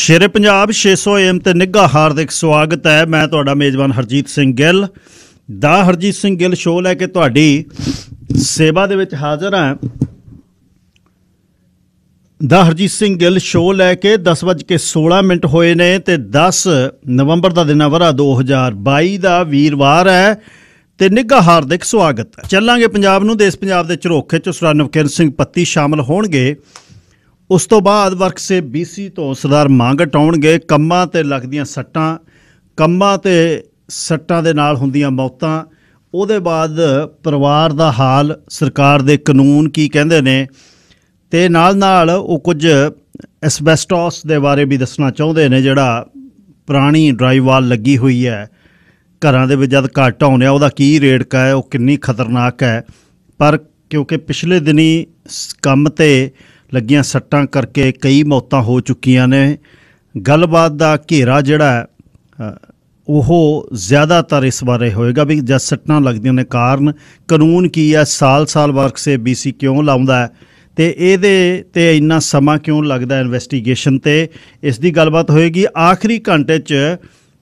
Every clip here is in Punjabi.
शेरे पंजाब 600 AM ते निघा हार्दिक स्वागत है। मैं तुहाडा मेजबान हरजीत सिंह गिल दा हरजीत सिंह गिल शो लैके तुहाडी सेवा दे विच हाज़र हां। दा हरजीत सिंह गिल शो लैके 10:16 होए ने ते 10 नवंबर का दिन वरा 2022 का वीरवार है ते निघा हार्दिक स्वागत है। चलांगे पंजाब नूं। देश पंजाब दे झरोखे च सरदार नवकिरण सिंह पत्ती शामिल होणगे। उस तो बाद वर्क से BC तो सरदार मांगट आउणगे। कंमां ते लगदियां सट्टां, कंमां ते सट्टां दे नाल हुंदियां मौतां, उहदे बाद परिवार दा हाल, सरकार दे कानून की कहंदे ने ते नाल नाल वो कुछ एसबैस्टॉस दे बारे भी दसना चाहुंदे ने। जिहड़ा पुरानी ड्राईवाल लगी हुई है घरां दे विच जद घट आउने उहदा की रेड़का है, वो किन्नी खतरनाक है। पर क्योंकि पिछले दिनी काम ते लगियां सट्टां करके कई मौतां हो चुकियां ने, गलबात दा घेरा जिहड़ा ओह ज़्यादातर इस बारे होएगा भी जद सट्टां लगदियां ने कारण कानून की है, साल साल वर्क से BC क्यों लाउंदा है ते इहदे ते इन्ना समा क्यों लगदा इन्वैस्टिगेशन ते, इस दी गलबात होएगी। आखिरी घंटे च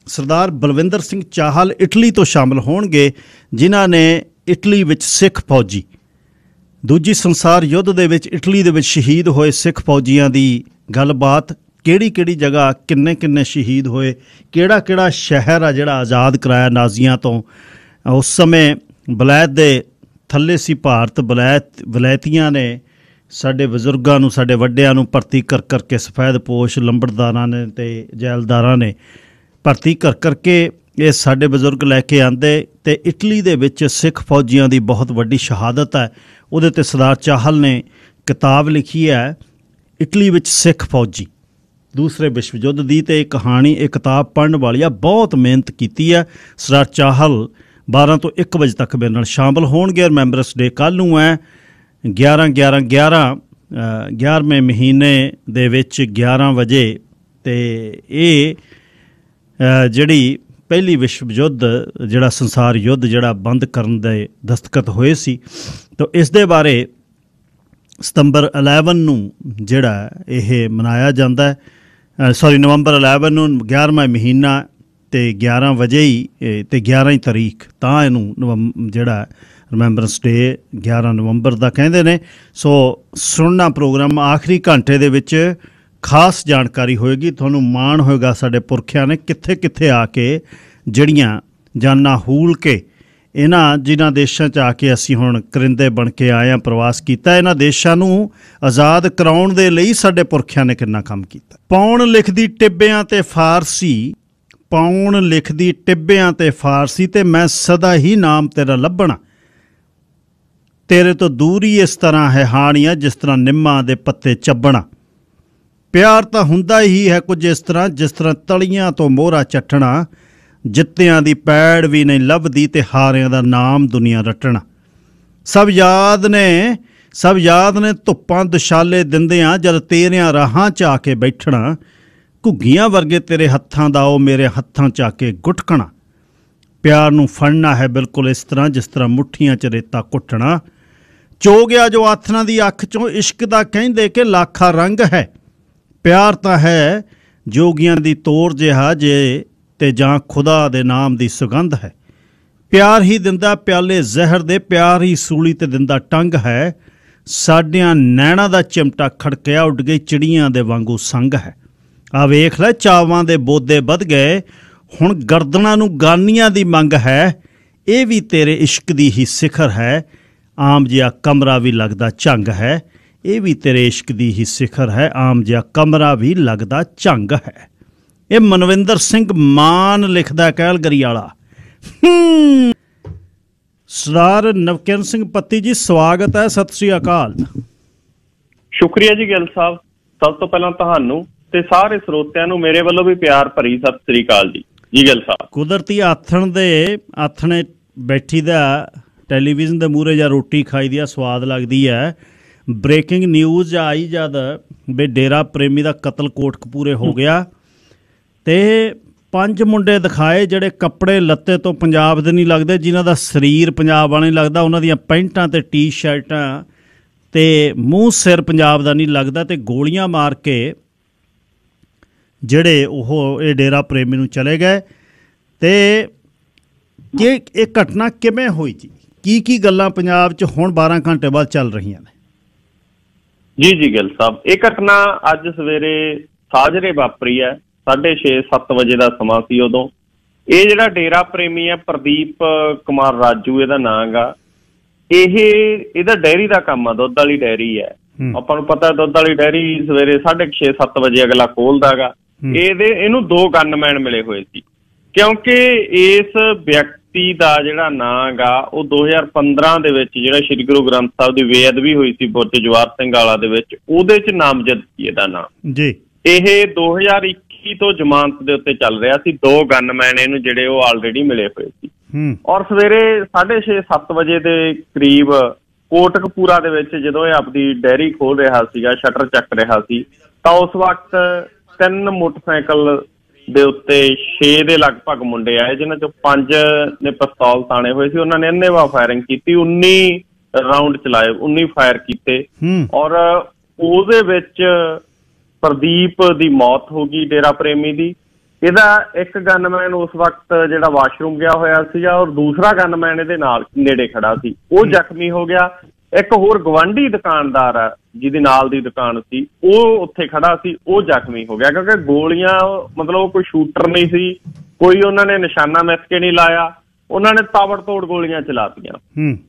सरदार बलविंदर सिंह चाहल इटली तो शामिल होणगे, जिन्हां ने इटली विच सिख फौजी दूजी संसार युद्ध दे विच इटली दे विच शहीद होए सिख फौजियां दी गलबात, किहड़ी जगह किन्ने किन्ने शहीद होए, किहड़ा शहर आ जिहड़ा आज़ाद कराया नाजियां तो। उस समय वलैत दे थल्ले सी भारत, वलैतियां ने साडे बजुर्गां नूं, साडे वड्डियां नूं भर्ती कर करके सफैदपोश लंबड़दारां ने ते जैलदारां ने भर्ती कर करके ये साडे बजुर्ग लैके आंदे ते इटली दे विच सिख फौजियां दी बहुत वड्डी शहादत है। उहदे ते सरदार चाहल ने किताब लिखी है इटली विच सिख फौजी दूसरे विश्व युद्ध दी, ते कहानी एक किताब पढ़न वाली आ, बहुत मेहनत की है। सरदार चाहल 12 तो 1 बजे तक मेरे नाल शामिल होणगे। रिमैंबरेंस डे कल नूं है 11/11/11वें महीने दे विच 11 बजे ते ये जिहड़ी पहली विश्व युद्ध जिहड़ा संसार युद्ध जिहड़ा बंद करन दे दस्तखत होए सी, तो इस दे बारे सितंबर 11 नूं जिहड़ा यह मनाया जाता है, सॉरी नवंबर 11 नूं 11वां महीना ते 11 वजे ही ते 11 तारीख तां इहनूं जिहड़ा रिमैंबरेंस डे 11 नवंबर दा कहंदे ने। सो सुनना प्रोग्राम आखिरी घंटे दे विच खास जानकारी होएगी, तुहानूं माण होएगा साडे पुरखियां ने कित्थे कित्थे आके जड़ियां जाना हूल के इन्हां जिन्हां देशां च आके असीं हुण करिंदे बन के आए हां, प्रवास कीता। इन्हां देशां नूं आज़ाद कराउण दे लई साडे पुरखियां ने किन्ना काम कीता। पौण लिखदी टिब्बियां ते फारसी, पौण लिखदी टिब्बियां ते फारसी, ते मैं सदा ही नाम तेरा लभणा, तेरे तो दूर ही इस तरह है हाणिया जिस तरह निम्मां दे पत्ते चब्बणा। प्यार तो हुंदा ही है कुछ इस तरह जिस तरह तलियां तो मोहरा चट्टना, जित्तियां दी पैड़ भी नहीं लभदी ते हारियां दा नाम दुनिया रटना। सब याद ने धुप्पां दुशाले दिंदियां जद तेरियां राहां च आके बैठना, घुग्गियां वर्गे तेरे हत्थां दा ओ मेरे हत्थां च आके गुटकना। प्यार नूं फड़ना है बिल्कुल इस तरह जिस तरह मुट्ठियां च रेता कुट्टना। चो गया जो आथना दी अख चों इश्क दा कहिंदे कि लाखा रंग है। प्यार तो है जोगियां दी तोर जिहा जे ते जां खुदा दे नाम दी सुगंध है। प्यार ही दिंदा प्याले जहर दे, प्यार ही सूली ते दिंदा टंग है। साडियां नैणा दा चिमटा खड़किया उड गई चिड़ियां दे वांगू संग है। आ वेख लै चावां दे बोदे बध गए, हुण गर्दनां नूं गानियां दी मंग है। ये भी तेरे इश्क दी ही सिखर है, आम जिहा कमरा भी लगदा झंग है। ये भी तेरे इश्क दी ही सिखर है, आम जिहा कमरा भी लगदा झंग है। ये मनविंदर सिंह मान लिखदा कैलगरी वाला। सरदार नवकिरण सिंह पत्ती जी स्वागत है, सत श्री अकाल। शुक्रिया जी गिल साहब, सब तो पहला तुहानू ते सारे ਸਰੋਤਿਆਂ ਨੂੰ मेरे वालों भी प्यार भरी सत श्री अकाल जी। जी गिल साहब, कुदरती आथण दे आथणे बैठी दा टैलीविजन दे मूहरे ਜਾਂ रोटी खाई दी स्वाद लगदी है। ब्रेकिंग न्यूज़ आई जद भी डेरा प्रेमी का कतल कोटकपूरे हो गया तो 5 मुंडे दिखाए जिहड़े कपड़े लत्ते तो पंजाब दे नहीं लगते, जिन्हां दा शरीर पंजाब वाला नहीं लगता, उन्हां दियां पैंटां ते टी शर्टां ते मूँह सिर पंजाब दा नहीं लगता, तो गोलियां मार के ਜਿਹੜੇ ਉਹ ਇਹ ਡੇਰਾ ਪ੍ਰੇਮੀ ਨੂੰ ਚਲੇ ਗਏ। ਤੇ ਕਿ ਇਹ ਘਟਨਾ ਕਿਵੇਂ ਹੋਈ ਜੀ? ਕੀ ਗੱਲਾਂ ਪੰਜਾਬ 'ਚ ਹੁਣ 12 ਘੰਟੇ ਬਾਅਦ ਚੱਲ ਰਹੀਆਂ ਨੇ? ਜੀ ਗਿੱਲ ਸਾਹਿਬ, ਇਹ ਘਟਨਾ ਅੱਜ ਸਵੇਰੇ ਸਾਜਰੇ ਵਾਪਰੀ ਹੈ। 6:30-7 ਵਜੇ ਦਾ ਸਮਾਂ ਸੀ ਉਦੋਂ। ਇਹ ਜਿਹੜਾ ਡੇਰਾ ਪ੍ਰੇਮੀ ਹੈ, ਪ੍ਰਦੀਪ ਕੁਮਾਰ ਰਾਜੂ ਇਹਦਾ ਨਾਂ ਗਾ। ਇਹਦਾ ਡੈਰੀ ਦਾ ਕੰਮ ਆ, ਦੁੱਧ ਵਾਲੀ ਡੈਰੀ ਹੈ। ਆਪਾਂ ਨੂੰ ਪਤਾ ਦੁੱਧ ਵਾਲੀ ਡੈਰੀ ਸਵੇਰੇ 6:30-7 ਵਜੇ ਅਗਲਾ ਖੋਲਦਾ ਗਾ। ਇਹਨੂੰ 2 ਗਨਮੈਨ ਮਿਲੇ ਹੋਏ ਸੀ, ਕਿਉਂਕਿ ਇਸ ਵਿਅਕਤੀ ਦਾ ਜਿਹੜਾ ਨਾਂ ਗਾ ਉਹ 2015 ਦੇ ਵਿੱਚ ਜਿਹੜਾ ਸ਼੍ਰੀ ਗੁਰੂ ਗ੍ਰੰਥ ਸਾਹਿਬ ਦੀ ਬੇਅਦਬੀ ਹੋਈ ਸੀ ਬੁਰਜ ਜਵਾਰ ਸਿੰਘ ਵਾਲਾ ਦੇ ਵਿੱਚ, ਉਹਦੇ 'ਚ ਨਾਮਜ਼ਦ ਸੀ ਇਹਦਾ ਨਾਂ ਜੀ। ਇਹ 2021 ਤੋਂ ਜ਼ਮਾਨਤ ਦੇ ਉੱਤੇ ਚੱਲ ਰਿਹਾ ਸੀ। 2 ਗਨਮੈਨ ਇਹਨੂੰ ਜਿਹੜੇ ਉਹ ਆਲਰੇਡੀ ਮਿਲੇ ਹੋਏ ਸੀ। ਔਰ ਸਵੇਰੇ 6:30-7 ਵਜੇ ਦੇ ਕਰੀਬ ਕੋਟਕਪੂਰਾ ਦੇ ਵਿੱਚ ਜਦੋਂ ਇਹ ਆਪਦੀ ਡੈਰੀ ਖੋਲ ਰਿਹਾ ਸੀਗਾ, ਸ਼ਟਰ ਚੱਕ ਰਿਹਾ ਸੀ, ਤਾਂ ਉਸ ਵਕਤ 3 ਮੋਟਰਸਾਈਕਲ ਦੇ ਉੱਤੇ 6 ਦੇ ਲਗਭਗ ਮੁੰਡੇ ਆਏ, ਜਿਨ੍ਹਾਂ ਚੋਂ 5 ਨੇ ਪਿਸਤੌਲ ਤਾਣੇ ਹੋਏ ਸੀ। ਉਹਨਾਂ ਨੇ ਅੰਨ੍ਹੇਵਾਹ ਫਾਇਰਿੰਗ ਕੀਤੀ, 19 ਰਾਉਂਡ ਚਲਾਏ, 19 ਫਾਇਰ ਕੀਤੇ। ਔਰ ਉਹਦੇ ਵਿੱਚ ਪ੍ਰਦੀਪ ਦੀ ਮੌਤ ਹੋ ਗਈ, ਡੇਰਾ ਪ੍ਰੇਮੀ ਦੀ। ਇਹਦਾ ਇੱਕ ਗਨਮੈਨ ਉਸ ਵਕਤ ਜਿਹੜਾ ਵਾਸ਼ਰੂਮ ਗਿਆ ਹੋਇਆ ਸੀਗਾ, ਔਰ ਦੂਸਰਾ ਗਨਮੈਨ ਇਹਦੇ ਨਾਲ ਨੇੜੇ ਖੜਾ ਸੀ, ਉਹ ਜ਼ਖਮੀ ਹੋ ਗਿਆ। ਇੱਕ ਹੋਰ ਗਵਾਂਢੀ ਦੁਕਾਨਦਾਰ ਆ ਜਿਹਦੇ ਨਾਲ ਦੀ ਦੁਕਾਨ ਸੀ, ਉਹ ਉੱਥੇ ਖੜਾ ਸੀ, ਉਹ ਜ਼ਖਮੀ ਹੋ ਗਿਆ। ਕਿਉਂਕਿ ਗੋਲੀਆਂ ਮਤਲਬ ਕੋਈ ਸ਼ੂਟਰ ਨਹੀਂ ਸੀ, ਕੋਈ ਉਹਨਾਂ ਨੇ ਨਿਸ਼ਾਨਾ ਮਿੱਥ ਕੇ ਨਹੀਂ ਲਾਇਆ, ਉਹਨਾਂ ਨੇ ਤਾਬੜਤੋੜ ਗੋਲੀਆਂ ਚਲਾਤੀਆਂ।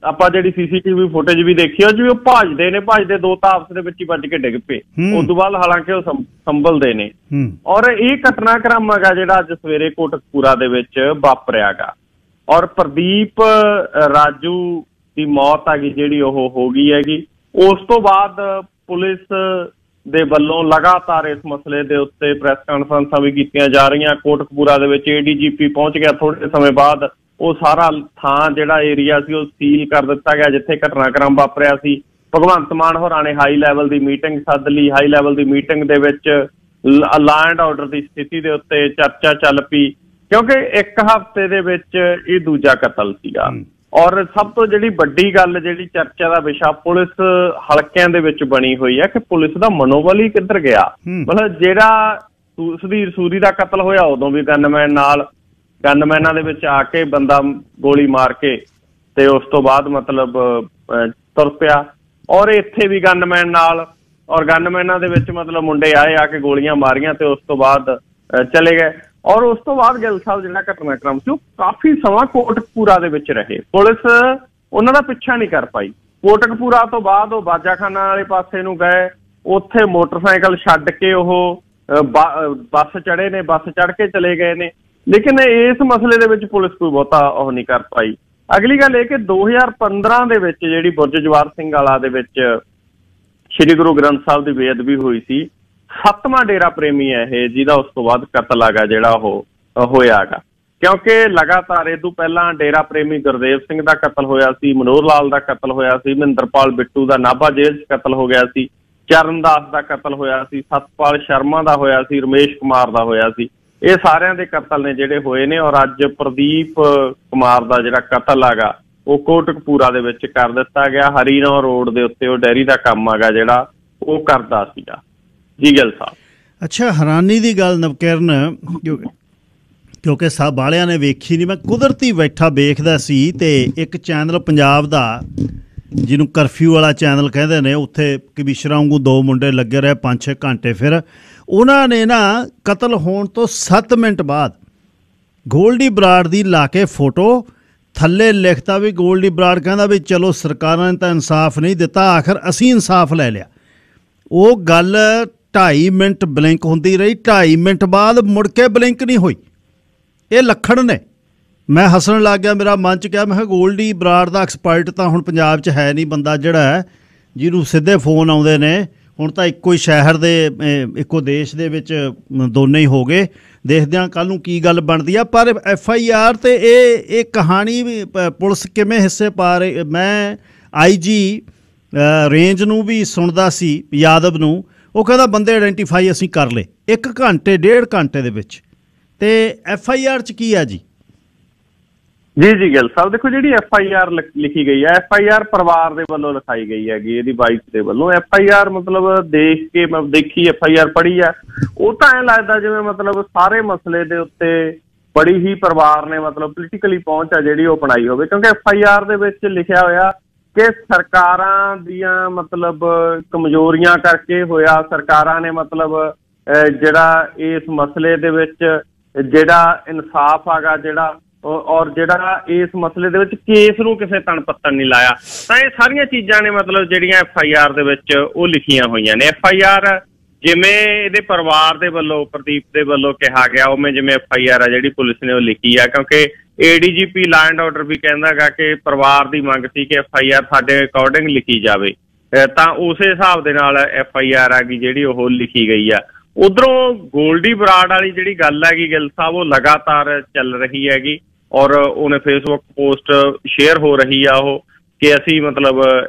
ਆਪਾਂ ਜਿਹੜੀ CCTV ਫੁਟੇਜ ਵੀ ਦੇਖੀ ਉਹ ਜੀ, ਉਹ ਭੱਜਦੇ 2 ਤਾਂ ਆਪਸ ਦੇ ਵਿੱਚ ਹੀ ਵੱਜ ਕੇ ਡਿੱਗ ਪਏ। ਉਸ ਤੋਂ ਬਾਅਦ ਹਾਲਾਂਕਿ ਉਹ ਸੰਭਲਦੇ ਨੇ। ਔਰ ਇਹ ਘਟਨਾਕ੍ਰਮ ਹੈਗਾ ਜਿਹੜਾ ਅੱਜ ਸਵੇਰੇ ਕੋਟਕਪੂਰਾ ਦੇ ਵਿੱਚ ਵਾਪਰਿਆ ਗਾ। ਔਰ ਪ੍ਰਦੀਪ ਰਾਜੂ ਦੀ ਮੌਤ ਆ ਗਈ ਜਿਹੜੀ ਉਹ ਹੋ ਗਈ ਹੈਗੀ। ਉਸ ਤੋਂ ਬਾਅਦ ਪੁਲਿਸ ਦੇ ਵੱਲੋਂ ਲਗਾਤਾਰ ਇਸ ਮਸਲੇ ਦੇ ਉੱਤੇ ਪ੍ਰੈਸ ਕਾਨਫਰੰਸਾਂ ਵੀ ਕੀਤੀਆਂ ਜਾ ਰਹੀਆਂ। ਕੋਟਕਪੂਰਾ ਦੇ ਵਿੱਚ ADGP ਪਹੁੰਚ ਗਿਆ। ਥੋੜੇ ਸਮੇਂ ਬਾਅਦ ਉਹ ਸਾਰਾ ਥਾਂ ਜਿਹੜਾ ਏਰੀਆ ਸੀ ਉਹ ਸੀਲ ਕਰ ਦਿੱਤਾ ਗਿਆ ਜਿੱਥੇ ਘਟਨਾਕ੍ਰਮ ਵਾਪਰਿਆ ਸੀ। ਭਗਵੰਤ ਮਾਨ ਹੋਰਾਂ ਨੇ ਹਾਈ ਲੈਵਲ ਦੀ ਮੀਟਿੰਗ ਸੱਦ ਲਈ। ਹਾਈ ਲੈਵਲ ਦੀ ਮੀਟਿੰਗ ਦੇ ਵਿੱਚ ਲਾ ਐਂਡ ਆਰਡਰ ਦੀ ਸਥਿਤੀ ਦੇ ਉੱਤੇ ਚਰਚਾ ਚੱਲ ਪਈ, ਕਿਉਂਕਿ 1 ਹਫ਼ਤੇ ਦੇ ਵਿੱਚ ਇਹ ਦੂਜਾ ਕਤਲ ਸੀਗਾ। ਔਰ ਸਭ ਤੋਂ ਜਿਹੜੀ ਵੱਡੀ ਗੱਲ, ਜਿਹੜੀ ਚਰਚਾ ਦਾ ਵਿਸ਼ਾ ਪੁਲਿਸ ਹਲਕਿਆਂ ਦੇ ਵਿੱਚ ਬਣੀ ਹੋਈ ਹੈ ਕਿ ਪੁਲਿਸ ਦਾ ਮਨੋਬਲ ਹੀ ਕਿੱਧਰ ਗਿਆ। ਮਤਲਬ ਜਿਹੜਾ ਸੁਧੀਰ ਸੂਰੀ ਦਾ ਕਤਲ ਹੋਇਆ ਉਦੋਂ ਵੀ ਗਨਮੈਨਾਂ ਦੇ ਵਿੱਚ ਆ ਕੇ ਬੰਦਾ ਗੋਲੀ ਮਾਰ ਕੇ ਤੇ ਉਸ ਤੋਂ ਬਾਅਦ ਮਤਲਬ ਤੁਰ ਪਿਆ। ਔਰ ਇੱਥੇ ਵੀ ਗਨਮੈਨ ਨਾਲ, ਔਰ ਗਨਮੈਨਾਂ ਦੇ ਵਿੱਚ ਮਤਲਬ ਮੁੰਡੇ ਆਏ, ਆ ਕੇ ਗੋਲੀਆਂ ਮਾਰੀਆਂ ਤੇ ਉਸ ਤੋਂ ਬਾਅਦ ਚਲੇ ਗਏ। ਔਰ ਉਸ ਤੋਂ ਬਾਅਦ ਗਿੱਲ ਸਾਹਿਬ ਜਿਹੜਾ ਘਟਨਾਕ੍ਰਮ ਸੀ ਉਹ ਕਾਫੀ ਸਮਾਂ ਕੋਟਕਪੂਰਾ ਦੇ ਵਿੱਚ ਰਹੇ। ਪੁਲਿਸ ਉਹਨਾਂ ਦਾ ਪਿੱਛਾ ਨਹੀਂ ਕਰ ਪਾਈ। ਕੋਟਕਪੂਰਾ ਤੋਂ ਬਾਅਦ ਉਹ ਬਾਜਾਖਾਨਾ ਵਾਲੇ ਪਾਸੇ ਨੂੰ ਗਏ, ਉੱਥੇ ਮੋਟਰਸਾਈਕਲ ਛੱਡ ਕੇ ਉਹ ਬੱਸ ਚੜ੍ਹੇ ਨੇ, ਬੱਸ ਚੜ੍ਹ ਕੇ ਚਲੇ ਗਏ ਨੇ। ਲੇਕਿਨ ਇਸ ਮਸਲੇ ਦੇ ਵਿੱਚ ਪੁਲਿਸ ਕੋਈ ਬਹੁਤਾ ਉਹ ਨਹੀਂ ਕਰ ਪਾਈ। ਅਗਲੀ ਗੱਲ ਇਹ ਕਿ 2015 ਦੇ ਵਿੱਚ ਜਿਹੜੀ ਬੁਰਜ ਜਵਾਰ ਸਿੰਘ ਵਾਲਾ ਦੇ ਵਿੱਚ ਸ਼੍ਰੀ ਗੁਰੂ ਗ੍ਰੰਥ ਸਾਹਿਬ ਦੀ ਬੇਅਦਬੀ ਹੋਈ ਸੀ, 7ਵਾਂ ਡੇਰਾ ਪ੍ਰੇਮੀ ਹੈ ਇਹ ਜਿਹਦਾ ਉਸ ਤੋਂ ਬਾਅਦ ਕਤਲ ਹੈਗਾ ਜਿਹੜਾ ਉਹ ਹੋਇਆ ਗਾ। ਕਿਉਂਕਿ ਲਗਾਤਾਰ ਇਹ ਤੋਂ ਪਹਿਲਾਂ ਡੇਰਾ ਪ੍ਰੇਮੀ ਗੁਰਦੇਵ ਸਿੰਘ ਦਾ ਕਤਲ ਹੋਇਆ ਸੀ, ਮਨੋਹਰ ਲਾਲ ਦਾ ਕਤਲ ਹੋਇਆ ਸੀ, ਮਹਿੰਦਰਪਾਲ ਬਿੱਟੂ ਦਾ ਨਾਭਾ ਜੇਲ੍ਹ 'ਚ ਕਤਲ ਹੋ ਗਿਆ ਸੀ, ਚਰਨਦਾਸ ਦਾ ਕਤਲ ਹੋਇਆ ਸੀ, ਸਤਪਾਲ ਸ਼ਰਮਾ ਦਾ ਹੋਇਆ ਸੀ, ਰਮੇਸ਼ ਕੁਮਾਰ ਦਾ ਹੋਇਆ ਸੀ। ਇਹ ਸਾਰਿਆਂ ਦੇ ਕਤਲ ਨੇ ਜਿਹੜੇ ਹੋਏ ਨੇ। ਔਰ ਅੱਜ ਪ੍ਰਦੀਪ ਕੁਮਾਰ ਦਾ ਜਿਹੜਾ ਕਤਲ ਹੈਗਾ ਉਹ ਕੋਟਕਪੂਰਾ ਦੇ ਵਿੱਚ ਕਰ ਦਿੱਤਾ ਗਿਆ। ਹਰੀਨੌਰ ਰੋਡ ਦੇ ਉੱਤੇ ਉਹ ਡੈਰੀ ਦਾ ਕੰਮ ਹੈਗਾ ਜਿਹੜਾ ਉਹ ਕਰਦਾ ਸੀਗਾ। ਜੀ ਗਿੱਲ ਸਾਹਿਬ। ਅੱਛਾ, ਹੈਰਾਨੀ ਦੀ ਗੱਲ ਨਵਕਿਰਨ, ਕਿਉਂਕਿ ਸਭ ਵਾਲਿਆਂ ਨੇ ਵੇਖੀ ਨਹੀਂ, ਮੈਂ ਕੁਦਰਤੀ ਬੈਠਾ ਵੇਖਦਾ ਸੀ ਤੇ ਇੱਕ ਚੈਨਲ ਪੰਜਾਬ ਦਾ ਜਿਹਨੂੰ ਕਰਫਿਊ ਵਾਲਾ ਚੈਨਲ ਕਹਿੰਦੇ ਨੇ, ਉੱਥੇ ਕਮਿਸ਼ਨਰਾਂ ਵਾਂਗੂ 2 ਮੁੰਡੇ ਲੱਗੇ ਰਹੇ 5-6 ਘੰਟੇ। ਫਿਰ ਉਹਨਾਂ ਨੇ ਨਾ ਕਤਲ ਹੋਣ ਤੋਂ 7 ਮਿੰਟ ਬਾਅਦ ਗੋਲਡੀ ਬਰਾੜ ਦੀ ਲਾ ਕੇ ਫੋਟੋ ਥੱਲੇ ਲਿਖਤਾ ਵੀ ਗੋਲਡੀ ਬਰਾੜ ਕਹਿੰਦਾ ਵੀ ਚਲੋ ਸਰਕਾਰਾਂ ਨੇ ਤਾਂ ਇਨਸਾਫ ਨਹੀਂ ਦਿੱਤਾ, ਆਖਰ ਅਸੀਂ ਇਨਸਾਫ ਲੈ ਲਿਆ। ਉਹ ਗੱਲ 2.5 ਮਿੰਟ ਬਲਿੰਕ ਹੁੰਦੀ ਰਹੀ, 2.5 ਮਿੰਟ ਬਾਅਦ ਮੁੜ ਕੇ ਬਲਿੰਕ ਨਹੀਂ ਹੋਈ। ਇਹ ਲੱਖਣ ਨੇ। ਮੈਂ ਹੱਸਣ ਲੱਗ ਗਿਆ, ਮੇਰਾ ਮਨ 'ਚ ਕਿਹਾ, ਮੈਂ ਕਿਹਾ ਗੋਲਡੀ ਬਰਾੜ ਦਾ ਐਕਸਪਰਟ ਤਾਂ ਹੁਣ ਪੰਜਾਬ 'ਚ ਹੈ ਨਹੀਂ ਬੰਦਾ ਜਿਹੜਾ ਹੈ ਜਿਹਨੂੰ ਸਿੱਧੇ ਫੋਨ ਆਉਂਦੇ ਨੇ। ਹੁਣ ਤਾਂ ਇੱਕੋ ਹੀ ਸ਼ਹਿਰ ਦੇ, ਇੱਕੋ ਦੇਸ਼ ਦੇ ਵਿੱਚ ਦੋਨੇ ਹੀ ਹੋ ਗਏ। ਦੇਖਦੇ ਹਾਂ ਕੱਲ੍ਹ ਨੂੰ ਕੀ ਗੱਲ ਬਣਦੀ ਆ। ਪਰ FIR ਤੇ ਇਹ ਕਹਾਣੀ ਵੀ ਪੁਲਿਸ ਕਿਵੇਂ ਹਿੱਸੇ ਪਾ ਰਹੀ। ਮੈਂ IG ਰੇਂਜ ਨੂੰ ਵੀ ਸੁਣਦਾ ਸੀ, ਯਾਦਵ ਨੂੰ, ਉਹ ਕਹਿੰਦਾ ਬੰਦੇ ਆਇਡੈਂਟੀਫਾਈ ਅਸੀਂ ਕਰ ਲਏ 1 ਘੰਟੇ 1.5 ਘੰਟੇ ਦੇ ਵਿੱਚ। ਤੇ FIR 'ਚ ਕੀ ਆ ਜੀ? ਜੀ ਜੀ ਗਿੱਲ ਸਾਹਿਬ, ਦੇਖੋ ਜਿਹੜੀ FIR ਲਿਖੀ ਗਈ ਹੈ, FIR ਪਰਿਵਾਰ ਦੇ ਵੱਲੋਂ ਲਿਖਾਈ ਗਈ ਹੈਗੀ, ਇਹਦੀ ਵਾਈਫ ਦੇ ਵੱਲੋਂ। FIR ਮਤਲਬ ਦੇਖ ਕੇ ਮੈਂ ਦੇਖੀ, FIR ਪੜ੍ਹੀ ਹੈ, ਉਹ ਤਾਂ ਐਂ ਲੱਗਦਾ ਜਿਵੇਂ ਮਤਲਬ ਸਾਰੇ ਮਸਲੇ ਦੇ ਉੱਤੇ ਬੜੀ ਹੀ ਪਰਿਵਾਰ ਨੇ ਮਤਲਬ ਪੋਲੀਟੀਕਲੀ ਪਹੁੰਚ ਆ ਜਿਹੜੀ ਉਹ ਬਣਾਈ ਹੋਵੇ, ਕਿਉਂਕਿ FIR ਦੇ ਵਿੱਚ ਲਿਖਿਆ ਹੋਇਆ ਕਿ ਸਰਕਾਰਾਂ ਦੀਆਂ ਮਤਲਬ ਕਮਜ਼ੋਰੀਆਂ ਕਰਕੇ ਹੋਇਆ, ਸਰਕਾਰਾਂ ਨੇ ਮਤਲਬ ਜਿਹੜਾ ਇਸ ਮਸਲੇ ਦੇ ਵਿੱਚ ਜਿਹੜਾ ਇਨਸਾਫ ਹੈਗਾ ਜਿਹੜਾ, ਔਰ ਜਿਹੜਾ ਇਸ ਮਸਲੇ ਦੇ ਵਿੱਚ ਕੇਸ ਨੂੰ ਕਿਸੇ ਤਣ ਪੱਤਣ ਨਹੀਂ ਲਾਇਆ। ਤਾਂ ਇਹ ਸਾਰੀਆਂ ਚੀਜ਼ਾਂ ਨੇ ਮਤਲਬ ਜਿਹੜੀਆਂ FIR ਦੇ ਵਿੱਚ ਉਹ ਲਿਖੀਆਂ ਹੋਈਆਂ ਨੇ। FIR ਜਿਵੇਂ ਇਹਦੇ ਪਰਿਵਾਰ ਦੇ ਵੱਲੋਂ, ਪ੍ਰਦੀਪ ਦੇ ਵੱਲੋਂ ਕਿਹਾ ਗਿਆ, ਉਵੇਂ ਜਿਵੇਂ FIR ਆ ਜਿਹੜੀ ਪੁਲਿਸ ਨੇ ਉਹ ਲਿਖੀ ਆ, ਕਿਉਂਕਿ ADGP ਲਾ ਐਂਡ ਆਰਡਰ ਵੀ ਕਹਿੰਦਾ ਹੈਗਾ ਕਿ ਪਰਿਵਾਰ ਦੀ ਮੰਗ ਸੀ ਕਿ FIR ਸਾਡੇ ਅਕੋਰਡਿੰਗ ਲਿਖੀ ਜਾਵੇ, ਤਾਂ ਉਸੇ ਹਿਸਾਬ ਦੇ ਨਾਲ FIR ਹੈਗੀ ਜਿਹੜੀ ਉਹ ਲਿਖੀ ਗਈ ਆ। ਉਧਰੋਂ ਗੋਲਡੀ ਬਰਾੜ ਵਾਲੀ ਜਿਹੜੀ ਗੱਲ ਹੈਗੀ ਗਿੱਲ ਸਾਹਿਬ, ਉਹ ਲਗਾਤਾਰ ਚੱਲ ਰਹੀ ਹੈਗੀ, ਔਰ ਉਹਨੇ ਫੇਸਬੁੱਕ ਪੋਸਟ ਸ਼ੇਅਰ ਹੋ ਰਹੀ ਆ ਉਹ ਕਿ ਅਸੀਂ ਮਤਲਬ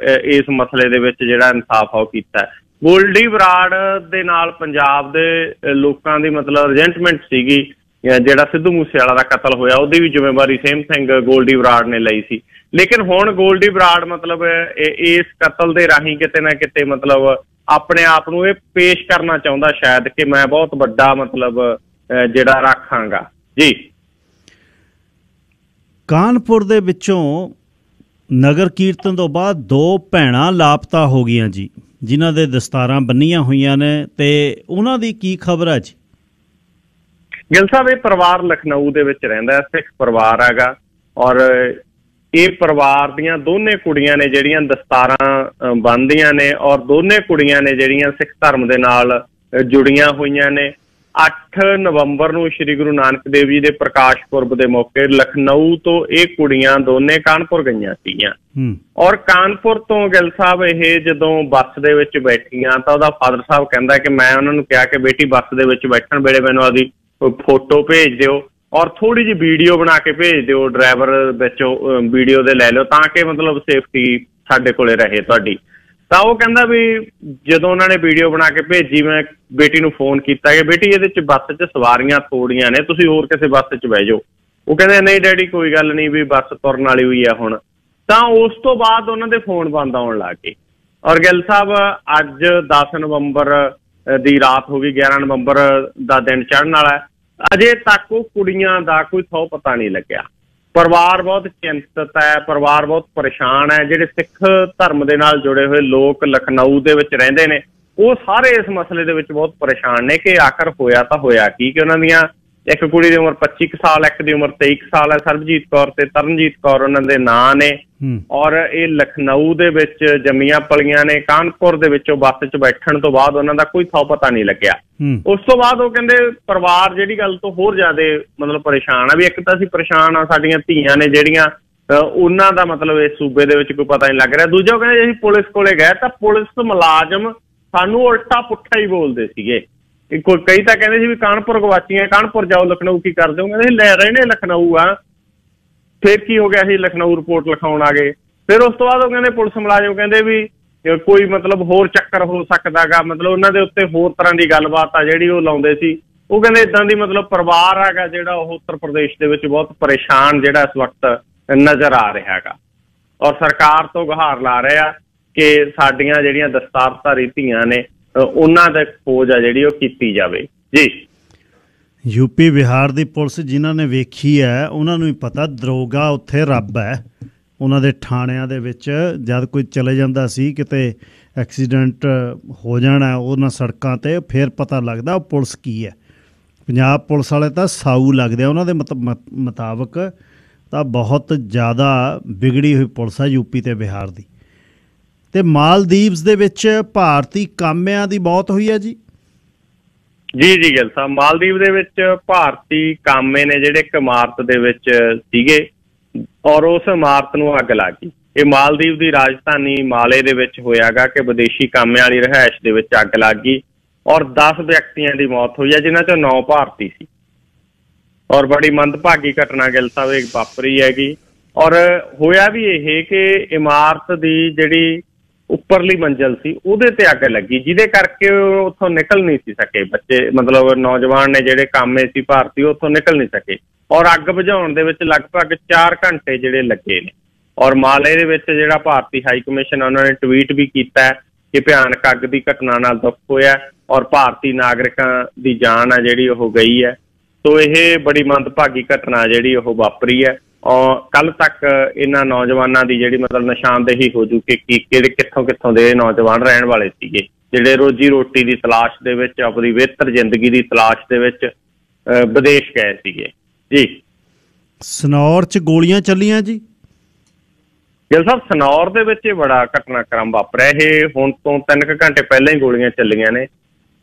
ਇਸ ਮਸਲੇ ਦੇ ਵਿੱਚ ਜਿਹੜਾ ਇਨਸਾਫ ਆ ਉਹ ਕੀਤਾ। ਗੋਲਡੀ ਬਰਾੜ ਦੇ ਨਾਲ ਪੰਜਾਬ ਦੇ ਲੋਕਾਂ ਦੀ ਮਤਲਬ ਰਿਜੈਂਟਮੈਂਟ ਸੀਗੀ, ਜਿਹੜਾ ਸਿੱਧੂ ਮੂਸੇਵਾਲਾ ਦਾ ਕਤਲ ਹੋਇਆ ਉਹਦੀ ਵੀ ਜ਼ਿੰਮੇਵਾਰੀ ਸੇਮ ਸਿੰਘ ਗੋਲਡੀ ਬਰਾੜ ਨੇ ਲਈ ਸੀ। ਲੇਕਿਨ ਹੁਣ ਗੋਲਡੀ ਬਰਾੜ ਮਤਲਬ ਇਸ ਕਤਲ ਦੇ ਰਾਹੀਂ ਕਿਤੇ ਨਾ ਕਿਤੇ ਮਤਲਬ ਆਪਣੇ ਆਪ ਨੂੰ ਇਹ ਪੇਸ਼ ਕਰਨਾ ਚਾਹੁੰਦਾ ਸ਼ਾਇਦ ਕਿ ਮੈਂ ਬਹੁਤ ਵੱਡਾ ਮਤਲਬ ਜਿਹੜਾ ਰੱਖਾਂਗਾ ਜੀ। ਕਾਨਪੁਰ ਦੇ ਵਿੱਚੋਂ ਨਗਰ ਕੀਰਤਨ ਤੋਂ ਬਾਅਦ 2 ਭੈਣਾਂ ਲਾਪਤਾ ਹੋ ਗਈਆਂ ਜੀ, ਜਿਨ੍ਹਾਂ ਦੇ ਦਸਤਾਰਾਂ ਬੰਨੀਆਂ ਹੋਈਆਂ ਨੇ, ਤੇ ਉਹਨਾਂ ਦੀ ਕੀ ਖਬਰ ਹੈ ਜੀ? ਗਿੱਲ ਸਾਹਿਬ, ਇਹ ਪਰਿਵਾਰ ਲਖਨਊ ਦੇ ਵਿੱਚ ਰਹਿੰਦਾ, ਸਿੱਖ ਪਰਿਵਾਰ ਹੈਗਾ, ਔਰ ਇਹ ਪਰਿਵਾਰ ਦੀਆਂ ਦੋਨੇ ਕੁੜੀਆਂ ਨੇ ਜਿਹੜੀਆਂ ਦਸਤਾਰਾਂ ਬੰਨ੍ਹਦੀਆਂ ਨੇ, ਔਰ ਦੋਨੇ ਕੁੜੀਆਂ ਨੇ ਜਿਹੜੀਆਂ ਸਿੱਖ ਧਰਮ ਦੇ ਨਾਲ ਜੁੜੀਆਂ ਹੋਈਆਂ ਨੇ। 8 ਨਵੰਬਰ ਨੂੰ ਸ਼੍ਰੀ ਗੁਰੂ ਨਾਨਕ ਦੇਵ ਜੀ ਦੇ ਪ੍ਰਕਾਸ਼ ਪੁਰਬ ਦੇ ਮੌਕੇ ਲਖਨਊ ਤੋਂ ਇਹ ਕੁੜੀਆਂ ਦੋਨੇ ਕਾਨਪੁਰ ਗਈਆਂ ਸੀਗੀਆਂ, ਔਰ ਕਾਨਪੁਰ ਤੋਂ ਗਿੱਲ ਸਾਹਿਬ ਇਹ ਜਦੋਂ ਬੱਸ ਦੇ ਵਿੱਚ ਬੈਠੀਆਂ ਤਾਂ ਉਹਦਾ ਫਾਦਰ ਸਾਹਿਬ ਕਹਿੰਦਾ ਕਿ ਮੈਂ ਉਹਨਾਂ ਨੂੰ ਕਿਹਾ ਕਿ ਬੇਟੀ ਬੱਸ ਦੇ ਵਿੱਚ ਬੈਠਣ ਵੇਲੇ ਮੈਨੂੰ ਆਪਦੀ ਫੋਟੋ ਭੇਜ ਦਿਓ ਔਰ ਥੋੜ੍ਹੀ ਜਿਹੀ ਵੀਡੀਓ ਬਣਾ ਕੇ ਭੇਜ ਦਿਓ, ਡਰਾਈਵਰ ਵਿੱਚੋਂ ਵੀਡੀਓ ਦੇ ਲੈ ਲਿਓ ਤਾਂ ਕਿ ਮਤਲਬ ਸੇਫਟੀ ਸਾਡੇ ਕੋਲੇ ਰਹੇ ਤੁਹਾਡੀ। ਤਾਂ ਉਹ ਕਹਿੰਦਾ ਵੀ ਜਦੋਂ ਉਹਨਾਂ ਨੇ ਵੀਡੀਓ ਬਣਾ ਕੇ ਭੇਜੀ, ਮੈਂ ਬੇਟੀ ਨੂੰ ਫੋਨ ਕੀਤਾ ਕਿ ਬੇਟੀ ਇਹਦੇ 'ਚ ਬੱਸ 'ਚ ਸਵਾਰੀਆਂ ਥੋੜ੍ਹੀਆਂ ਨੇ, ਤੁਸੀਂ ਹੋਰ ਕਿਸੇ ਬੱਸ 'ਚ ਬਹਿ ਜਾਓ। ਉਹ ਕਹਿੰਦੇ ਨਹੀਂ ਡੈਡੀ ਕੋਈ ਗੱਲ ਨਹੀਂ, ਵੀ ਬੱਸ ਤੁਰਨ ਵਾਲੀ ਹੋਈ ਆ ਹੁਣ। ਤਾਂ ਉਸ ਤੋਂ ਬਾਅਦ ਉਹਨਾਂ ਦੇ ਫੋਨ ਬੰਦ ਆਉਣ ਲੱਗ ਗਏ। ਔਰ ਗਿੱਲ ਸਾਹਿਬ, ਅੱਜ 10 ਨਵੰਬਰ ਦੀ ਰਾਤ ਹੋ ਗਈ, 11 ਨਵੰਬਰ ਦਾ ਦਿਨ ਚੜ੍ਹਨ ਵਾਲਾ, ਅਜੇ ਤੱਕ ਉਹ ਕੁੜੀਆਂ ਦਾ ਕੋਈ ਥਹੁ ਪਤਾ ਨਹੀਂ ਲੱਗਿਆ। ਪਰਿਵਾਰ ਬਹੁਤ ਚਿੰਤਤ ਹੈ, ਪਰਿਵਾਰ ਬਹੁਤ ਪਰੇਸ਼ਾਨ ਹੈ। ਜਿਹੜੇ ਸਿੱਖ ਧਰਮ ਦੇ ਨਾਲ ਜੁੜੇ ਹੋਏ ਲੋਕ ਲਖਨਊ ਦੇ ਵਿੱਚ ਰਹਿੰਦੇ ਨੇ, ਉਹ ਸਾਰੇ ਇਸ ਮਸਲੇ ਦੇ ਵਿੱਚ ਬਹੁਤ ਪਰੇਸ਼ਾਨ ਨੇ ਕਿ ਆਖਰ ਹੋਇਆ ਤਾਂ ਹੋਇਆ ਕੀ, ਕਿ ਉਹਨਾਂ ਦੀਆਂ ਇੱਕ ਕੁੜੀ ਦੀ ਉਮਰ 25 ਸਾਲ, ਇੱਕ ਦੀ ਉਮਰ 23 ਸਾਲ ਹੈ, ਸਰਬਜੀਤ ਕੌਰ ਤੇ ਤਰਨਜੀਤ ਕੌਰ ਉਹਨਾਂ ਦੇ ਨਾਂ ਨੇ, ਔਰ ਇਹ ਲਖਨਊ ਦੇ ਵਿੱਚ ਜੰਮੀਆਂ ਪਲੀਆਂ ਨੇ। ਕਾਨਪੁਰ ਦੇ ਵਿੱਚੋਂ ਬੱਸ 'ਚ ਬੈਠਣ ਤੋਂ ਬਾਅਦ ਉਹਨਾਂ ਦਾ ਕੋਈ ਥਹੁ ਪਤਾ ਨਹੀਂ ਲੱਗਿਆ। ਉਸ ਤੋਂ ਬਾਅਦ ਉਹ ਕਹਿੰਦੇ ਪਰਿਵਾਰ ਜਿਹੜੀ ਗੱਲ ਤੋਂ ਹੋਰ ਜ਼ਿਆਦਾ ਮਤਲਬ ਪਰੇਸ਼ਾਨ ਆ, ਵੀ ਇੱਕ ਤਾਂ ਅਸੀਂ ਪਰੇਸ਼ਾਨ ਆ, ਸਾਡੀਆਂ ਧੀਆਂ ਨੇ ਜਿਹੜੀਆਂ ਉਹਨਾਂ ਦਾ ਮਤਲਬ ਇਸ ਸੂਬੇ ਦੇ ਵਿੱਚ ਕੋਈ ਪਤਾ ਨਹੀਂ ਲੱਗ ਰਿਹਾ। ਦੂਜਾ ਉਹ ਕਹਿੰਦੇ ਅਸੀਂ ਪੁਲਿਸ ਕੋਲੇ ਗਏ ਤਾਂ ਪੁਲਿਸ ਮੁਲਾਜ਼ਮ ਸਾਨੂੰ ਉਲਟਾ ਪੁੱਠਾ ਹੀ ਬੋਲਦੇ ਸੀਗੇ। ਕਈ ਤਾਂ ਕਹਿੰਦੇ ਸੀ ਵੀ ਕਾਨਪੁਰ ਗਵਾਚੀਆਂ, ਕਾਨਪੁਰ ਜਾਓ, ਲਖਨਊ ਕੀ ਕਰਦੇ ਹੋ? ਕਹਿੰਦੇ ਲੈ ਰਹੇ ਨੇ ਲਖਨਊ ਆ, ਫਿਰ ਕੀ ਹੋ ਗਿਆ, ਅਸੀਂ ਲਖਨਊ ਰਿਪੋਰਟ ਲਿਖਾਉਣ ਆ ਗਏ। ਫਿਰ ਉਸ ਤੋਂ ਬਾਅਦ ਉਹ ਕਹਿੰਦੇ ਪੁਲਿਸ ਮੁਲਾਜ਼ਮ ਕਹਿੰਦੇ ਵੀ ਕੋਈ ਮਤਲਬ ਹੋਰ ਚੱਕਰ ਹੋ ਸਕਦਾ ਗਾ, ਮਤਲਬ ਉਹਨਾਂ ਦੇ ਉੱਤੇ ਹੋਰ ਤਰ੍ਹਾਂ ਦੀ ਗੱਲਬਾਤ ਆ ਜਿਹੜੀ ਉਹ ਲਾਉਂਦੇ ਸੀ। ਉਹ ਕਹਿੰਦੇ ਇੱਦਾਂ ਦੀ ਮਤਲਬ ਪਰਿਵਾਰ ਹੈਗਾ ਜਿਹੜਾ ਉਹ ਉੱਤਰ ਪ੍ਰਦੇਸ਼ ਦੇ ਵਿੱਚ ਬਹੁਤ ਪਰੇਸ਼ਾਨ ਜਿਹੜਾ ਇਸ ਵਕਤ ਨਜ਼ਰ ਆ ਰਿਹਾ ਹੈਗਾ, ਔਰ ਸਰਕਾਰ ਤੋਂ ਗੁਹਾਰ ਲਾ ਰਹੇ ਆ ਕਿ ਸਾਡੀਆਂ ਜਿਹੜੀਆਂ ਦਸਤਾਰਧਾਰੀ ਧੀਆਂ ਨੇ ਉਹਨਾਂ ਦਾ ਖੋਜ ਆ ਜਿਹੜੀ ਉਹ ਕੀਤੀ ਜਾਵੇ ਜੀ। ਯੂਪੀ ਬਿਹਾਰ ਦੀ ਪੁਲਿਸ ਜਿਨ੍ਹਾਂ ਨੇ ਵੇਖੀ ਹੈ ਉਹਨਾਂ ਨੂੰ ਹੀ ਪਤਾ, ਦਰੋਗਾ ਉੱਥੇ ਰੱਬ ਹੈ। ਉਹਨਾਂ ਦੇ ਥਾਣਿਆਂ ਦੇ ਵਿੱਚ ਜਦ ਕੋਈ ਚਲੇ ਜਾਂਦਾ ਸੀ, ਕਿਤੇ ਐਕਸੀਡੈਂਟ ਹੋ ਜਾਣਾ ਉਹਨਾਂ ਸੜਕਾਂ 'ਤੇ, ਫਿਰ ਪਤਾ ਲੱਗਦਾ ਉਹ ਪੁਲਿਸ ਕੀ ਹੈ। ਪੰਜਾਬ ਪੁਲਿਸ ਵਾਲੇ ਤਾਂ ਸਾਊ ਲੱਗਦੇ ਆ, ਉਹਨਾਂ ਦੇ ਮੁਤਾਬਕ ਤਾਂ ਬਹੁਤ ਜ਼ਿਆਦਾ ਵਿਗੜੀ ਹੋਈ ਪੁਲਿਸ ਆ ਯੂਪੀ ਅਤੇ ਬਿਹਾਰ ਦੀ। ਅਤੇ ਮਾਲਦੀਵਸ ਦੇ ਵਿੱਚ ਭਾਰਤੀ ਕਾਮਿਆਂ ਦੀ ਮੌਤ ਹੋਈ ਹੈ ਜੀ। ਜੀ ਜੀ ਗਿੱਲ ਸਾਹਿਬ, ਮਾਲਦੀਵ ਦੇ ਵਿੱਚ ਭਾਰਤੀ ਕਾਮੇ ਨੇ ਜਿਹੜੇ ਇੱਕ ਇਮਾਰਤ ਦੇ ਵਿੱਚ ਸੀਗੇ, ਔਰ ਉਸ ਇਮਾਰਤ ਨੂੰ ਅੱਗ ਲੱਗ ਗਈ। ਇਹ ਮਾਲਦੀਵ ਦੀ ਰਾਜਧਾਨੀ ਮਾਲੇ ਦੇ ਵਿੱਚ ਹੋਇਆਗਾ ਕਿ ਵਿਦੇਸ਼ੀ ਕਾਮਿਆਂ ਵਾਲੀ ਰਿਹਾਇਸ਼ ਦੇ ਵਿੱਚ ਅੱਗ ਲੱਗ ਗਈ, ਔਰ 10 ਵਿਅਕਤੀਆਂ ਦੀ ਮੌਤ ਹੋਈ ਹੈ, ਜਿਨ੍ਹਾਂ 'ਚੋਂ 9 ਭਾਰਤੀ ਸੀ। ਔਰ ਬੜੀ ਮੰਦਭਾਗੀ ਘਟਨਾ ਗਿੱਲ ਸਾਹਿਬ ਵਾਪਰੀ ਹੈਗੀ। ਔਰ ਹੋਇਆ ਵੀ ਇਹ ਕਿ ਇਮਾਰਤ ਦੀ ਜਿਹੜੀ ਉੱਪਰਲੀ ਮੰਜ਼ਿਲ ਸੀ ਉਹਦੇ ਤੇ ਅੱਗ ਲੱਗੀ, ਜਿਹਦੇ ਕਰਕੇ ਉਹ ਉੱਥੋਂ ਨਿਕਲ ਨਹੀਂ ਸੀ ਸਕੇ ਬੱਚੇ, ਮਤਲਬ ਨੌਜਵਾਨ ਨੇ ਜਿਹੜੇ ਕਾਮੇ ਸੀ ਭਾਰਤੀ, ਉਹ ਉੱਥੋਂ ਨਿਕਲ ਨਹੀਂ ਸਕੇ। ਔਰ ਅੱਗ ਬੁਝਾਉਣ ਦੇ ਵਿੱਚ ਲਗਭਗ 4 ਘੰਟੇ ਜਿਹੜੇ ਲੱਗੇ ਨੇ। ਔਰ ਮਾਲੇ ਦੇ ਵਿੱਚ ਜਿਹੜਾ ਭਾਰਤੀ ਹਾਈ ਕਮਿਸ਼ਨ ਉਹਨਾਂ ਨੇ ਟਵੀਟ ਵੀ ਕੀਤਾ ਕਿ ਭਿਆਨਕ ਅੱਗ ਦੀ ਘਟਨਾ ਨਾਲ ਦੁੱਖ ਹੋਇਆ ਔਰ ਭਾਰਤੀ ਨਾਗਰਿਕਾਂ ਦੀ ਜਾਨ ਆ ਜਿਹੜੀ ਉਹ ਗਈ ਹੈ। ਸੋ ਇਹ ਬੜੀ ਮੰਦਭਾਗੀ ਘਟਨਾ ਜਿਹੜੀ ਉਹ ਵਾਪਰੀ ਹੈ। ਔਰ ਕੱਲ ਤੱਕ ਇਹਨਾਂ ਨੌਜਵਾਨਾਂ ਦੀ ਜਿਹੜੀ ਮਤਲਬ ਨਿਸ਼ਾਨਦੇਹੀ ਹੋ ਜੂ ਕਿ ਕਿਹੜੇ ਕਿੱਥੋਂ ਦੇ ਨੌਜਵਾਨ ਰਹਿਣ ਵਾਲੇ ਸੀਗੇ, ਜਿਹੜੇ ਰੋਜੀ ਰੋਟੀ ਦੀ ਤਲਾਸ਼ ਦੇ ਵਿੱਚ, ਆਪਣੀ ਬਿਹਤਰ ਜ਼ਿੰਦਗੀ ਦੀ ਤਲਾਸ਼ ਦੇ ਵਿੱਚ ਵਿਦੇਸ਼ ਗਏ ਸੀਗੇ ਜੀ। ਸਨੌਰ 'ਚ ਗੋਲੀਆਂ ਚੱਲੀਆਂ ਜੀ? ਗਿੱਲ ਸਾਹਿਬ, ਸਨੌਰ ਦੇ ਵਿੱਚ ਇਹ ਬੜਾ ਘਟਨਾਕ੍ਰਮ ਵਾਪਰਿਆ। ਇਹ ਹੁਣ ਤੋਂ 3 ਘੰਟੇ ਪਹਿਲਾਂ ਹੀ ਗੋਲੀਆਂ ਚੱਲੀਆਂ ਨੇ।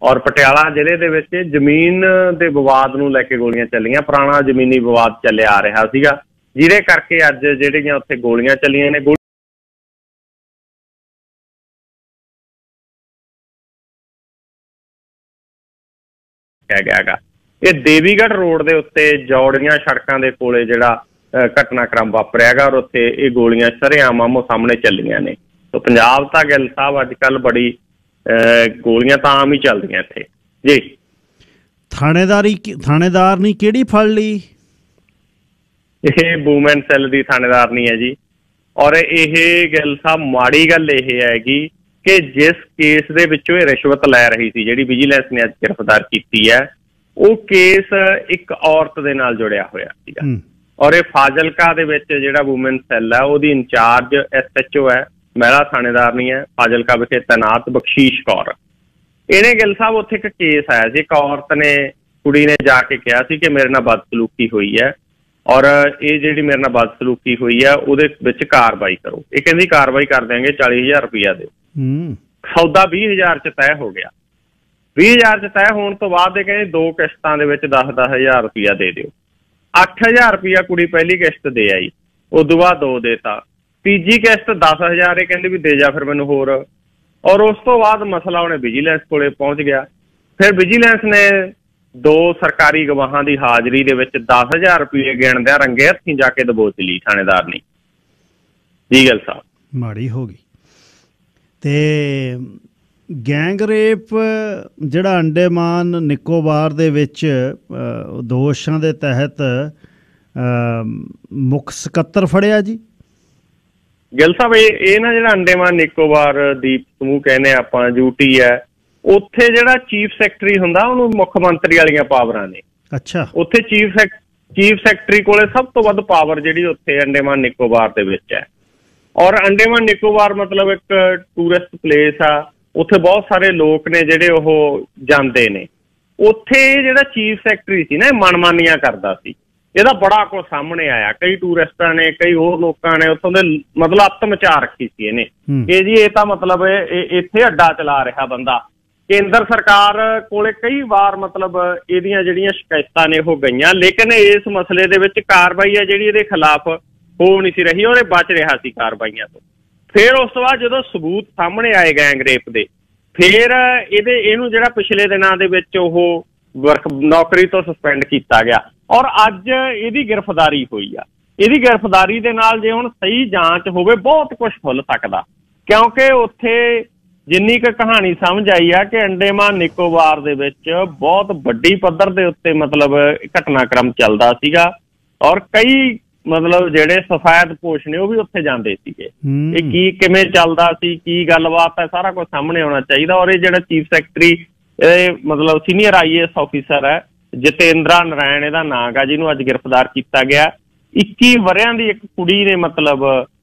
ਔਰ ਪਟਿਆਲਾ ਜ਼ਿਲ੍ਹੇ ਦੇ ਵਿੱਚ ਜ਼ਮੀਨ ਦੇ ਵਿਵਾਦ ਨੂੰ ਲੈ ਕੇ ਗੋਲੀਆਂ ਚੱਲੀਆਂ। ਪੁਰਾਣਾ ਜ਼ਮੀਨੀ ਵਿਵਾਦ ਚੱਲਿਆ ਆ ਰਿਹਾ ਸੀਗਾ, ਜਿਹਦੇ ਕਰਕੇ ਅੱਜ ਜਿਹੜੀਆਂ ਉੱਥੇ ਗੋਲੀਆਂ ਚੱਲੀਆਂ ਨੇ। ਹੈਗਾ ਇਹ ਦੇਵੀਗੜ੍ਹ ਰੋਡ ਦੇ ਉੱਤੇ ਜੌੜੀਆਂ ਸੜਕਾਂ ਦੇ ਕੋਲੇ ਜਿਹੜਾ ਘਟਨਾਕ੍ਰਮ ਵਾਪਰਿਆ ਹੈਗਾ, ਔਰ ਉੱਥੇ ਇਹ ਗੋਲੀਆਂ ਸ਼ਰੇਆਮ ਆਮੋ ਸਾਹਮਣੇ ਚੱਲੀਆਂ ਨੇ। ਸੋ ਪੰਜਾਬ ਤਾਂ ਗਿੱਲ ਸਾਹਿਬ ਅੱਜ ਕੱਲ੍ਹ ਬੜੀ ਗੋਲੀਆਂ ਤਾਂ ਆਮ ਹੀ ਚੱਲਦੀਆਂ ਇੱਥੇ ਜੀ। ਥਾਣੇਦਾਰ ਨਹੀਂ ਕਿਹੜੀ ਫੜ ਲਈ? ਇਹ ਵੂਮੈਨ ਸੈੱਲ ਦੀ ਥਾਣੇਦਾਰਨੀ ਹੈ ਜੀ। ਔਰ ਇਹ ਗਿੱਲ ਸਾਹਿਬ ਮਾੜੀ ਗੱਲ ਇਹ ਹੈਗੀ ਕਿ ਜਿਸ ਕੇਸ ਦੇ ਵਿੱਚੋਂ ਇਹ ਰਿਸ਼ਵਤ ਲੈ ਰਹੀ ਸੀ, ਜਿਹੜੀ ਵਿਜੀਲੈਂਸ ਨੇ ਅੱਜ ਗ੍ਰਿਫਤਾਰ ਕੀਤੀ ਹੈ, ਉਹ ਕੇਸ ਇੱਕ ਔਰਤ ਦੇ ਨਾਲ ਜੁੜਿਆ ਹੋਇਆ ਸੀਗਾ। ਔਰ ਇਹ ਫਾਜ਼ਿਲਕਾ ਦੇ ਵਿੱਚ ਜਿਹੜਾ ਵੂਮੈਨ ਸੈੱਲ ਹੈ ਉਹਦੀ ਇੰਚਾਰਜ SHO ਹੈ, ਮਹਿਲਾ ਥਾਣੇਦਾਰਨੀ ਹੈ ਫਾਜ਼ਿਲਕਾ ਵਿਖੇ ਤੈਨਾਤ ਬਖਸ਼ੀਸ਼ ਕੌਰ। ਇਹਨੇ ਗਿੱਲ ਸਾਹਿਬ ਉੱਥੇ ਇੱਕ ਕੇਸ ਆਇਆ ਸੀ, ਇੱਕ ਔਰਤ ਨੇ, ਕੁੜੀ ਨੇ ਜਾ ਕੇ ਕਿਹਾ ਸੀ ਕਿ ਮੇਰੇ ਨਾਲ ਬਦਸਲੂਕੀ ਹੋਈ ਹੈ ਔਰ ਇਹ ਜਿਹੜੀ ਮੇਰੇ ਨਾਲ ਬਦਸਲੂਕੀ ਹੋਈ ਹੈ ਉਹਦੇ ਵਿੱਚ ਕਾਰਵਾਈ ਕਰੋ। ਇਹ ਕਹਿੰਦੀ ਕਾਰਵਾਈ ਕਰ ਦਿਆਂਗੇ, 40,000 ਰੁਪਇਆ ਦਿਓ। ਸੌਦਾ 20,000 ਚ ਤੈਅ ਹੋ ਗਿਆ। 20,000 ਚ ਤੈਅ ਹੋਣ ਤੋਂ ਬਾਅਦ ਇਹ ਕਹਿੰਦੇ 2 ਕਿਸ਼ਤਾਂ ਦੇ ਵਿੱਚ 10,000 ਰੁਪਇਆ ਦੇ ਦਿਓ। 8,000 ਰੁਪਇਆ ਕੁੜੀ ਪਹਿਲੀ ਕਿਸ਼ਤ ਦੇ ਆਈ, ਉਦੋਂ ਬਾਅਦ 2 ਦੇਤਾ। ਤੀਜੀ ਕਿਸ਼ਤ 10,000 ਇਹ ਕਹਿੰਦੇ ਵੀ ਦੇ ਜਾ ਫਿਰ ਮੈਨੂੰ ਹੋਰ। ਔਰ ਉਸ ਤੋਂ ਬਾਅਦ ਮਸਲਾ ਉਹਨੇ ਵਿਜੀਲੈਂਸ ਕੋਲੇ ਪਹੁੰਚ ਗਿਆ। ਫਿਰ ਵਿਜੀਲੈਂਸ ਨੇ 2 ਸਰਕਾਰੀ ਗਵਾਹਾਂ ਦੀ ਹਾਜ਼ਰੀ ਦੇ ਵਿੱਚ 10,000 ਰੁਪਏ ਗਿਣਦਿਆਂ ਰੰਗੇ ਹੱਥੀਂ ਜਾ ਕੇ ਦਬੋਚ ਲਈ ਥਾਣੇਦਾਰਨੀ ਜੀ। ਗਿੱਲ ਸਾਹਿਬ ਮਾੜੀ ਹੋ ਗਈ। ਤੇ ਗੈਂਗ ਰੇਪ ਜਿਹੜਾ ਅੰਡੇਮਾਨ ਨਿਕੋਬਾਰ ਦੇ ਵਿੱਚ ਦੋਸ਼ਾਂ ਦੇ ਤਹਿਤ ਮੁੱਖ ਸਕੱਤਰ ਫੜਿਆ ਜੀ। ਗਿੱਲ ਸਾਹਿਬ ਇਹ ਨਾ ਜਿਹੜਾ ਅੰਡੇਮਾਨ ਨਿਕੋਬਾਰ ਦੀਪ ਸਮੂਹ ਕਹਿੰਦੇ ਆਪਾਂ, ਯੂਟੀ ਹੈ, ਉੱਥੇ ਜਿਹੜਾ ਚੀਫ ਸੈਕਟਰੀ ਹੁੰਦਾ ਉਹਨੂੰ ਮੁੱਖ ਮੰਤਰੀ ਵਾਲੀਆਂ ਪਾਵਰਾਂ ਨੇ। ਅੱਛਾ। ਉੱਥੇ ਚੀਫ ਸੈਕਟਰੀ ਕੋਲੇ ਸਭ ਤੋਂ ਵੱਧ ਪਾਵਰ ਜਿਹੜੀ ਉੱਥੇ ਅੰਡੇਮਾਨ ਨਿਕੋਬਾਰ ਦੇ ਵਿੱਚ ਹੈ। ਔਰ ਅੰਡੇਮਾਨ ਨਿਕੋਬਾਰ ਮਤਲਬ ਇੱਕ ਟੂਰਿਸਟ ਪਲੇਸ ਆ, ਉੱਥੇ ਬਹੁਤ ਸਾਰੇ ਲੋਕ ਨੇ ਜਿਹੜੇ ਉਹ ਜਾਂਦੇ ਨੇ। ਉੱਥੇ ਜਿਹੜਾ ਚੀਫ ਸੈਕਟਰੀ ਸੀ ਨਾ, ਇਹ ਮਨਮਾਨੀਆਂ ਕਰਦਾ ਸੀ। ਇਹਦਾ ਬੜਾ ਕੁਝ ਸਾਹਮਣੇ ਆਇਆ। ਕਈ ਟੂਰਿਸਟਾਂ ਨੇ, ਕਈ ਹੋਰ ਲੋਕਾਂ ਨੇ ਉੱਥੋਂ ਦੇ ਮਤਲਬ ਅੱਤ ਮਚਾ ਰੱਖੀ ਸੀ ਇਹਨੇ ਕਿ ਜੀ ਇਹ ਤਾਂ ਮਤਲਬ ਇੱਥੇ ਅੱਡਾ ਚਲਾ ਰਿਹਾ ਬੰਦਾ। ਕੇਂਦਰ ਸਰਕਾਰ ਕੋਲੇ ਕਈ ਵਾਰ ਮਤਲਬ ਇਹਦੀਆਂ ਜਿਹੜੀਆਂ ਸ਼ਿਕਾਇਤਾਂ ਨੇ ਉਹ ਗਈਆਂ, ਲੇਕਿਨ ਇਸ ਮਸਲੇ ਦੇ ਵਿੱਚ ਕਾਰਵਾਈ ਹੈ ਜਿਹੜੀ ਇਹਦੇ ਖਿਲਾਫ ਹੋ ਨਹੀਂ ਸੀ ਰਹੀ ਔਰ ਇਹ ਬਚ ਰਿਹਾ ਸੀ ਕਾਰਵਾਈਆਂ ਤੋਂ। ਫਿਰ ਉਸ ਤੋਂ ਬਾਅਦ ਜਦੋਂ ਸਬੂਤ ਸਾਹਮਣੇ ਆਏ ਗੈਂਗ ਰੇਪ ਦੇ, ਫਿਰ ਇਹਨੂੰ ਜਿਹੜਾ ਪਿਛਲੇ ਦਿਨਾਂ ਦੇ ਵਿੱਚ ਉਹ ਨੌਕਰੀ ਤੋਂ ਸਸਪੈਂਡ ਕੀਤਾ ਗਿਆ ਔਰ ਅੱਜ ਇਹਦੀ ਗ੍ਰਿਫਤਾਰੀ ਹੋਈ ਆ। ਇਹਦੀ ਗ੍ਰਿਫਤਾਰੀ ਦੇ ਨਾਲ ਜੇ ਹੁਣ ਸਹੀ ਜਾਂਚ ਹੋਵੇ ਬਹੁਤ ਕੁਝ ਖੁੱਲ ਸਕਦਾ, ਕਿਉਂਕਿ ਉੱਥੇ ਜਿੰਨੀ ਕੁ ਕਹਾਣੀ ਸਮਝ ਆਈ ਆ ਕਿ ਅੰਡੇਮਾਨ ਨਿਕੋਬਾਰ ਦੇ ਵਿੱਚ ਬਹੁਤ ਵੱਡੀ ਪੱਧਰ ਦੇ ਉੱਤੇ ਮਤਲਬ ਘਟਨਾਕ੍ਰਮ ਚੱਲਦਾ ਸੀਗਾ ਔਰ ਕਈ ਮਤਲਬ ਜਿਹੜੇ ਸਫੈਦਪੋਸ਼ ਨੇ ਉਹ ਵੀ ਉੱਥੇ ਜਾਂਦੇ ਸੀਗੇ। ਇਹ ਕਿਵੇਂ ਚੱਲਦਾ ਸੀ, ਕੀ ਗੱਲਬਾਤ ਹੈ, ਸਾਰਾ ਕੁਝ ਸਾਹਮਣੇ ਆਉਣਾ ਚਾਹੀਦਾ। ਔਰ ਇਹ ਜਿਹੜਾ ਚੀਫ ਸੈਕਟਰੀ ਇਹ ਮਤਲਬ ਸੀਨੀਅਰ IAS ਆਫਿਸਰ ਹੈ, ਜਤਿੰਦਰਾ ਨਾਰਾਇਣ ਇਹਦਾ ਨਾਂ ਗਾ, ਜਿਹਨੂੰ ਅੱਜ ਗ੍ਰਿਫਤਾਰ ਕੀਤਾ ਗਿਆ। 21 ਵਰ੍ਹਿਆਂ ਦੀ ਇੱਕ ਕੁੜੀ ਨੇ ਮਤਲਬ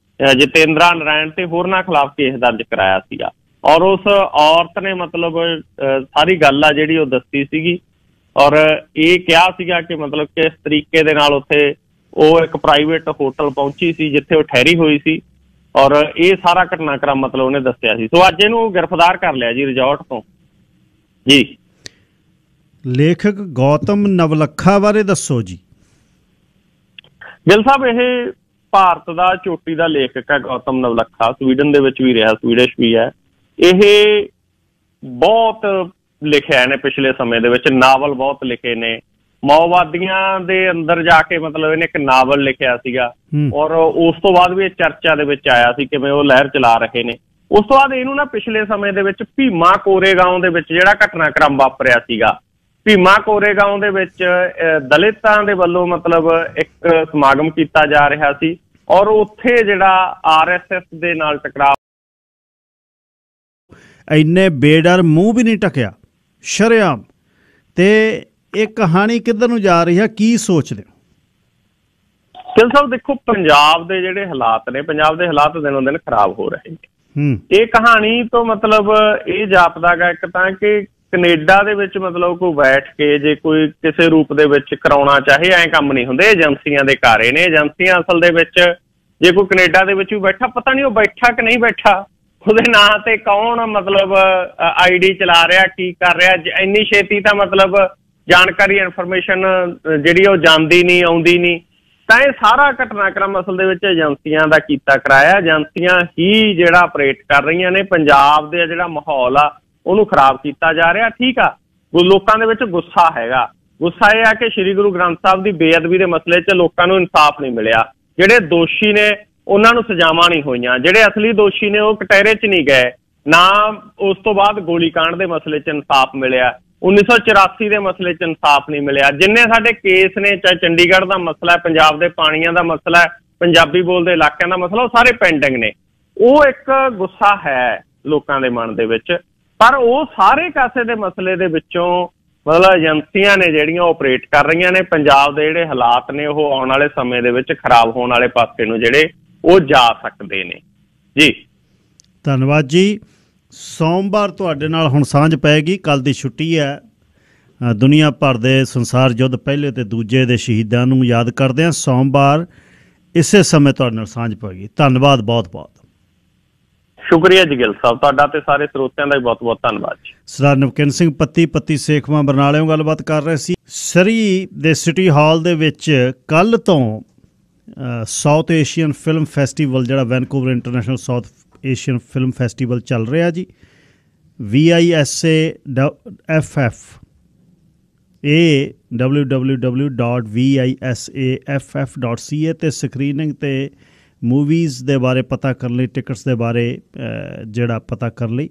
ਜਤਿੰਦਰਾ ਨਾਰਾਇਣ ਤੇ ਹੋਰਨਾਂ ਖਿਲਾਫ ਕੇਸ ਦਰਜ ਕਰਾਇਆ ਸੀਗਾ ਔਰ ਉਸ ਔਰਤ ਨੇ ਮਤਲਬ ਸਾਰੀ ਗੱਲ ਆ ਜਿਹੜੀ ਉਹ ਦੱਸੀ ਸੀਗੀ ਔਰ ਇਹ ਕਿਹਾ ਸੀਗਾ ਕਿ ਮਤਲਬ ਕਿਸ ਤਰੀਕੇ ਦੇ ਨਾਲ ਉੱਥੇ ਉਹ ਇੱਕ ਪ੍ਰਾਈਵੇਟ ਹੋਟਲ ਪਹੁੰਚੀ ਸੀ ਜਿੱਥੇ ਉਹ ਠਹਿਰੀ ਹੋਈ ਸੀ ਔਰ ਇਹ ਸਾਰਾ ਘਟਨਾਕ੍ਰਮ ਮਤਲਬ ਉਹਨੇ ਦੱਸਿਆ ਸੀ। ਸੋ ਅੱਜ ਇਹਨੂੰ ਗ੍ਰਿਫਤਾਰ ਕਰ ਲਿਆ ਜੀ ਰਿਜ਼ੋਰਟ ਤੋਂ ਜੀ। ਲੇਖਕ ਗੌਤਮ ਨਵਲੱਖਾ ਬਾਰੇ ਦੱਸੋ ਜੀ। ਗਿੱਲ ਸਾਹਿਬ ਇਹ ਭਾਰਤ ਦਾ ਚੋਟੀ ਦਾ ਲੇਖਕ ਹੈ ਗੌਤਮ ਨਵਲੱਖਾ, ਸਵੀਡਨ ਦੇ ਵਿੱਚ ਵੀ ਰਿਹਾ, ਸਵੀਡਿਸ਼ ਵੀ ਹੈ। ਇਹ ਬਹੁਤ ਲਿਖਿਆ ਇਹਨੇ ਪਿਛਲੇ ਸਮੇਂ ਦੇ ਵਿੱਚ, ਨਾਵਲ ਬਹੁਤ ਲਿਖੇ ਨੇ। ਮਾਓਵਾਦੀਆਂ ਦੇ ਅੰਦਰ ਜਾ ਕੇ ਮਤਲਬ ਇਹਨੇ ਇੱਕ ਨਾਵਲ ਲਿਖਿਆ ਸੀਗਾ ਔਰ ਉਸ ਤੋਂ ਬਾਅਦ ਵੀ ਇਹ ਚਰਚਾ ਦੇ ਵਿੱਚ ਆਇਆ ਸੀ ਕਿਵੇਂ ਉਹ ਲਹਿਰ ਚਲਾ ਰਹੇ ਨੇ। ਉਸ ਤੋਂ ਬਾਅਦ ਇਹਨੂੰ ਨਾ ਪਿਛਲੇ ਸਮੇਂ ਦੇ ਵਿੱਚ ਭੀਮਾ ਕੋਰੇਗਾਂव ਦੇ ਵਿੱਚ ਜਿਹੜਾ ਘਟਨਾਕ੍ਰਮ ਵਾਪਰਿਆ ਸੀਗਾ, ਭੀਮਾ ਕੋਰੇਗਾਂव ਦੇ ਵਿੱਚ ਦਲਿਤਾਂ ਦੇ ਵੱਲੋਂ ਮਤਲਬ ਇੱਕ ਸਮਾਗਮ ਕੀਤਾ ਜਾ ਰਿਹਾ ਸੀ ਔਰ ਉੱਥੇ ਜਿਹੜਾ RSS ਦੇ ਨਾਲ ਟਕਰਾਅ, ਇੰਨੇ ਬੇਡਰ ਮੂੰਹ ਵੀ ਨਹੀਂ ਢਕਿਆ ਸ਼ਰੇਆਮ, ਤੇ ਇਹ ਕਹਾਣੀ ਕਿੱਧਰ ਨੂੰ ਜਾ ਰਹੀ ਹੈ, ਕੀ ਸੋਚਦੇ ਹੋ? ਗਿੱਲ ਸਾਹਿਬ ਦੇਖੋ, ਪੰਜਾਬ ਦੇ ਜਿਹੜੇ ਹਾਲਾਤ ਨੇ, ਪੰਜਾਬ ਦੇ ਹਾਲਾਤ ਦਿਨੋਂ ਦਿਨ ਖਰਾਬ ਹੋ ਰਹੇ ਨੇ। ਇਹ ਕਹਾਣੀ ਤੋਂ ਮਤਲਬ ਇਹ ਜਾਪਦਾ ਗਾ ਇੱਕ ਤਾਂ ਕਿ ਕੈਨੇਡਾ ਦੇ ਵਿੱਚ ਮਤਲਬ ਕੋਈ ਬੈਠ ਕੇ ਜੇ ਕੋਈ ਕਿਸੇ ਰੂਪ ਦੇ ਵਿੱਚ ਕਰਾਉਣਾ ਚਾਹੇ, ਐਂ ਕੰਮ ਨਹੀਂ ਹੁੰਦੇ। ਏਜੰਸੀਆਂ ਦੇ ਘਾਰੇ ਨੇ, ਏਜੰਸੀਆਂ ਅਸਲ ਦੇ ਵਿੱਚ ਜੇ ਕੋਈ ਕੈਨੇਡਾ ਦੇ ਵਿੱਚ ਵੀ ਬੈਠਾ, ਪਤਾ ਨਹੀਂ ਉਹ ਬੈਠਾ ਕਿ ਨਹੀਂ ਬੈਠਾ, ਉਹਦੇ ਨਾਂ ਤੇ ਕੌਣ ਮਤਲਬ ID ਚਲਾ ਰਿਹਾ, ਕੀ ਕਰ ਰਿਹਾ, ਇੰਨੀ ਛੇਤੀ ਤਾਂ ਮਤਲਬ ਜਾਣਕਾਰੀ ਇਨਫੋਰਮੇਸ਼ਨ ਜਿਹੜੀ ਉਹ ਜਾਂਦੀ ਨਹੀਂ, ਆਉਂਦੀ ਨਹੀਂ। ਤਾਂ ਇਹ ਸਾਰਾ ਘਟਨਾਕ੍ਰਮ ਅਸਲ ਦੇ ਵਿੱਚ ਏਜੰਸੀਆਂ ਦਾ ਕੀਤਾ ਕਰਾਇਆ, ਏਜੰਸੀਆਂ ਹੀ ਜਿਹੜਾ ਆਪਰੇਟ ਕਰ ਰਹੀਆਂ ਨੇ। ਪੰਜਾਬ ਦੇ ਜਿਹੜਾ ਮਾਹੌਲ ਆ ਉਹਨੂੰ ਖਰਾਬ ਕੀਤਾ ਜਾ ਰਿਹਾ। ਠੀਕ ਆ, ਲੋਕਾਂ ਦੇ ਵਿੱਚ ਗੁੱਸਾ ਹੈਗਾ। ਗੁੱਸਾ ਇਹ ਆ ਕਿ ਸ਼੍ਰੀ ਗੁਰੂ ਗ੍ਰੰਥ ਸਾਹਿਬ ਦੀ ਬੇਅਦਬੀ ਦੇ ਮਸਲੇ 'ਚ ਲੋਕਾਂ ਨੂੰ ਇਨਸਾਫ ਨਹੀਂ ਮਿਲਿਆ। ਜਿਹੜੇ ਦੋਸ਼ੀ ਨੇ ਉਹਨਾਂ ਨੂੰ ਸਜ਼ਾਵਾਂ ਨਹੀਂ ਹੋਈਆਂ, ਜਿਹੜੇ ਅਸਲੀ ਦੋਸ਼ੀ ਨੇ ਉਹ ਕਟਹਿਰੇ 'ਚ ਨਹੀਂ ਗਏ। ਨਾ ਉਸ ਤੋਂ ਬਾਅਦ ਗੋਲੀਕਾਂਡ ਦੇ ਮਸਲੇ 'ਚ ਇਨਸਾਫ ਮਿਲਿਆ, 1984 ਦੇ ਮਸਲੇ 'ਚ ਇਨਸਾਫ ਨਹੀਂ ਮਿਲਿਆ। ਜਿੰਨੇ ਸਾਡੇ ਕੇਸ ਨੇ, ਚਾਹੇ ਚੰਡੀਗੜ੍ਹ ਦਾ ਮਸਲਾ ਹੈ, ਪੰਜਾਬ ਦੇ ਪਾਣੀਆਂ ਦਾ ਮਸਲਾ ਹੈ, ਪੰਜਾਬੀ ਬੋਲਦੇ ਇਲਾਕਿਆਂ ਦਾ ਮਸਲਾ, ਉਹ ਸਾਰੇ ਪੈਂਡਿੰਗ ਨੇ। ਉਹ ਇੱਕ ਗੁੱਸਾ ਹੈ ਲੋਕਾਂ ਦੇ ਮਨ ਦੇ ਵਿੱਚ, ਪਰ ਉਹ ਸਾਰੇ ਕਾਸੇ ਦੇ ਮਸਲੇ ਦੇ ਵਿੱਚੋਂ ਮਤਲਬ ਏਜੰਸੀਆਂ ਨੇ ਜਿਹੜੀਆਂ ਆਪਰੇਟ ਕਰ ਰਹੀਆਂ ਨੇ। ਪੰਜਾਬ ਦੇ ਜਿਹੜੇ ਹਾਲਾਤ ਨੇ ਉਹ ਆਉਣ ਵਾਲੇ ਸਮੇਂ ਦੇ ਵਿੱਚ ਖਰਾਬ ਹੋਣ ਵਾਲੇ ਪਾਸੇ ਨੂੰ ਜਿਹੜੇ ਉਹ ਜਾ ਸਕਦੇ ਨੇ। ਜੀ ਧੰਨਵਾਦ ਜੀ। ਸੋਮਵਾਰ ਤੁਹਾਡੇ ਨਾਲ ਹੁਣ ਸਾਂਝ ਪਏਗੀ, ਕੱਲ੍ਹ ਦੀ ਛੁੱਟੀ ਹੈ। ਦੁਨੀਆ ਭਰ ਦੇ ਸੰਸਾਰ ਯੁੱਧ ਪਹਿਲੇ ਤੇ ਦੂਜੇ ਦੇ ਸ਼ਹੀਦਾਂ ਨੂੰ ਯਾਦ ਕਰਦੇ ਹਾਂ। ਸੋਮਵਾਰ ਇਸੇ ਸਮੇਂ ਤੁਹਾਡੇ ਨਾਲ ਸਾਂਝ ਪਏਗੀ। ਧੰਨਵਾਦ, ਬਹੁਤ ਬਹੁਤ ਸ਼ੁਕਰੀਆ ਜੀ ਗਿੱਲ ਸਾਹਿਬ, ਤੁਹਾਡਾ ਤੇ ਸਾਰੇ ਸਰੋਤਿਆਂ ਦਾ ਵੀ ਬਹੁਤ ਬਹੁਤ ਧੰਨਵਾਦ ਜੀ। ਸਰਦਾਰ ਨਵਕਿੰਨ ਸਿੰਘ ਪੱਤੀ ਸੇਖਵਾਂ ਬਰਨਾਲਿਓਂ ਗੱਲਬਾਤ ਕਰ ਰਹੇ ਸੀ। ਸਰੀ ਦੇ ਸਿਟੀ ਹਾਲ ਦੇ ਵਿੱਚ ਕੱਲ੍ਹ ਤੋਂ ਸਾਊਥ ਏਸ਼ੀਅਨ ਫਿਲਮ ਫੈਸਟੀਵਲ, ਜਿਹੜਾ Vancouver international south Asian film festival ਚੱਲ ਰਿਹਾ ਜੀ। www.visaff.ca ਤੇ ਸਕਰੀਨਿੰਗ ਤੇ ਮੂਵੀਜ਼ ਦੇ ਬਾਰੇ ਪਤਾ ਕਰਨ ਲਈ, ਟਿਕਟਸ ਦੇ ਬਾਰੇ ਜਿਹੜਾ ਪਤਾ ਕਰਨ ਲਈ,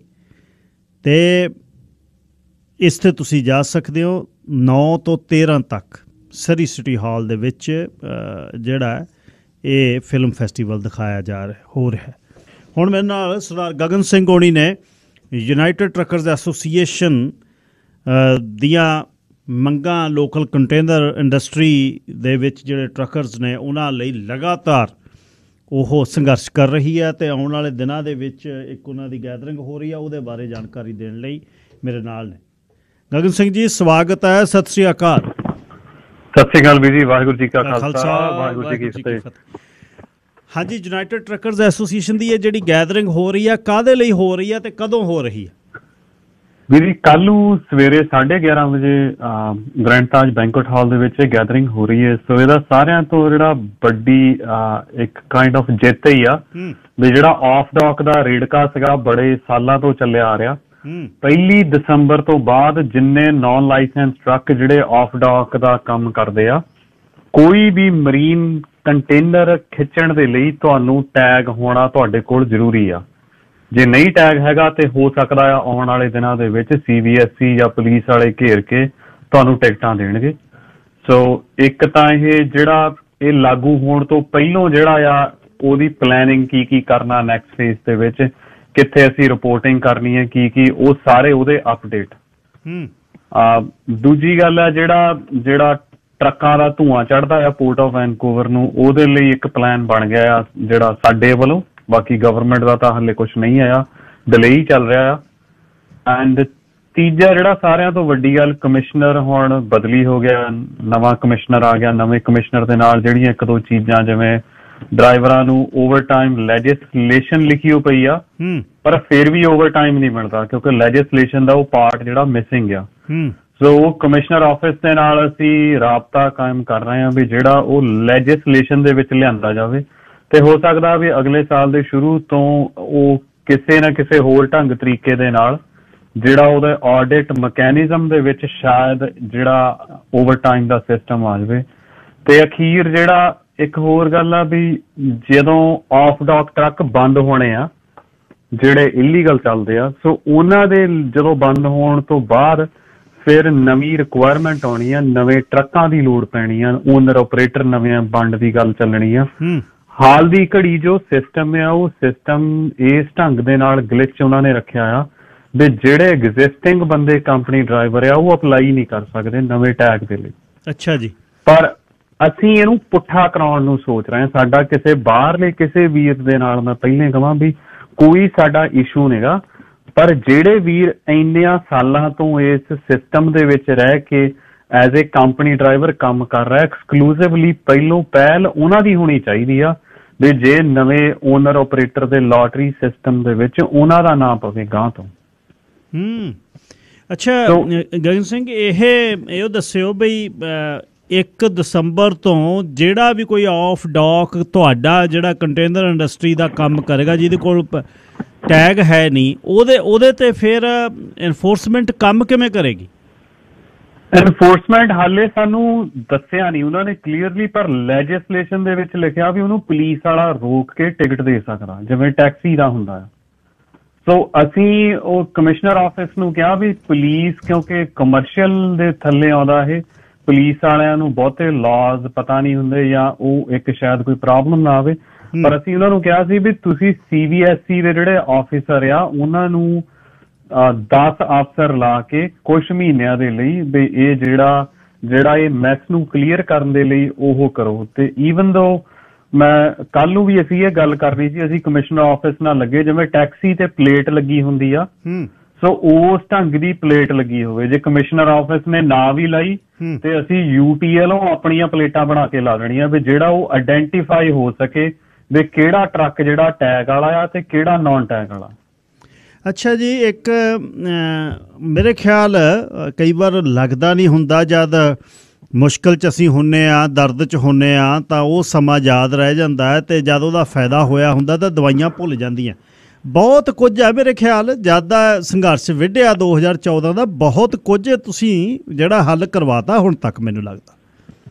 ਤੇ ਇਸ 'ਤੇ ਤੁਸੀਂ ਜਾ ਸਕਦੇ ਹੋ। 9 ਤੋਂ 13 ਤੱਕ ਸਰੀ ਸਿਟੀ ਹਾਲ ਦੇ ਵਿੱਚ ਜਿਹੜਾ ਇਹ ਫਿਲਮ ਫੈਸਟੀਵਲ ਦਿਖਾਇਆ ਹੋ ਰਿਹਾ। ਹੁਣ ਮੇਰੇ ਨਾਲ ਸਰਦਾਰ ਗਗਨ ਸਿੰਘ ਹੋਣੀ ਨੇ ਯੂਨਾਈਟਿਡ ਟਰੱਕਰਜ਼ ਐਸੋਸੀਏਸ਼ਨ ਦੀਆਂ ਮੰਗਾਂ, ਲੋਕਲ ਕੰਟੇਨਰ ਇੰਡਸਟਰੀ ਦੇ ਵਿੱਚ ਜਿਹੜੇ ਟਰੱਕਰਜ਼ ਨੇ ਉਹਨਾਂ ਲਈ ਲਗਾਤਾਰ ਉਹ ਸੰਘਰਸ਼ ਕਰ ਰਹੀ ਹੈ, ਅਤੇ ਆਉਣ ਵਾਲੇ ਦਿਨਾਂ ਦੇ ਵਿੱਚ ਇੱਕ ਉਹਨਾਂ ਦੀ ਗੈਦਰਿੰਗ ਹੋ ਰਹੀ ਹੈ, ਉਹਦੇ ਬਾਰੇ ਜਾਣਕਾਰੀ ਦੇਣ ਲਈ ਮੇਰੇ ਨਾਲ ਨੇ ਗਗਨ ਸਿੰਘ ਜੀ। ਸਵਾਗਤ ਹੈ, ਸਤਿ ਸ਼੍ਰੀ ਅਕਾਲ। ਸਤਿ ਸ਼੍ਰੀ ਅਕਾਲ ਵੀਰ ਜੀ, ਵਾਹਿਗੁਰੂ ਜੀ ਕਾ ਖਾਲਸਾ, ਵਾਹਿਗੁਰੂ ਜੀ ਕੀ ਫਤਿਹ। ਹਾਂਜੀ, ਯੂਨਾਈਟਿਡ ਟਰੱਕਰਜ਼ ਐਸੋਸੀਏਸ਼ਨ ਦੀ ਇਹ ਜਿਹੜੀ ਗੈਦਰਿੰਗ ਹੋ ਰਹੀ ਹੈ, ਕਾਹਦੇ ਲਈ ਹੋ ਰਹੀ ਹੈ ਤੇ ਕਦੋਂ ਹੋ ਰਹੀ ਹੈ? ਵੀਰ ਜੀ, ਕੱਲ੍ਹ ਨੂੰ ਸਵੇਰੇ 11:30 ਵਜੇ ਗ੍ਰੈਂਡ ਤਾਜ ਬੈਂਕੁਏਟ ਹਾਲ ਦੇ ਵਿੱਚ ਗੈਦਰਿੰਗ ਹੋ ਰਹੀ ਹੈ। ਸੋ ਇਹਦਾ ਸਾਰਿਆਂ ਤੋਂ ਜਿਹੜਾ ਵੱਡੀ ਇੱਕ ਕਾਈਂਡ ਆਫ ਜਿੱਤ ਹੀ ਆ ਵੀ ਜਿਹੜਾ ਆਫ ਡਾਕ ਦਾ ਰੇੜਕਾ ਸੀਗਾ ਬੜੇ ਸਾਲਾਂ ਤੋਂ ਚੱਲਿਆ ਆ ਰਿਹਾ। 1 ਦਸੰਬਰ ਤੋਂ ਬਾਅਦ ਜਿੰਨੇ ਨਾਨ ਲਾਇਸੈਂਸ ਟਰੱਕ ਜਿਹੜੇ ਆਫ ਡਾਕ ਦਾ ਕੰਮ ਕਰਦੇ ਆ, ਕੋਈ ਵੀ ਮਰੀਨ ਕੰਟੇਨਰ ਖਿੱਚਣ ਦੇ ਲਈ ਤੁਹਾਨੂੰ ਟੈਗ ਹੋਣਾ ਤੁਹਾਡੇ ਕੋਲ ਜ਼ਰੂਰੀ ਆ। ਜੇ ਨਹੀਂ ਟੈਗ ਹੈਗਾ ਤੇ ਹੋ ਸਕਦਾ ਆ ਆਉਣ ਵਾਲੇ ਦਿਨਾਂ ਦੇ ਵਿੱਚ CBSE ਜਾਂ ਪੁਲਿਸ ਵਾਲੇ ਘੇਰ ਕੇ ਤੁਹਾਨੂੰ ਟਿਕਟਾਂ ਦੇਣਗੇ। ਸੋ ਇੱਕ ਤਾਂ ਇਹ ਜਿਹੜਾ ਇਹ ਲਾਗੂ ਹੋਣ ਤੋਂ ਪਹਿਲੋਂ ਜਿਹੜਾ ਆ ਉਹਦੀ ਪਲੈਨਿੰਗ ਕੀ ਕਰਨਾ ਨੈਕਸਟ ਫੇਜ਼ ਦੇ ਵਿੱਚ, ਕਿੱਥੇ ਅਸੀਂ ਰਿਪੋਰਟਿੰਗ ਕਰਨੀ ਹੈ, ਕੀ ਉਹ ਸਾਰੇ ਉਹਦੇ ਅਪਡੇਟ। ਦੂਜੀ ਗੱਲ ਆ ਜਿਹੜਾ ਟਰੱਕਾਂ ਦਾ ਧੂੰਆਂ ਚੜ੍ਹਦਾ ਆ ਪੋਰਟ ਆਫ ਵੈਨਕੂਵਰ ਨੂੰ, ਉਹਦੇ ਲਈ ਇੱਕ ਪਲਾਨ ਬਣ ਗਿਆ ਆ ਜਿਹੜਾ ਸਾਡੇ ਵੱਲੋਂ। ਬਾਕੀ ਗਵਰਨਮੈਂਟ ਦਾ ਤਾਂ ਹਾਲੇ ਕੁਛ ਨਹੀਂ ਆਇਆ, ਡਿਲੇ ਚੱਲ ਰਿਹਾ ਆ। ਐਂਡ ਤੀਜਾ ਜਿਹੜਾ ਸਾਰਿਆਂ ਤੋਂ ਵੱਡੀ ਗੱਲ, ਕਮਿਸ਼ਨਰ ਹੁਣ ਬਦਲੀ ਹੋ ਗਿਆ, ਨਵਾਂ ਕਮਿਸ਼ਨਰ ਆ ਗਿਆ। ਨਵੇਂ ਕਮਿਸ਼ਨਰ ਦੇ ਨਾਲ ਜਿਹੜੀਆਂ ਇੱਕ ਦੋ ਚੀਜ਼ਾਂ, ਜਿਵੇਂ ਡਰਾਈਵਰਾਂ ਨੂੰ ਓਵਰਟਾਈਮ ਲੈਜਿਸਲੇਸ਼ਨ ਲਿਖੀ ਹੋ ਪਈ ਆ, ਪਰ ਫਿਰ ਵੀ ਓਵਰਟਾਈਮ ਨਹੀਂ ਮਿਲਦਾ ਕਿਉਂਕਿ ਲੈਜਿਸਲੇਸ਼ਨ ਦਾ ਉਹ ਪਾਰਟ ਜਿਹੜਾ ਮਿਸਿੰਗ ਆ। ਸੋ ਕਮਿਸ਼ਨਰ ਆਫਿਸ ਦੇ ਨਾਲ ਅਸੀਂ ਰਾਬਤਾ ਕਾਇਮ ਕਰ ਰਹੇ ਹਾਂ ਵੀ ਜਿਹੜਾ ਉਹ ਲੈਜਿਸਲੇਸ਼ਨ ਦੇ ਵਿੱਚ ਲਿਆਂਦਾ ਜਾਵੇ, ਤੇ ਹੋ ਸਕਦਾ ਵੀ ਅਗਲੇ ਸਾਲ ਦੇ ਸ਼ੁਰੂ ਤੋਂ ਉਹ ਕਿਸੇ ਨਾ ਕਿਸੇ ਹੋਰ ਢੰਗ ਤਰੀਕੇ ਦੇ ਨਾਲ ਜਿਹੜਾ ਉਹਦਾ ਆਡਿਟ ਮਕੈਨਿਜ਼ਮ ਦੇ ਵਿੱਚ ਸ਼ਾਇਦ ਜਿਹੜਾ ਓਵਰਟਾਈਮ ਦਾ ਸਿਸਟਮ ਆ ਜਾਵੇ। ਤੇ ਅਖੀਰ ਜਿਹੜਾ ਇੱਕ ਹੋਰ ਗੱਲ ਆ ਵੀ ਜਦੋਂ ਆਫ ਡਾਕ ਟਰੱਕ ਬੰਦ ਹੋਣੇ ਆ ਜਿਹੜੇ ਇਲੀਗਲ ਚੱਲਦੇ ਆ। ਸੋ ਉਹਨਾਂ ਦੇ ਜਦੋਂ ਬੰਦ ਹੋਣ ਤੋਂ ਬਾਅਦ ਫਿਰ ਨਵੀਂ ਰਿਕੁਆਇਰਮੈਂਟ ਆਉਣੀ ਆ, ਨਵੇਂ ਟਰੱਕਾਂ ਦੀ ਲੋੜ ਪੈਣੀ ਆ, ਓਨਰ ਆਪਰੇਟਰ ਨਵੇਂ ਵੰਡ ਦੀ ਗੱਲ ਚੱਲਣੀ ਆ। ਹਾਲ ਦੀ ਘੜੀ ਜੋ ਸਿਸਟਮ ਆ ਉਹ ਸਿਸਟਮ ਇਸ ਢੰਗ ਦੇ ਨਾਲ ਗਲਿਚ ਉਹਨਾਂ ਨੇ ਰੱਖਿਆ ਆ ਵੀ ਜਿਹੜੇ ਐਗਜ਼ਿਸਟਿੰਗ ਬੰਦੇ ਕੰਪਨੀ ਡਰਾਈਵਰ ਆ ਉਹ ਅਪਲਾਈ ਨਹੀਂ ਕਰ ਸਕਦੇ ਨਵੇਂ ਟੈਗ ਦੇ ਲਈ। ਅੱਛਾ ਜੀ। ਪਰ ਅਸੀਂ ਇਹਨੂੰ ਪੁੱਠਾ ਕਰਾਉਣ ਨੂੰ ਸੋਚ ਰਹੇ ਹਾਂ। ਸਾਡਾ ਕਿਸੇ ਬਾਹਰਲੇ ਕਿਸੇ ਵੀਰ ਦੇ ਨਾਲ ਮੈਂ ਪਹਿਲੇ ਕਹਾਂ ਵੀ ਕੋਈ ਸਾਡਾ ਇਸ਼ੂ ਨਹੀਂਗਾ, ਪਰ ਜਿਹੜੇ ਵੀਰ ਇੰਨਿਆਂ ਸਾਲਾਂ ਤੋਂ ਇਸ ਸਿਸਟਮ ਦੇ ਵਿੱਚ ਰਹਿ ਕੇ ਐਜ਼ ਏ ਕੰਪਨੀ ਡਰਾਈਵਰ ਕੰਮ ਕਰ ਰਿਹਾ, ਐਕਸਕਲੂਸਿਵਲੀ ਪਹਿਲੋਂ ਪਹਿਲ ਉਹਨਾਂ ਦੀ ਹੋਣੀ ਚਾਹੀਦੀ ਆ ਵੀ ਜੇ ਨਵੇਂ ਓਨਰ ਆਪਰੇਟਰ ਦੇ ਲਾਟਰੀ ਸਿਸਟਮ ਦੇ ਵਿੱਚ ਉਹਨਾਂ ਦਾ ਨਾਮ ਪਵੇ ਗਾਂ ਤੋਂ। ਅੱਛਾ ਗਗਨ ਸਿੰਘ, ਇਹ ਦੱਸਿਓ ਬਈ 1 ਦਸੰਬਰ ਤੋਂ ਜਿਹੜਾ ਵੀ ਕੋਈ ਆਫ ਡਾਕ ਤੁਹਾਡਾ ਜਿਹੜਾ ਕੰਟੇਨਰ ਇੰਡਸਟਰੀ ਦਾ ਕੰਮ ਕਰੇਗਾ ਜਿਹਦੇ ਕੋਲ ਟੈਗ ਹੈ ਨਹੀਂ, ਉਹਦੇ ਤੇ ਫਿਰ ਐਨਫੋਰਸਮੈਂਟ ਕੰਮ ਕਿਵੇਂ ਕਰੇਗੀ? ਐਨਫੋਰਸਮੈਂਟ ਹਾਲੇ ਸਾਨੂੰ ਦੱਸਿਆ ਨਹੀਂ ਉਹਨਾਂ ਨੇ ਕਲੀਅਰਲੀ, ਪਰ ਲੈਜਿਸਲੇਸ਼ਨ ਦੇ ਵਿੱਚ ਲਿਖਿਆ ਵੀ ਉਹਨੂੰ ਪੁਲਿਸ ਵਾਲਾ ਰੋਕ ਕੇ ਟਿਕਟ ਦੇ ਸਕਦਾ ਜਿਵੇਂ ਟੈਕਸੀ ਦਾ ਹੁੰਦਾ ਹੈ। ਸੋ ਅਸੀਂ ਉਹ ਕਮਿਸ਼ਨਰ ਆਫਿਸ ਨੂੰ ਕਿਹਾ ਵੀ ਪੁਲਿਸ, ਕਿਉਂਕਿ ਕਮਰਸ਼ੀਅਲ ਦੇ ਥੱਲੇ ਆਉਂਦਾ ਇਹ, ਪੁਲਿਸ ਵਾਲਿਆਂ ਨੂੰ ਬਹੁਤੇ ਲਾਜ਼ ਪਤਾ ਨਹੀਂ ਹੁੰਦੇ ਜਾਂ ਉਹ ਇੱਕ ਸ਼ਾਇਦ ਕੋਈ ਪ੍ਰੋਬਲਮ ਨਾ ਆਵੇ, ਪਰ ਅਸੀਂ ਉਹਨਾਂ ਨੂੰ ਕਿਹਾ ਸੀ ਵੀ ਤੁਸੀਂ CBSE ਦੇ ਜਿਹੜੇ ਆਫਿਸਰ ਆ ਉਹਨਾਂ ਨੂੰ 10 ਅਫਸਰ ਲਾ ਕੇ ਕੁਛ ਮਹੀਨਿਆਂ ਦੇ ਲਈ ਵੀ ਇਹ ਜਿਹੜਾ ਇਹ ਮੈਸ ਨੂੰ ਕਲੀਅਰ ਕਰਨ ਦੇ ਲਈ ਉਹ ਕਰੋ। ਤੇ ਈਵਨ ਦੋ ਮੈਂ ਕੱਲ ਨੂੰ ਵੀ ਅਸੀਂ ਇਹ ਗੱਲ ਕਰ ਰਹੀ ਸੀ, ਅਸੀਂ ਕਮਿਸ਼ਨਰ ਆਫਿਸ ਨਾਲ ਲੱਗੇ ਜਿਵੇਂ ਟੈਕਸੀ ਤੇ ਪਲੇਟ ਲੱਗੀ ਹੁੰਦੀ ਆ, ਸੋ ਉਸ ਢੰਗ ਦੀ ਪਲੇਟ ਲੱਗੀ ਹੋਵੇ। ਜੇ ਕਮਿਸ਼ਨਰ ਆਫਿਸ ਨੇ ਨਾ ਵੀ ਲਾਈ ਤੇ ਅਸੀਂ UTL ਆਪਣੀਆਂ ਪਲੇਟਾਂ ਬਣਾ ਕੇ ਲਾ ਦੇਣੀਆਂ ਵੀ ਜਿਹੜਾ ਉਹ ਆਇਡੈਂਟੀਫਾਈ ਹੋ ਸਕੇ ਵੀ ਕਿਹੜਾ ਟਰੱਕ ਜਿਹੜਾ ਟੈਗ ਵਾਲਾ ਆ ਤੇ ਕਿਹੜਾ ਨਾਨ ਟੈਗ ਵਾਲਾ। ਅੱਛਾ ਜੀ, ਇੱਕ ਮੇਰੇ ਖਿਆਲ ਕਈ ਵਾਰ ਲੱਗਦਾ ਨਹੀਂ ਹੁੰਦਾ ਜਦ ਮੁਸ਼ਕਿਲ 'ਚ ਅਸੀਂ ਹੁੰਦੇ ਹਾਂ, ਦਰਦ 'ਚ ਹੁੰਦੇ ਹਾਂ ਤਾਂ ਉਹ ਸਮਾਂ ਯਾਦ ਰਹਿ ਜਾਂਦਾ ਹੈ, ਅਤੇ ਜਦ ਉਹਦਾ ਫਾਇਦਾ ਹੋਇਆ ਹੁੰਦਾ ਤਾਂ ਦਵਾਈਆਂ ਭੁੱਲ ਜਾਂਦੀਆਂ। ਬਹੁਤ ਕੁਝ ਹੈ ਮੇਰੇ ਖਿਆਲ, ਜਦ ਦਾ ਸੰਘਰਸ਼ ਵਿੱਢਿਆ 2014 ਦਾ, ਬਹੁਤ ਕੁਝ ਤੁਸੀਂ ਜਿਹੜਾ ਹੱਲ ਕਰਵਾਤਾ ਹੁਣ ਤੱਕ ਮੈਨੂੰ ਲੱਗਦਾ।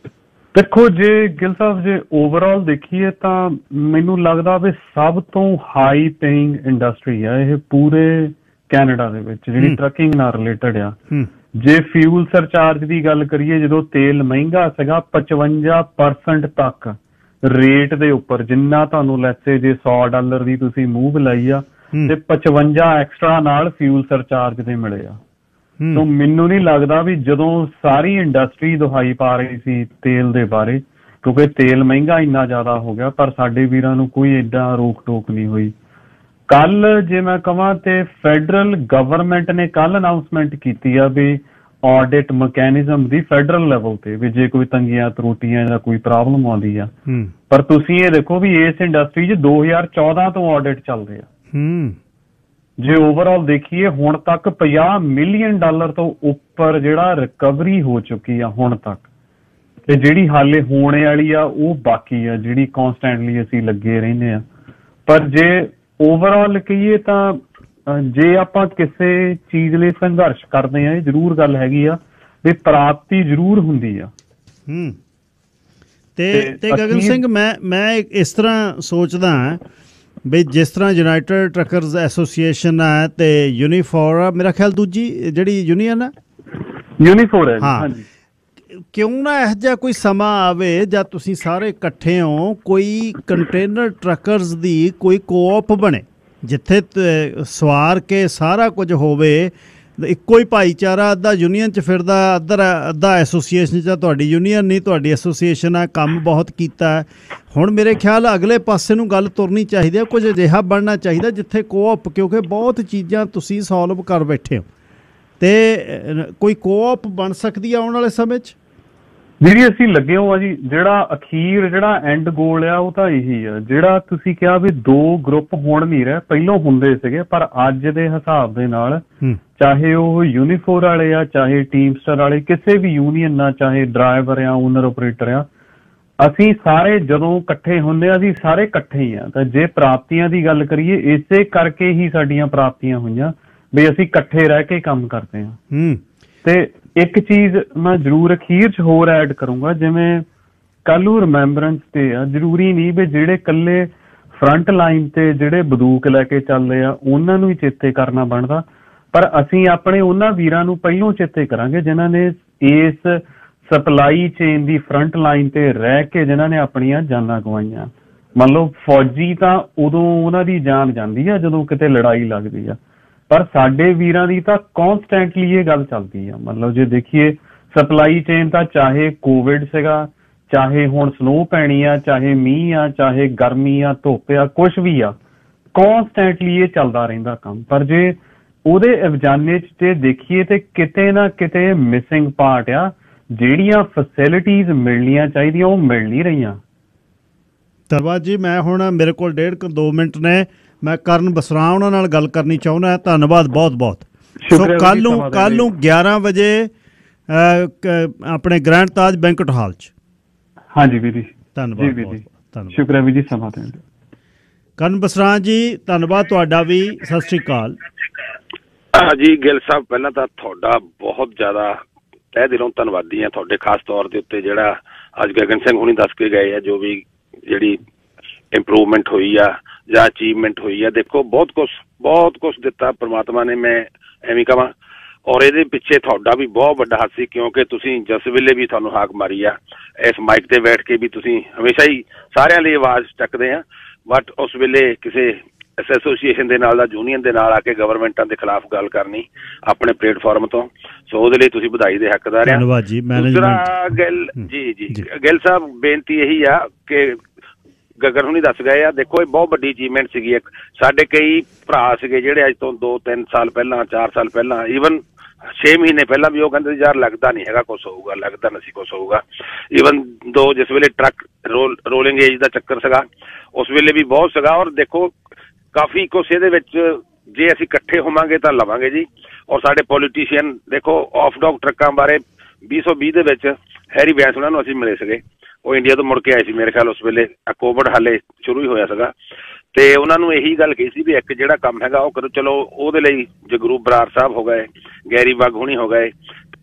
ਦੇਖੋ ਜੇ ਗਿੱਲ ਸਾਹਿਬ ਜੇ ਓਵਰਆਲ ਦੇਖੀਏ ਤਾਂ ਮੈਨੂੰ ਲੱਗਦਾ ਵੀ ਸਭ ਤੋਂ ਹਾਈ ਪੇਇੰਗ ਇੰਡਸਟਰੀ ਆ ਇਹ ਪੂਰੇ ਕੈਨੇਡਾ ਦੇ ਵਿੱਚ ਜਿਹੜੀ ਟਰੱਕਿੰਗ ਨਾਲ ਰਿਲੇਟਡ ਆ। ਜੇ ਫਿਊਲ ਸਰਚਾਰਜ ਦੀ ਗੱਲ ਕਰੀਏ, ਜਦੋਂ ਤੇਲ ਮਹਿੰਗਾ ਸੀਗਾ 55% ਤੱਕ ਰੇਟ ਦੇ ਉੱਪਰ, ਜਿੰਨਾ ਤੁਹਾਨੂੰ ਲੈਟਸ ਜੇ $100 ਦੀ ਤੁਸੀਂ ਮੂਵ ਲਾਈ ਆ ਤੇ 55 ਐਕਸਟਰਾ ਨਾਲ ਫਿਊਲ ਸਰਚਾਰਜ ਦੇ ਮਿਲੇ ਆ। ਸੋ ਮੈਨੂੰ ਨਹੀਂ ਲੱਗਦਾ ਵੀ ਜਦੋਂ ਸਾਰੀ ਇੰਡਸਟਰੀ ਦੁਹਾਈ ਪਾ ਰਹੀ ਸੀ ਤੇਲ ਦੇ ਬਾਰੇ, ਕਿਉਂਕਿ ਤੇਲ ਮਹਿੰਗਾ ਇੰਨਾ ਜ਼ਿਆਦਾ ਹੋ ਗਿਆ, ਪਰ ਸਾਡੇ ਵੀਰਾਂ ਨੂੰ ਕੋਈ ਏਦਾਂ ਰੋਕ ਟੋਕ ਨਹੀਂ ਹੋਈ। ਕੱਲ ਜੇ ਮੈਂ ਕਹਾਂ ਤੇ ਫੈਡਰਲ ਗਵਰਨਮੈਂਟ ਨੇ ਕੱਲ ਅਨਾਊਂਸਮੈਂਟ ਕੀਤੀ ਆ ਵੀ ਆਡਿਟ ਮੈਕੈਨਿਜ਼ਮ ਦੀ ਫੈਡਰਲ ਲੈਵਲ ਤੇ, ਵੀ ਜੇ ਕੋਈ ਤੰਗੀਆਂ ਤਰੁੱਟੀਆਂ ਜਾਂ ਕੋਈ ਪ੍ਰੋਬਲਮ ਆਉਂਦੀ ਆ। ਪਰ ਤੁਸੀਂ ਇਹ ਦੇਖੋ ਵੀ ਇਸ ਇੰਡਸਟਰੀ 'ਚ 2014 ਤੋਂ ਆਡਿਟ ਚੱਲਦੇ ਆ। ਜੇ ਓਵਰਆਲ ਦੇਖੀਏ ਹੁਣ ਤੱਕ $50 ਮਿਲੀਅਨ ਤੋਂ ਉੱਪਰ ਜਿਹੜਾ ਰਿਕਵਰੀ ਹੋ ਚੁੱਕੀ ਆ ਹੁਣ ਤੱਕ, ਤੇ ਜਿਹੜੀ ਹਾਲੇ ਹੋਣੇ ਵਾਲੀ ਆ ਉਹ ਬਾਕੀ ਆ, ਜਿਹੜੀ ਕੌਨਸਟੈਂਟਲੀ ਅਸੀਂ ਲੱਗੇ ਰਹਿੰਦੇ ਆ। ਪਰ ਜੇ ਓਵਰਆਲ ਕਹੀਏ ਤਾਂ ਜੇ ਆਪਾਂ ਕਿਸੇ ਚੀਜ਼ ਲਈ ਸੰਘਰਸ਼ ਕਰਦੇ ਆ, ਇਹ ਜ਼ਰੂਰ ਗੱਲ ਹੈਗੀ ਆ ਵੀ ਪ੍ਰਾਪਤੀ ਜ਼ਰੂਰ ਹੁੰਦੀ ਆ। ਤੇ ਗਗਨ ਸਿੰਘ, ਮੈਂ ਇਸ ਤਰ੍ਹਾਂ ਸੋਚਦਾ ਬਈ ਜਿਸ ਤਰ੍ਹਾਂ ਯੂਨਾਈਟਿਡ ਟਰੱਕਰਜ਼ ਐਸੋਸੀਏਸ਼ਨ ਹੈ ਤੇ ਯੂਨੀਫੋਰ ਆ, ਮੇਰਾ ਖਿਆਲ ਦੂਜੀ ਜਿਹੜੀ ਯੂਨੀਅਨ ਹੈ ਯੂਨੀਫੋਰ ਹੈ। ਹਾਂ, ਕਿਉਂ ਨਾ ਇਹੋ ਜਿਹਾ ਕੋਈ ਸਮਾਂ ਆਵੇ ਜਦ ਤੁਸੀਂ ਸਾਰੇ ਇਕੱਠੇ ਹੋ, ਕੋਈ ਕੰਟੇਨਰ ਟਰੱਕਰਜ਼ ਦੀ ਕੋਈ ਕੋਆਪ ਬਣੇ ਜਿੱਥੇ ਸਵਾਰ ਕੇ ਸਾਰਾ ਕੁਝ ਹੋਵੇ, ਇੱਕੋ ਹੀ ਭਾਈਚਾਰਾ, ਅੱਧਾ ਯੂਨੀਅਨ 'ਚ ਫਿਰਦਾ, ਅੱਧਾ ਐਸੋਸੀਏਸ਼ਨ 'ਚ। ਤੁਹਾਡੀ ਯੂਨੀਅਨ ਨਹੀਂ, ਤੁਹਾਡੀ ਐਸੋਸੀਏਸ਼ਨ ਆ, ਕੰਮ ਬਹੁਤ ਕੀਤਾ। ਹੁਣ ਮੇਰੇ ਖਿਆਲ ਅਗਲੇ ਪਾਸੇ ਨੂੰ ਗੱਲ ਤੁਰਨੀ ਚਾਹੀਦੀ ਹੈ, ਕੁਝ ਅਜਿਹਾ ਬਣਨਾ ਚਾਹੀਦਾ ਜਿੱਥੇ ਕੋਆਪ, ਕਿਉਂਕਿ ਬਹੁਤ ਚੀਜ਼ਾਂ ਤੁਸੀਂ ਸੋਲਵ ਕਰ ਬੈਠੇ ਹੋ, ਤੇ ਕੋਈ ਕੋਆਪ ਬਣ ਸਕਦੀ ਆ ਆਉਣ ਵਾਲੇ ਸਮੇਂ 'ਚ। ਜਿਹੜੀ ਅਸੀਂ ਲੱਗੇ ਹੋ ਆ ਜੀ, ਜਿਹੜਾ ਅਖੀਰ ਜਿਹੜਾ ਐਂਡ ਗੋਲ ਆ ਉਹ ਤਾਂ ਇਹੀ ਆ। ਜਿਹੜਾ ਤੁਸੀਂ ਕਿਹਾ ਵੀ 2 ਗਰੁੱਪ ਹੁਣ ਨਹੀਂ ਰਹੇ, ਪਹਿਲੋਂ ਹੁੰਦੇ ਸੀਗੇ, ਪਰ ਅੱਜ ਦੇ ਹਿਸਾਬ ਦੇ ਨਾਲ ਚਾਹੇ ਉਹ ਯੂਨੀਫੋਰ ਵਾਲੇ ਆ, ਚਾਹੇ ਟੀਮਸਟਰ ਵਾਲੇ, ਕਿਸੇ ਵੀ ਯੂਨੀਅਨ ਨਾਲ, ਚਾਹੇ ਡਰਾਈਵਰ ਆ, ਓਨਰ ਆਪਰੇਟਰ ਆ, ਅਸੀਂ ਸਾਰੇ ਜਦੋਂ ਇਕੱਠੇ ਹੁੰਦੇ ਆ ਅਸੀਂ ਸਾਰੇ ਇਕੱਠੇ ਹੀ ਆ। ਤਾਂ ਜੇ ਪ੍ਰਾਪਤੀਆਂ ਦੀ ਗੱਲ ਕਰੀਏ, ਇਸੇ ਕਰਕੇ ਹੀ ਸਾਡੀਆਂ ਪ੍ਰਾਪਤੀਆਂ ਹੋਈਆਂ ਵੀ ਅਸੀਂ ਇਕੱਠੇ ਰਹਿ ਕੇ ਕੰਮ ਕਰਦੇ ਹਾਂ। ਤੇ ਇੱਕ ਚੀਜ਼ ਮੈਂ ਜ਼ਰੂਰ ਅਖੀਰ 'ਚ ਹੋਰ ਐਡ ਕਰੂੰਗਾ, ਜਿਵੇਂ ਕੱਲ੍ਹ ਨੂੰ ਰਿਮੈਂਬਰੈਂਸ ਤੇ ਆ, ਜ਼ਰੂਰੀ ਨਹੀਂ ਵੀ ਜਿਹੜੇ ਇਕੱਲੇ ਫਰੰਟ ਲਾਈਨ ਤੇ ਜਿਹੜੇ ਬੰਦੂਕ ਲੈ ਕੇ ਚੱਲਦੇ ਆ ਉਹਨਾਂ ਨੂੰ ਹੀ ਚੇਤੇ ਕਰਨਾ ਬਣਦਾ। ਪਰ ਅਸੀਂ ਆਪਣੇ ਉਹਨਾਂ ਵੀਰਾਂ ਨੂੰ ਪਹਿਲੋਂ ਚੇਤੇ ਕਰਾਂਗੇ ਜਿਨ੍ਹਾਂ ਨੇ ਇਸ ਸਪਲਾਈ ਚੇਨ ਦੀ ਫਰੰਟ ਲਾਈਨ ਤੇ ਰਹਿ ਕੇ ਜਿਨ੍ਹਾਂ ਨੇ ਆਪਣੀਆਂ ਜਾਨਾਂ ਗਵਾਈਆਂ। ਮੰਨ ਲਓ ਫੌਜੀ ਤਾਂ ਉਦੋਂ ਉਹਨਾਂ ਦੀ ਜਾਨ ਜਾਂਦੀ ਆ ਜਦੋਂ ਕਿਤੇ ਲੜਾਈ ਲੱਗਦੀ ਆ, ਪਰ ਸਾਡੇ ਵੀਰਾਂ ਦੀ ਤਾਂ ਕੌਨਸਟੈਂਟਲੀ ਇਹ ਗੱਲ ਚੱਲਦੀ ਆ। ਮਤਲਬ ਜੇ ਦੇਖੀਏ ਸਪਲਾਈ ਚੇਨ ਤਾਂ ਚਾਹੇ ਕੋਵਿਡ ਸੀਗਾ, ਚਾਹੇ ਹੁਣ ਸਨੋ ਪੈਣੀ ਆ, ਚਾਹੇ ਮੀਂਹ ਆ, ਚਾਹੇ ਗਰਮੀ ਆ, ਧੁੱਪ ਆ, ਕੁਛ ਵੀ ਆ, ਕੌਨਸਟੈਂਟਲੀ ਇਹ ਚੱਲਦਾ ਰਹਿੰਦਾ ਕੰਮ। ਪਰ ਜੇ ਉਹਦੇ ਅਵਜਾਨੇ 'ਚ ਤੇ ਦੇਖੀਏ ਤੇ ਕਿਤੇ ਨਾ ਕਿਤੇ ਮਿਸਿੰਗ ਪਾਰਟ ਆ। ਜਿਹੜੀਆਂ ਫੈਸਿਲਿਟੀਜ਼ ਮਿਲਣੀਆਂ ਚਾਹੀਦੀਆਂ ਉਹ ਮਿਲ ਨਹੀਂ ਰਹੀਆਂ। ਧੰਨਵਾਦ ਜੀ। ਮੈਂ ਹੁਣ ਮੇਰੇ ਕੋਲ 1.5-2 ਮਿੰਟ ਨੇ, ਮੈਂ ਕਰਨ ਬਸਰਾ ਉਹਨਾਂ ਨਾਲ ਗੱਲ ਕਰਨੀ ਚਾਹੁੰਦਾ। ਧੰਨਵਾਦ ਬਹੁਤ ਬਹੁਤ। ਸੋ ਕੱਲ ਨੂੰ 11 ਵਜੇ ਆਪਣੇ ਗ੍ਰੈਂਡ ਤਾਜ ਬੈਂਕਟ ਹਾਲ 'ਚ। ਹਾਂਜੀ ਵੀਰ ਜੀ, ਧੰਨਵਾਦ ਜੀ ਵੀਰ ਜੀ, ਧੰਨਵਾਦ, ਸ਼ੁਕਰੀਆ ਵੀਰ ਜੀ ਸਮਾਂ ਦੇਣ ਲਈ। ਕਰਨ ਬਸਰਾ ਜੀ ਧੰਨਵਾਦ ਤੁਹਾਡਾ ਵੀ, ਸਤਿ ਸ਼੍ਰੀ ਅਕਾਲ। ਜੀ ਗਿੱਲ ਸਾਹਿਬ, ਪਹਿਲਾਂ ਤਾਂ ਤੁਹਾਡਾ ਬਹੁਤ ਜ਼ਿਆਦਾ ਤਹਿ ਦਿਲੋਂ ਧੰਨਵਾਦੀ ਹਾਂ ਤੁਹਾਡੇ ਖਾਸ ਤੌਰ ਦੇ ਉੱਤੇ ਜਿਹੜਾ ਅੱਜ ਗਗਨ ਸਿੰਘ ਹੁਣੀ ਦੱਸ ਕੇ ਗਏ ਆ ਜੋ ਵੀ ਜਿਹੜੀ ਇੰਪਰੂਵਮੈਂਟ ਹੋਈ ਆ ਜਾਂ ਅਚੀਵਮੈਂਟ ਹੋਈ ਆ। ਦੇਖੋ ਬਹੁਤ ਕੁਛ ਦਿੱਤਾ ਪ੍ਰਮਾਤਮਾ ਨੇ, ਮੈਂ ਐਵੇਂ ਕਹਾਂ। ਔਰ ਇਹਦੇ ਪਿੱਛੇ ਤੁਹਾਡਾ ਵੀ ਬਹੁਤ ਵੱਡਾ ਹੱਥ ਸੀ, ਕਿਉਂਕਿ ਤੁਸੀਂ ਜਿਸ ਵੇਲੇ ਵੀ ਤੁਹਾਨੂੰ ਹਾਕ ਮਾਰੀ ਆ ਇਸ ਮਾਈਕ ਤੇ ਬੈਠ ਕੇ ਵੀ ਤੁਸੀਂ ਹਮੇਸ਼ਾ ਹੀ ਸਾਰਿਆਂ ਲਈ ਆਵਾਜ਼ ਚੱਕਦੇ ਆ। ਬਟ ਉਸ ਵੇਲੇ ਕਿਸੇ ਐਸੋਸੀਏਸ਼ਨ ਦੇ ਨਾਲ ਜਾਂ ਯੂਨੀਅਨ ਦੇ ਨਾਲ ਆ ਕੇ ਗਵਰਨਮੈਂਟਾਂ ਦੇ ਖਿਲਾਫ ਗੱਲ ਕਰਨੀ ਆਪਣੇ ਪਲੇਟਫਾਰਮ ਤੋਂ, ਸੋ ਉਹਦੇ ਲਈ ਤੁਸੀਂ ਵਧਾਈ ਦੇ ਹੱਕਦਾਰ ਆ। ਧੰਨਵਾਦ ਜੀ। ਦੂਸਰਾ ਗਿੱਲ ਸਾਹਿਬ, ਬੇਨਤੀ ਇਹੀ ਆ ਕਿ ਗਗਨ ਹੁਣੀ ਦੱਸ ਗਏ ਆ, ਦੇਖੋ ਇਹ ਬਹੁਤ ਵੱਡੀ ਅਚੀਵਮੈਂਟ ਸੀਗੀ। ਇੱਕ ਸਾਡੇ ਕਈ ਭਰਾ ਸੀਗੇ ਜਿਹੜੇ ਅੱਜ ਤੋਂ 2-3 ਸਾਲ ਪਹਿਲਾਂ, 4 ਸਾਲ ਪਹਿਲਾਂ, ਈਵਨ 6 ਮਹੀਨੇ ਪਹਿਲਾਂ ਵੀ ਉਹ ਕਹਿੰਦੇ ਯਾਰ ਲੱਗਦਾ ਨਹੀਂ ਹੈਗਾ ਕੁਛ ਹੋਊਗਾ, ਲੱਗਦਾ ਨਹੀਂ ਕੁਛ ਹੋਊਗਾ। ਈਵਨ ਜਿਸ ਵੇਲੇ ਟਰੱਕ ਰੋਲਿੰਗ ਏਜ ਦਾ ਚੱਕਰ ਸੀਗਾ ਉਸ ਵੇਲੇ ਵੀ ਬਹੁਤ ਸੀਗਾ। ਔਰ ਦੇਖੋ ਕਾਫੀ ਕੁਛ ਇਹਦੇ ਵਿੱਚ ਜੇ ਅਸੀਂ ਇਕੱਠੇ ਹੋਵਾਂਗੇ ਤਾਂ ਲਵਾਂਗੇ ਜੀ। ਔਰ ਸਾਡੇ ਪੋਲੀਟੀਸ਼ੀਅਨ ਦੇਖੋ ਆਫ ਡੌਗ ਟਰੱਕਾਂ ਬਾਰੇ 2020 ਦੇ ਵਿੱਚ ਹੈਰੀ ਵੈਂਸ ਉਹਨਾਂ ਨੂੰ ਅਸੀਂ ਮਿਲੇ ਸੀਗੇ, ਉਹ ਇੰਡੀਆ ਤੋਂ ਮੁੜ ਕੇ ਆਏ ਸੀ ਮੇਰੇ ਖਿਆਲ ਉਸ ਵੇਲੇ, ਕੋਵਿਡ ਹਾਲੇ ਸ਼ੁਰੂ ਹੀ ਹੋਇਆ ਸੀਗਾ। ਤੇ ਉਹਨਾਂ ਨੂੰ ਇਹੀ ਗੱਲ ਕਹੀ ਸੀ ਵੀ ਇੱਕ ਜਿਹੜਾ ਕੰਮ ਹੈਗਾ ਉਹ ਕਰੋ। ਚਲੋ ਉਹਦੇ ਲਈ ਜਗਰੂਪ ਬਰਾੜ ਸਾਹਿਬ ਹੋ ਗਏ, ਗੈਰੀ ਬੱਗ ਹੁਣੀ ਹੋ ਗਏ,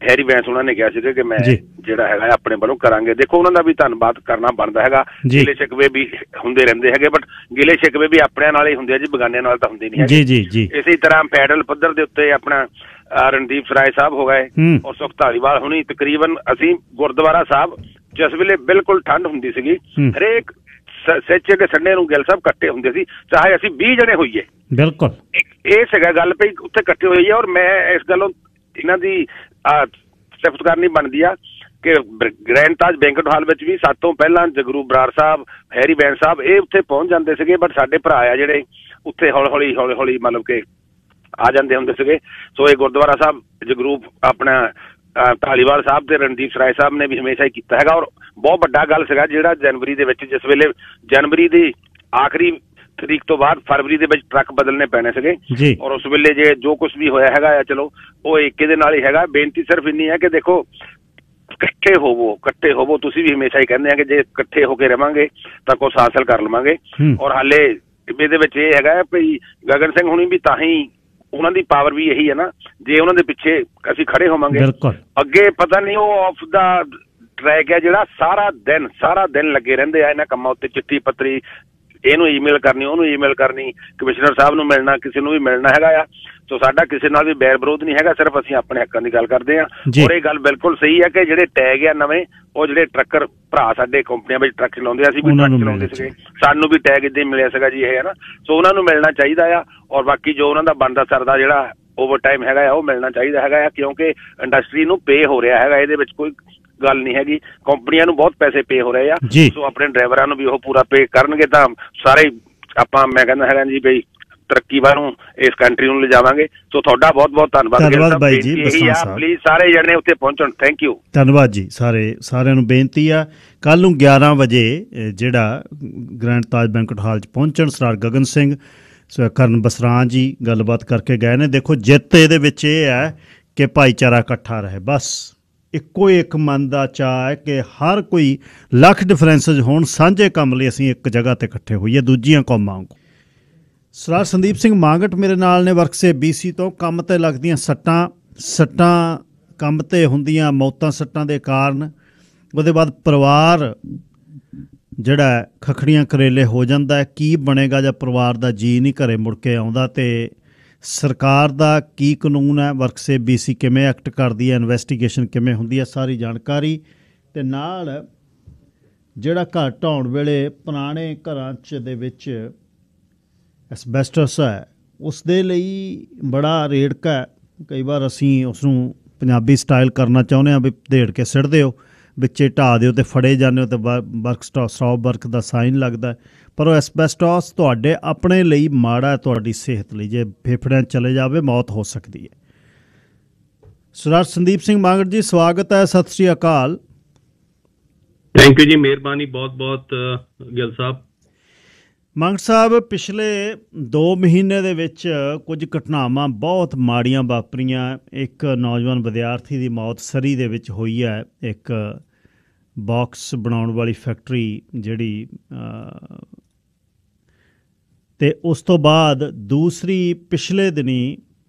ਹੈਰੀ ਵੈਂਸ ਉਹਨਾਂ ਨੇ ਕਿਹਾ ਸੀਗਾ ਕਿ ਮੈਂ ਜਿਹੜਾ ਹੈਗਾ ਆਪਣੇ ਵੱਲੋਂ ਕਰਾਂਗੇ। ਦੇਖੋ ਉਹਨਾਂ ਦਾ ਵੀ ਧੰਨਵਾਦ ਕਰਨਾ ਬਣਦਾ ਹੈਗਾ। ਗਿਲੇ ਸ਼ਿਕਵੇ ਵੀ ਹੁੰਦੇ ਰਹਿੰਦੇ ਹੈਗੇ, ਬਟ ਗਿਲੇ ਸ਼ਿਕਵੇ ਵੀ ਆਪਣਿਆਂ ਨਾਲ ਹੀ ਹੁੰਦੇ ਆ ਜੀ, ਬਗਾਨਿਆਂ ਨਾਲ ਤਾਂ ਹੁੰਦੇ ਨਹੀਂ ਹੈਗੇ। ਇਸੇ ਤਰ੍ਹਾਂ ਪੈਡਲ ਪੱਧਰ ਦੇ ਉੱਤੇ ਆਪਣਾ ਰਣਦੀਪ ਸਰਾਏ ਸਾਹਿਬ ਹੋ ਗਏ ਔਰ ਸੁਖ ਧਾਲੀਵਾਲ ਹੁਣੀ। ਤਕਰੀਬਨ ਅਸੀਂ ਗੁਰਦੁਆਰਾ ਸਾਹਿਬ ਜਿਸ ਵੇਲੇ ਬਿਲਕੁਲ ਠੰਡ ਹੁੰਦੀ ਸੀਗੀ, ਹਰੇਕ ਸੱਚੇ ਦੇ ਸੰਡੇ ਨੂੰ ਗਿੱਲ ਸਾਹਿਬ ਇਕੱਠੇ ਹੁੰਦੇ ਸੀ, ਚਾਹੇ ਅਸੀਂ 20 ਜਣੇ ਹੋਈਏ। ਬਿਲਕੁਲ ਇਹ ਸੀਗਾ ਗੱਲ ਪਈ ਉੱਥੇ ਇਕੱਠੇ ਹੋਈਏ। ਔਰ ਮੈਂ ਇਸ ਗੱਲੋਂ ਇਹਨਾਂ ਦੀ ਸਿਫਤ ਕਰਨੀ ਬਣਦੀ ਆ ਕਿ ਗ੍ਰੈਂਡ ਤਾਜ ਬੈਂਕਟ ਹਾਲ ਵਿੱਚ ਵੀ ਸਾਡੇ ਤੋਂ ਪਹਿਲਾਂ ਜਗਰੂਪ ਬਰਾੜ ਸਾਹਿਬ, ਹੈਰੀ ਵੈਂਸ ਸਾਹਿਬ ਇਹ ਉੱਥੇ ਪਹੁੰਚ ਜਾਂਦੇ ਸੀਗੇ, ਬਟ ਸਾਡੇ ਭਰਾ ਆ ਜਿਹੜੇ ਉੱਥੇ ਹੌਲੀ ਮਤਲਬ ਕਿ ਆ ਜਾਂਦੇ ਹੁੰਦੇ ਸੀਗੇ। ਸੋ ਇਹ ਗੁਰਦੁਆਰਾ ਸਾਹਿਬ ਜਗਰੂਪ ਆਪਣਾ ਧਾਲੀਵਾਲ ਸਾਹਿਬ ਤੇ ਰਣਦੀਪ ਸਰਾਏ ਸਾਹਿਬ ਨੇ ਵੀ ਹਮੇਸ਼ਾ ਹੀ ਕੀਤਾ ਹੈਗਾ। ਔਰ ਬਹੁਤ ਵੱਡਾ ਗੱਲ ਸੀਗਾ ਜਿਹੜਾ ਜਨਵਰੀ ਦੇ ਵਿੱਚ, ਜਿਸ ਵੇਲੇ ਜਨਵਰੀ ਦੀ ਆਖਰੀ ਤਰੀਕ ਤੋਂ ਬਾਅਦ ਫਰਵਰੀ ਦੇ ਵਿੱਚ ਟਰੱਕ ਬਦਲਣੇ ਪੈਣੇ ਸੀਗੇ। ਔਰ ਉਸ ਵੇਲੇ ਜੇ ਜੋ ਕੁਛ ਵੀ ਹੋਇਆ ਹੈਗਾ ਆ, ਚਲੋ ਉਹ ਏਕੇ ਦੇ ਨਾਲ ਹੀ ਹੈਗਾ। ਬੇਨਤੀ ਸਿਰਫ ਇੰਨੀ ਹੈ ਕਿ ਦੇਖੋ ਇਕੱਠੇ ਹੋਵੋ। ਤੁਸੀਂ ਵੀ ਹਮੇਸ਼ਾ ਹੀ ਕਹਿੰਦੇ ਆ ਕਿ ਜੇ ਇਕੱਠੇ ਹੋ ਕੇ ਰਵਾਂਗੇ ਤਾਂ ਕੁਛ ਹਾਸਲ ਕਰ ਲਵਾਂਗੇ। ਔਰ ਹਾਲੇ ਇਹਦੇ ਵਿੱਚ ਇਹ ਹੈਗਾ ਵੀ ਗਗਨ ਸਿੰਘ ਹੁਣੀ ਵੀ ਤਾਂ ਹੀ, ਉਹਨਾਂ ਦੀ ਪਾਵਰ ਵੀ ਇਹੀ ਹੈ ਨਾ, ਜੇ ਉਹਨਾਂ ਦੇ ਪਿੱਛੇ ਅਸੀਂ ਖੜੇ ਹੋਵਾਂਗੇ ਅੱਗੇ ਪਤਾ ਨਹੀਂ ਉਹ ਆਫ ਦਾ ਟਰੈਕ ਹੈ ਜਿਹੜਾ ਸਾਰਾ ਦਿਨ ਲੱਗੇ ਰਹਿੰਦੇ ਆ ਇਹਨਾਂ ਕੰਮਾਂ ਉੱਤੇ, ਚਿੱਠੀ ਪੱਤਰੀ, ਇਹਨੂੰ ਈਮੇਲ ਕਰਨੀ, ਉਹਨੂੰ ਈਮੇਲ ਕਰਨੀ, ਕਮਿਸ਼ਨਰ ਸਾਹਿਬ ਨੂੰ ਮਿਲਣਾ, ਕਿਸੇ ਨੂੰ ਵੀ ਮਿਲਣਾ ਹੈਗਾ ਆ। ਸੋ ਸਾਡਾ ਕਿਸੇ ਨਾਲ ਵੀ ਬੈਰ ਵਿਰੋਧ ਨਹੀਂ ਹੈਗਾ, ਸਿਰਫ ਅਸੀਂ ਆਪਣੇ ਹੱਕਾਂ ਦੀ ਗੱਲ ਕਰਦੇ ਹਾਂ। ਔਰ ਇਹ ਗੱਲ ਬਿਲਕੁਲ ਸਹੀ ਹੈ ਕਿ ਜਿਹੜੇ ਟੈਗ ਆ ਨਵੇਂ, ਉਹ ਜਿਹੜੇ ਟਰੱਕਰ ਭਰਾ ਸਾਡੇ ਕੰਪਨੀਆਂ ਵਿੱਚ ਟਰੱਕ ਚਲਾਉਂਦੇ ਆ, ਅਸੀਂ ਵੀ ਟਰੱਕ ਚਲਾਉਂਦੇ ਸੀਗੇ, ਸਾਨੂੰ ਵੀ ਟੈਗ ਇੱਦਾਂ ਹੀ ਮਿਲਿਆ ਸੀਗਾ ਜੀ ਇਹ ਹੈ ਨਾ। ਸੋ ਉਹਨਾਂ ਨੂੰ ਮਿਲਣਾ ਚਾਹੀਦਾ ਆ। ਔਰ ਬਾਕੀ ਜੋ ਉਹਨਾਂ ਦਾ ਬਣਦਾ ਸਰਦਾ ਜਿਹੜਾ ਓਵਰ ਟਾਈਮ ਹੈਗਾ ਆ ਉਹ ਮਿਲਣਾ ਚਾਹੀਦਾ ਹੈਗਾ ਆ, ਕਿਉਂਕਿ ਇੰਡਸਟਰੀ ਨੂੰ ਪੇ ਹੋ ਰਿਹਾ ਹੈਗਾ, ਇਹਦੇ ਵਿੱਚ ਕੋਈ ਗੱਲ ਨਹੀਂ ਹੈਗੀ। ਕੰਪਨੀਆਂ ਨੂੰ ਬਹੁਤ ਪੈਸੇ ਪੇ ਹੋ ਰਹੇ ਆ, ਸੋ ਆਪਣੇ ਡਰਾਈਵਰਾਂ ਨੂੰ ਵੀ ਉਹ ਪੂਰਾ ਪੇ ਕਰਨਗੇ ਤਾਂ ਸਾਰੇ ਆਪਾਂ, ਮੈਂ ਕਹਿੰਦਾ ਹੈਗਾ ਜੀ ਬਈ ਤਰੱਕੀ ਵੱਲੋਂ ਇਸ ਕੰਟਰੀ ਨੂੰ ਲਿਜਾਵਾਂਗੇ। ਸੋ ਤੁਹਾਡਾ ਬਹੁਤ ਬਹੁਤ ਧੰਨਵਾਦ ਬਾਈ ਜੀ। ਪਲੀਜ਼ ਸਾਰੇ ਜਣੇ ਉੱਥੇ ਪਹੁੰਚਣ। Thank you. ਧੰਨਵਾਦ ਜੀ। ਸਾਰਿਆਂ ਨੂੰ ਬੇਨਤੀ ਆ ਕੱਲ ਨੂੰ 11 ਵਜੇ ਜਿਹੜਾ ਗ੍ਰੈਂਡ ਤਾਜ ਬੈਂਕਟ ਹਾਲ 'ਚ ਪਹੁੰਚਣ। ਸਰਦਾਰ ਗਗਨ ਸਿੰਘ, ਕਰਨ ਬਸਰਾ ਜੀ ਗੱਲਬਾਤ ਕਰਕੇ ਗਏ ਨੇ। ਦੇਖੋ ਜਿੱਤ ਇਹਦੇ ਵਿੱਚ ਇਹ ਹੈ ਕਿ ਭਾਈਚਾਰਾ ਇਕੱਠਾ ਰਹੇ, ਬਸ ਇੱਕੋ ਇੱਕ ਮਨ ਦਾ ਚਾਅ ਹੈ ਕਿ ਹਰ ਕੋਈ ਲੱਖ ਡਿਫਰੈਂਸਿਸ ਹੋਣ, ਸਾਂਝੇ ਕੰਮ ਲਈ ਅਸੀਂ ਇੱਕ ਜਗ੍ਹਾ 'ਤੇ ਇਕੱਠੇ ਹੋਈਏ ਦੂਜੀਆਂ ਕੌਮਾਂ ਵਾਂਗੂ। ਸਰਦਾਰ ਸੰਦੀਪ ਸਿੰਘ ਮਾਂਗਟ ਮੇਰੇ ਨਾਲ ਨੇ ਵਰਕਸੇ BC ਤੋਂ। ਕੰਮ 'ਤੇ ਲੱਗਦੀਆਂ ਸੱਟਾਂ ਕੰਮ 'ਤੇ ਹੁੰਦੀਆਂ ਮੌਤਾਂ ਸੱਟਾਂ ਦੇ ਕਾਰਨ, ਉਹਦੇ ਬਾਅਦ ਪਰਿਵਾਰ ਜਿਹੜਾ ਖਖੜੀਆਂ ਕਰੇਲੇ ਹੋ ਜਾਂਦਾ, ਕੀ ਬਣੇਗਾ ਜਾਂ ਪਰਿਵਾਰ ਦਾ ਜੀ ਨਹੀਂ ਘਰੇ ਮੁੜ ਕੇ ਆਉਂਦਾ, ਅਤੇ ਸਰਕਾਰ ਦਾ ਕੀ ਕਾਨੂੰਨ ਹੈ, ਵਰਕਸੇਫ BC ਕਿਵੇਂ ਐਕਟ ਕਰਦੀ ਹੈ, ਇਨਵੈਸਟੀਗੇਸ਼ਨ ਕਿਵੇਂ ਹੁੰਦੀ ਹੈ, ਸਾਰੀ ਜਾਣਕਾਰੀ। ਅਤੇ ਨਾਲ ਜਿਹੜਾ ਘਰ ਢਾਉਣ ਵੇਲੇ ਪੁਰਾਣੇ ਘਰਾਂ 'ਚ ਦੇ ਵਿੱਚ ਐਸਬੈਸਟਸ ਹੈ, ਉਸ ਦੇ ਲਈ ਬੜਾ ਰੇੜਕਾ ਹੈ। ਕਈ ਵਾਰ ਅਸੀਂ ਉਸ ਨੂੰ ਪੰਜਾਬੀ ਸਟਾਈਲ ਕਰਨਾ ਚਾਹੁੰਦੇ ਹਾਂ ਵੀ ਧੇੜ ਕੇ ਸਿੱਟ ਦਿਓ, ਵਿੱਚੇ ਢਾਹ ਦਿਓ ਅਤੇ ਫੜੇ ਜਾਂਦੇ ਹੋ ਅਤੇ ਸਟਾਪ ਵਰਕ ਦਾ ਸਾਈਨ ਲੱਗਦਾ, ਪਰ ਉਹ ਐਸਬੈਸਟਸ ਤੁਹਾਡੇ ਆਪਣੇ ਲਈ ਮਾੜਾ ਹੈ, ਤੁਹਾਡੀ ਸਿਹਤ ਲਈ। ਜੇ ਫੇਫੜਿਆਂ 'ਚ ਚਲੇ ਜਾਵੇ ਮੌਤ ਹੋ ਸਕਦੀ ਹੈ। ਸਰਦਾਰ ਸੰਦੀਪ ਸਿੰਘ ਮਾਂਗੜ ਜੀ, ਸਵਾਗਤ ਹੈ, ਸਤਿ ਸ਼੍ਰੀ ਅਕਾਲ। ਥੈਂਕ ਯੂ ਜੀ, ਮਿਹਰਬਾਨੀ ਬਹੁਤ ਬਹੁਤ ਗਿੱਲ ਸਾਹਿਬ। ਮਾਂਗੜ ਸਾਹਿਬ, ਪਿਛਲੇ 2 ਮਹੀਨੇ ਦੇ ਵਿੱਚ ਕੁਝ ਘਟਨਾਵਾਂ ਬਹੁਤ ਮਾੜੀਆਂ ਵਾਪਰੀਆਂ। ਇੱਕ ਨੌਜਵਾਨ ਵਿਦਿਆਰਥੀ ਦੀ ਮੌਤ ਸਰੀ ਦੇ ਵਿੱਚ ਹੋਈ ਹੈ, ਇੱਕ ਬਾਕਸ ਬਣਾਉਣ ਵਾਲੀ ਫੈਕਟਰੀ ਜਿਹੜੀ, ਅਤੇ ਉਸ ਤੋਂ ਬਾਅਦ ਦੂਸਰੀ ਪਿਛਲੇ ਦਿਨੀ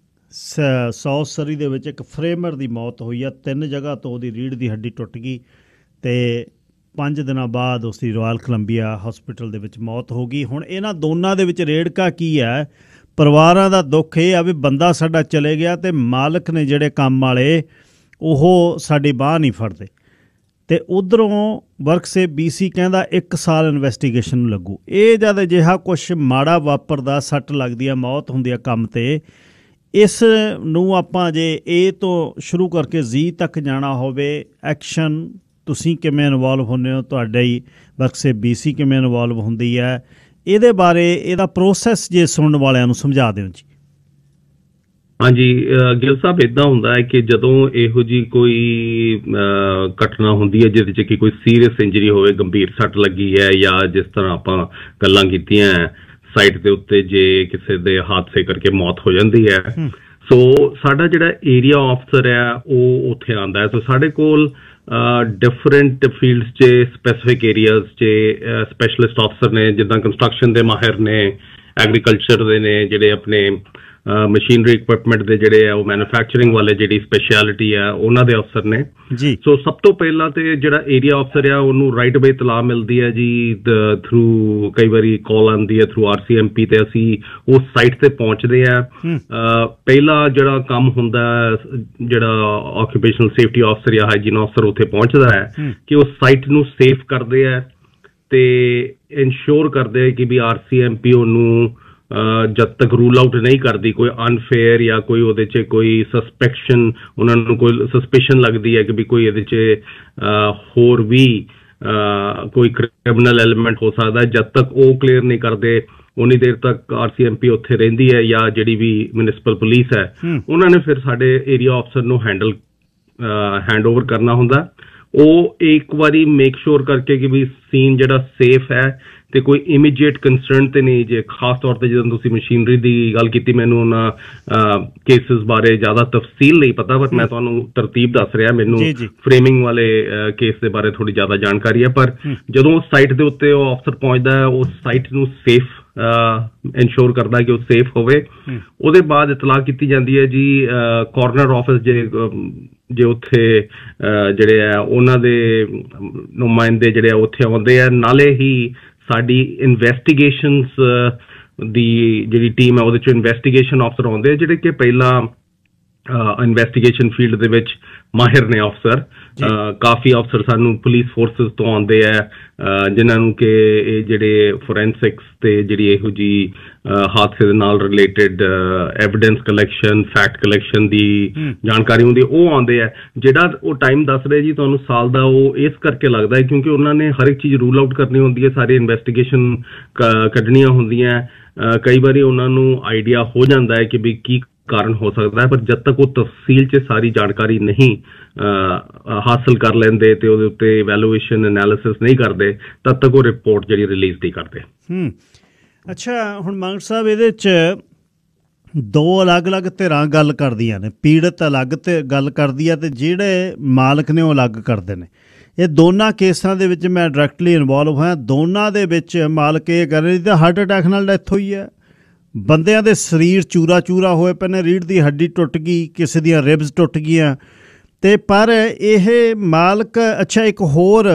ਸਾਊਥ ਸਰੀ ਦੇ ਵਿੱਚ ਇੱਕ ਫਰੇਮਰ ਦੀ ਮੌਤ ਹੋਈ ਹੈ। 3 ਜਗ੍ਹਾ ਤੋਂ ਉਹਦੀ ਰੀੜ੍ਹ ਦੀ ਹੱਡੀ ਟੁੱਟ ਗਈ ਅਤੇ 5 ਦਿਨਾਂ ਬਾਅਦ ਉਸ ਦੀ ਰਾਇਲ ਕੋਲੰਬੀਆ ਹਸਪੀਟਲ ਦੇ ਵਿੱਚ ਮੌਤ ਹੋ ਗਈ। ਹੁਣ ਇਹਨਾਂ ਦੋਨਾਂ ਦੇ ਵਿੱਚ ਰੇੜਕਾ ਕੀ ਹੈ? ਪਰਿਵਾਰਾਂ ਦਾ ਦੁੱਖ ਇਹ ਆ ਵੀ ਬੰਦਾ ਸਾਡਾ ਚਲੇ ਗਿਆ ਅਤੇ ਮਾਲਕ ਨੇ ਜਿਹੜੇ ਕੰਮ ਵਾਲੇ ਉਹ ਸਾਡੀ ਬਾਂਹ ਨਹੀਂ ਫੜਦੇ, ਅਤੇ ਉੱਧਰੋਂ ਵਰਕਸੇਫ BC ਕਹਿੰਦਾ 1 ਸਾਲ ਇਨਵੈਸਟੀਗੇਸ਼ਨ ਨੂੰ ਲੱਗੂ। ਇਹ ਜਦ ਅਜਿਹਾ ਕੁਛ ਮਾੜਾ ਵਾਪਰਦਾ, ਸੱਟ ਲੱਗਦੀ ਆ, ਮੌਤ ਹੁੰਦੀ ਆ ਕੰਮ 'ਤੇ, ਇਸ ਨੂੰ ਆਪਾਂ ਜੇ ਇਹ ਤੋਂ ਸ਼ੁਰੂ ਕਰਕੇ Z ਤੱਕ ਜਾਣਾ ਹੋਵੇ, ਐਕਸ਼ਨ ਤੁਸੀਂ ਕਿਵੇਂ ਇਨਵੋਲਵ ਹੁੰਦੇ ਹੋ, ਤੁਹਾਡਾ ਹੀ ਵਰਕਸੇਫ BC ਕਿਵੇਂ ਇਨਵੋਲਵ ਹੁੰਦੀ ਹੈ, ਇਹਦੇ ਬਾਰੇ ਇਹਦਾ ਪ੍ਰੋਸੈਸ ਜੇ ਸੁਣਨ ਵਾਲਿਆਂ ਨੂੰ ਸਮਝਾ ਦਿਓ ਜੀ। ਹਾਂਜੀ ਗਿੱਲ ਸਾਹਿਬ, ਇੱਦਾਂ ਹੁੰਦਾ ਹੈ ਕਿ ਜਦੋਂ ਇਹੋ ਜਿਹੀ ਕੋਈ ਘਟਨਾ ਹੁੰਦੀ ਹੈ ਜਿਹਦੇ 'ਚ ਕਿ ਕੋਈ ਸੀਰੀਅਸ ਇੰਜਰੀ ਹੋਵੇ, ਗੰਭੀਰ ਸੱਟ ਲੱਗੀ ਹੈ, ਜਾਂ ਜਿਸ ਤਰ੍ਹਾਂ ਆਪਾਂ ਗੱਲਾਂ ਕੀਤੀਆਂ ਸਾਈਟ ਦੇ ਉੱਤੇ ਜੇ ਕਿਸੇ ਦੇ ਹਾਦਸੇ ਕਰਕੇ ਮੌਤ ਹੋ ਜਾਂਦੀ ਹੈ, ਸੋ ਸਾਡਾ ਜਿਹੜਾ ਏਰੀਆ ਆਫਸਰ ਹੈ ਉਹ ਉੱਥੇ ਆਉਂਦਾ ਹੈ। ਸੋ ਸਾਡੇ ਕੋਲ ਡਿਫਰੈਂਟ ਫੀਲਡਸ 'ਚ ਸਪੈਸੀਫਿਕ ਏਰੀਆਜ਼ 'ਚ ਸਪੈਸ਼ਲਿਸਟ ਆਫਸਰ ਨੇ, ਜਿੱਦਾਂ ਕੰਸਟਰਕਸ਼ਨ ਦੇ ਮਾਹਿਰ ਨੇ, ਐਗਰੀਕਲਚਰ ਦੇ ਨੇ, ਜਿਹੜੇ ਆਪਣੇ ਮਸ਼ੀਨਰੀ ਇਕਵਿਪਮੈਂਟ ਦੇ ਜਿਹੜੇ ਆ ਉਹ ਮੈਨੂਫੈਕਚਰਿੰਗ ਵਾਲੇ ਜਿਹੜੀ ਸਪੈਸ਼ਲਿਟੀ ਆ ਉਹਨਾਂ ਦੇ ਅਫਸਰ ਨੇ ਜੀ। ਸੋ ਸਭ ਤੋਂ ਪਹਿਲਾਂ ਤੇ ਜਿਹੜਾ ਏਰੀਆ ਅਫਸਰ ਆ ਉਹਨੂੰ ਰਾਈਟ ਵੇ ਇਤਲਾਹ ਮਿਲਦੀ ਹੈ ਜੀ, ਥਰੂ ਕਈ ਵਾਰੀ ਕਾਲ ਆਉਂਦੀ ਹੈ ਥਰੂ RCMP, ਤੇ ਅਸੀਂ ਉਸ ਸਾਈਟ ਤੇ ਪਹੁੰਚਦੇ ਆ। ਪਹਿਲਾ ਜਿਹੜਾ ਕੰਮ ਹੁੰਦਾ ਜਿਹੜਾ ਆਕੂਪੇਸ਼ਨਲ ਸੇਫਟੀ ਅਫਸਰ ਜਾਂ ਹਾਈਜੀਨ ਅਫਸਰ ਉੱਥੇ ਪਹੁੰਚਦਾ ਹੈ ਕਿ ਉਸ ਸਾਈਟ ਨੂੰ ਸੇਫ ਕਰਦੇ ਆ ਤੇ ਇਨਸ਼ੋਰ ਕਰਦੇ ਆ ਕਿ ਵੀ RCMP ਉਹਨੂੰ ਜਦ ਤੱਕ ਰੂਲ ਆਊਟ ਨਹੀਂ ਕਰਦੀ ਕੋਈ ਅਨਫੇਅਰ ਜਾਂ ਕੋਈ ਉਹਦੇ 'ਚ ਕੋਈ ਸਸਪੈਕਸ਼ਨ, ਉਹਨਾਂ ਨੂੰ ਕੋਈ ਸਸਪੀਸ਼ਨ ਲੱਗਦੀ ਹੈ ਕਿ ਵੀ ਕੋਈ ਇਹਦੇ 'ਚ ਹੋਰ ਵੀ ਕੋਈ ਕ੍ਰਿਮੀਨਲ ਐਲੀਮੈਂਟ ਹੋ ਸਕਦਾ, ਜਦ ਤੱਕ ਉਹ ਕਲੀਅਰ ਨਹੀਂ ਕਰਦੇ ਉਨੀ ਦੇਰ ਤੱਕ RCMP ਉੱਥੇ ਰਹਿੰਦੀ ਹੈ, ਜਾਂ ਜਿਹੜੀ ਵੀ ਮਿਊਨਿਸਪਲ ਪੁਲਿਸ ਹੈ ਉਹਨਾਂ ਨੇ ਫਿਰ ਸਾਡੇ ਏਰੀਆ ਅਫਸਰ ਨੂੰ ਹੈਂਡਓਵਰ ਕਰਨਾ ਹੁੰਦਾ। ਉਹ ਇੱਕ ਵਾਰੀ ਮੇਕ ਸ਼ੋਰ ਕਰਕੇ ਕਿ ਵੀ ਸੀਨ ਜਿਹੜਾ ਸੇਫ ਹੈ ਤੇ ਕੋਈ ਇਮੀਡੀਏਟ ਕੰਸਰਨ ਤੇ ਨਹੀਂ। ਜੇ ਖਾਸ ਤੌਰ ਤੇ ਜਦੋਂ ਤੁਸੀਂ ਮਸ਼ੀਨਰੀ ਦੀ ਗੱਲ ਕੀਤੀ, ਮੈਨੂੰ ਉਹਨਾਂ ਕੇਸਿਸ ਬਾਰੇ ਜ਼ਿਆਦਾ ਤਫਸੀਲ ਨਹੀਂ ਪਤਾ, ਪਰ ਮੈਂ ਤੁਹਾਨੂੰ ਤਰਤੀਬ ਦੱਸ ਰਿਹਾ, ਮੈਨੂੰ ਫਰੇਮਿੰਗ ਵਾਲੇ ਕੇਸ ਦੇ ਬਾਰੇ ਥੋੜੀ ਜ਼ਿਆਦਾ ਜਾਣਕਾਰੀ ਹੈ। ਪਰ ਜਦੋਂ ਉਸ ਸਾਈਟ ਦੇ ਉੱਤੇ ਉਹ ਅਫਸਰ ਪਹੁੰਚਦਾ ਹੈ, ਉਸ ਸਾਈਟ ਨੂੰ ਸੇਫ ਇਨਸ਼ੋਰ ਕਰਦਾ ਕਿ ਉਹ ਸੇਫ ਹੋਵੇ। ਉਹਦੇ ਬਾਅਦ ਇਤਲਾਹ ਕੀਤੀ ਜਾਂਦੀ ਹੈ ਜੀ ਕਾਰਨਰ ਆਫਿਸ, ਜੇ ਉੱਥੇ ਜਿਹੜੇ ਆ ਉਹਨਾਂ ਦੇ ਨੁਮਾਇੰਦੇ ਜਿਹੜੇ ਆ ਉੱਥੇ ਆਉਂਦੇ ਆ। ਨਾਲੇ ਹੀ ਸਾਡੀ ਇਨਵੈਸਟੀਗੇਸ਼ਨਸ ਦੀ ਜਿਹੜੀ ਟੀਮ ਹੈ ਉਹਦੇ 'ਚ ਇਨਵੈਸਟੀਗੇਸ਼ਨ ਅਫਸਰ ਆਉਂਦੇ ਆ, ਜਿਹੜੇ ਕਿ ਪਹਿਲਾਂ ਇਨਵੈਸਟੀਗੇਸ਼ਨ ਫੀਲਡ ਦੇ ਵਿੱਚ ਮਾਹਿਰ ਨੇ ਅਫਸਰ। ਕਾਫੀ ਅਫਸਰ ਸਾਨੂੰ ਪੁਲਿਸ ਫੋਰਸਿਸ ਤੋਂ ਆਉਂਦੇ ਆ, ਜਿਨ੍ਹਾਂ ਨੂੰ ਕਿ ਇਹ ਜਿਹੜੇ ਫੋਰੈਂਸਿਕਸ ਤੇ ਜਿਹੜੀ ਇਹੋ ਜਿਹੀ ਹਾਦਸੇ ਦੇ ਨਾਲ related evidence collection, fact collection ਦੀ ਜਾਣਕਾਰੀ ਹੁੰਦੀ, ਉਹ ਆਉਂਦੇ ਆ। ਜਿਹੜਾ ਉਹ ਟਾਈਮ ਦੱਸ ਰਹੇ ਜੀ ਤੁਹਾਨੂੰ ਸਾਲ ਦਾ, ਉਹ ਇਸ ਕਰਕੇ ਲੱਗਦਾ ਹੈ ਕਿਉਂਕਿ ਉਹਨਾਂ ਨੇ ਹਰ ਇੱਕ ਚੀਜ਼ ਰੂਲ ਆਊਟ ਕਰਨੀ ਹੁੰਦੀ ਹੈ, ਸਾਰੀ ਇਨਵੈਸਟੀਗੇਸ਼ਨ ਕੱਢਣੀਆਂ ਹੁੰਦੀਆਂ। ਕਈ ਵਾਰੀ ਉਹਨਾਂ ਨੂੰ ਆਈਡੀਆ ਹੋ ਜਾਂਦਾ ਹੈ ਕਿ ਵੀ ਕੀ ਕਾਰਨ ਹੋ ਸਕਦਾ ਹੈ, ਪਰ ਜਦ ਤੱਕ ਉਹ ਤਫਸੀਲ 'ਚ ਸਾਰੀ ਜਾਣਕਾਰੀ ਨਹੀਂ ਹਾਸਲ ਕਰ ਲੈਂਦੇ ਤੇ ਉਹਦੇ ਉੱਤੇ ਇਵੈਲੂਏਸ਼ਨ ਐਨਾਲਿਸਿਸ ਨਹੀਂ ਕਰਦੇ, ਤਦ ਤੱਕ ਉਹ ਰਿਪੋਰਟ ਜਿਹੜੀ ਰਿਲੀਜ਼ ਨਹੀਂ ਕਰਦੇ। ਅੱਛਾ, ਹੁਣ ਮਾਂਗੜ ਸਾਹਿਬ, ਇਹਦੇ 'ਚ 2 ਅਲੱਗ-ਅਲੱਗ ਧਿਰਾਂ ਗੱਲ ਕਰਦੀਆਂ ਨੇ। ਪੀੜਤ ਅਲੱਗ ਤੇ ਗੱਲ ਕਰਦੀ ਆ ਤੇ ਜਿਹੜੇ ਮਾਲਕ ਨੇ ਉਹ ਅਲੱਗ ਕਰਦੇ ਨੇ। ਇਹ ਦੋਨਾਂ ਕੇਸਾਂ ਦੇ ਵਿੱਚ ਮੈਂ ਡਾਇਰੈਕਟਲੀ ਇਨਵੋਲਵ ਹੋਇਆ। ਦੋਨਾਂ ਦੇ ਵਿੱਚ ਮਾਲਕ ਇਹ ਕਰ ਰਹੇ ਤਾਂ ਹਾਰਟ ਅਟੈਕ ਨਾਲ ਡੈਥ ਹੋਈ ਹੈ, ਬੰਦਿਆਂ ਦੇ ਸਰੀਰ ਚੂਰਾ ਚੂਰਾ ਹੋਏ ਪਏ ਨੇ, ਰੀੜ੍ਹ ਦੀ ਹੱਡੀ ਟੁੱਟ ਗਈ, ਕਿਸੇ ਦੀਆਂ ਰਿਬਸ ਟੁੱਟ ਗਈਆਂ, ਤੇ ਪਰ ਇਹ ਮਾਲਕ ਅੱਛਾ ਇੱਕ ਹੋਰ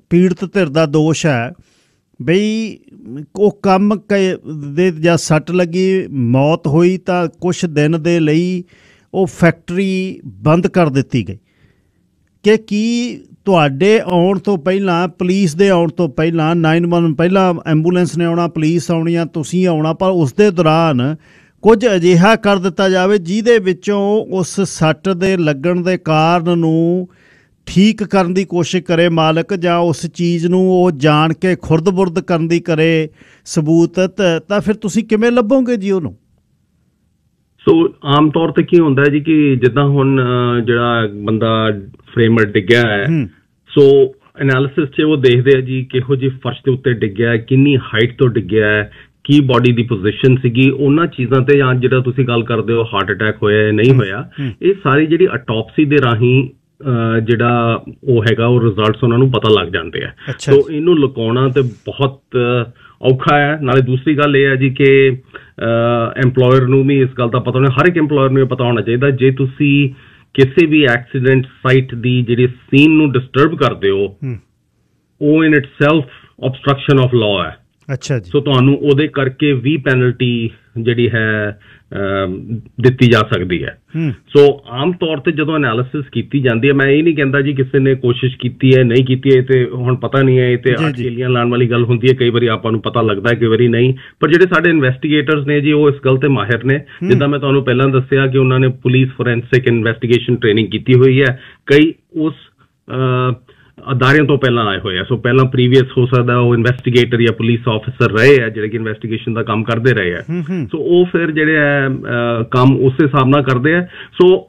ਪੀੜਤ ਧਿਰ ਦਾ ਦੋਸ਼ ਹੈ ਬਈ ਉਹ ਕੰਮ ਦੇ ਜਾਂ ਸੱਟ ਲੱਗੀ ਮੌਤ ਹੋਈ ਤਾਂ ਕੁਛ ਦਿਨ ਦੇ ਲਈ ਉਹ ਫੈਕਟਰੀ ਬੰਦ ਕਰ ਦਿੱਤੀ ਗਈ ਕਿ ਕੀ ਤੁਹਾਡੇ ਆਉਣ ਤੋਂ ਪਹਿਲਾਂ ਪੁਲਿਸ ਦੇ ਆਉਣ ਤੋਂ ਪਹਿਲਾਂ 911 ਪਹਿਲਾਂ ਐਂਬੂਲੈਂਸ ਨੇ ਆਉਣਾ ਪੁਲਿਸ ਆਉਣੀਆਂ ਤੁਸੀਂ ਆਉਣਾ ਪਰ ਉਸ ਦੇ ਦੌਰਾਨ ਕੁਝ ਅਜਿਹਾ ਕਰ ਦਿੱਤਾ ਜਾਵੇ ਜਿਹਦੇ ਵਿੱਚੋਂ ਉਸ ਸੱਟ ਦੇ ਲੱਗਣ ਦੇ ਕਾਰਨ ਨੂੰ ਠੀਕ ਕਰਨ ਦੀ ਕੋਸ਼ਿਸ਼ ਕਰੇ ਮਾਲਕ ਜਾਂ ਉਸ ਚੀਜ਼ ਨੂੰ ਉਹ ਜਾਣ ਕੇ ਖੁਰਦ-ਬੁਰਦ ਕਰਨ ਦੀ ਕਰੇ ਸਬੂਤ ਤਾਂ ਫਿਰ ਤੁਸੀਂ ਕਿਵੇਂ ਲੱਭੋਗੇ ਜੀ ਉਹਨੂੰ? ਸੋ ਆਮ ਤੌਰ ਤੇ ਕੀ ਹੁੰਦਾ ਜੀ ਕਿ ਜਿੱਦਾਂ ਹੁਣ ਜਿਹੜਾ ਬੰਦਾ ਫਰੇਮਰ ਡਿੱਗਿਆ ਹੈ ਸੋ ਐਨਾਲਿਸਿਸ 'ਚ ਉਹ ਦੇਖਦੇ ਆ ਜੀ ਕਿਹੋ ਜਿਹੀ ਫਰਸ਼ ਦੇ ਉੱਤੇ ਡਿੱਗਿਆ, ਕਿੰਨੀ ਹਾਈਟ ਤੋਂ ਡਿੱਗਿਆ ਹੈ, ਕੀ ਬਾਡੀ ਦੀ ਪੋਜੀਸ਼ਨ ਸੀਗੀ, ਉਹਨਾਂ ਚੀਜ਼ਾਂ ਤੇ ਜਾਂ ਜਿਹੜਾ ਤੁਸੀਂ ਗੱਲ ਕਰਦੇ ਹੋ ਹਾਰਟ ਅਟੈਕ ਹੋਇਆ ਜਾਂ ਨਹੀਂ ਹੋਇਆ, ਇਹ ਸਾਰੀ ਜਿਹੜੀ ਆਟੋਪਸੀ ਦੇ ਰਾਹੀਂ ਜਿਹੜਾ ਉਹ ਹੈਗਾ ਉਹ ਰਿਜ਼ਲਟਸ ਉਹਨਾਂ ਨੂੰ ਪਤਾ ਲੱਗ ਜਾਂਦੇ ਆ। ਸੋ ਇਹਨੂੰ ਲੁਕਾਉਣਾ ਤੇ ਬਹੁਤ ਔਖਾ ਹੈ। ਨਾਲੇ ਦੂਸਰੀ ਗੱਲ ਇਹ ਹੈ ਜੀ ਕਿ ਐਮਪਲੋਇਰ ਨੂੰ ਵੀ ਇਸ ਗੱਲ ਦਾ ਪਤਾ ਹੋਣਾ, ਹਰ ਇੱਕ ਐਮਪਲੋਇਰ ਨੂੰ ਇਹ ਪਤਾ ਹੋਣਾ ਚਾਹੀਦਾ ਜੇ ਤੁਸੀਂ ਕਿਸੇ ਵੀ ਐਕਸੀਡੈਂਟ ਸਾਈਟ ਦੀ ਜਿਹੜੀ ਸੀਨ ਨੂੰ ਡਿਸਟਰਬ ਕਰਦੇ ਹੋ ਉਹ ਇਨ ਇਟਸੈਲਫ ਆਬਸਟਰਕਸ਼ਨ ਆਫ ਲਾਅ ਹੈ। ਅੱਛਾ ਜੀ। ਸੋ ਤੁਹਾਨੂੰ ਉਹਦੇ ਕਰਕੇ ਵੀ ਪੈਨਲਟੀ ਜਿਹੜੀ ਹੈ ਦਿੱਤੀ ਜਾ ਸਕਦੀ ਹੈ। ਸੋ ਆਮ ਤੌਰ ਤੇ ਜਦੋਂ ਐਨਾਲਿਸਿਸ ਕੀਤੀ ਜਾਂਦੀ ਹੈ, ਮੈਂ ਇਹ ਨਹੀਂ ਕਹਿੰਦਾ ਜੀ ਕਿਸੇ ਨੇ ਕੋਸ਼ਿਸ਼ ਕੀਤੀ ਹੈ ਨਹੀਂ ਕੀਤੀ ਹੈ ਤੇ ਹੁਣ ਪਤਾ ਨਹੀਂ ਹੈ, ਇਹ ਤੇ ਅਕੇਲੀਆਂ ਲਾਉਣ ਵਾਲੀ ਗੱਲ ਹੁੰਦੀ ਹੈ। ਕਈ ਵਾਰੀ ਆਪਾਂ ਨੂੰ ਪਤਾ ਲੱਗਦਾ, ਕਈ ਵਾਰੀ ਨਹੀਂ। ਪਰ ਜਿਹੜੇ ਸਾਡੇ ਇਨਵੈਸਟੀਗੇਟਰਸ ਨੇ ਜੀ ਉਹ ਇਸ ਗੱਲ ਤੇ ਮਾਹਿਰ ਨੇ। ਜਿੱਦਾਂ ਮੈਂ ਤੁਹਾਨੂੰ ਪਹਿਲਾਂ ਦੱਸਿਆ ਕਿ ਉਹਨਾਂ ਨੇ ਪੁਲਿਸ ਫੋਰੈਂਸਿਕ ਇਨਵੈਸਟੀਗੇਸ਼ਨ ਟ੍ਰੇਨਿੰਗ ਕੀਤੀ ਹੋਈ ਹੈ। ਕਈ ਉਸ ਅਦਾਰਿਆਂ ਤੋਂ ਪਹਿਲਾਂ ਆਏ ਹੋਏ ਆ। ਸੋ ਪਹਿਲਾਂ ਪ੍ਰੀਵੀਅਸ ਹੋ ਸਕਦਾ ਉਹ ਇਨਵੈਸਟੀਗੇਟਰ ਜਾਂ ਪੁਲਿਸ ਆਫਿਸਰ ਰਹੇ ਆ ਜਿਹੜੇ ਕਿ ਇਨਵੈਸਟੀਗੇਸ਼ਨ ਦਾ ਕੰਮ ਕਰਦੇ ਰਹੇ ਆ। ਸੋ ਉਹ ਫਿਰ ਜਿਹੜੇ ਆ ਕੰਮ ਉਸੇ ਹਿਸਾਬ ਨਾਲ ਕਰਦੇ ਆ। ਸੋ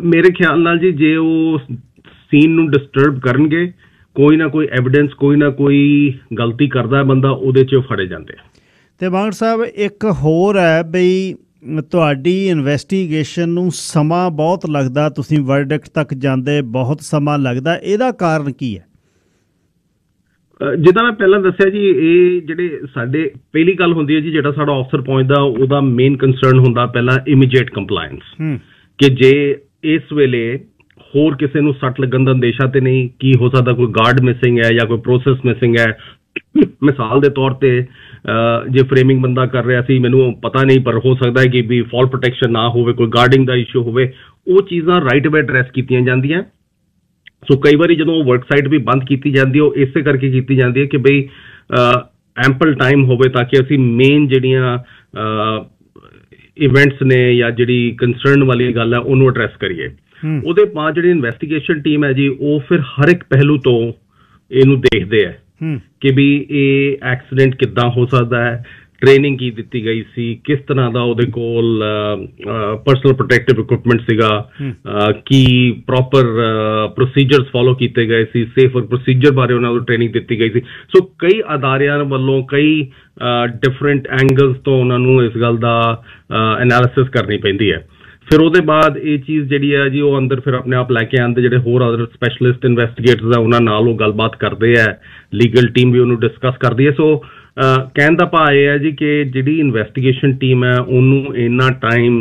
ਮੇਰੇ ਖਿਆਲ ਨਾਲ ਜੀ ਜੇ ਉਹ ਸੀਨ ਨੂੰ ਡਿਸਟਰਬ ਕਰਨਗੇ, ਕੋਈ ਨਾ ਕੋਈ ਐਵੀਡੈਂਸ, ਕੋਈ ਨਾ ਕੋਈ ਗਲਤੀ ਕਰਦਾ ਬੰਦਾ, ਉਹਦੇ 'ਚ ਫੜੇ ਜਾਂਦੇ ਆ। ਤੇ ਮਾਂਗੜ ਸਾਹਿਬ ਇੱਕ ਹੋਰ ਹੈ ਬਈ ਤੁਹਾਡੀ ਇਨਵੈਸਟੀਗੇਸ਼ਨ ਨੂੰ ਸਮਾਂ ਬਹੁਤ ਲੱਗਦਾ, ਤੁਸੀਂ ਵਰਡਿਕਟ ਤੱਕ ਜਾਂਦੇ ਬਹੁਤ ਸਮਾਂ ਲੱਗਦਾ, ਇਹਦਾ ਕਾਰਨ ਕੀ ਹੈ? ਜਿੱਦਾਂ ਮੈਂ ਪਹਿਲਾਂ ਦੱਸਿਆ ਜੀ, ਇਹ ਜਿਹੜੇ ਸਾਡੇ ਪਹਿਲੀ ਗੱਲ ਹੁੰਦੀ ਹੈ ਜੀ ਜਿਹੜਾ ਸਾਡਾ ਅਫਸਰ ਪਹੁੰਚਦਾ ਉਹਦਾ ਮੇਨ ਕੰਸਰਨ ਹੁੰਦਾ ਪਹਿਲਾਂ ਇਮੀਡੀਏਟ ਕੰਪਲਾਇੰਸ, ਕਿ ਜੇ ਇਸ ਵੇਲੇ ਹੋਰ ਕਿਸੇ ਨੂੰ ਸੱਟ ਲੱਗਣ ਦਾ ਅੰਦੇਸ਼ਾ ਤੇ ਨਹੀਂ, ਕੀ ਹੋ ਸਕਦਾ ਕੋਈ ਗਾਰਡ ਮਿਸਿੰਗ ਹੈ ਜਾਂ ਕੋਈ ਪ੍ਰੋਸੈਸ ਮਿਸਿੰਗ ਹੈ। ਮਿਸਾਲ ਦੇ ਤੌਰ ਤੇ ਜੇ ਫਰੇਮਿੰਗ ਬੰਦਾ ਕਰ ਰਿਹਾ ਸੀ, ਮੈਨੂੰ ਪਤਾ ਨਹੀਂ ਪਰ ਹੋ ਸਕਦਾ ਹੈ ਕਿ ਵੀ ਫਾਲ ਪ੍ਰੋਟੈਕਸ਼ਨ ਨਾ ਹੋਵੇ, ਕੋਈ ਗਾਰਡਿੰਗ ਦਾ ਇਸ਼ੂ ਹੋਵੇ, ਉਹ ਚੀਜ਼ਾਂ ਰਾਈਟ ਅਵੇ ਐਡਰੈਸ ਕੀਤੀਆਂ ਜਾਂਦੀਆਂ। ਸੋ ਕਈ ਵਾਰੀ ਜਦੋਂ ਉਹ ਵਰਕ ਸਾਈਟ ਵੀ ਬੰਦ ਕੀਤੀ ਜਾਂਦੀ ਹੈ ਉਹ ਇਸੇ ਕਰਕੇ ਕੀਤੀ ਜਾਂਦੀ ਹੈ ਕਿ ਬਈ ਐਂਪਲ ਟਾਈਮ ਹੋਵੇ ਤਾਂ ਕਿ ਅਸੀਂ ਮੇਨ ਜਿਹੜੀਆਂ ਇਵੈਂਟਸ ਨੇ ਜਾਂ ਜਿਹੜੀ ਕੰਸਰਨ ਵਾਲੀ ਗੱਲ ਹੈ ਉਹਨੂੰ ਐਡਰੈਸ ਕਰੀਏ। ਉਹਦੇ ਬਾਅਦ ਜਿਹੜੀ ਇਨਵੈਸਟੀਗੇਸ਼ਨ ਟੀਮ ਹੈ ਜੀ ਉਹ ਫਿਰ ਹਰ ਇੱਕ ਪਹਿਲੂ ਤੋਂ ਇਹਨੂੰ ਦੇਖਦੇ ਹੈ ਕਿ ਵੀ ਇਹ ਐਕਸੀਡੈਂਟ ਕਿੱਦਾਂ ਹੋ ਸਕਦਾ ਹੈ, ਟ੍ਰੇਨਿੰਗ ਕੀ ਦਿੱਤੀ ਗਈ ਸੀ, ਕਿਸ ਤਰ੍ਹਾਂ ਦਾ ਉਹਦੇ ਕੋਲ ਪਰਸਨਲ ਪ੍ਰੋਟੈਕਟਿਵ ਇਕੁਇਪਮੈਂਟ ਸੀਗਾ, ਕੀ ਪ੍ਰੋਪਰ ਪ੍ਰੋਸੀਜਰਸ ਫੋਲੋ ਕੀਤੇ ਗਏ ਸੀ, ਸੇਫ ਵਰਕ ਪ੍ਰੋਸੀਜਰ ਬਾਰੇ ਉਹਨਾਂ ਨੂੰ ਟ੍ਰੇਨਿੰਗ ਦਿੱਤੀ ਗਈ ਸੀ। ਸੋ ਕਈ ਅਦਾਰਿਆਂ ਵੱਲੋਂ ਕਈ ਡਿਫਰੈਂਟ ਐਂਗਲਸ ਤੋਂ ਉਹਨਾਂ ਨੂੰ ਇਸ ਗੱਲ ਦਾ ਐਨਾਲਿਸਿਸ ਕਰਨੀ ਪੈਂਦੀ ਹੈ। ਫਿਰ ਉਹਦੇ ਬਾਅਦ ਇਹ ਚੀਜ਼ ਜਿਹੜੀ ਹੈ ਜੀ ਉਹ ਅੰਦਰ ਫਿਰ ਆਪਣੇ ਆਪ ਲੈ ਕੇ ਆਉਂਦੇ ਜਿਹੜੇ ਹੋਰ ਅਦਰ ਸਪੈਸ਼ਲਿਸਟ ਇਨਵੈਸਟੀਗੇਟਰਸ ਆ ਉਹਨਾਂ ਨਾਲ ਉਹ ਗੱਲਬਾਤ ਕਰਦੇ ਆ, ਲੀਗਲ ਟੀਮ ਵੀ ਉਹਨੂੰ ਡਿਸਕਸ ਕਰਦੀ ਹੈ। ਸੋ ਕਹਿਣ ਦਾ ਭਾਵ ਇਹ ਹੈ ਜੀ ਕਿ ਜਿਹੜੀ ਇਨਵੈਸਟੀਗੇਸ਼ਨ ਟੀਮ ਹੈ ਉਹਨੂੰ ਇੰਨਾ ਟਾਈਮ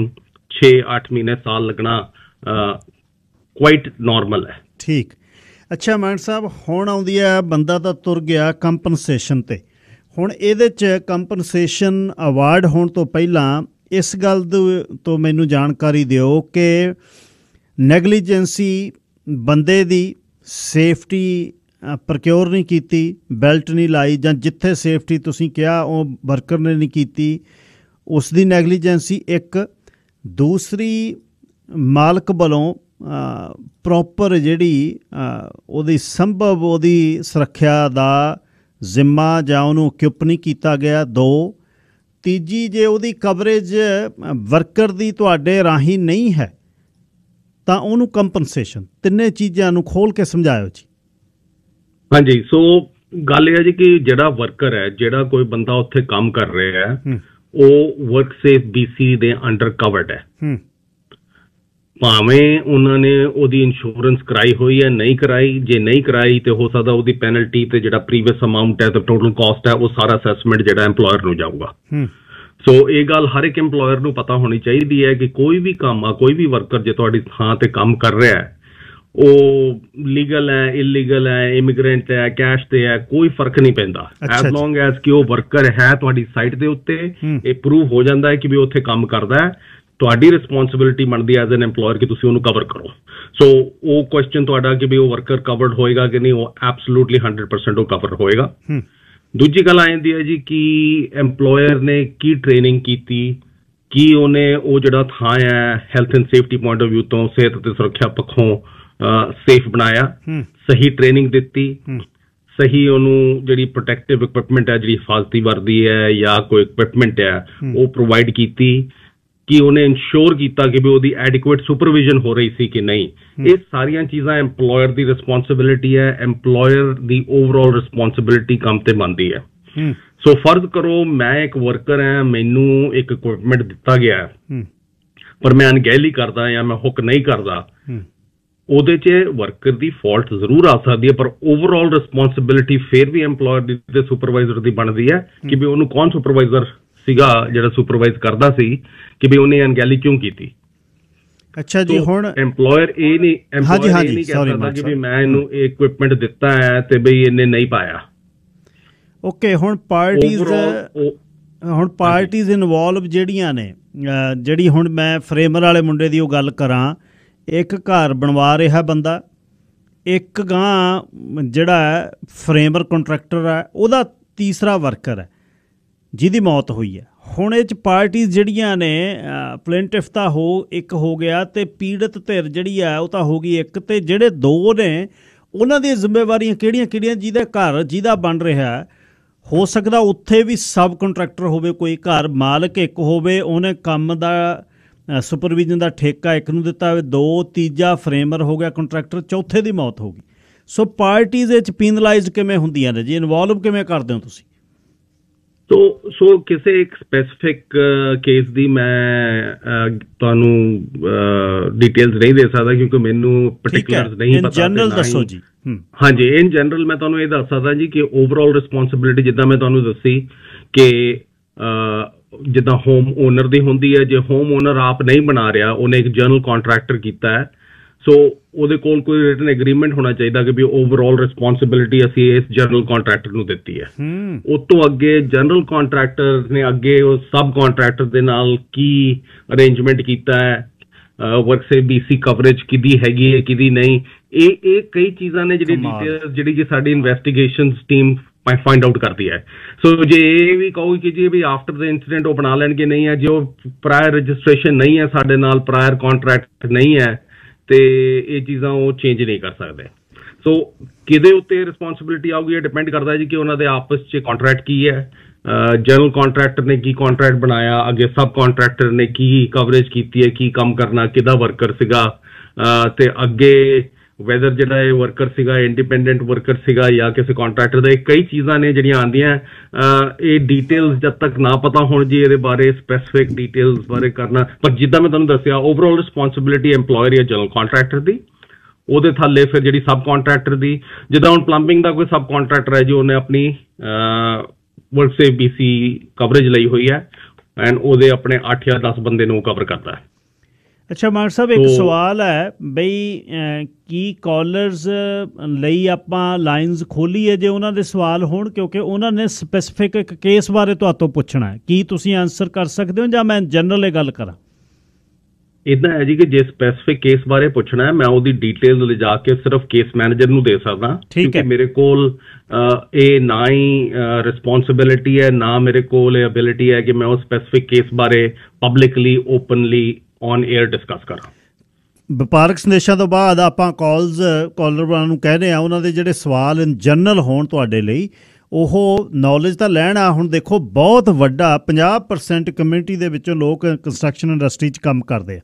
6-8 ਮਹੀਨੇ ਸਾਲ ਲੱਗਣਾ ਕੁਆਇਟ ਨਾਰਮਲ ਹੈ। ਠੀਕ। ਅੱਛਾ ਮਾਨ ਸਾਹਿਬ, ਹੁਣ ਆਉਂਦੀ ਹੈ ਬੰਦਾ ਤਾਂ ਤੁਰ ਗਿਆ ਕੰਪਨਸੇਸ਼ਨ ਤੇ। ਹੁਣ ਇਹਦੇ 'ਚ ਕੰਪਨਸੇਸ਼ਨ ਅਵਾਰਡ ਹੋਣ ਤੋਂ ਪਹਿਲਾਂ ਇਸ ਗੱਲ ਤੋਂ ਮੈਨੂੰ ਜਾਣਕਾਰੀ ਦਿਓ ਕਿ ਨੈਗਲੀਜੈਂਸੀ ਬੰਦੇ ਦੀ ਸੇਫਟੀ ਪ੍ਰਕਿਓਰ ਨਹੀਂ ਕੀਤੀ, ਬੈਲਟ ਨਹੀਂ ਲਾਈ, ਜਾਂ ਜਿੱਥੇ ਸੇਫਟੀ ਤੁਸੀਂ ਕਿਹਾ ਉਹ ਵਰਕਰ ਨੇ ਨਹੀਂ ਕੀਤੀ, ਉਸ ਦੀ ਨੈਗਲੀਜੈਂਸੀ ਇੱਕ। ਦੂਸਰੀ ਮਾਲਕ ਵੱਲੋਂ ਪ੍ਰੋਪਰ ਜਿਹੜੀ ਉਹਦੀ ਸੰਭਵ ਉਹਦੀ ਸੁਰੱਖਿਆ ਦਾ ਜ਼ਿੰਮਾ ਜਾਂ ਉਹਨੂੰ ਇਕੁਇਪ ਨਹੀਂ ਕੀਤਾ ਗਿਆ। 2, ਤੀਜੀ ਜੇ ਉਹਦੀ ਕਵਰੇਜ ਵਰਕਰ ਦੀ ਤੁਹਾਡੇ ਰਾਹੀਂ ਨਹੀਂ ਹੈ ਤਾਂ ਉਹਨੂੰ ਕੰਪਨਸੇਸ਼ਨ। ਤਿੰਨੇ ਚੀਜ਼ਾਂ ਨੂੰ ਖੋਲ ਕੇ ਸਮਝਾਇਓ ਜੀ। ਹਾਂਜੀ, ਸੋ ਗੱਲ ਇਹ ਹੈ ਜੀ ਕਿ ਜਿਹੜਾ ਵਰਕਰ ਹੈ, ਜਿਹੜਾ ਕੋਈ ਬੰਦਾ ਉੱਥੇ ਕੰਮ ਕਰ ਰਿਹਾ ਹੈ, ਉਹ ਵਰਕ ਸੇਫ BC ਦੇ ਅੰਡਰ ਕਵਰਡ ਹੈ। ਭਾਵੇਂ ਉਹਨਾਂ ਨੇ ਉਹਦੀ ਇੰਸ਼ੋਰੈਂਸ ਕਰਾਈ ਹੋਈ ਹੈ ਨਹੀਂ ਕਰਾਈ, ਜੇ ਨਹੀਂ ਕਰਾਈ ਤੇ ਹੋ ਸਕਦਾ ਉਹਦੀ ਪੈਨਲਟੀ ਤੇ ਜਿਹੜਾ ਪ੍ਰੀਵੀਅਸ ਅਮਾਊਂਟ ਹੈ ਤੇ ਟੋਟਲ ਕਾਸਟ ਹੈ ਉਹ ਸਾਰਾ ਅਸੈਸਮੈਂਟ ਜਿਹੜਾ ਐਮਪਲੋਇਰ ਨੂੰ ਜਾਊਗਾ। ਸੋ ਇਹ ਗੱਲ ਹਰ ਇੱਕ ਐਮਪਲੋਇਰ ਨੂੰ ਪਤਾ ਹੋਣੀ ਚਾਹੀਦੀ ਹੈ ਕਿ ਕੋਈ ਵੀ ਕੰਮ ਆ, ਕੋਈ ਵੀ ਵਰਕਰ ਜੇ ਤੁਹਾਡੀ ਥਾਂ ਤੇ ਕੰਮ ਕਰ ਰਿਹਾ ਹੈ ਉਹ ਲੀਗਲ ਹੈ, ਇਲੀਗਲ ਹੈ, ਇਮੀਗ੍ਰੈਂਟ ਹੈ, ਕੈਸ਼ ਤੇ ਹੈ, ਕੋਈ ਫਰਕ ਨਹੀਂ ਪੈਂਦਾ। ਐਜ਼ ਲੌਂਗ ਐਜ਼ ਕਿ ਉਹ ਵਰਕਰ ਹੈ ਤੁਹਾਡੀ ਸਾਈਟ ਦੇ ਉੱਤੇ, ਇਹ ਪ੍ਰੂਵ ਹੋ ਜਾਂਦਾ ਹੈ ਕਿ ਵੀ ਉੱਥੇ ਕੰਮ ਕਰਦਾ ਹੈ, ਤੁਹਾਡੀ ਰਿਸਪੌਂਸਿਬਿਲਿਟੀ ਬਣਦੀ ਐਜ਼ ਐਨ EMPLOYER ਕਿ ਤੁਸੀਂ ਉਹਨੂੰ ਕਵਰ ਕਰੋ। ਸੋ ਉਹ ਕੁਐਸਚਨ ਤੁਹਾਡਾ ਕਿ ਵੀ ਉਹ ਵਰਕਰ ਕਵਰਡ ਹੋਏਗਾ ਕਿ ਨਹੀਂ, ਉਹ ਐਬਸੋਲੂਟਲੀ 100% ਉਹ ਕਵਰ ਹੋਏਗਾ। ਦੂਜੀ ਗੱਲ ਆ ਜਾਂਦੀ ਹੈ ਜੀ ਕਿ EMPLOYER ਨੇ ਕੀ ਟ੍ਰੇਨਿੰਗ ਕੀਤੀ, ਕੀ ਉਹਨੇ ਉਹ ਜਿਹੜਾ ਥਾਂ ਹੈ health and safety point of view ਤੋਂ, ਸਿਹਤ ਅਤੇ ਸੁਰੱਖਿਆ ਪੱਖੋਂ ਸੇਫ ਬਣਾਇਆ, ਸਹੀ ਟ੍ਰੇਨਿੰਗ ਦਿੱਤੀ, ਸਹੀ ਉਹਨੂੰ ਜਿਹੜੀ ਪ੍ਰੋਟੈਕਟਿਵ ਇਕਵਿਪਮੈਂਟ ਹੈ, ਜਿਹੜੀ ਹਿਫਾਜ਼ਤੀ ਵਰਦੀ ਹੈ ਜਾਂ ਕੋਈ ਇਕਵਿਪਮੈਂਟ ਹੈ ਉਹ ਪ੍ਰੋਵਾਈਡ ਕੀਤੀ, ਕਿ ਉਹਨੇ ਇਨਸ਼ੋਰ ਕੀਤਾ ਕਿ ਵੀ ਉਹਦੀ ਐਡਿਕੁਏਟ ਸੁਪਰਵਿਜ਼ਨ ਹੋ ਰਹੀ ਸੀ ਕਿ ਨਹੀਂ। ਇਹ ਸਾਰੀਆਂ ਚੀਜ਼ਾਂ EMPLOYER ਦੀ ਰਿਸਪੌਂਸਿਬਿਲਿਟੀ ਹੈ, EMPLOYER ਦੀ ਓਵਰਆਲ ਰਿਸਪੌਂਸਿਬਿਲਿਟੀ ਕੰਮ ਤੇ ਬਣਦੀ ਹੈ। ਸੋ ਫਰਜ਼ ਕਰੋ ਮੈਂ ਇੱਕ ਵਰਕਰ ਹਾਂ, ਮੈਨੂੰ ਇੱਕ ਇਕਵਿਪਮੈਂਟ ਦਿੱਤਾ ਗਿਆ ਪਰ ਮੈਂ ਅਣਗਹਿਲੀ ਕਰਦਾ ਜਾਂ ਮੈਂ ਹੁੱਕ ਨਹੀਂ ਕਰਦਾ, ਉਹਦੇ 'ਚ ਵਰਕਰ ਦੀ ਫਾਲਟ ਜ਼ਰੂਰ ਆ ਸਕਦੀ ਹੈ, ਪਰ ਓਵਰਆਲ ਰਿਸਪੌਂਸਿਬਿਲਿਟੀ ਫਿਰ ਵੀ EMPLOYER ਦੀ ਤੇ ਸੁਪਰਵਾਈਜ਼ਰ ਦੀ ਬਣਦੀ ਹੈ ਕਿ ਵੀ ਉਹਨੂੰ ਕੌਣ ਸੁਪਰਵਾਈਜ਼ਰ ਸੀਗਾ ਜਿਹੜਾ ਸੁਪਰਵਾਈਜ਼ ਕਰਦਾ ਸੀ, ਕਿ ਵੀ ਉਹਨੇ ਅਣਗਹਿਲੀ ਕਿਉਂ ਕੀਤੀ। ਅੱਛਾ ਜੀ, ਹੁਣ EMPLOYER ਇਹ ਨਹੀਂ ਕਹਿ ਸਕਦਾ ਕਿ ਵੀ ਮੈਂ ਇਹਨੂੰ ਇਕਵਿਪਮੈਂਟ ਦਿੱਤਾ ਹੈ ਤੇ ਬਈ ਇਹਨੇ ਨਹੀਂ ਪਾਇਆ। ਓਕੇ, ਹੁਣ ਪਾਰਟੀਜ਼ ਇਨਵੋਲਵ ਜਿਹੜੀਆਂ ਨੇ, ਜਿਹੜੀ ਹੁਣ ਮੈਂ ਫਰੇਮਰ ਵਾਲੇ ਮੁੰਡੇ ਦੀ ਉਹ ਗੱਲ ਕਰਾਂ, ਇੱਕ ਘਰ ਬਣਵਾ ਰਿਹਾ ਬੰਦਾ, ਇੱਕ ਗਾਂ ਜਿਹੜਾ ਫਰੇਮਰ ਕੰਟਰੈਕਟਰ ਹੈ ਉਹਦਾ ਤੀਸਰਾ ਵਰਕਰ ਹੈ ਜਿਹਦੀ ਮੌਤ ਹੋਈ ਹੈ। ਹੁਣ ਇਹ 'ਚ ਪਾਰਟੀਜ਼ ਜਿਹੜੀਆਂ ਨੇ, ਪਲੇਂਟਿਫ ਤਾਂ ਇੱਕ ਹੋ ਗਿਆ ਤੇ ਪੀੜਤ ਧਿਰ ਜਿਹੜੀ ਹੈ ਉਹ ਤਾਂ ਹੋ ਗਈ ਇੱਕ, ਤੇ ਜਿਹੜੇ ਦੋ ਨੇ ਉਹਨਾਂ ਦੀਆਂ ਜ਼ਿੰਮੇਵਾਰੀਆਂ ਕਿਹੜੀਆਂ ਜਿਹਦਾ ਘਰ ਜਿਹਦਾ ਬਣ ਰਿਹਾ, ਹੋ ਸਕਦਾ ਉੱਥੇ ਵੀ ਸਬ ਕੰਟਰੈਕਟਰ ਹੋਵੇ, ਕੋਈ ਘਰ ਮਾਲਕ ਇੱਕ ਹੋਵੇ, ਉਹਨੇ ਕੰਮ ਦਾ ਸੁਪਰਵਿਜ਼ਨ ਦਾ ਠੇਕਾ ਇੱਕ ਨੂੰ ਦਿੱਤਾ ਹੋਵੇ, ਦੋ, ਤੀਜਾ ਫਰੇਮਰ ਹੋ ਗਿਆ ਕੰਟਰੈਕਟਰ, ਚੌਥੇ ਦੀ ਮੌਤ ਹੋ ਗਈ। ਸੋ ਪਾਰਟੀਜ਼ ਇਹ 'ਚ ਪੀਨਲਾਈਜ਼ ਕਿਵੇਂ ਹੁੰਦੀਆਂ ਨੇ ਜੀ, ਇਨਵੋਲਵ ਕਿਵੇਂ ਕਰਦੇ ਹੋ ਤੁਸੀਂ? ਸੋ ਕਿਸੇ ਇੱਕ ਸਪੈਸੀਫਿਕ ਕੇਸ ਦੀ ਮੈਂ ਤੁਹਾਨੂੰ ਡਿਟੇਲਸ ਨਹੀਂ ਦੇ ਸਕਦਾ ਕਿਉਂਕਿ ਮੈਨੂੰ ਪਰਟੀਕੂਲਰਸ ਨਹੀਂ ਪਤਾ। ਜਨਰਲ ਦੱਸੋ ਜੀ। ਹਾਂਜੀ, ਇਨ ਜਨਰਲ ਮੈਂ ਤੁਹਾਨੂੰ ਇਹ ਦੱਸ ਸਕਦਾ ਜੀ ਕਿ ਓਵਰਆਲ ਰਿਸਪੌਂਸਿਬਿਲਿਟੀ ਜਿੱਦਾਂ ਮੈਂ ਤੁਹਾਨੂੰ ਦੱਸੀ ਕਿ ਜਿੱਦਾਂ ਹੋਮ ਓਨਰ ਦੀ ਹੁੰਦੀ ਹੈ, ਜੇ ਹੋਮ ਓਨਰ ਆਪ ਨਹੀਂ ਬਣਾ ਰਿਹਾ, ਉਹਨੇ ਇੱਕ ਜਨਰਲ ਕਾਂਟਰੈਕਟਰ ਕੀਤਾ ਹੈ, ਸੋ ਉਹਦੇ ਕੋਲ ਕੋਈ ਰਿਟਨ ਐਗਰੀਮੈਂਟ ਹੋਣਾ ਚਾਹੀਦਾ ਕਿ ਵੀ ਓਵਰਆਲ ਰਿਸਪੌਂਸਿਬਿਲਿਟੀ ਅਸੀਂ ਇਸ ਜਨਰਲ ਕਾਂਟਰੈਕਟਰ ਨੂੰ ਦਿੱਤੀ ਹੈ। ਉਸ ਤੋਂ ਅੱਗੇ ਜਨਰਲ ਕਾਂਟਰੈਕਟਰ ਨੇ ਅੱਗੇ ਉਹ ਸਬ ਕਾਂਟਰੈਕਟਰ ਦੇ ਨਾਲ ਕੀ ਅਰੇਂਜਮੈਂਟ ਕੀਤਾ ਹੈ, ਵਰਕਸੇ BC ਕਵਰੇਜ ਕਿਹਦੀ ਹੈਗੀ ਹੈ ਕਿਹਦੀ ਨਹੀਂ, ਇਹ ਕਈ ਚੀਜ਼ਾਂ ਨੇ ਜਿਹੜੀ ਡਿਟੇਲ ਜਿਹੜੀ ਕਿ ਸਾਡੀ ਇਨਵੈਸਟੀਗੇਸ਼ਨਸ ਟੀਮ ਫਾਈਂਡ ਆਊਟ ਕਰਦੀ ਹੈ। ਸੋ ਜੇ ਇਹ ਵੀ ਕਹੋ ਕਿ ਜੀ ਵੀ ਆਫਟਰ ਦ ਇੰਸੀਡੈਂਟ ਉਹ ਬਣਾ ਲੈਣਗੇ, ਨਹੀਂ ਹੈ, ਜੇ ਉਹ ਪ੍ਰਾਇਰ ਰਜਿਸਟ੍ਰੇਸ਼ਨ ਨਹੀਂ ਹੈ ਸਾਡੇ ਨਾਲ, ਪ੍ਰਾਇਰ ਕਾਂਟਰੈਕਟ ਨਹੀਂ ਹੈ, ਤੇ ਇਹ ਚੀਜ਼ਾਂ ਉਹ ਚੇਂਜ ਨਹੀਂ ਕਰ ਸਕਦੇ। ਸੋ ਕਿਹਦੇ ਉੱਤੇ ਰਿਸਪੌਂਸਿਬਿਲਿਟੀ ਆਊਗੀ, ਇਹ ਡਿਪੈਂਡ ਕਰਦਾ ਜੀ ਕਿ ਉਹਨਾਂ ਦੇ ਆਪਸ 'ਚ ਕਾਂਟਰੈਕਟ ਕੀ ਹੈ, ਜਨਰਲ ਕਾਂਟਰੈਕਟਰ ਨੇ ਕੀ ਕਾਂਟਰੈਕਟ ਬਣਾਇਆ, ਅੱਗੇ ਸਬ ਕਾਂਟਰੈਕਟਰ ਨੇ ਕੀ ਕਵਰੇਜ ਕੀਤੀ ਹੈ, ਕੀ ਕੰਮ ਕਰਨਾ, ਕਿਹਦਾ ਵਰਕਰ ਸੀਗਾ, ਤੇ ਅੱਗੇ ਵੈਦਰ ਜਿਹੜਾ ਇਹ ਵਰਕਰ ਸੀਗਾ ਇੰਡੀਪੈਂਡੈਂਟ ਵਰਕਰ ਸੀਗਾ ਜਾਂ ਕਿਸੇ ਕਾਂਟਰੈਕਟਰ ਦਾ। ਕਈ ਚੀਜ਼ਾਂ ਨੇ ਜਿਹੜੀਆਂ ਆਉਂਦੀਆਂ, ਇਹ ਡਿਟੇਲਸ ਜਦ ਤੱਕ ਨਾ ਪਤਾ ਹੋਣ ਜੀ ਇਹਦੇ ਬਾਰੇ ਸਪੈਸੀਫਿਕ ਡਿਟੇਲਸ ਬਾਰੇ ਕਰਨਾ, ਪਰ ਜਿੱਦਾਂ ਮੈਂ ਤੁਹਾਨੂੰ ਦੱਸਿਆ ਓਵਰਆਲ ਰਿਸਪੌਂਸਿਬਿਲਿਟੀ EMPLOYER ਜਾਂ ਜਨਰਲ ਕਾਂਟਰੈਕਟਰ ਦੀ, ਉਹਦੇ ਥੱਲੇ ਫਿਰ ਜਿਹੜੀ ਸਬ ਕਾਂਟਰੈਕਟਰ ਦੀ, ਜਿੱਦਾਂ ਹੁਣ ਪਲੰਬਿੰਗ ਦਾ ਕੋਈ ਸਬ ਕਾਂਟਰੈਕਟਰ ਹੈ ਜੀ, ਉਹਨੇ ਆਪਣੀ ਵਰਕਸੇ BC ਕਵਰੇਜ ਲਈ ਹੋਈ ਹੈ ਐਂਡ ਉਹਦੇ ਆਪਣੇ 8 ਜਾਂ 10 ਬੰਦੇ ਨੂੰ ਕਵਰ ਕਰਦਾ ਹੈ। ਅੱਛਾ ਮਾਨ ਸਾਹਿਬ, ਇੱਕ ਸਵਾਲ ਹੈ ਬਈ ਕੀ ਕਾਲਰਸ ਲਈ ਆਪਾਂ ਲਾਈਨਸ ਖੋਲੀਏ ਜੇ ਉਹਨਾਂ ਦੇ ਸਵਾਲ ਹੋਣ, ਕਿਉਂਕਿ ਉਹਨਾਂ ਨੇ ਸਪੈਸੀਫਿਕ ਇੱਕ ਕੇਸ ਬਾਰੇ ਤੁਹਾਤੋਂ ਪੁੱਛਣਾ ਹੈ, ਕੀ ਤੁਸੀਂ ਆਨਸਰ ਕਰ ਸਕਦੇ ਹੋ ਜਾਂ ਮੈਂ ਜਨਰਲ ਇਹ ਗੱਲ ਕਰਾਂ? ਇੱਦਾਂ ਹੈ ਜੀ ਕਿ ਜੇ ਸਪੈਸੀਫਿਕ ਕੇਸ ਬਾਰੇ ਪੁੱਛਣਾ ਹੈ, ਮੈਂ ਉਹਦੀ ਡਿਟੇਲ ਲਿਜਾ ਕੇ ਸਿਰਫ ਕੇਸ ਮੈਨੇਜਰ ਨੂੰ ਦੇ ਸਕਦਾ, ਕਿਉਂਕਿ ਮੇਰੇ ਕੋਲ ਇਹ ਨਾ ਹੀ ਰਿਸਪੌਂਸਿਬਿਲਿਟੀ ਹੈ, ਨਾ ਮੇਰੇ ਕੋਲ ਇਹ ਐਬਿਲਿਟੀ ਹੈ ਕਿ ਮੈਂ ਉਹ ਸਪੈਸੀਫਿਕ ਕੇਸ ਬਾਰੇ publicly openly on air discuss ਕਰਾਂ। ਵਪਾਰਕ ਸੰਦੇਸ਼ਾਂ ਤੋਂ ਬਾਅਦ ਆਪਾਂ ਕਾਲਰ ਨੂੰ ਕਹਿੰਦੇ ਆ ਉਹਨਾਂ ਦੇ ਜਿਹੜੇ ਸਵਾਲ ਇਨ ਜਨਰਲ ਹੋਣ ਤੁਹਾਡੇ ਲਈ, ਉਹ ਨੌਲੇਜ ਤਾਂ ਲੈਣ ਆ। ਹੁਣ ਦੇਖੋ, ਬਹੁਤ ਵੱਡਾ 50% ਕਮਿਊਨਿਟੀ ਦੇ ਵਿੱਚੋਂ ਲੋਕ ਕੰਸਟਰਕਸ਼ਨ ਇੰਡਸਟਰੀ 'ਚ ਕੰਮ ਕਰਦੇ ਆ।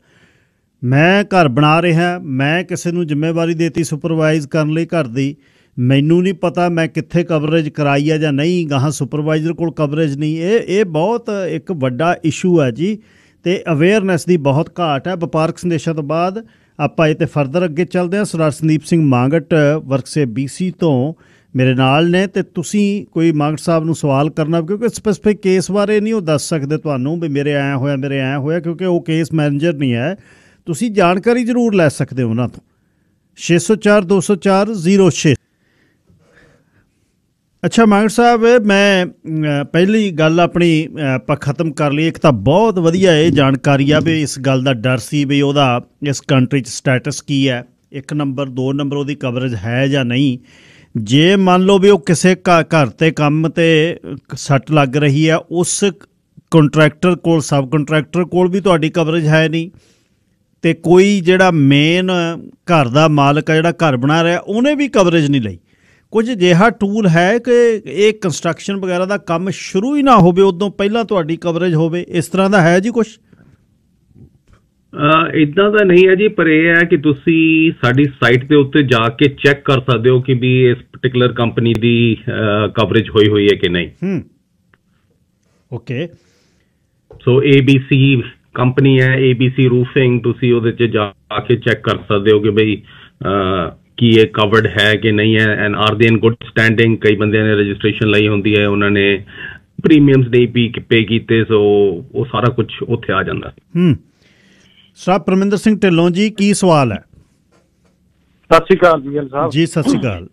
ਮੈਂ ਘਰ ਬਣਾ ਰਿਹਾ, ਮੈਂ ਕਿਸੇ ਨੂੰ ਜ਼ਿੰਮੇਵਾਰੀ ਦੇਤੀ ਸੁਪਰਵਾਈਜ਼ ਕਰਨ ਲਈ ਘਰ ਦੀ, ਮੈਨੂੰ ਨਹੀਂ ਪਤਾ ਮੈਂ ਕਿੱਥੇ ਕਵਰੇਜ ਕਰਾਈ ਆ ਜਾਂ ਨਹੀਂ, ਗਾਹਾਂ ਸੁਪਰਵਾਈਜ਼ਰ ਕੋਲ ਕਵਰੇਜ ਨਹੀਂ। ਇਹ ਬਹੁਤ ਇੱਕ ਵੱਡਾ ਇਸ਼ੂ ਹੈ ਜੀ, ਅਤੇ ਅਵੇਅਰਨੈਸ ਦੀ ਬਹੁਤ ਘਾਟ ਹੈ। ਵਪਾਰਕ ਸੰਦੇਸ਼ਾਂ ਤੋਂ ਬਾਅਦ ਆਪਾਂ ਇਹ 'ਤੇ ਫਰਦਰ ਅੱਗੇ ਚੱਲਦੇ ਹਾਂ। ਸਰਦਾਰ ਸੰਦੀਪ ਸਿੰਘ ਮਾਂਗਟ ਵਰਕਸੇ BC ਤੋਂ ਮੇਰੇ ਨਾਲ ਨੇ, ਅਤੇ ਤੁਸੀਂ ਕੋਈ ਮਾਂਗਟ ਸਾਹਿਬ ਨੂੰ ਸਵਾਲ ਕਰਨਾ, ਕਿਉਂਕਿ ਸਪੈਸੀਫਿਕ ਕੇਸ ਬਾਰੇ ਨਹੀਂ ਉਹ ਦੱਸ ਸਕਦੇ ਤੁਹਾਨੂੰ ਵੀ ਮੇਰੇ ਐਂ ਹੋਇਆ, ਕਿਉਂਕਿ ਉਹ ਕੇਸ ਮੈਨੇਜਰ ਨਹੀਂ ਹੈ। ਤੁਸੀਂ ਜਾਣਕਾਰੀ ਜ਼ਰੂਰ ਲੈ ਸਕਦੇ ਹੋ ਉਹਨਾਂ ਤੋਂ। 604-204-06। ਅੱਛਾ ਮਾਂਗੜ ਸਾਹਿਬ, ਮੈਂ ਪਹਿਲੀ ਗੱਲ ਆਪਣੀ ਆਪਾਂ ਖ਼ਤਮ ਕਰ ਲਈ। ਇੱਕ ਤਾਂ ਬਹੁਤ ਵਧੀਆ ਇਹ ਜਾਣਕਾਰੀ ਆ ਵੀ ਇਸ ਗੱਲ ਦਾ ਡਰ ਸੀ ਵੀ ਉਹਦਾ ਇਸ ਕੰਟਰੀ 'ਚ ਸਟੇਟਸ ਕੀ ਹੈ, 1 ਨੰਬਰ 2 ਨੰਬਰ ਉਹਦੀ ਕਵਰੇਜ ਹੈ ਜਾਂ ਨਹੀਂ। ਜੇ ਮੰਨ ਲਓ ਵੀ ਉਹ ਕਿਸੇ ਘਰ 'ਤੇ ਕੰਮ 'ਤੇ ਸੱਟ ਲੱਗ ਰਹੀ ਹੈ, ਉਸ ਕੰਟਰੈਕਟਰ ਕੋਲ, ਸਬ ਕੰਟਰੈਕਟਰ ਕੋਲ ਵੀ ਤੁਹਾਡੀ ਕਵਰੇਜ ਹੈ ਨਹੀਂ, ਅਤੇ ਕੋਈ ਜਿਹੜਾ ਮੇਨ ਘਰ ਦਾ ਮਾਲਕ ਆ ਜਿਹੜਾ ਘਰ ਬਣਾ ਰਿਹਾ ਉਹਨੇ ਵੀ ਕਵਰੇਜ ਨਹੀਂ ਲਈ। ਕੁਝ ਅਜਿਹਾ ਟੂਲ ਹੈ ਕਿ ਇਹ ਕੰਸਟਰਕਸ਼ਨ ਵਗੈਰਾ ਦਾ ਕੰਮ ਸ਼ੁਰੂ ਹੀ ਨਾ ਹੋਵੇ ਉਦੋਂ ਪਹਿਲਾਂ ਤੁਹਾਡੀ ਕਵਰੇਜ ਹੋਵੇ? ਇਸ ਤਰ੍ਹਾਂ ਦਾ ਹੈ ਜੀ ਕੁਛ? ਇੱਦਾਂ ਦਾ ਨਹੀਂ ਹੈ ਜੀ, ਪਰ ਇਹ ਹੈ ਕਿ ਤੁਸੀਂ ਸਾਡੀ ਸਾਈਟ ਦੇ ਉੱਤੇ ਜਾ ਕੇ ਚੈੱਕ ਕਰ ਸਕਦੇ ਹੋ ਕਿ ਵੀ ਇਸ ਪਰਟੀਕੂਲਰ ਕੰਪਨੀ ਦੀ ਕਵਰੇਜ ਹੋਈ ਹੈ ਕਿ ਨਹੀਂ। ਓਕੇ, ਸੋ ABC ਕੰਪਨੀ ਹੈ, ABC ਰੂਫਿੰਗ, ਤੁਸੀਂ ਉਹਦੇ 'ਚ ਜਾ ਕੇ ਚੈੱਕ ਕਰ ਸਕਦੇ ਹੋ ਕਿ ਬਈ ਕੀ ਇਹ ਕਵਰਡ ਹੈ ਕਿ ਨਹੀਂ ਹੈ, ਐਂਡ ਆਰ ਦੇ ਇਨ ਗੁੱਡ ਸਟੈਂਡਿੰਗ। ਕਈ ਬੰਦਿਆਂ ਨੇ ਰਜਿਸਟ੍ਰੇਸ਼ਨ ਲਈ ਹੁੰਦੀ ਹੈ, ਉਹਨਾਂ ਨੇ ਪ੍ਰੀਮੀਅਮਸ ਨਹੀਂ ਪੇ ਕੀਤੇ, ਸੋ ਉਹ ਸਾਰਾ ਕੁਝ ਉੱਥੇ ਆ ਜਾਂਦਾ। ਸਰ ਪਰਮਿੰਦਰ ਸਿੰਘ ਢਿੱਲੋਂ ਜੀ, ਕੀ ਸਵਾਲ ਹੈ? ਸਤਿ ਸ਼੍ਰੀ ਅਕਾਲ ਜੀ ਗਿੱਲ ਸਾਹਿਬ। ਜੀ ਸਤਿ ਸ਼੍ਰੀ ਅਕਾਲ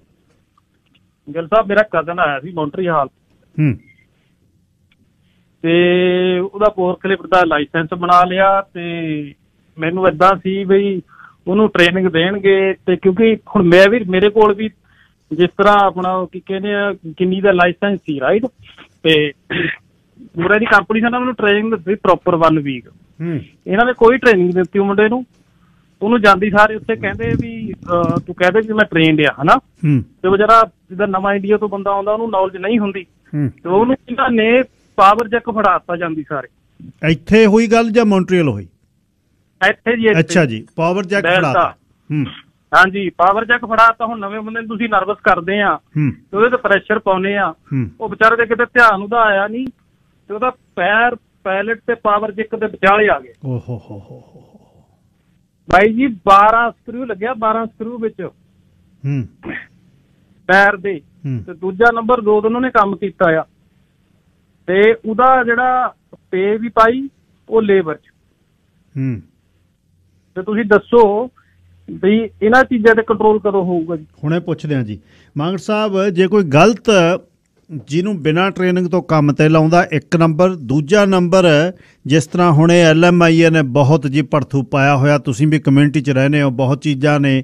ਗਿੱਲ ਸਾਹਿਬ, ਮੇਰਾ ਕਜ਼ਨ ਆਇਆ ਸੀ ਮੌਂਟਰੀਆਲ, ਤੇ ਉਹਦਾ ਫੋਰਕਲਿਫਟ ਦਾ ਲਾਇਸੈਂਸ ਬਣਾ ਲਿਆ, ਤੇ ਮੈਨੂੰ ਏਦਾਂ ਸੀ ਬਈ ਉਹਨੂੰ ਟ੍ਰੇਨਿੰਗ ਦੇਣਗੇ, ਤੇ ਕਿਉਂਕਿ ਹੁਣ ਮੇਰੇ ਕੋਲ ਵੀ ਜਿਸ ਤਰ੍ਹਾਂ ਆਪਣਾ ਕੀ ਕਹਿੰਦੇ ਆ ਕਿੰਨੀ ਦਾ ਲਾਇਸੈਂਸ ਸੀ, ਰਾਈਟ, ਤੇ ਪੂਰਾ ਦੀ ਕੰਪਨੀ ਨੇ ਮੈਨੂੰ ਟ੍ਰੇਨਿੰਗ ਦਿੱਤੀ ਪ੍ਰੋਪਰ 1 ਵੀਕ। ਇਹਨਾਂ ਨੇ ਕੋਈ ਟ੍ਰੇਨਿੰਗ ਦਿੱਤੀ ਉਹ ਮੁੰਡੇ ਨੂੰ, ਉਹਨੂੰ ਜਾਂਦੀ ਸਾਰੇ ਉੱਥੇ ਕਹਿੰਦੇ ਵੀ ਤੂੰ ਕਹਦੇ ਵੀ ਮੈਂ ਟ੍ਰੇਨਡ ਆ, ਹਨਾ, ਤੇ ਉਹ ਜਿਹੜਾ ਜਿੱਦਾਂ ਨਵਾਂ ਇੰਡੀਆ ਤੋਂ ਬੰਦਾ ਆਉਂਦਾ ਉਹਨੂੰ ਨੌਲੇਜ ਨਹੀਂ ਹੁੰਦੀ, ਤੇ ਉਹਨੂੰ ਇਹਨਾਂ ਨੇ ਪਾਵਰ ਜੈਕ ਫੜਾਤਾ ਜਾਂਦੀ ਸਾਰੇ। ਇੱਥੇ ਹੋਈ ਗੱਲ ਜਾਂ ਮੌਂਟਰੀਅਲ ਹੋਈ? ਇੱਥੇ ਜੀ। ਅੱਛਾ ਜੀ, ਪਾਵਰ ਜੈਕ ਫੜਾਤਾ। ਹਾਂਜੀ, ਪਾਵਰ ਜੈਕ ਫੜਾਤਾ। ਹੁਣ ਨਵੇਂ ਬੰਦੇ ਨੂੰ ਤੁਸੀਂ ਨਰਵਸ ਕਰਦੇ ਆ, ਤੇ ਉਹਦੇ ਤੇ ਪ੍ਰੈਸ਼ਰ ਪਾਉਨੇ ਆ, ਉਹ ਵਿਚਾਰੇ ਦੇ ਕਿਤੇ ਧਿਆਨ ਉਹਦਾ ਆਇਆ ਨਹੀਂ, ਤੇ ਉਹਦਾ ਪੈਰ ਪੈਲਟ ਤੇ ਪਾਵਰ ਜੈਕ ਦੇ ਵਿਚਾਲੇ ਆ ਗਏ। ਓਹੋ ਹੋ ਬਾਈ ਜੀ 12 ਸਕਰੂ ਲੱਗਿਆ, 12 ਸਕਰੂ ਵਿੱਚ ਪੈਰ ਦੇ, ਤੇ ਦੂਜਾ ਨੰਬਰ 2 ਉਹਨਾਂ ਨੇ ਕੰਮ ਕੀਤਾ ਆ, ਤੇ ਉਹਦਾ ਜਿਹੜਾ ਪੇ ਵੀ ਪਾਈ ਉਹ ਲੇਬਰ 'ਚ। ਤੇ ਤੁਸੀਂ ਦੱਸੋ ਬਈ ਇਹਨਾਂ ਚੀਜ਼ਾਂ ਤੇ ਕੰਟਰੋਲ ਕਦੋਂ ਹੋਊਗਾ ਜੀ? ਹੁਣੇ ਪੁੱਛਦੇ ਹਾਂ ਜੀ ਮਾਂਗੜ ਸਾਹਿਬ, ਜੇ ਕੋਈ ਗਲਤ ਜਿਹਨੂੰ ਬਿਨਾਂ ਟ੍ਰੇਨਿੰਗ ਤੋਂ ਕੰਮ 'ਤੇ ਲਾਉਂਦਾ, 1 ਨੰਬਰ, ਦੂਜਾ ਨੰਬਰ ਜਿਸ ਤਰ੍ਹਾਂ ਹੁਣ ਇਹ LMIA ਨੇ ਬਹੁਤ ਜੀ ਭੜਥੂ ਪਾਇਆ ਹੋਇਆ, ਤੁਸੀਂ ਵੀ ਕਮਿਊਨਿਟੀ 'ਚ ਰਹਿੰਦੇ ਹੋ, ਬਹੁਤ ਚੀਜ਼ਾਂ ਨੇ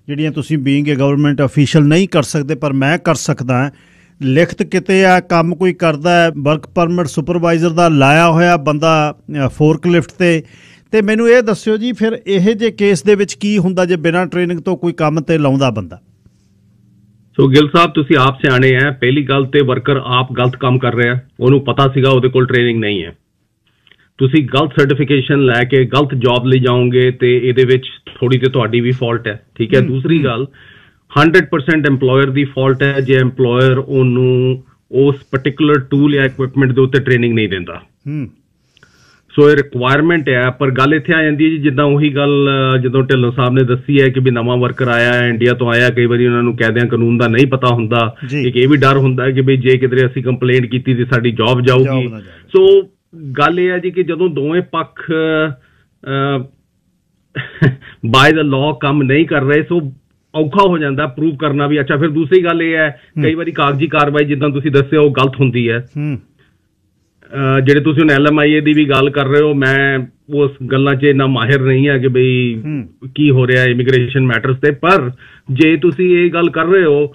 ਜਿਹੜੀਆਂ ਤੁਸੀਂ ਬੀਇੰਗ ਏ ਗਵਰਨਮੈਂਟ ਅਫੀਸ਼ੀਅਲ ਨਹੀਂ ਕਰ ਸਕਦੇ, ਪਰ ਮੈਂ ਕਰ ਸਕਦਾ। ਲਿਖਤ ਕਿਤੇ ਆ, ਕੰਮ ਕੋਈ ਕਰਦਾ ਹੈ, ਵਰਕ ਪਰਮਿਟ ਸੁਪਰਵਾਈਜ਼ਰ ਦਾ ਲਾਇਆ ਹੋਇਆ ਬੰਦਾ ਫੋਰਕਲਿਫਟ ਤੇ ਮੈਨੂੰ ਇਹ ਦੱਸਿਓ ਜੀ ਫਿਰ ਇਹ ਜੇ ਕੇਸ ਦੇ ਵਿੱਚ ਕੀ ਹੁੰਦਾ ਜੇ ਬਿਨਾਂ ਟ੍ਰੇਨਿੰਗ ਤੋਂ ਕੋਈ ਕੰਮ 'ਤੇ ਲਾਉਂਦਾ ਬੰਦਾ? ਸੋ ਗਿੱਲ ਸਾਹਿਬ, ਤੁਸੀਂ ਆਪ ਸਿਆਣੇ ਹੈ। ਪਹਿਲੀ ਗੱਲ ਤੇ ਵਰਕਰ ਆਪ ਗਲਤ ਕੰਮ ਕਰ ਰਿਹਾ, ਉਹਨੂੰ ਪਤਾ ਸੀਗਾ ਉਹਦੇ ਕੋਲ ਟ੍ਰੇਨਿੰਗ ਨਹੀਂ ਹੈ। ਤੁਸੀਂ ਗਲਤ ਸਰਟੀਫਿਕੇਸ਼ਨ ਲੈ ਕੇ ਗਲਤ ਜੌਬ ਲਈ ਜਾਓਗੇ ਤੇ ਇਹਦੇ ਵਿੱਚ ਥੋੜੀ ਤੇ ਤੁਹਾਡੀ ਵੀ ਫਾਲਟ ਹੈ, ਠੀਕ ਹੈ। ਦੂਸਰੀ ਗੱਲ, 100% ਐਮਪਲੋਇਰ ਦੀ ਫਾਲਟ ਹੈ ਜੇ ਐਮਪਲੋਇਰ ਉਹਨੂੰ ਉਸ ਪਾਰਟਿਕੂਲਰ ਟੂਲ ਜਾਂ ਇਕਵਿਪਮੈਂਟ ਦੇ ਉੱਤੇ ਟ੍ਰੇਨਿੰਗ ਨਹੀਂ ਦਿੰਦਾ। ਸੋ ਇਹ ਰਿਕੁਆਇਰਮੈਂਟ ਹੈ, ਪਰ ਗੱਲ ਇੱਥੇ ਆ ਜਾਂਦੀ ਹੈ ਜੀ, ਜਿੱਦਾਂ ਉਹੀ ਗੱਲ ਜਦੋਂ ਢਿੱਲੋਂ ਸਾਹਿਬ ਨੇ ਦੱਸੀ ਹੈ ਕਿ ਵੀ ਨਵਾਂ ਵਰਕਰ ਆਇਆ, ਇੰਡੀਆ ਤੋਂ ਆਇਆ, ਕਈ ਵਾਰੀ ਉਹਨਾਂ ਨੂੰ ਕਾਇਦਿਆਂ ਕਾਨੂੰਨ ਦਾ ਨਹੀਂ ਪਤਾ ਹੁੰਦਾ, ਇੱਕ ਇਹ ਵੀ ਡਰ ਹੁੰਦਾ ਹੈ ਕਿ ਵੀ ਜੇ ਕਿਧਰੇ ਅਸੀਂ ਕੰਪਲੇਂਟ ਕੀਤੀ ਤੇ ਸਾਡੀ ਜੌਬ ਜਾਊਗੀ। ਸੋ ਗੱਲ ਇਹ ਹੈ ਜੀ ਕਿ ਜਦੋਂ ਦੋਵੇਂ ਪੱਖ ਬਾਏ ਦਾ ਲਾਅ ਕੰਮ ਨਹੀਂ ਕਰ ਰਹੇ, ਸੋ ਔਖਾ ਹੋ ਜਾਂਦਾ ਪ੍ਰੂਵ ਕਰਨਾ ਵੀ। ਅੱਛਾ, ਫਿਰ ਦੂਸਰੀ ਗੱਲ ਇਹ ਹੈ, ਕਈ ਵਾਰੀ ਕਾਗਜ਼ੀ ਕਾਰਵਾਈ ਜਿੱਦਾਂ ਤੁਸੀਂ ਦੱਸਿਆ ਉਹ ਗਲਤ ਹੁੰਦੀ ਹੈ। ਜਿਹੜੇ ਤੁਸੀਂ ਹੁਣ LMIA ਦੀ ਵੀ ਗੱਲ ਕਰ ਰਹੇ ਹੋ, ਮੈਂ ਉਸ ਗੱਲਾਂ 'ਚ ਇੰਨਾ ਮਾਹਿਰ ਨਹੀਂ ਹੈ ਕਿ ਬਈ ਕੀ ਹੋ ਰਿਹਾ ਇਮੀਗ੍ਰੇਸ਼ਨ ਮੈਟਰਸ ਤੇ, ਪਰ ਜੇ ਤੁਸੀਂ ਇਹ ਗੱਲ ਕਰ ਰਹੇ ਹੋ,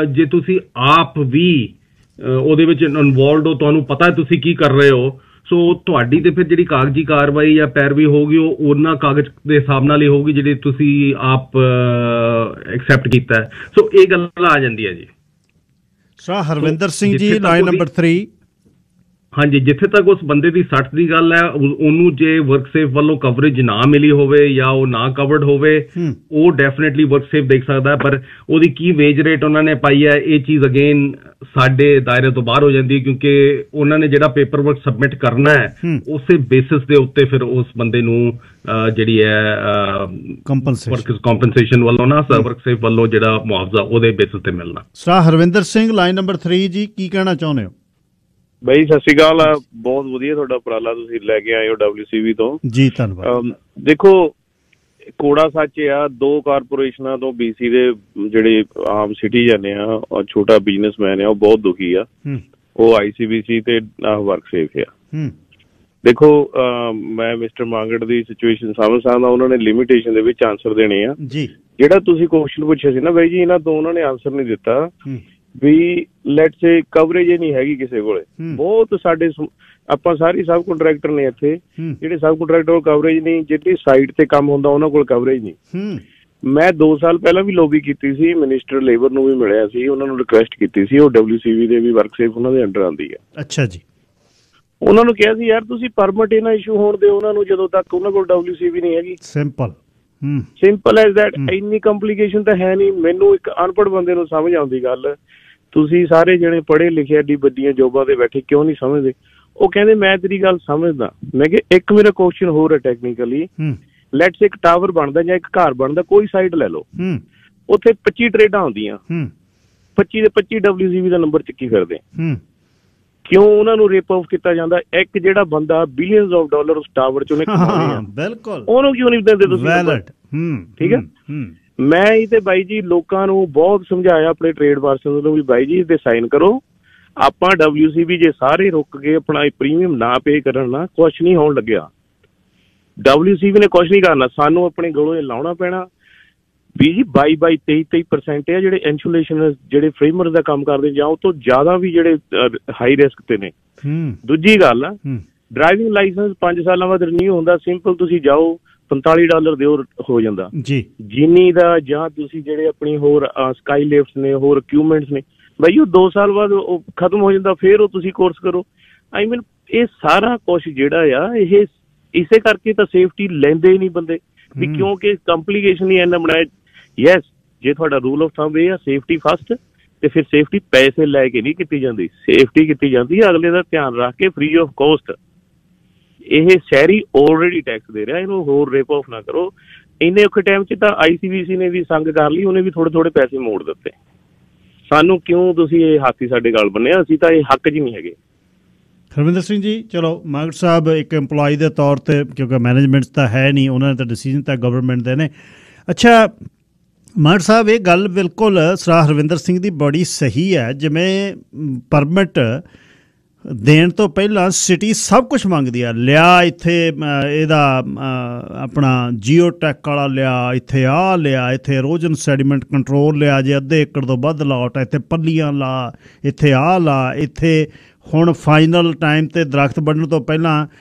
ਜੇ ਤੁਸੀਂ ਆਪ ਵੀ ਉਹਦੇ ਵਿੱਚ ਇਨਵੋਲਵਡ ਹੋ, ਤੁਹਾਨੂੰ ਪਤਾ ਤੁਸੀਂ ਕੀ ਕਰ ਰਹੇ ਹੋ, ਸੋ ਤੁਹਾਡੀ ਤੇ ਫਿਰ ਜਿਹੜੀ ਕਾਗਜ਼ੀ ਕਾਰਵਾਈ ਜਾਂ ਪੈਰਵੀ ਹੋਊਗੀ ਉਹ ਉਹਨਾਂ ਕਾਗਜ਼ ਦੇ ਹਿਸਾਬ ਨਾਲ ਹੀ ਹੋਊਗੀ ਜਿਹੜੀ ਤੁਸੀਂ ਆਪ ਐਕਸੈਪਟ ਕੀਤਾ ਹੈ। ਸੋ ਇਹ ਗੱਲ ਆ ਜਾਂਦੀ ਹੈ ਜੀ। Sir Harvinder Singh ji, line number 3। ਹਾਂਜੀ, ਜਿੱਥੇ ਤੱਕ ਉਸ ਬੰਦੇ ਦੀ ਸੱਟ ਦੀ ਗੱਲ ਹੈ, ਉਹਨੂੰ ਜੇ ਵਰਕਸੇਫ ਵੱਲੋਂ ਕਵਰੇਜ ਨਾ ਮਿਲੀ ਹੋਵੇ ਜਾਂ ਉਹ ਨਾ ਕਵਰਡ ਹੋਵੇ, ਉਹ ਡੈਫੀਨੇਟਲੀ ਵਰਕਸੇਫ ਦੇਖ ਸਕਦਾ, ਪਰ ਉਹਦੀ ਕੀ ਵੇਜ ਰੇਟ ਉਹਨਾਂ ਨੇ ਪਾਈ ਹੈ, ਇਹ ਚੀਜ਼ ਅਗੇਨ ਸਾਡੇ ਦਾਇਰੇ ਤੋਂ ਬਾਹਰ ਹੋ ਜਾਂਦੀ ਹੈ, ਕਿਉਂਕਿ ਉਹਨਾਂ ਨੇ ਜਿਹੜਾ ਪੇਪਰ ਵਰਕ ਸਬਮਿਟ ਕਰਨਾ ਹੈ ਉਸੇ ਬੇਸਿਸ ਦੇ ਉੱਤੇ ਫਿਰ ਉਸ ਬੰਦੇ ਨੂੰ ਜਿਹੜੀ ਹੈ ਕੰਪਨਸੇਸ਼ਨ ਵੱਲੋਂ ਨਾ ਵਰਕਸੇਫ ਵੱਲੋਂ ਜਿਹੜਾ ਮੁਆਵਜ਼ਾ ਉਹਦੇ ਬੇਸਿਸ ਤੇ ਮਿਲਣਾ। Sir Harvinder Singh, line number 3 ਜੀ, ਕੀ ਕਹਿਣਾ ਚਾਹੁੰਦੇ ਹੋ? ਬਾਈ ਸਤਿ ਸ਼੍ਰੀ ਅਕਾਲ, ਬਹੁਤ ਵਧੀਆ ਤੁਹਾਡਾ ਉਪਰਾਲਾ ਤੁਸੀਂ ਲੈ ਕੇ ਆਏ ਹੋ WCB ਤੋਂ ਜੀ, ਧੰਨਵਾਦ। ਦੇਖੋ ਕੋੜਾ ਸੱਚ ਆ, 2 ਕਾਰਪੋਰੇਸ਼ਨਾਂ ਤੋਂ BC ਦੇ ਜਿਹੜੇ ਆਮ ਸਿਟੀਜ਼ਨ ਆ ਔਰ ਛੋਟਾ ਬਿਜ਼ਨਸਮੈਨ ਆ ਉਹ ਬਹੁਤ ਦੁਖੀ ਆ। ਉਹ ICBC ਤੇ ਵਰਕਸੇਫ ਆ। ਦੇਖੋ ਮੈਂ ਮਿਸਟਰ ਮਾਂਗਟ ਦੀ ਸਿਚੁਏਸ਼ਨ ਸਮਝ ਸਕਦਾ, ਉਹਨਾਂ ਨੇ ਲਿਮਿਟੇਸ਼ਨ ਦੇ ਵਿੱਚ ਆਨਸਰ ਦੇਣੇ ਆ। ਜਿਹੜਾ ਤੁਸੀਂ ਕੁਐਸਚਨ ਪੁੱਛਿਆ ਸੀ ਨਾ ਬਾਈ ਜੀ, ਇਹਨਾਂ ਤੋਂ ਉਹਨਾਂ ਨੇ ਆਨਸਰ ਨਹੀਂ ਦਿੱਤਾ ਵੀ ਲੈਟਸ ਸੇ ਕਵਰੇਜ ਹੀ ਨਹੀਂ ਹੈਗੀ ਕਿਸੇ ਕੋਲੇ। ਬਹੁਤ ਸਾਡੇ ਆਪਾਂ ਸਾਰੇ ਸਬ ਕੰਟਰੈਕਟਰ ਨੇ ਇੱਥੇ, ਜਿਹੜੇ ਸਬ ਕੰਟਰੈਕਟਰ ਕੋਲ ਕਵਰੇਜ ਨਹੀਂ, ਜਿਹੜੀ ਸਾਈਟ ਤੇ ਕੰਮ ਹੁੰਦਾ ਉਹਨਾਂ ਕੋਲ ਕਵਰੇਜ ਨਹੀਂ। ਮੈਂ 2 ਸਾਲ ਪਹਿਲਾਂ ਵੀ ਲੌਬੀ ਕੀਤੀ ਸੀ, ਮਿਨਿਸਟਰ ਲੇਬਰ ਨੂੰ ਵੀ ਮਿਲਿਆ ਸੀ, ਉਹਨਾਂ ਨੂੰ ਰਿਕੁਐਸਟ ਕੀਤੀ ਸੀ। ਉਹ WCB ਦੇ ਵੀ ਵਰਕਸੇਫ ਉਹਨਾਂ ਦੇ ਅੰਡਰ ਆਉਂਦੀ ਆ। ਅੱਛਾ ਜੀ। ਉਹਨਾਂ ਨੂੰ ਕਿਹਾ ਸੀ ਯਾਰ ਤੁਸੀਂ ਪਰਮਿਟ ਇਹਨਾਂ ਇਸ਼ੂ ਹੋਣ ਦੇ ਉਹਨਾਂ ਨੂੰ, ਜਦੋਂ ਤੱਕ ਉਹਨਾਂ ਕੋਲ WCB ਨਹੀਂ ਹੈਗੀ। Simple as that. ਇੰਨੀ ਕੰਪਲੀਕੇਸ਼ਨ ਤਾਂ ਹੈ ਨਹੀਂ। ਮੈਨੂੰ ਇੱਕ ਅਨਪੜ੍ਹ ਬੰਦੇ ਨੂੰ ਸਮਝ ਆਉਂਦੀ ਗੱਲ। ਤੁਸੀਂ ਸਾਰੇ ਜਣੇ ਪੜ੍ਹੇ ਲਿਖੇ ਐਡੀ ਵੱਡੀਆਂ ਜੋਬਾਂ ਤੇ ਬੈਠੇ ਕਿਉਂ ਨਹੀਂ ਸਮਝਦੇ? ਉਹ ਕਹਿੰਦੇ ਮੈਂ ਤੇਰੀ ਗੱਲ ਸਮਝਦਾ। ਮੈਂ ਕਿਹਾ ਇੱਕ ਮੇਰਾ ਕੁਐਸਚਨ ਹੋਰ ਹੈ ਟੈਕਨੀਕਲੀ। ਲੈਟਸ ਇੱਕ ਟਾਵਰ ਬਣਦਾ ਜਾਂ ਇੱਕ ਘਰ ਬਣਦਾ, ਕੋਈ ਸਾਈਟ ਲੈ ਲਓ, ਉੱਥੇ 25 ਟਰੇਡਾਂ ਆਉਂਦੀਆਂ, 25 ਦੇ 25 WCB ਦਾ ਨੰਬਰ ਚੱਕੀ ਫਿਰਦੇ। ਕਿਉਂ ਉਹਨਾਂ ਨੂੰ ਰੇਪ ਆਫ ਕੀਤਾ ਜਾਂਦਾ? ਇੱਕ ਜਿਹੜਾ ਬੰਦਾ ਬਿਲੀਅਨਸ ਆਫ ਡਾਲਰ ਉਸ ਟਾਵਰ ਚ ਉਹਨੇ ਕਮਾਉਣੇ ਆ, ਬਿਲਕੁਲ, ਉਹਨੂੰ ਕਿਉਂ ਨਹੀਂ ਦਿੰਦੇ ਤੁਸੀਂ? ਠੀਕ ਹੈ। ਮੈਂ ਇਹ ਤੇ ਬਾਈ ਜੀ ਲੋਕਾਂ ਨੂੰ ਬਹੁਤ ਸਮਝਾਇਆ, ਆਪਣੇ ਟ੍ਰੇਡ ਪਰਸਨ ਨੂੰ ਵੀ ਬਾਈ ਜੀ ਇਹਦੇ ਸਾਈਨ ਕਰੋ। ਆਪਾਂ WCB ਜੇ ਸਾਰੇ ਰੁਕ ਗਏ ਆਪਣਾ ਪ੍ਰੀਮੀਅਮ ਨਾ ਪੇ ਕਰਨ ਨਾ, ਕੁਛ ਨਹੀਂ ਹੋਣ ਲੱਗਿਆ। WCB ਨੇ ਕੁਛ ਨਹੀਂ ਕਰਨਾ, ਸਾਨੂੰ ਆਪਣੇ ਗਲੋਂ ਇਹ ਲਾਉਣਾ ਪੈਣਾ ਵੀ ਜੀ 22-23% ਆ ਜਿਹੜੇ ਇਨਸੂਲੇਸ਼ਨ ਜਿਹੜੇ ਫਰੇਮਰ ਦਾ ਕੰਮ ਕਰਦੇ, ਜਾਂ ਉਹ ਤੋਂ ਜ਼ਿਆਦਾ ਵੀ ਜਿਹੜੇ ਹਾਈ ਰਿਸਕ ਤੇ ਨੇ। ਦੂਜੀ ਗੱਲ ਆ, ਡਰਾਈਵਿੰਗ ਲਾਇਸੈਂਸ 5 ਸਾਲਾਂ ਬਾਅਦ ਰਿਨਿਊ ਹੁੰਦਾ। ਸਿੰਪਲ ਤੁਸੀਂ ਜਾਓ $45 ਦਿਓ, ਹੋ ਜਾਂਦਾ ਜੀ। ਜੀਨੀ ਦਾ ਜਾਂ ਤੁਸੀਂ ਜਿਹੜੇ ਆਪਣੀ ਹੋਰ ਸਕਾਈ ਲਿਫਟਸ ਨੇ, ਹੋਰ ਇਕਵਿਪਮੈਂਟਸ ਨੇ, ਬਾਈ ਉਹ 2 ਸਾਲ ਬਾਅਦ ਉਹ ਖਤਮ ਹੋ ਜਾਂਦਾ, ਫਿਰ ਉਹ ਤੁਸੀਂ ਕੋਰਸ ਕਰੋ। ਆਈ ਮੀਨ ਇਹ ਸਾਰਾ ਕੁਛ ਜਿਹੜਾ ਆ, ਇਹ ਇਸੇ ਕਰਕੇ ਤਾਂ ਸੇਫਟੀ ਲੈਂਦੇ ਹੀ ਨਹੀਂ ਬੰਦੇ ਵੀ, ਕਿਉਂਕਿ ਕੰਪਲੀਕੇਸ਼ਨ ਹੀ ਇੰਨਾ ਬਣਾਇਆ। ਯੈਸ, ਜੇ ਤੁਹਾਡਾ ਰੂਲ ਆਫ ਥੰਬ ਇਹ ਆ ਸੇਫਟੀ ਫਸਟ, ਤੇ ਫਿਰ ਸੇਫਟੀ ਪੈਸੇ ਲੈ ਕੇ ਨਹੀਂ ਕੀਤੀ ਜਾਂਦੀ, ਸੇਫਟੀ ਕੀਤੀ ਜਾਂਦੀ ਹੈ ਅਗਲੇ ਦਾ ਧਿਆਨ ਰੱਖ ਕੇ, ਫ੍ਰੀ ਆਫ ਕੋਸਟ। ਇਹ ਸ਼ਹਿਰੀ ਆਲਰੇਡੀ ਟੈਕਸ ਦੇ ਰਿਹਾ, ਇਹਨੂੰ ਹੋਰ ਰੇਪ ਆਫ ਨਾ ਕਰੋ। ਇੰਨੇ ਔਖੇ ਟਾਈਮ 'ਚ ਤਾਂ ICBC ਨੇ ਵੀ ਸੰਗ ਕਰ ਲਈ, ਉਹਨੇ ਵੀ ਥੋੜੇ ਪੈਸੇ ਮੋੜ ਦਿੱਤੇ। ਸਾਨੂੰ ਕਿਉਂ ਤੁਸੀਂ ਇਹ ਹੱਥ ਹੀ ਸਾਡੇ ਗਲ ਬੰਨਿਆ? ਅਸੀਂ ਤਾਂ ਇਹ ਹੱਕ 'ਚ ਨਹੀਂ ਹੈਗੇ। ਹਰਵਿੰਦਰ ਸਿੰਘ ਜੀ, ਚਲੋ ਮਾਂਗਟ ਸਾਹਿਬ ਇੱਕ EMPLOYE ਦੇ ਤੌਰ 'ਤੇ, ਕਿਉਂਕਿ ਮੈਨੇਜਮੈਂਟ ਤਾਂ ਹੈ ਨਹੀਂ, ਉਹਨਾਂ ਨੇ ਤਾਂ ਡਿਸੀਜਨ ਤਾਂ ਗਵਰਨਮੈਂਟ ਦੇ ਨੇ। ਅੱਛਾ ਮਾਂਗਟ ਸਾਹਿਬ, ਇਹ ਗੱਲ ਬਿਲਕੁਲ ਸਰਾਹ ਹਰਵਿੰਦਰ ਸਿੰਘ ਦੀ ਬੜੀ ਸਹੀ ਹੈ। ਜਿਵੇਂ ਪਰਮਿਟ ਦੇਣ ਤੋਂ ਪਹਿਲਾਂ ਸਿਟੀ ਸਭ ਕੁਛ ਮੰਗਦੀ ਆ। ਲਿਆ ਇੱਥੇ ਇਹਦਾ ਆਪਣਾ ਜੀਓਟੈਕ ਵਾਲਾ ਲਿਆ, ਇੱਥੇ ਆਹ ਲਿਆ, ਇੱਥੇ ਐਰੋਜਨ ਸੈਡੀਮੈਂਟ ਕੰਟਰੋਲ ਲਿਆ, ਜੇ ਅੱਧੇ ਏਕੜ ਤੋਂ ਵੱਧ ਲਾਟ, ਇੱਥੇ ਪੱਲੀਆਂ ਲਾ, ਇੱਥੇ ਆਹ ਲਾ, ਇੱਥੇ ਹੁਣ ਫਾਈਨਲ ਟਾਈਮ 'ਤੇ ਦਰਖਤ ਵੱਢਣ ਤੋਂ ਪਹਿਲਾਂ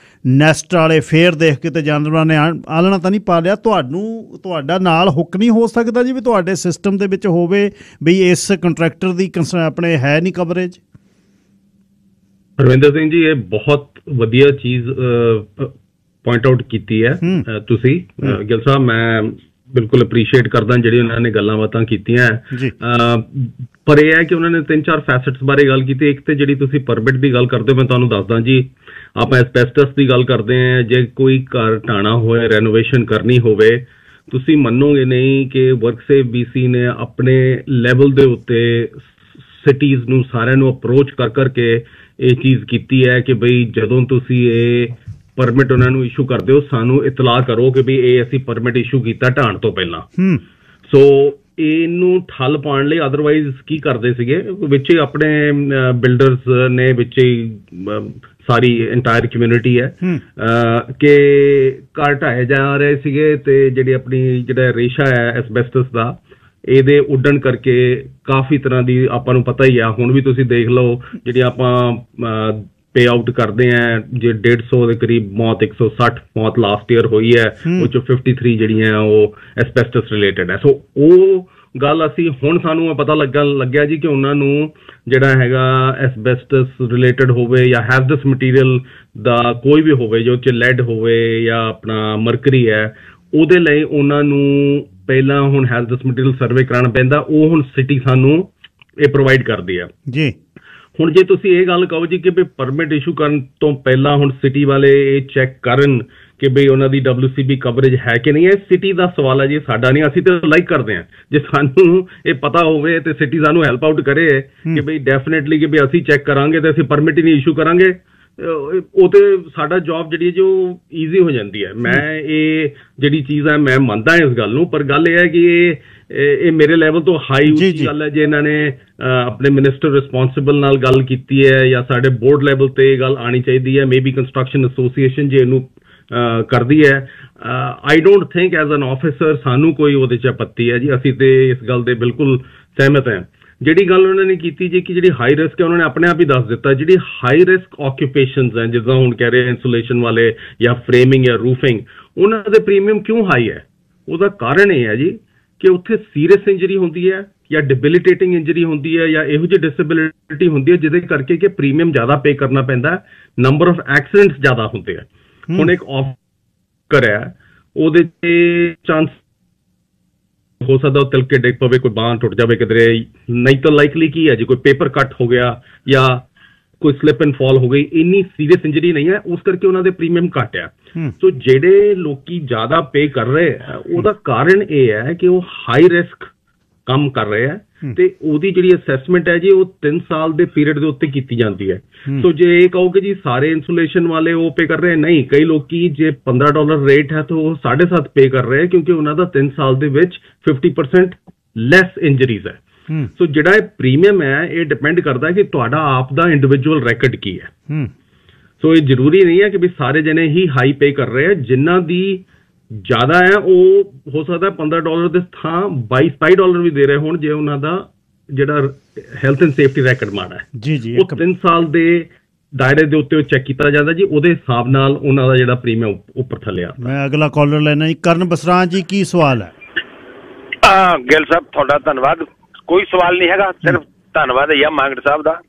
ਨੈਸਟ ਵਾਲੇ ਫੇਰ ਦੇਖ ਕੇ ਤੇ ਜਾਨਵਰਾਂ ਨੇ ਆਲਣਾ ਤਾਂ ਨਹੀਂ ਪਾ ਲਿਆ। ਤੁਹਾਡਾ ਨਾਲ ਹੁੱਕ ਨਹੀਂ ਹੋ ਸਕਦਾ ਜੀ ਵੀ ਤੁਹਾਡੇ ਸਿਸਟਮ ਦੇ ਵਿੱਚ ਹੋਵੇ ਵੀ ਇਸ ਕੰਟਰੈਕਟਰ ਦੀ ਆਪਣੇ ਹੈ ਨਹੀਂ ਕਵਰੇਜ? ਹਰਵਿੰਦਰ ਸਿੰਘ ਜੀ, ਇਹ ਬਹੁਤ ਵਧੀਆ ਚੀਜ਼ ਪੁਆਇੰਟ ਆਊਟ ਕੀਤੀ ਹੈ ਤੁਸੀਂ ਗਿੱਲ ਸਾਹਿਬ। ਮੈਂ ਬਿਲਕੁਲ ਅਪਰੀਸ਼ੀਏਟ ਕਰਦਾ ਜਿਹੜੀ ਉਹਨਾਂ ਨੇ ਗੱਲਾਂ ਬਾਤਾਂ ਕੀਤੀਆਂ। ਪਰ ਇਹ ਹੈ ਕਿ ਉਹਨਾਂ ਨੇ 3-4 ਫੈਸਟਸ ਬਾਰੇ ਗੱਲ ਕੀਤੀ। ਇੱਕ ਤੇ ਜਿਹੜੀ ਤੁਸੀਂ ਪਰਮਿਟ ਦੀ ਗੱਲ ਕਰਦੇ ਹੋ, ਮੈਂ ਤੁਹਾਨੂੰ ਦੱਸਦਾ ਜੀ, ਆਪਾਂ ਐਸਬੈਸਟਸ ਦੀ ਗੱਲ ਕਰਦੇ ਹਾਂ। ਜੇ ਕੋਈ ਘਰ ਢਾਣਾ ਹੋਏ, ਰੈਨੋਵੇਸ਼ਨ ਕਰਨੀ ਹੋਵੇ, ਤੁਸੀਂ ਮੰਨੋਗੇ ਨਹੀਂ ਕਿ ਵਰਕਸੇਫ BC ਨੇ ਆਪਣੇ ਲੈਵਲ ਦੇ ਉੱਤੇ ਸਿਟੀਜ਼ ਨੂੰ ਸਾਰਿਆਂ ਨੂੰ ਅਪਰੋਚ ਕਰਕੇ ਇਹ ਚੀਜ਼ ਕੀਤੀ ਹੈ ਕਿ ਬਈ ਜਦੋਂ ਤੁਸੀਂ ਇਹ ਪਰਮਿਟ ਉਹਨਾਂ ਨੂੰ ਇਸ਼ੂ ਕਰਦੇ ਹੋ, ਸਾਨੂੰ ਇਤਲਾਹ ਕਰੋ ਕਿ ਵੀ ਇਹ ਅਸੀਂ ਪਰਮਿਟ ਇਸ਼ੂ ਕੀਤਾ ਢਾਣ ਤੋਂ ਪਹਿਲਾਂ। ਸੋ ਇਹਨੂੰ ਠੱਲ ਪਾਉਣ ਲਈ ਅਦਰਵਾਈਜ਼ ਕੀ ਕਰਦੇ ਸੀਗੇ, ਵਿੱਚ ਆਪਣੇ ਬਿਲਡਰਸ ਨੇ, ਵਿੱਚ ਸਾਰੀ ਇੰਟਾਇਰ ਕਮਿਊਨਿਟੀ ਹੈ ਕਿ ਘਰ ਢਾਏ ਜਾ ਰਹੇ ਸੀਗੇ, ਤੇ ਜਿਹੜੀ ਆਪਣੀ ਜਿਹੜਾ ਰੇਸ਼ਾ ਹੈ ਐਸਬੈਸਟਸ ਦਾ, ਇਹਦੇ ਉੱਡਣ ਕਰਕੇ ਕਾਫੀ ਤਰ੍ਹਾਂ ਦੀ ਆਪਾਂ ਨੂੰ ਪਤਾ ਹੀ ਆ। ਹੁਣ ਵੀ ਤੁਸੀਂ ਦੇਖ ਲਓ ਜਿਹੜੀ ਆਪਾਂ ਪੇ ਆਊਟ ਕਰਦੇ ਆ, ਜੇ 150 ਦੇ ਕਰੀਬ ਮੌਤ, 160 ਮੌਤ ਲਾਸਟ ਈਅਰ ਹੋਈ ਹੈ, ਉਹ 'ਚੋਂ 53 ਜਿਹੜੀਆਂ ਉਹ ਐਸਬੈਸਟਸ ਰਿਲੇਟਡ ਹੈ। ਸੋ ਉਹ ਗੱਲ ਅਸੀਂ ਹੁਣ ਸਾਨੂੰ ਪਤਾ ਲੱਗਿਆ ਜੀ ਕਿ ਉਹਨਾਂ ਨੂੰ ਜਿਹੜਾ ਹੈਗਾ ਐਸਬੈਸਟਸ ਰਿਲੇਟਡ ਹੋਵੇ ਜਾਂ ਹੈਜ਼ਰਸ ਮਟੀਰੀਅਲ ਦਾ ਕੋਈ ਵੀ ਹੋਵੇ, ਜੋ 'ਚ ਲੈਡ ਹੋਵੇ ਜਾਂ ਆਪਣਾ ਮਰਕਰੀ ਹੈ, ਉਹਦੇ ਲਈ ਉਹਨਾਂ ਨੂੰ ਪਹਿਲਾਂ ਹੁਣ ਹੈਜ਼ਰਸ ਮਟੀਰੀਅਲ ਸਰਵੇ ਕਰਾਉਣਾ ਪੈਂਦਾ। ਉਹ ਹੁਣ ਸਿਟੀ ਸਾਨੂੰ ਇਹ ਪ੍ਰੋਵਾਈਡ ਕਰਦੀ ਆ ਜੀ। ਹੁਣ ਜੇ ਤੁਸੀਂ ਇਹ ਗੱਲ ਕਹੋ ਜੀ ਕਿ ਵੀ ਪਰਮਿਟ ਇਸ਼ੂ ਕਰਨ ਤੋਂ ਪਹਿਲਾਂ ਹੁਣ ਸਿਟੀ ਵਾਲੇ ਇਹ ਚੈੱਕ ਕਰਨ ਕਿ ਬਈ ਉਹਨਾਂ ਦੀ WCB ਕਵਰੇਜ ਹੈ ਕਿ ਨਹੀਂ, ਇਹ ਸਿਟੀ ਦਾ ਸਵਾਲ ਹੈ ਜੀ, ਸਾਡਾ ਨਹੀਂ। ਅਸੀਂ ਤਾਂ ਲਾਈਕ ਕਰਦੇ ਹਾਂ ਜੇ ਸਾਨੂੰ ਇਹ ਪਤਾ ਹੋਵੇ ਤੇ ਸਿਟੀ ਸਾਨੂੰ ਹੈਲਪ ਆਊਟ ਕਰੇ ਕਿ ਬਈ ਡੈਫੀਨੇਟਲੀ ਕਿ ਵੀ ਅਸੀਂ ਚੈੱਕ ਕਰਾਂਗੇ ਤੇ ਅਸੀਂ ਪਰਮਿਟ ਹੀ ਨਹੀਂ ਇਸ਼ੂ ਕਰਾਂਗੇ। ਉਹ ਤੇ ਸਾਡਾ ਜੌਬ ਜਿਹੜੀ ਹੈ ਜੋ ਈਜ਼ੀ ਹੋ ਜਾਂਦੀ ਹੈ। ਮੈਂ ਇਹ ਜਿਹੜੀ ਚੀਜ਼ ਹੈ ਮੈਂ ਮੰਨਦਾ ਇਸ ਗੱਲ ਨੂੰ, ਪਰ ਗੱਲ ਇਹ ਹੈ ਕਿ ਇਹ ਮੇਰੇ ਲੈਵਲ ਤੋਂ ਹਾਈ ਉੱਚੀ ਗੱਲ ਹੈ। ਜੇ ਇਹਨਾਂ ਨੇ ਆਪਣੇ ਮਿਨਿਸਟਰ ਰਿਸਪੌਂਸਿਬਲ ਨਾਲ ਗੱਲ ਕੀਤੀ ਹੈ ਜਾਂ ਸਾਡੇ ਬੋਰਡ ਲੈਵਲ ਤੇ ਇਹ ਗੱਲ ਆਉਣੀ ਚਾਹੀਦੀ ਹੈ। ਮੇਬੀ ਕੰਸਟਰਕਸ਼ਨ ਐਸੋਸੀਏਸ਼ਨ ਜੇ ਇਹਨੂੰ ਕਰਦੀ ਹੈ, I don't think as an officer ਸਾਨੂੰ ਕੋਈ ਉਹਦੇ 'ਚ ਆਪੱਤੀ ਹੈ ਜੀ। ਅਸੀਂ ਤੇ ਇਸ ਗੱਲ ਦੇ ਬਿਲਕੁਲ ਸਹਿਮਤ ਹਾਂ। ਜਿਹੜੀ ਗੱਲ ਉਹਨਾਂ ਨੇ ਕੀਤੀ ਜੀ ਕਿ ਜਿਹੜੀ ਹਾਈ ਰਿਸਕ ਹੈ, ਉਹਨਾਂ ਨੇ ਆਪਣੇ ਆਪ ਹੀ ਦੱਸ ਦਿੱਤਾ। ਜਿਹੜੀ ਹਾਈ ਰਿਸਕ ਆਕਿਊਪੇਸ਼ਨਸ ਹੈ, ਜਿੱਦਾਂ ਹੁਣ ਕਹਿ ਰਹੇ ਇੰਸੂਲੇਸ਼ਨ ਵਾਲੇ ਜਾਂ ਫਰੇਮਿੰਗ ਜਾਂ ਰੂਫਿੰਗ, ਉਹਨਾਂ ਦੇ ਪ੍ਰੀਮੀਅਮ ਕਿਉਂ ਹਾਈ ਹੈ? ਉਹਦਾ ਕਾਰਨ ਇਹ ਹੈ ਜੀ ਕਿ ਉੱਥੇ ਸੀਰੀਅਸ ਇੰਜਰੀ ਹੁੰਦੀ ਹੈ ਜਾਂ ਡਿਬਿਲਿਟੇਟਿੰਗ ਇੰਜਰੀ ਹੁੰਦੀ ਹੈ ਜਾਂ ਇਹੋ ਜਿਹੀ ਡਿਸੇਬਿਲਿਟੀ ਹੁੰਦੀ ਹੈ ਜਿਹਦੇ ਕਰਕੇ ਕਿ ਪ੍ਰੀਮੀਅਮ ਜ਼ਿਆਦਾ ਪੇ ਕਰਨਾ ਪੈਂਦਾ, ਨੰਬਰ ਆਫ ਐਕਸੀਡੈਂਟਸ ਜ਼ਿਆਦਾ ਹੁੰਦੇ ਆ। ਹੁਣ ਇੱਕ ਆਫਰ ਹੈ, ਉਹਦੇ 'ਚ ਚਾਂਸ ਹੋ ਸਕਦਾ ਉਹ ਤਿਲਕੇ ਡਿੱਗ ਪਵੇ, ਕੋਈ ਬਾਂਹ ਟੁੱਟ ਜਾਵੇ ਕਿਧਰੇ, ਨਹੀਂ ਤਾਂ ਲਾਈਕਲੀ ਕੀ ਹੈ ਜੀ ਕੋਈ ਪੇਪਰ ਕੱਟ ਹੋ ਗਿਆ ਜਾਂ ਕੋਈ ਸਲਿਪ ਐਂਡ ਫਾਲ ਹੋ ਗਈ। ਇੰਨੀ ਸੀਰੀਅਸ ਇੰਜਰੀ ਨਹੀਂ ਹੈ, ਉਸ ਕਰਕੇ ਉਹਨਾਂ ਦੇ ਪ੍ਰੀਮੀਅਮ ਘੱਟ ਆ। ਸੋ ਜਿਹੜੇ ਲੋਕੀ ਜ਼ਿਆਦਾ ਪੇ ਕਰ ਰਹੇ ਆ ਉਹਦਾ ਕਾਰਨ ਇਹ ਹੈ ਕਿ ਉਹ ਹਾਈ ਰਿਸਕ ਕੰਮ ਕਰ ਰਹੇ ਆ ਤੇ ਉਹਦੀ ਜਿਹੜੀ ਅਸੈਸਮੈਂਟ ਹੈ ਜੀ ਉਹ 3 ਸਾਲ ਦੇ ਪੀਰੀਅਡ ਦੇ ਉੱਤੇ ਕੀਤੀ ਜਾਂਦੀ ਹੈ। ਸੋ ਜੇ ਇਹ ਕਹੋ ਕਿ ਜੀ ਸਾਰੇ ਇੰਸੂਲੇਸ਼ਨ ਵਾਲੇ ਉਹ ਪੇ ਕਰ ਰਹੇ, ਨਹੀਂ, ਕਈ ਲੋਕੀ ਜੇ $15 ਰੇਟ ਹੈ ਤਾਂ ਉਹ 7.5 ਪੇ ਕਰ ਰਹੇ ਕਿਉਂਕਿ ਉਹਨਾਂ ਦਾ 3 ਸਾਲ ਦੇ ਵਿੱਚ 50% ਲੈਸ ਇੰਜਰੀਜ਼ ਹੈ। ਸੋ ਜਿਹੜਾ ਇਹ ਪ੍ਰੀਮੀਅਮ ਹੈ ਇਹ ਡਿਪੈਂਡ ਕਰਦਾ ਹੈ ਕਿ ਤੁਹਾਡਾ ਆਪ ਦਾ ਇੰਡੀਵਿਜੂਅਲ ਰੈਕਡ ਕੀ ਹੈ। ਸੋ ਇਹ ਜ਼ਰੂਰੀ ਨਹੀਂ ਹੈ ਕਿ ਵੀ ਸਾਰੇ ਜਣੇ ਹੀ ਹਾਈ ਪੇ ਕਰ ਰਹੇ ਆ। ਜਿਨ੍ਹਾਂ ਦੀ ਜ਼ਿਆਦਾ ਹੈ ਉਹ ਹੋ ਸਕਦਾ $15 ਦੇ ਥਾਂ $22 ਵੀ ਦੇ ਰਹੇ ਹੋਣ ਜੇ ਉਹਨਾਂ ਦਾ ਜਿਹੜਾ ਹੈਲਥ ਐਂਡ ਸੇਫਟੀ ਰੈਕਡ ਮਾੜਾ ਹੈ। ਜੀ ਉਹ 3 ਸਾਲ ਦੇ ਦਾਇਰੇ ਦੇ ਉੱਤੇ ਚੈੱਕ ਕੀਤਾ ਜਾਂਦਾ ਜੀ, ਉਹਦੇ ਹਿਸਾਬ ਨਾਲ ਉਹਨਾਂ ਦਾ ਜਿਹੜਾ ਪ੍ਰੀਮੀਅਮ ਉੱਪਰ ਥੱਲੇ ਆ। ਮੈਂ ਅਗਲਾ ਕਾਲਰ ਲੈਣਾ ਜੀ, ਕਰਨ ਬਸਰਾਂ ਜੀ, ਕੀ ਸਵਾਲ ਹੈ? ਗਿੱਲ ਸਾਹਿਬ ਤੁਹਾਡਾ ਧੰਨਵਾਦ। ਕੋਈ ਸਵਾਲ ਨਹੀਂ ਹੈਗਾ, ਸਿਰਫ ਧੰਨਵਾਦ ਹੈ ਮਾਂਗੜ ਸਾਹਿਬ ਦਾ।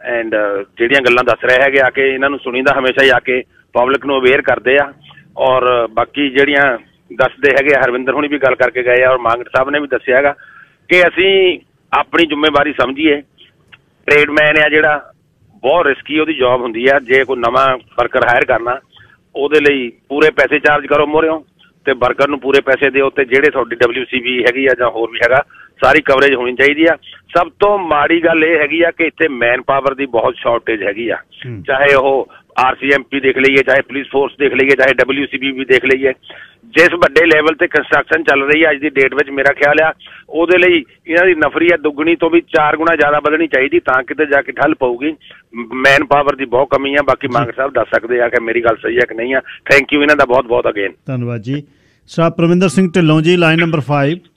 ਐਂਡ ਜਿਹੜੀਆਂ ਗੱਲਾਂ ਦੱਸ ਰਹੇ ਹੈਗੇ ਆ ਕੇ ਇਹਨਾਂ ਨੂੰ ਸੁਣੀਦਾ ਹਮੇਸ਼ਾ ਹੀ ਆ ਕੇ ਪਬਲਿਕ ਨੂੰ ਅਵੇਅਰ ਕਰਦੇ ਆ। ਔਰ ਬਾਕੀ ਜਿਹੜੀਆਂ ਦੱਸਦੇ ਹੈਗੇ ਹਰਵਿੰਦਰ ਹੁਣੀ ਵੀ ਗੱਲ ਕਰਕੇ ਗਏ ਆ ਔਰ ਮਾਂਗੜ ਸਾਹਿਬ ਨੇ ਵੀ ਦੱਸਿਆ ਹੈਗਾ ਕਿ ਅਸੀਂ ਆਪਣੀ ਜ਼ਿੰਮੇਵਾਰੀ ਸਮਝੀਏ। ਟ੍ਰੇਡਮੈਨ ਆ ਜਿਹੜਾ ਬਹੁਤ ਰਿਸਕੀ ਉਹਦੀ ਜੌਬ ਹੁੰਦੀ ਆ। ਜੇ ਕੋਈ ਨਵਾਂ ਵਰਕਰ ਹਾਇਰ ਕਰਨਾ ਉਹਦੇ ਲਈ ਪੂਰੇ ਪੈਸੇ ਚਾਰਜ ਕਰੋ ਮੋਹਰਿਓਂ ਤੇ ਵਰਕਰ ਨੂੰ ਪੂਰੇ ਪੈਸੇ ਦਿਓ ਤੇ ਜਿਹੜੇ ਤੁਹਾਡੀ WCB ਹੈਗੀ ਆ ਜਾਂ ਹੋਰ ਵੀ ਹੈਗਾ ਸਾਰੀ ਕਵਰੇਜ ਹੋਣੀ ਚਾਹੀਦੀ ਆ। ਸਭ ਤੋਂ ਮਾੜੀ ਗੱਲ ਇਹ ਹੈਗੀ ਆ ਕਿ ਇੱਥੇ ਮੈਨ ਪਾਵਰ ਦੀ ਬਹੁਤ ਸ਼ਾਰਟੇਜ ਹੈਗੀ ਆ। ਚਾਹੇ ਉਹ RCMP ਦੇਖ ਲਈਏ, ਚਾਹੇ ਪੁਲਿਸ ਫੋਰਸ ਦੇਖ ਲਈਏ, ਚਾਹੇ WCB ਵੀ ਦੇਖ ਲਈਏ। ਜਿਸ ਵੱਡੇ ਲੈਵਲ ਤੇ ਕੰਸਟਰਕਸ਼ਨ ਚੱਲ ਰਹੀ ਹੈ ਅੱਜ ਦੀ ਡੇਟ ਵਿੱਚ, ਮੇਰਾ ਖਿਆਲ ਆ ਉਹਦੇ ਲਈ ਇਹਨਾਂ ਦੀ ਨਫਰੀ ਹੈ ਦੁੱਗਣੀ ਤੋਂ ਵੀ 4 ਗੁਣਾ ਜ਼ਿਆਦਾ ਵਧਣੀ ਚਾਹੀਦੀ ਤਾਂ ਕਿਤੇ ਜਾ ਕੇ ਠੱਲ ਪਊਗੀ। ਮੈਨ ਪਾਵਰ ਦੀ ਬਹੁਤ ਕਮੀ ਆ। ਬਾਕੀ ਮਾਂਗੜ ਸਾਹਿਬ ਦੱਸ ਸਕਦੇ ਆ ਕਿ ਮੇਰੀ ਗੱਲ ਸਹੀ ਹੈ ਕਿ ਨਹੀਂ ਆ। ਥੈਂਕ ਯੂ ਇਹਨਾਂ ਦਾ ਬਹੁਤ ਬਹੁਤ ਅਗੇਨ। ਧੰਨਵਾਦ ਜੀ। ਸਾਹਿਬ ਪ੍ਰਵਿੰਦਰ ਸਿੰਘ ਢਿੱਲੋਂ ਜੀ, ਲਾਈਨ ਨੰਬਰ 5।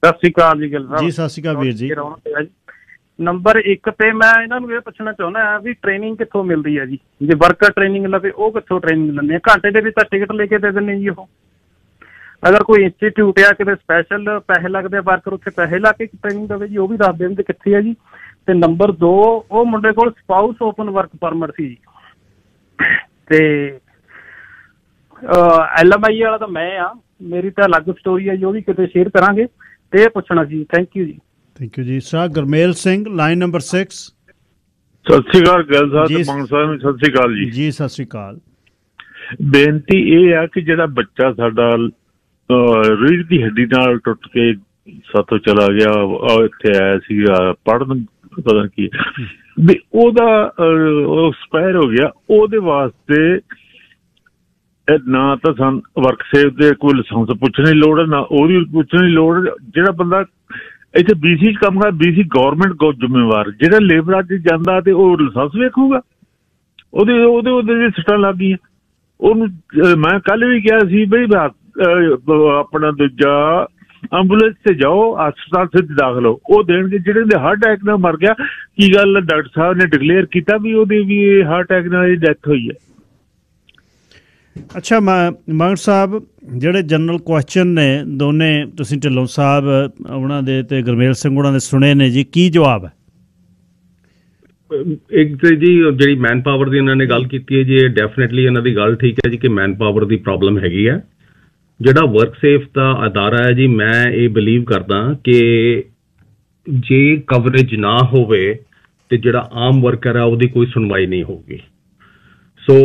ਸਤਿ ਸ਼੍ਰੀ ਅਕਾਲ ਜੀ ਗਿੱਲ ਸਾਹਿਬ। ਜੀ ਸਤਿ ਸ਼੍ਰੀ ਅਕਾਲ ਵੀਰ ਜੀ। ਨੰਬਰ 1 ਤੇ ਮੈਂ ਇਹਨਾਂ ਨੂੰ ਇਹ ਪੁੱਛਣਾ ਚਾਹੁੰਦਾ ਵੀ ਟ੍ਰੇਨਿੰਗ ਕਿੱਥੋਂ ਮਿਲਦੀ ਹੈ ਜੀ? ਜੇ ਵਰਕਰ ਟ੍ਰੇਨਿੰਗ ਲਵੇ ਉਹ ਕਿੱਥੋਂ ਟ੍ਰੇਨਿੰਗ ਲੈਂਦੇ ਆ? ਘੰਟੇ ਦੇ ਵਿੱਚ ਤਾਂ ਟਿਕਟ ਲੈ ਕੇ ਦੇ ਦਿੰਦੇ ਜੀ ਉਹ। ਅਗਰ ਕੋਈ ਇੰਸਟੀਟਿਊਟ ਆ ਕਿਤੇ ਸਪੈਸ਼ਲ ਪੈਸੇ ਲੱਗਦੇ ਆ, ਵਰਕਰ ਉੱਥੇ ਪੈਸੇ ਲਾ ਕੇ ਟ੍ਰੇਨਿੰਗ ਦੇਵੇ ਜੀ, ਉਹ ਵੀ ਦੱਸ ਦੇਣ ਕਿੱਥੇ ਹੈ ਜੀ। ਤੇ ਨੰਬਰ 2, ਉਹ ਮੁੰਡੇ ਕੋਲ ਸਪਾਊਸ ਓਪਨ ਵਰਕ ਪਰਮਿਟ ਸੀ ਜੀ ਤੇ LMI ਵਾਲਾ ਤਾਂ ਮੈਂ ਆ, ਮੇਰੀ ਤਾਂ ਅਲੱਗ ਸਟੋਰੀ ਹੈ ਜੀ, ਉਹ ਵੀ ਕਿਤੇ ਸ਼ੇਅਰ ਕਰਾਂਗੇ। ਤੇ ਇਹ ਪੁੱਛਣਾ ਜੀ। Thank you ji. Thank you ਜੀ। Sir Gurmel Singh, line number 6। ਸਤਿ ਸ਼੍ਰੀ ਅਕਾਲ ਗਿੱਲ ਸਾਹਿਬ ਤੇ ਮਾਨ ਸਾਹਿਬ ਨੂੰ ਸਤਿ ਸ਼੍ਰੀ ਅਕਾਲ ਜੀ। ਜੀ ਸਤਿ ਸ਼੍ਰੀ ਅਕਾਲ। ਬੇਨਤੀ ਇਹ ਆ ਕਿ ਜਿਹੜਾ ਬੱਚਾ ਸਾਡਾ ਰੀੜ੍ਹ ਦੀ ਹੱਡੀ ਨਾਲ ਟੁੱਟ ਕੇ ਸਾਥੋਂ ਚਲਾ ਗਿਆ, ਇੱਥੇ ਆਇਆ ਸੀ ਪੜ੍ਹਨ, ਪਤਾ ਕੀ ਵੀ ਉਹਦਾ ਐਕਸਪਾਇਰ ਹੋ ਗਿਆ, ਉਹਦੇ ਵਾਸਤੇ ਨਾ ਤਾਂ ਸਾਨੂੰ ਵਰਕ ਸੇਫ ਦੇ ਕੋਈ ਲਾਇਸੈਂਸ ਪੁੱਛਣ ਦੀ ਲੋੜ ਹੈ, ਨਾ ਉਹਦੀ ਪੁੱਛਣ ਦੀ ਲੋੜ। ਜਿਹੜਾ ਬੰਦਾ ਇੱਥੇ BC 'ਚ ਕੰਮ ਕਰਦਾ, BC ਗੌਰਮੈਂਟ ਜ਼ਿੰਮੇਵਾਰ। ਜਿਹੜਾ ਲੇਬਰ ਅੱਜ ਜਾਂਦਾ ਤੇ ਉਹ ਲਾਇਸੈਂਸ ਵੇਖੂਗਾ, ਉਹਦੇ ਸੱਟਾਂ ਲੱਗ ਗਈਆਂ ਉਹਨੂੰ। ਮੈਂ ਕੱਲ ਵੀ ਕਿਹਾ ਸੀ ਬਈ ਆਪਣਾ ਦੂਜਾ ਐਂਬੂਲੈਂਸ ਤੇ ਜਾਓ, ਹਸਪਤਾਲ ਸਿੱਧ ਦਾਖਲ ਹੋ, ਉਹ ਦੇਣਗੇ। ਜਿਹੜੇ ਦੇ ਹਾਰਟ ਅਟੈਕ ਨਾਲ ਮਰ ਗਿਆ, ਕੀ ਗੱਲ ਡਾਕਟਰ ਸਾਹਿਬ ਨੇ ਡਿਕਲੇਅਰ ਕੀਤਾ ਵੀ ਉਹਦੀ ਵੀ ਹਾਰਟ ਅਟੈਕ ਨਾਲ ਡੈਥ ਹੋਈ ਹੈ। ਅੱਛਾ ਮਾਂਗੜ ਸਾਹਿਬ, ਜਿਹੜੇ ਜਨਰਲ ਕੁਐਸਚਨ ਨੇ ਦੋਨੇ ਤੁਸੀਂ ਢਿੱਲੋਂ ਸਾਹਿਬ ਉਹਨਾਂ ਦੇ ਤੇ ਗੁਰਮੇਲ ਸਿੰਘ ਉਹਨਾਂ ਦੇ ਸੁਣੇ ਨੇ ਜੀ, ਕੀ ਜਵਾਬ ਹੈ? ਇੱਕ ਤੇ ਜੀ ਜਿਹੜੀ ਮੈਨ ਪਾਵਰ ਦੀ ਇਹਨਾਂ ਨੇ ਗੱਲ ਕੀਤੀ ਹੈ ਜੀ, ਇਹ ਡੈਫੀਨੇਟਲੀ ਇਹਨਾਂ ਦੀ ਗੱਲ ਠੀਕ ਹੈ ਜੀ ਕਿ ਮੈਨ ਪਾਵਰ ਦੀ ਪ੍ਰੋਬਲਮ ਹੈਗੀ ਹੈ। ਜਿਹੜਾ ਵਰਕ ਸੇਫ ਦਾ ਅਦਾਰਾ ਹੈ ਜੀ, ਮੈਂ ਇਹ ਬਿਲੀਵ ਕਰਦਾ ਕਿ ਜੇ ਕਵਰੇਜ ਨਾ ਹੋਵੇ ਤੇ ਜਿਹੜਾ ਆਮ ਵਰਕਰ ਹੈ ਉਹਦੀ ਕੋਈ ਸੁਣਵਾਈ ਨਹੀਂ ਹੋਊਗੀ। ਸੋ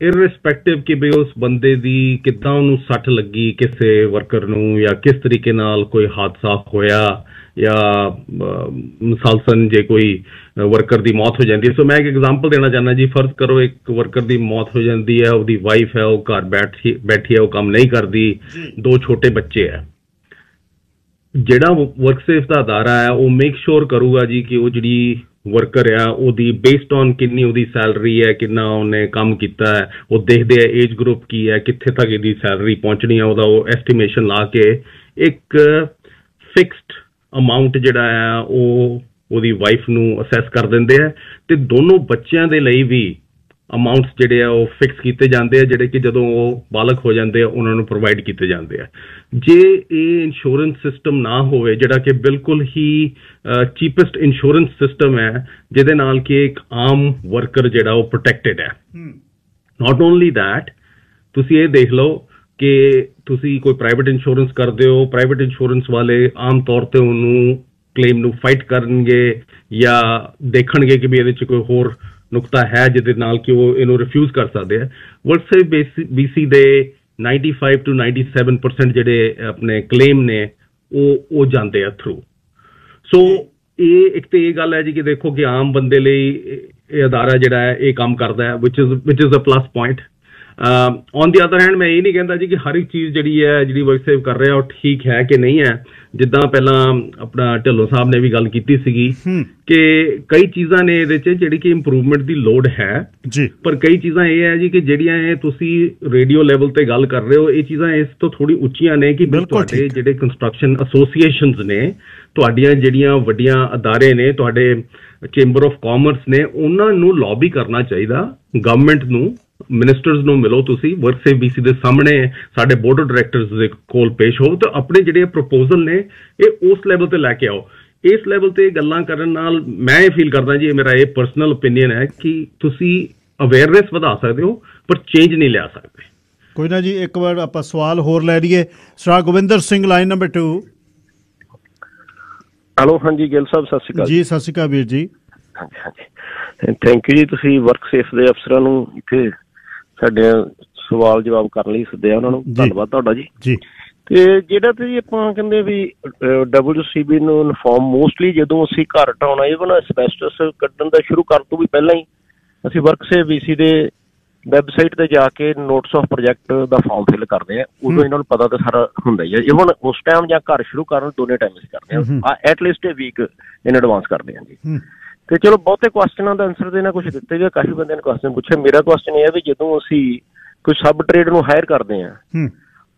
ਇਰਰਿਸਪੈਕਟਿਵ ਕਿ ਵੀ ਉਸ ਬੰਦੇ ਦੀ ਕਿੱਦਾਂ ਉਹਨੂੰ ਸੱਟ ਲੱਗੀ, ਕਿਸੇ ਵਰਕਰ ਨੂੰ, ਜਾਂ ਕਿਸ ਤਰੀਕੇ ਨਾਲ ਕੋਈ ਹਾਦਸਾ ਹੋਇਆ, ਜਾਂ ਮਿਸਾਲਸਨ ਜੇ ਕੋਈ ਵਰਕਰ ਦੀ ਮੌਤ ਹੋ ਜਾਂਦੀ ਹੈ। ਸੋ ਮੈਂ ਇੱਕ ਐਗਜ਼ਾਮਪਲ ਦੇਣਾ ਚਾਹੁੰਦਾ ਜੀ। ਫਰਜ਼ ਕਰੋ ਇੱਕ ਵਰਕਰ ਦੀ ਮੌਤ ਹੋ ਜਾਂਦੀ ਹੈ, ਉਹਦੀ ਵਾਈਫ ਹੈ, ਉਹ ਘਰ ਬੈਠੀ ਹੈ, ਉਹ ਕੰਮ ਨਹੀਂ ਕਰਦੀ, 2 ਛੋਟੇ ਬੱਚੇ ਹੈ। ਜਿਹੜਾ ਵਰਕਸੇਫ ਦਾ ਅਦਾਰਾ ਹੈ ਉਹ ਮੇਕ ਸ਼ੋਰ ਕਰੂਗਾ ਜੀ ਕਿ ਉਹ ਜਿਹੜੀ ਵਰਕਰ ਆ ਉਹਦੀ ਬੇਸਡ ਔਨ ਕਿੰਨੀ ਉਹਦੀ ਸੈਲਰੀ ਹੈ, ਕਿੰਨਾ ਉਹਨੇ ਕੰਮ ਕੀਤਾ ਹੈ, ਉਹ ਦੇਖਦੇ ਆ ਏਜ ਗਰੁੱਪ ਕੀ ਹੈ, ਕਿੱਥੇ ਤੱਕ ਇਹਦੀ ਸੈਲਰੀ ਪਹੁੰਚਣੀ ਹੈ, ਉਹਦਾ ਉਹ ਐਸਟੀਮੇਸ਼ਨ ਲਾ ਕੇ ਇੱਕ ਫਿਕਸਡ ਅਮਾਊਂਟ ਜਿਹੜਾ ਹੈ ਉਹ ਉਹਦੀ ਵਾਈਫ ਨੂੰ ਅਸੈਸ ਕਰ ਦਿੰਦੇ ਆ, ਤੇ ਦੋਨੋਂ ਬੱਚਿਆਂ ਦੇ ਲਈ ਵੀ ਅਮਾਊਂਟਸ ਜਿਹੜੇ ਆ ਉਹ ਫਿਕਸ ਕੀਤੇ ਜਾਂਦੇ ਆ, ਜਿਹੜੇ ਕਿ ਜਦੋਂ ਉਹ ਬਾਲਗ ਹੋ ਜਾਂਦੇ ਆ ਉਹਨਾਂ ਨੂੰ ਪ੍ਰੋਵਾਈਡ ਕੀਤੇ ਜਾਂਦੇ ਆ। ਜੇ ਇਹ ਇੰਸ਼ੋਰੈਂਸ ਸਿਸਟਮ ਨਾ ਹੋਵੇ, ਜਿਹੜਾ ਕਿ ਬਿਲਕੁਲ ਹੀ ਚੀਪੈਸਟ ਇੰਸ਼ੋਰੈਂਸ ਸਿਸਟਮ ਹੈ, ਜਿਹਦੇ ਨਾਲ ਕਿ ਇੱਕ ਆਮ ਵਰਕਰ ਜਿਹੜਾ ਉਹ ਪ੍ਰੋਟੈਕਟਡ ਹੈ। ਨਾਟ ਓਨਲੀ ਦੈਟ, ਤੁਸੀਂ ਇਹ ਦੇਖ ਲਓ ਕਿ ਤੁਸੀਂ ਕੋਈ ਪ੍ਰਾਈਵੇਟ ਇੰਸ਼ੋਰੈਂਸ ਕਰਦੇ ਹੋ, ਪ੍ਰਾਈਵੇਟ ਇੰਸ਼ੋਰੈਂਸ ਵਾਲੇ ਆਮ ਤੌਰ ਤੇ ਉਹਨੂੰ ਕਲੇਮ ਨੂੰ ਫਾਈਟ ਕਰਨਗੇ ਜਾਂ ਦੇਖਣਗੇ ਕਿ ਵੀ ਇਹਦੇ 'ਚ ਕੋਈ ਹੋਰ ਨੁਕਤਾ ਹੈ ਜਿਹਦੇ ਨਾਲ ਕਿ ਉਹ ਇਹਨੂੰ ਰਿਫਿਊਜ਼ ਕਰ ਸਕਦੇ ਆ। ਵਰਕਸੇਫ BC ਦੇ 95 to 97% ਜਿਹੜੇ ਆਪਣੇ ਕਲੇਮ ਨੇ ਉਹ ਜਾਂਦੇ ਆ ਥਰੂ। ਸੋ ਇਹ ਇੱਕ ਤੇ ਇਹ ਗੱਲ ਹੈ ਜੀ ਕਿ ਦੇਖੋ ਕਿ ਆਮ ਬੰਦੇ ਲਈ ਇਹ ਅਦਾਰਾ ਜਿਹੜਾ ਹੈ ਇਹ ਕੰਮ ਕਰਦਾ ਹੈ, which is a plus point। On the other hand ਮੈਂ ਇਹ ਨਹੀਂ ਕਹਿੰਦਾ ਜੀ ਕਿ ਹਰ ਇੱਕ ਚੀਜ਼ ਜਿਹੜੀ ਵਰਕਸੇਫ ਕਰ ਰਿਹਾ ਉਹ ਠੀਕ ਹੈ ਕਿ ਨਹੀਂ ਹੈ। ਜਿੱਦਾਂ ਪਹਿਲਾਂ ਆਪਣਾ ਢਿੱਲੋਂ ਸਾਹਿਬ ਨੇ ਵੀ ਗੱਲ ਕੀਤੀ ਸੀਗੀ ਕਿ ਕਈ ਚੀਜ਼ਾਂ ਨੇ ਇਹਦੇ 'ਚ ਜਿਹੜੀ ਕਿ ਇੰਪਰੂਵਮੈਂਟ ਦੀ ਲੋੜ ਹੈ ਜੀ, ਪਰ ਕਈ ਚੀਜ਼ਾਂ ਇਹ ਹੈ ਜੀ ਕਿ ਜਿਹੜੀਆਂ ਇਹ ਤੁਸੀਂ ਰੇਡੀਓ ਲੈਵਲ ਤੇ ਗੱਲ ਕਰ ਰਹੇ ਹੋ, ਇਹ ਚੀਜ਼ਾਂ ਇਸ ਤੋਂ ਥੋੜੀ ਉੱਚੀਆਂ ਨੇ ਕਿ ਤੁਹਾਡੇ ਜਿਹੜੇ ਕੰਸਟਰਕਸ਼ਨ ਐਸੋਸੀਏਸ਼ਨਸ ਨੇ, ਤੁਹਾਡੀਆਂ ਜਿਹੜੀਆਂ ਵੱਡੀਆਂ ਅਦਾਰੇ ਨੇ, ਤੁਹਾਡੇ ਚੇਂਬਰ ਆਫ ਕਾਮਰਸ ਨੇ, ਉਹਨਾਂ ਨੂੰ ਲੌਬੀ ਕਰਨਾ ਚਾਹੀਦਾ। ਗਵਰਨਮੈਂਟ ਨੂੰ, ਮਿਨਿਸਟਰਸ ਨੂੰ ਮਿਲੋ, ਤੁਸੀਂ ਵਰਕਸੇਫ BC ਦੇ ਸਾਹਮਣੇ ਸਾਡੇ ਬੋਰਡ ਆਫ ਡਾਇਰੈਕਟਰਸ ਦੇ ਕੋਲ ਪੇਸ਼ ਹੋ ਤੇ ਆਪਣੇ ਜਿਹੜੇ ਪ੍ਰਪੋਜ਼ਲ ਨੇ ਇਹ ਉਸ ਲੈਵਲ ਤੇ ਲੈ ਕੇ ਆਓ। ਇਸ ਲੈਵਲ ਤੇ ਗੱਲਾਂ ਕਰਨ ਨਾਲ ਮੈਂ ਇਹ ਫੀਲ ਕਰਦਾ ਜੀ, ਇਹ ਮੇਰਾ ਇਹ ਪਰਸਨਲ ਓਪੀਨੀਅਨ ਹੈ ਕਿ ਤੁਸੀਂ ਅਵੇਅਰਨੈਸ ਵਧਾ ਸਕਦੇ ਹੋ ਪਰ ਚੇਂਜ ਨਹੀਂ ਲਿਆ ਸਕਦੇ। ਕੋਈ ਨਾ ਜੀ, ਇੱਕ ਵਾਰ ਆਪਾਂ ਸਵਾਲ ਹੋਰ ਲੈ ਲਈਏ। Sir Gobinder Singh, line number 2। Hello, ਹਾਂਜੀ ਗਿੱਲ ਸਾਹਿਬ, ਸਤਿ ਸ਼੍ਰੀ ਅਕਾਲ ਜੀ। ਸਤਿ ਸ਼੍ਰੀ ਅਕਾਲ ਵੀਰ ਜੀ। ਹਾਂਜੀ, ਥੈਂਕ ਯੂ ਜੀ। ਤੁਸੀਂ ਵਰਕਸੇਫ ਦੇ ਅਫਸਰਾਂ ਨੂੰ ਇੱਥੇ ਸਾਡੇ ਸਵਾਲ ਜਵਾਬ ਕਰਨ ਲਈ ਸੱਦਿਆ, ਉਹਨਾਂ ਨੂੰ ਧੰਨਵਾਦ ਤੁਹਾਡਾ ਜੀ। ਤੇ ਜਿਹੜਾ ਤੇ ਜੀ ਆਪਾਂ ਕਹਿੰਦੇ ਵੀ WCB ਨੂੰ ਇਨਫੋਰਮ ਮੋਸਟਲੀ ਜਦੋਂ ਅਸੀਂ ਘਰ ਢਾਉਣਾ, ਇਵਨ ਐਸਬੈਸਟਸ ਕੱਢਣ ਦਾ ਸ਼ੁਰੂ ਕਰਨ ਤੋਂ ਵੀ ਪਹਿਲਾਂ ਹੀ ਅਸੀਂ ਵਰਕਸੇਫ BC ਦੇ ਵੈਬਸਾਈਟ ਤੇ ਜਾ ਕੇ ਨੋਟਿਸ ਆਫ ਪ੍ਰੋਜੈਕਟ ਦਾ ਫਾਰਮ ਫਿਲ ਕਰਦੇ ਆ। ਉਦੋਂ ਇਹਨਾਂ ਨੂੰ ਪਤਾ ਤਾਂ ਸਾਰਾ ਹੁੰਦਾ ਹੀ ਹੈ। ਇਵਨ ਉਸ ਟਾਈਮ ਜਾਂ ਘਰ ਸ਼ੁਰੂ ਕਰਨ ਦੋਨੇ ਟਾਈਮ ਅਸੀਂ ਕਰਦੇ ਹਾਂ, at least a week in advance ਕਰਦੇ ਹਾਂ ਜੀ। ਤੇ ਚਲੋ ਬਹੁਤੇ ਕੁਐਸਚਨਾਂ ਦਾ ਆਨਸਰ ਦੇਣਾ ਕੁਛ ਦਿੱਤੇ ਗਏ, ਕਾਫੀ ਬੰਦਿਆਂ ਨੇ ਕੁਐਸਚਨ ਪੁੱਛਿਆ। ਮੇਰਾ ਕੁਐਸਚਨ ਇਹ ਹੈ ਵੀ ਜਦੋਂ ਅਸੀਂ ਕੋਈ ਸਬ ਟ੍ਰੇਡ ਨੂੰ ਹਾਇਰ ਕਰਦੇ ਹਾਂ,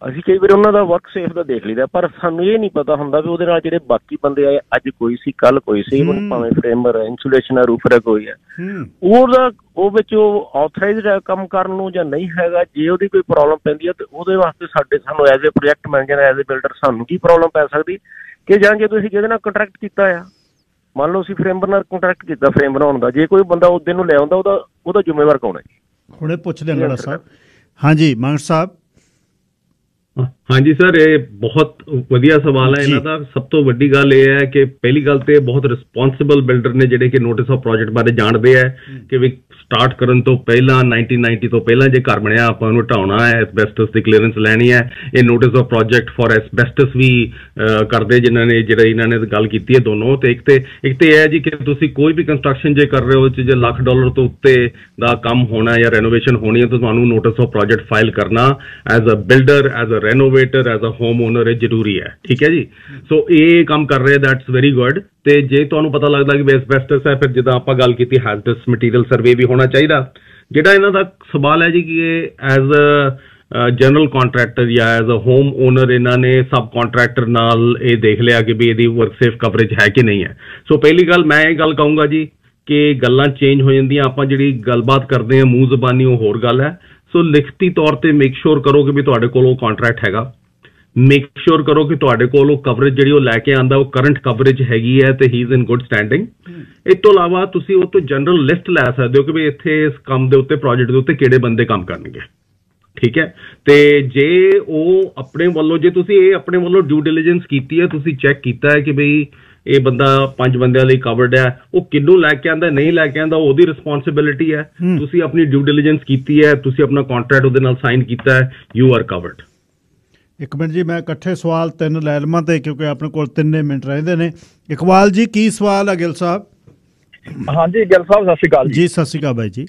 ਅਸੀਂ ਕਈ ਵਾਰ ਉਹਨਾਂ ਦਾ ਵਰਕਸੇਫ ਦਾ ਦੇਖ ਲਈਦਾ, ਪਰ ਸਾਨੂੰ ਇਹ ਨਹੀਂ ਪਤਾ ਹੁੰਦਾ ਵੀ ਉਹਦੇ ਨਾਲ ਜਿਹੜੇ ਬਾਕੀ ਬੰਦੇ ਆਏ, ਅੱਜ ਕੋਈ ਸੀ, ਕੱਲ ਕੋਈ ਸੀ, ਭਾਵੇਂ ਫਰੇਮਰ ਹੈ, ਇੰਸੂਲੇਸ਼ਨ ਹੈ, ਰੂਫਰ ਹੈ, ਕੋਈ ਹੈ, ਉਹ ਵਿੱਚ ਉਹ ਆਥੋਰਾਈਜ਼ਡ ਹੈ ਕੰਮ ਕਰਨ ਨੂੰ ਜਾਂ ਨਹੀਂ ਹੈਗਾ। ਜੇ ਉਹਦੀ ਕੋਈ ਪ੍ਰੋਬਲਮ ਪੈਂਦੀ ਹੈ ਤੇ ਉਹਦੇ ਵਾਸਤੇ ਸਾਨੂੰ as a project manager, as a builder ਸਾਨੂੰ ਕੀ ਪ੍ਰੋਬਲਮ ਪੈ ਸਕਦੀ ਕਿ ਜਾਂ ਜੇ ਤੁਸੀਂ ਜਿਹਦੇ ਨਾਲ ਕੰਟਰੈਕਟ ਕੀਤਾ ਆ, ਮੰਨ ਲਓ ਅਸੀਂ ਫਰੇਮ ਨਾਲ ਕੰਟਰੈਕਟ ਕੀਤਾ ਫਰੇਮ ਬਣਾਉਣ ਦਾ, ਜੇ ਕੋਈ ਬੰਦਾ ਉਹਦੇ ਨੂੰ ਲੈ ਆਉਂਦਾ, ਉਹਦਾ ਜ਼ਿੰਮੇਵਾਰ ਕੌਣ ਹੈ ਜੀ? ਹੁਣੇ ਪੁੱਛ ਲਿਆ ਸਾਹਿਬ। ਹਾਂਜੀ ਮਾਨ ਸਾਹਿਬ। ਹਾਂਜੀ ਸਰ, ਇਹ ਬਹੁਤ ਵਧੀਆ ਸਵਾਲ ਹੈ ਇਹਨਾਂ ਦਾ। ਸਭ ਤੋਂ ਵੱਡੀ ਗੱਲ ਇਹ ਹੈ ਕਿ ਪਹਿਲੀ ਗੱਲ ਤੇ ਬਹੁਤ ਰਿਸਪੌਂਸਿਬਲ ਬਿਲਡਰ ਨੇ ਜਿਹੜੇ ਕਿ ਨੋਟਿਸ ਆਫ ਪ੍ਰੋਜੈਕਟ ਬਾਰੇ ਜਾਣਦੇ ਹੈ ਕਿ ਵੀ ਸਟਾਰਟ ਕਰਨ ਤੋਂ ਪਹਿਲਾਂ 1990 ਤੋਂ ਪਹਿਲਾਂ ਜੇ ਘਰ ਬਣਿਆ ਆਪਾਂ ਉਹਨੂੰ ਢਾਉਣਾ ਹੈ, ਐਸਬੈਸਟਸ ਦੀ ਕਲੀਅਰੈਂਸ ਲੈਣੀ ਹੈ। ਇਹ notice of project for asbestos ਵੀ ਕਰਦੇ ਇਹਨਾਂ ਨੇ ਗੱਲ ਕੀਤੀ ਹੈ ਦੋਨੋਂ। ਤੇ ਇੱਕ ਤੇ ਇਹ ਹੈ ਜੀ ਕਿ ਤੁਸੀਂ ਕੋਈ ਵੀ ਕੰਸਟਰਕਸ਼ਨ ਜੇ ਕਰ ਰਹੇ ਹੋ, ਜੇ $1,00,000 ਤੋਂ ਉੱਤੇ ਦਾ ਕੰਮ ਹੋਣਾ ਜਾਂ ਰੈਨੋਵੇਸ਼ਨ ਹੋਣੀ ਹੈ ਤਾਂ ਤੁਹਾਨੂੰ ਨੋਟਿਸ ਆਫ ਪ੍ਰੋਜੈਕਟ ਫਾਈਲ ਕਰਨਾ as a builder, as a renovator, as a home owner ਇਹ ਜ਼ਰੂਰੀ ਹੈ। ਠੀਕ ਹੈ ਜੀ। ਸੋ ਇਹ ਕੰਮ ਕਰ ਰਹੇ, ਦੈਟਸ ਵੈਰੀ ਗੁੱਡ। ਤੇ ਜੇ ਤੁਹਾਨੂੰ ਪਤਾ ਲੱਗਦਾ ਕਿ ਐਸਬੈਸਟਸ ਹੈ, ਫਿਰ ਜਿੱਦਾਂ ਆਪਾਂ ਗੱਲ ਕੀਤੀ ਹੈਜ਼ਰਡਸ ਮਟੀਰੀਅਲ ਸਰਵੇ ਵੀ ਹੋਣਾ ਚਾਹੀਦਾ। ਜਿਹੜਾ ਇਹਨਾਂ ਦਾ ਸਵਾਲ ਹੈ ਜੀ ਕਿ ਐਜ਼ ਅ ਜਨਰਲ ਕੰਟਰੈਕਟਰ ਜਾਂ ਐਜ਼ ਅ ਹੋਮ ਓਨਰ ਇਹਨਾਂ ਨੇ ਸਬ ਕੰਟਰੈਕਟਰ ਨਾਲ ਇਹ ਦੇਖ ਲਿਆ ਕਿ ਵੀ ਇਹਦੀ ਵਰਕਸੇਫ ਕਵਰੇਜ ਹੈ ਕਿ ਨਹੀਂ ਹੈ। ਸੋ ਪਹਿਲੀ ਗੱਲ ਮੈਂ ਇਹ ਗੱਲ ਕਹੂੰਗਾ ਜੀ ਕਿ ਗੱਲਾਂ ਚੇਂਜ ਹੋ ਜਾਂਦੀਆਂ, ਆਪਾਂ ਜਿਹੜੀ ਗੱਲਬਾਤ ਕਰਦੇ ਹਾਂ ਮੂੰਹ ਜ਼ਬਾਨੀ ਉਹ ਹੋਰ ਗੱਲ ਹੈ। ਸੋ ਲਿਖਤੀ ਤੌਰ ਤੇ ਮੇਕ ਸ਼ੋਰ ਕਰੋ ਕਿ ਵੀ ਤੁਹਾਡੇ ਕੋਲ ਉਹ ਕੰਟਰੈਕਟ ਹੈਗਾ। ਮੇਕ ਸ਼ੋਰ ਕਰੋ ਕਿ ਤੁਹਾਡੇ ਕੋਲ ਉਹ ਕਵਰੇਜ ਜਿਹੜੀ ਉਹ ਲੈ ਕੇ ਆਉਂਦਾ ਉਹ ਕਰੰਟ ਕਵਰੇਜ ਹੈਗੀ ਹੈ ਤੇ ਹੀ ਇਜ਼ ਇਨ ਗੁੱਡ ਸਟੈਂਡਿੰਗ। ਇਸ ਤੋਂ ਇਲਾਵਾ ਤੁਸੀਂ ਉਹ ਤੋਂ ਜਨਰਲ ਲਿਸਟ ਲੈ ਸਕਦੇ ਹੋ ਕਿ ਵੀ ਇੱਥੇ ਇਸ ਕੰਮ ਦੇ ਉੱਤੇ, ਪ੍ਰੋਜੈਕਟ ਦੇ ਉੱਤੇ ਕਿਹੜੇ ਬੰਦੇ ਕੰਮ ਕਰਨਗੇ। ਠੀਕ ਹੈ। ਤੇ ਜੇ ਉਹ ਆਪਣੇ ਵੱਲੋਂ, ਜੇ ਤੁਸੀਂ ਇਹ ਆਪਣੇ ਵੱਲੋਂ ਡਿਊ ਡਿਲੀਜੈਂਸ ਕੀਤੀ ਹੈ, ਤੁਸੀਂ ਚੈੱਕ ਕੀਤਾ ਹੈ ਕਿ ਬਈ ਇਹ ਬੰਦਾ 5 ਬੰਦਿਆਂ ਲਈ ਕਵਰਡ ਹੈ, ਉਹ ਕਿੰਨੂੰ ਲੈ ਕੇ ਆਂਦਾ ਨਹੀਂ ਲੈ ਕੇ ਆਂਦਾ ਉਹਦੀ ਰਿਸਪੌਂਸਿਬਿਲਿਟੀ ਹੈ। ਤੁਸੀਂ ਆਪਣੀ ਡਿਊ ਡਿਲੀਜੈਂਸ ਕੀਤੀ ਹੈ, ਤੁਸੀਂ ਆਪਣਾ ਕੰਟਰੈਕਟ ਉਹਦੇ ਨਾਲ ਸਾਈਨ ਕੀਤਾ ਹੈ, ਯੂ ਆਰ ਕਵਰਡ। ਇੱਕ ਮਿੰਟ ਜੀ, ਮੈਂ ਇਕੱਠੇ ਸਵਾਲ 3 ਲੈ ਲਵਾਂ ਤੇ ਕਿਉਂਕਿ ਆਪਣੇ ਕੋਲ 3 ਮਿੰਟ ਰਹਿੰਦੇ ਨੇ। ਇਕਬਾਲ ਜੀ ਕੀ ਸਵਾਲ ਹੈ ਗਿੱਲ ਸਾਹਿਬ? ਹਾਂਜੀ ਗਿੱਲ ਸਾਹਿਬ ਸਤਿ ਸ਼੍ਰੀ ਅਕਾਲ ਜੀ। ਸਤਿ ਸ਼੍ਰੀ ਅਕਾਲ ਬਾਈ ਜੀ।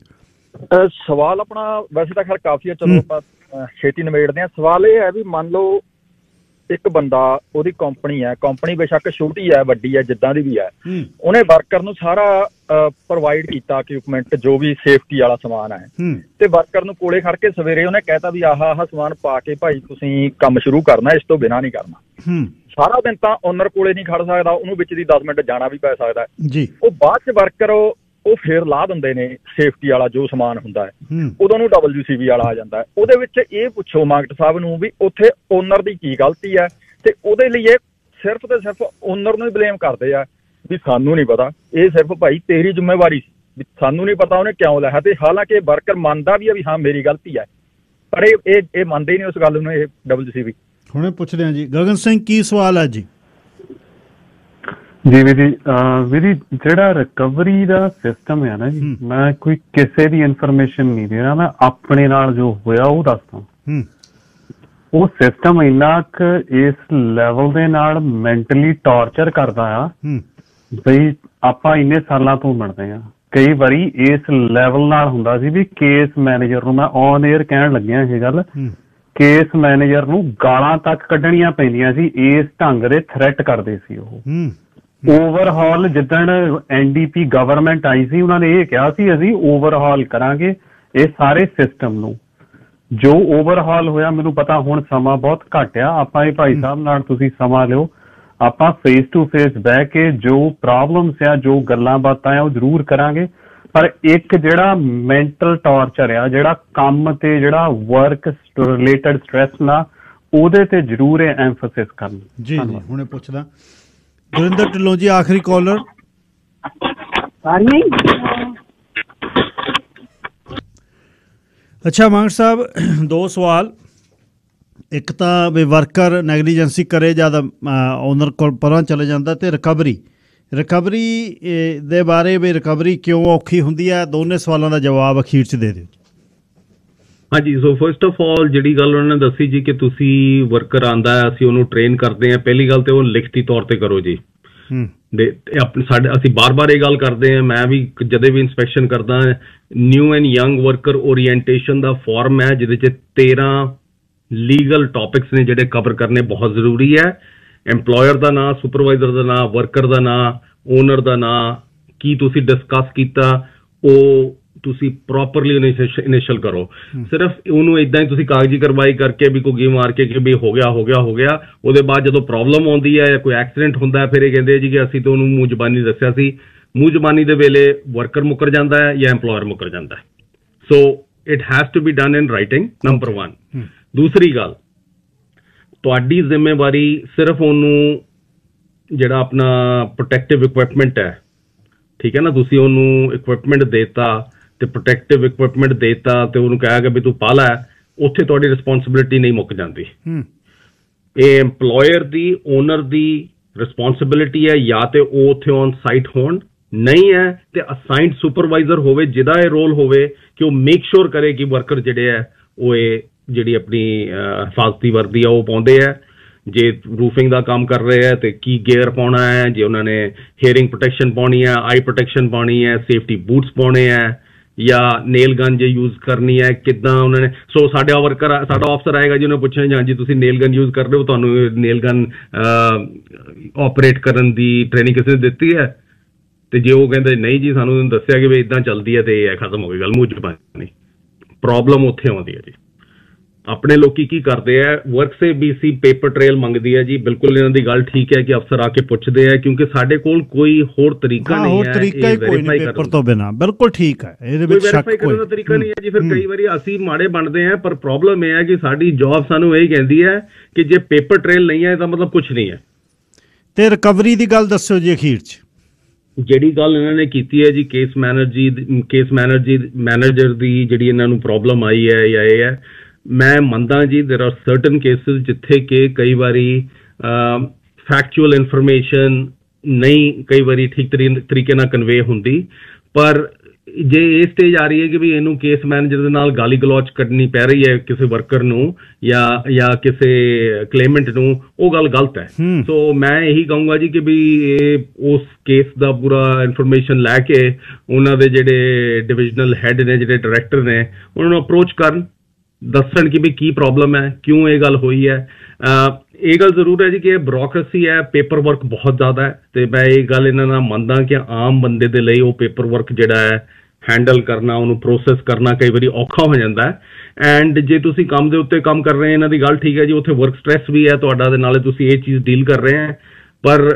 ਸਵਾਲ ਆਪਣਾ ਵੈਸੇ ਤਾਂ ਖੈਰ ਕਾਫੀ ਹੈ, ਚਲੋ ਆਪਾਂ ਛੇਤੀ ਨਿਬੇੜਦੇ ਹਾਂ। ਸਵਾਲ ਇਹ ਹੈ ਵੀ ਮੰਨ ਲਓ ਇੱਕ ਬੰਦਾ, ਉਹਦੀ ਕੰਪਨੀ ਹੈ, ਕੰਪਨੀ ਬੇਸ਼ੱਕ ਛੋਟੀ ਹੈ ਵੱਡੀ ਹੈ ਜਿੱਦਾਂ ਦੀ ਵੀ ਹੈ, ਉਹਨੇ ਵਰਕਰ ਨੂੰ ਸਾਰਾ ਪ੍ਰੋਵਾਈਡ ਕੀਤਾ ਇਕਵਿਪਮੈਂਟ ਜੋ ਵੀ ਸੇਫਟੀ ਵਾਲਾ ਸਮਾਨ ਹੈ, ਤੇ ਵਰਕਰ ਨੂੰ ਕੋਲੇ ਖੜ ਕੇ ਸਵੇਰੇ ਉਹਨੇ ਕਹਿਤਾ ਵੀ ਆਹ ਸਮਾਨ ਪਾ ਕੇ ਭਾਈ ਤੁਸੀਂ ਕੰਮ ਸ਼ੁਰੂ ਕਰਨਾ, ਇਸ ਤੋਂ ਬਿਨਾਂ ਨਹੀਂ ਕਰਨਾ। ਸਾਰਾ ਦਿਨ ਤਾਂ ਓਨਰ ਕੋਲੇ ਨਹੀਂ ਖੜ ਸਕਦਾ, ਉਹਨੂੰ ਵਿੱਚ ਦੀ 10 ਮਿੰਟ ਜਾਣਾ ਵੀ ਪੈ ਸਕਦਾ ਜੀ। ਉਹ ਬਾਅਦ ਚ ਵਰਕਰ ਉਹ ਫੇਰ ਲਾ ਦਿੰਦੇ ਨੇ ਸੇਫਟੀ ਵਾਲਾ ਜੋ ਸਮਾਨ ਹੁੰਦਾ ਹੈ, ਉਦੋਂ ਨੂੰ WCB ਵਾਲਾ ਆ ਜਾਂਦਾ ਹੈ। ਉਹਦੇ ਵਿੱਚ ਇਹ ਪੁੱਛੋ ਮਾਰਕਟ ਸਾਹਿਬ ਨੂੰ ਵੀ ਉੱਥੇ ਓਨਰ ਦੀ ਕੀ ਗਲਤੀ ਹੈ, ਤੇ ਉਹਦੇ ਲਈ ਇਹ ਸਿਰਫ ਤੇ ਸਿਰਫ ਓਨਰ ਨੂੰ ਹੀ ਬਲੇਮ ਕਰਦੇ ਆ ਵੀ ਸਾਨੂੰ ਨਹੀਂ ਪਤਾ, ਇਹ ਸਿਰਫ ਭਾਈ ਤੇਰੀ ਜ਼ਿੰਮੇਵਾਰੀ ਸੀ ਵੀ ਸਾਨੂੰ ਨਹੀਂ ਪਤਾ ਉਹਨੇ ਕਿਉਂ ਲਿਆ। ਤੇ ਹਾਲਾਂਕਿ ਵਰਕਰ ਮੰਨਦਾ ਵੀ ਆ ਵੀ ਹਾਂ ਮੇਰੀ ਗਲਤੀ ਹੈ, ਪਰ ਇਹ ਮੰਨਦੇ ਹੀ ਨਹੀਂ ਉਸ ਗੱਲ ਨੂੰ ਇਹ WCB। ਹੁਣੇ ਪੁੱਛਦੇ ਹਾਂ ਜੀ ਗਗਨ ਸਿੰਘ ਕੀ ਸਵਾਲ ਹੈ ਜੀ? ਜੀ ਵੀਰ ਜੀ ਜਿਹੜਾ ਰਿਕਵਰੀ ਦਾ ਸਿਸਟਮ ਹੈ ਨਾ ਜੀ, ਮੈਂ ਕੋਈ ਕਿਸੇ ਦੀ ਇਨਫੋਰਮੇਸ਼ਨ ਨਹੀਂ ਦੇ ਰਿਹਾ, ਮੈਂ ਆਪਣੇ ਨਾਲ ਜੋ ਹੋਇਆ ਉਹ ਦੱਸਦਾ। ਉਹ ਸਿਸਟਮ ਇੰਨਾ ਕੁ ਇਸ ਲੈਵਲ ਦੇ ਨਾਲ ਮੈਂਟਲੀ ਟਾਰਚਰ ਕਰਦਾ ਆ ਬਈ ਆਪਾਂ ਇੰਨੇ ਸਾਲਾਂ ਤੋਂ ਮਿਲਦੇ ਆ। ਕਈ ਵਾਰੀ ਇਸ ਲੈਵਲ ਨਾਲ ਹੁੰਦਾ ਸੀ ਵੀ ਕੇਸ ਮੈਨੇਜਰ ਨੂੰ, ਮੈਂ ਔਨ 에ਅਰ ਕਹਿਣ ਲੱਗਿਆ ਇਹ ਗੱਲ, ਕੇਸ ਮੈਨੇਜਰ ਨੂੰ ਗਾਲਾਂ ਤੱਕ ਕੱਢਣੀਆਂ ਪੈਂਦੀਆਂ ਸੀ, ਇਸ ਢੰਗ ਦੇ ਥ੍ਰੈਟ ਕਰਦੇ ਸੀ ਉਹ। ਓਵਰਹਾਲ ਜਿੱਦਣ NDP ਗਵਰਨਮੈਂਟ ਆਈ ਸੀ, ਉਹਨਾਂ ਨੇ ਇਹ ਕਿਹਾ ਸੀ ਅਸੀਂ ਓਵਰਹਾਲ ਕਰਾਂਗੇ ਇਹ ਸਾਰੇ ਸਿਸਟਮ ਨੂੰ। ਜੋ ਓਵਰਹਾਲ ਹੋਇਆ ਮੈਨੂੰ ਪਤਾ ਹੁਣ ਸਮਾਂ ਬਹੁਤ ਘੱਟ ਆ, ਆਪਾਂ ਇਹ ਭਾਈ ਸਾਹਿਬ ਨਾਲ ਤੁਸੀਂ ਸਮਾਂ ਲਿਓ, ਆਪਾਂ ਫੇਸ ਟੂ ਫੇਸ ਬਹਿ ਕੇ ਜੋ ਪ੍ਰੋਬਲਮਸ ਆ, ਜੋ ਗੱਲਾਂ ਬਾਤਾਂ ਆ ਉਹ ਜ਼ਰੂਰ ਕਰਾਂਗੇ। ਪਰ ਇੱਕ ਜਿਹੜਾ ਮੈਂਟਲ ਟਾਰਚਰ ਆ, ਜਿਹੜਾ ਕੰਮ ਤੇ ਜਿਹੜਾ ਵਰਕ ਰਿਲੇਟਡ ਸਟ੍ਰੈਸ ਨਾ, ਉਹਦੇ ਤੇ ਜ਼ਰੂਰ ਇਹ ਐਮਫਸਿਸ ਕਰਨ। ਜੀ ਹੁਣੇ ਪੁੱਛਦਾ ਗੁਰਿੰਦਰ ਢਿੱਲੋਂ ਜੀ, ਆਖਰੀ ਕਾਲਰ। ਅੱਛਾ ਮਾਨ ਸਾਹਿਬ, 2 ਸਵਾਲ। ਇੱਕ ਤਾਂ ਵੀ ਵਰਕਰ ਨੈਗਲੀਜੈਂਸੀ ਕਰੇ ਜਦ ਓਨਰ ਕੋਲ ਪਰਾਂ ਚਲੇ ਜਾਂਦਾ, ਤੇ ਰਿਕਵਰੀ ਦੇ ਬਾਰੇ ਵੀ ਰਿਕਵਰੀ ਕਿਉਂ ਔਖੀ ਹੁੰਦੀ ਹੈ? ਦੋਨੇ ਸਵਾਲਾਂ ਦਾ ਜਵਾਬ ਅਖੀਰ 'ਚ ਦੇ ਦਿਓ। ਹਾਂਜੀ, ਸੋ ਫਸਟ ਆਫ ਆਲ ਜਿਹੜੀ ਗੱਲ ਉਹਨਾਂ ਨੇ ਦੱਸੀ ਜੀ ਕਿ ਤੁਸੀਂ ਵਰਕਰ ਆਂਦਾ ਹੈ, ਅਸੀਂ ਉਹਨੂੰ ਟ੍ਰੇਨ ਕਰਦੇ ਹਾਂ, ਪਹਿਲੀ ਗੱਲ ਤੇ ਉਹ ਲਿਖਤੀ ਤੌਰ ਤੇ ਕਰੋ ਜੀ। ਅਸੀਂ ਬਾਰ-ਬਾਰ ਇਹ ਗੱਲ ਕਰਦੇ ਹਾਂ, ਮੈਂ ਵੀ ਜਦੋਂ ਵੀ ਇੰਸਪੈਕਸ਼ਨ ਕਰਦਾ, new and young worker orientation ਦਾ ਫਾਰਮ ਹੈ ਜਿਹਦੇ 'ਚ 13 ਲੀਗਲ ਟੌਪਿਕਸ ਨੇ ਜਿਹੜੇ ਕਵਰ ਕਰਨੇ ਬਹੁਤ ਜ਼ਰੂਰੀ ਹੈ। ਐਮਪਲੋਇਰ ਦਾ ਨਾਂ, ਸੁਪਰਵਾਈਜ਼ਰ ਦਾ ਨਾਂ, ਵਰਕਰ ਦਾ ਨਾਂ, ਓਨਰ ਦਾ ਨਾਂ, ਕੀ ਤੁਸੀਂ ਡਿਸਕਸ ਕੀਤਾ ਉਹ ਤੁਸੀਂ ਪ੍ਰੋਪਰਲੀ ਇਨੀਸ਼ੀਅਲ ਕਰੋ। ਸਿਰਫ ਉਹਨੂੰ ਇਦਾਂ ਹੀ ਤੁਸੀਂ ਕਾਗਜ਼ੀ ਕਾਰਵਾਈ ਕਰਕੇ ਵੀ ਕੋਈ ਮਾਰ ਕੇ ਕਿ ਵੀ ਹੋ ਗਿਆ, ਉਹਦੇ ਬਾਅਦ ਜਦੋਂ ਪ੍ਰੋਬਲਮ ਆਉਂਦੀ ਹੈ ਜਾਂ ਕੋਈ ਐਕਸੀਡੈਂਟ ਹੁੰਦਾ, ਫਿਰ ਇਹ ਕਹਿੰਦੇ ਜੀ ਕਿ ਅਸੀਂ ਤਾਂ ਉਹਨੂੰ ਮੂੰਹ ਜ਼ਬਾਨੀ ਦੱਸਿਆ ਸੀ। ਮੂੰਹ ਜ਼ਬਾਨੀ ਦੇ ਵੇਲੇ ਵਰਕਰ ਮੁੱਕਰ ਜਾਂਦਾ ਹੈ ਜਾਂ ਐਮਪਲੋਇਰ ਮੁੱਕਰ ਜਾਂਦਾ ਹੈ। So it has to be done in writing, number 1। ਦੂਸਰੀ ਗੱਲ, ਤੁਹਾਡੀ ਜ਼ਿੰਮੇਵਾਰੀ ਸਿਰਫ ਉਹਨੂੰ ਜਿਹੜਾ ਆਪਣਾ ਪ੍ਰੋਟੈਕਟਿਵ ਇਕਵਿਪਮੈਂਟ ਹੈ, ਠੀਕ ਹੈ ਨਾ, ਤੁਸੀਂ ਉਹਨੂੰ ਇਕਵਿਪਮੈਂਟ ਦੇਤਾ ਤੇ ਪ੍ਰੋਟੈਕਟਿਵ ਇਕਵਿਪਮੈਂਟ ਦੇਤਾ ਤੇ ਉਹਨੂੰ ਕਿਹਾ ਕਿ ਵੀ ਤੂੰ ਪਾ ਲੈ, ਉੱਥੇ ਤੁਹਾਡੀ ਰਿਸਪੌਂਸਿਬਿਲਿਟੀ ਨਹੀਂ ਮੁੱਕ ਜਾਂਦੀ। ਇਹ ਐਮਪਲੋਇਰ ਦੀ, ਓਨਰ ਦੀ ਰਿਸਪੌਂਸਿਬਿਲਿਟੀ ਹੈ, ਜਾਂ ਤੇ ਉਹ ਉੱਥੇ ਔਨ ਸਾਈਟ ਹੋਣ, ਨਹੀਂ ਹੈ ਤੇ ਅਸਾਈਨਡ ਸੁਪਰਵਾਈਜ਼ਰ ਹੋਵੇ ਜਿਹਦਾ ਇਹ ਰੋਲ ਹੋਵੇ ਕਿ ਉਹ ਮੇਕ ਸ਼ੋਰ ਕਰੇ ਕਿ ਵਰਕਰ ਜਿਹੜੇ ਹੈ ਉਹ ਇਹ ਜਿਹੜੀ ਆਪਣੀ ਹਿਫਾਜ਼ਤੀ ਵਰਦੀ ਆ ਉਹ ਪਾਉਂਦੇ ਹੈ। ਜੇ ਰੂਫਿੰਗ ਦਾ ਕੰਮ ਕਰ ਰਹੇ ਹੈ ਤੇ ਕੀ ਗੇਅਰ ਪਾਉਣਾ ਹੈ, ਜੇ ਉਹਨਾਂ ਨੇ ਹੀਅਰਿੰਗ ਪ੍ਰੋਟੈਕਸ਼ਨ ਪਾਉਣੀ ਹੈ, ਆਈ ਪ੍ਰੋਟੈਕਸ਼ਨ ਪਾਉਣੀ ਹੈ, ਸੇਫਟੀ ਬੂਟਸ ਪਾਉਣੇ ਹੈ, ਜਾਂ ਨੇਲ ਗਨ ਜੇ ਯੂਜ਼ ਕਰਨੀ ਹੈ, ਕਿੱਦਾਂ ਉਹਨਾਂ ਨੇ। ਸੋ ਸਾਡਾ ਅਫਸਰ ਆਏਗਾ ਜੀ, ਉਹਨੇ ਪੁੱਛਣਾ ਜੀ ਹਾਂਜੀ ਤੁਸੀਂ ਨੇਲ ਗਨ ਯੂਜ਼ ਕਰ ਰਹੇ ਹੋ, ਤੁਹਾਨੂੰ ਨੇਲ ਗਨ ਆਪਰੇਟ ਕਰਨ ਦੀ ਟ੍ਰੇਨਿੰਗ ਕਿਸੇ ਨੇ ਦਿੱਤੀ ਹੈ? ਤੇ ਜੇ ਉਹ ਕਹਿੰਦੇ ਨਹੀਂ ਜੀ ਸਾਨੂੰ ਦੱਸਿਆ ਕਿ ਵੀ ਇੱਦਾਂ ਚੱਲਦੀ ਹੈ, ਤੇ ਇਹ ਖਤਮ ਹੋ ਗਈ ਗੱਲ, ਮੂੰਹ ਜ਼ਬਾਨੀ। ਪ੍ਰੋਬਲਮ ਉੱਥੇ ਆਉਂਦੀ ਹੈ ਜੀ। ਆਪਣੇ ਲੋਕੀ ਕੀ ਕਰਦੇ ਆ, ਵਰਕ ਸੇ BC ਪੇਪਰ ਟ੍ਰੇਲ ਮੰਗਦੀ ਹੈ ਜੀ। ਬਿਲਕੁਲ ਇਹਨਾਂ ਦੀ ਗੱਲ ਠੀਕ ਹੈ ਕਿ ਅਫਸਰ ਆ ਕੇ ਪੁੱਛਦੇ ਆ, ਕਿਉਂਕਿ ਸਾਡੇ ਕੋਲ ਕੋਈ ਹੋਰ ਤਰੀਕਾ ਨਹੀਂ ਹੈ ਪੇਪਰ ਤੋਂ ਬਿਨਾਂ। ਬਿਲਕੁਲ ਠੀਕ ਹੈ, ਇਹਦੇ ਵਿੱਚ ਸ਼ੱਕ ਕਰਨ ਦਾ ਤਰੀਕਾ ਨਹੀਂ ਹੈ ਜੀ। ਫਿਰ ਕਈ ਵਾਰੀ ਅਸੀਂ ਮਾੜੇ ਬਣਦੇ ਆ, ਪਰ ਪ੍ਰੋਬਲਮ ਇਹ ਹੈ ਕਿ ਸਾਡੀ ਜੌਬ ਸਾਨੂੰ ਇਹ ਕਹਿੰਦੀ ਹੈ ਕਿ ਜੇ ਪੇਪਰ ਟ੍ਰੇਲ ਨਹੀਂ ਹੈ ਤਾਂ ਮਤਲਬ ਕੁਝ ਨਹੀਂ ਹੈ। ਤੇ ਰਿਕਵਰੀ ਦੀ ਗੱਲ ਦੱਸਿਓ ਜੀ ਅਖੀਰ 'ਚ। ਜਿਹੜੀ ਗੱਲ ਇਹਨਾਂ ਨੇ ਕੀਤੀ ਹੈ ਜੀ ਕੇਸ ਮੈਨੇਜਰ ਦੀ ਜਿਹੜੀ ਇਹਨਾਂ ਨੂੰ ਪ੍ਰੋਬਲਮ ਆਈ ਹੈ ਜਾਂ ਇਹ ਹੈ, ਮੈਂ ਮੰਨਦਾ ਜੀ ਦੇਰ ਆਰ ਸਰਟਨ ਕੇਸਿਸ ਜਿੱਥੇ ਕਿ ਕਈ ਵਾਰੀ ਫੈਕਚੁਅਲ ਇਨਫੋਰਮੇਸ਼ਨ ਨਹੀਂ ਕਈ ਵਾਰੀ ਠੀਕ ਤਰੀਕੇ ਨਾਲ ਕਨਵੇ ਹੁੰਦੀ। ਪਰ ਜੇ ਇਹ ਸਟੇਜ ਆ ਰਹੀ ਹੈ ਕਿ ਵੀ ਇਹਨੂੰ ਕੇਸ ਮੈਨੇਜਰ ਦੇ ਨਾਲ ਗਾਲੀ ਗਲੋਚ ਕੱਢਣੀ ਪੈ ਰਹੀ ਹੈ ਕਿਸੇ ਵਰਕਰ ਨੂੰ ਜਾਂ ਕਿਸੇ ਕਲੇਮੈਂਟ ਨੂੰ, ਉਹ ਗੱਲ ਗਲਤ ਹੈ। ਸੋ ਮੈਂ ਇਹੀ ਕਹੂੰਗਾ ਜੀ ਕਿ ਵੀ ਇਹ ਉਸ ਕੇਸ ਦਾ ਪੂਰਾ ਇਨਫੋਰਮੇਸ਼ਨ ਲੈ ਕੇ ਉਹਨਾਂ ਦੇ ਜਿਹੜੇ ਡਿਵੀਜ਼ਨਲ ਹੈਡ ਨੇ, ਜਿਹੜੇ ਡਾਇਰੈਕਟਰ ਨੇ, ਉਹਨਾਂ ਨੂੰ ਅਪਰੋਚ ਕਰਨ, ਦੱਸਣ ਕਿ ਵੀ ਕੀ ਪ੍ਰੋਬਲਮ ਹੈ, ਕਿਉਂ ਇਹ ਗੱਲ ਹੋਈ ਹੈ। ਇਹ ਗੱਲ ਜ਼ਰੂਰ ਹੈ ਜੀ ਕਿ ਇਹ ਬਿਊਰੋਕ੍ਰੇਸੀ ਹੈ, ਪੇਪਰ ਵਰਕ ਬਹੁਤ ਜ਼ਿਆਦਾ ਹੈ, ਤੇ ਮੈਂ ਇਹ ਗੱਲ ਇਹਨਾਂ ਨਾਲ ਮੰਨਦਾ ਕਿ ਆਮ ਬੰਦੇ ਦੇ ਲਈ ਉਹ ਪੇਪਰ ਵਰਕ ਜਿਹੜਾ ਹੈ ਹੈਂਡਲ ਕਰਨਾ, ਉਹਨੂੰ ਪ੍ਰੋਸੈਸ ਕਰਨਾ ਕਈ ਵਾਰੀ ਔਖਾ ਹੋ ਜਾਂਦਾ ਹੈ। ਐਂਡ ਜੇ ਤੁਸੀਂ ਕੰਮ ਦੇ ਉੱਤੇ ਕੰਮ ਕਰ ਰਹੇ ਇਹਨਾਂ ਦੀ ਗੱਲ ਠੀਕ ਹੈ ਜੀ, ਉੱਥੇ ਵਰਕ ਸਟ੍ਰੈਸ ਵੀ ਹੈ ਤੁਹਾਡਾ, ਦੇ ਨਾਲੇ ਤੁਸੀਂ ਇਹ ਚੀਜ਼ ਡੀਲ ਕਰ ਰਹੇ ਹੈ, ਪਰ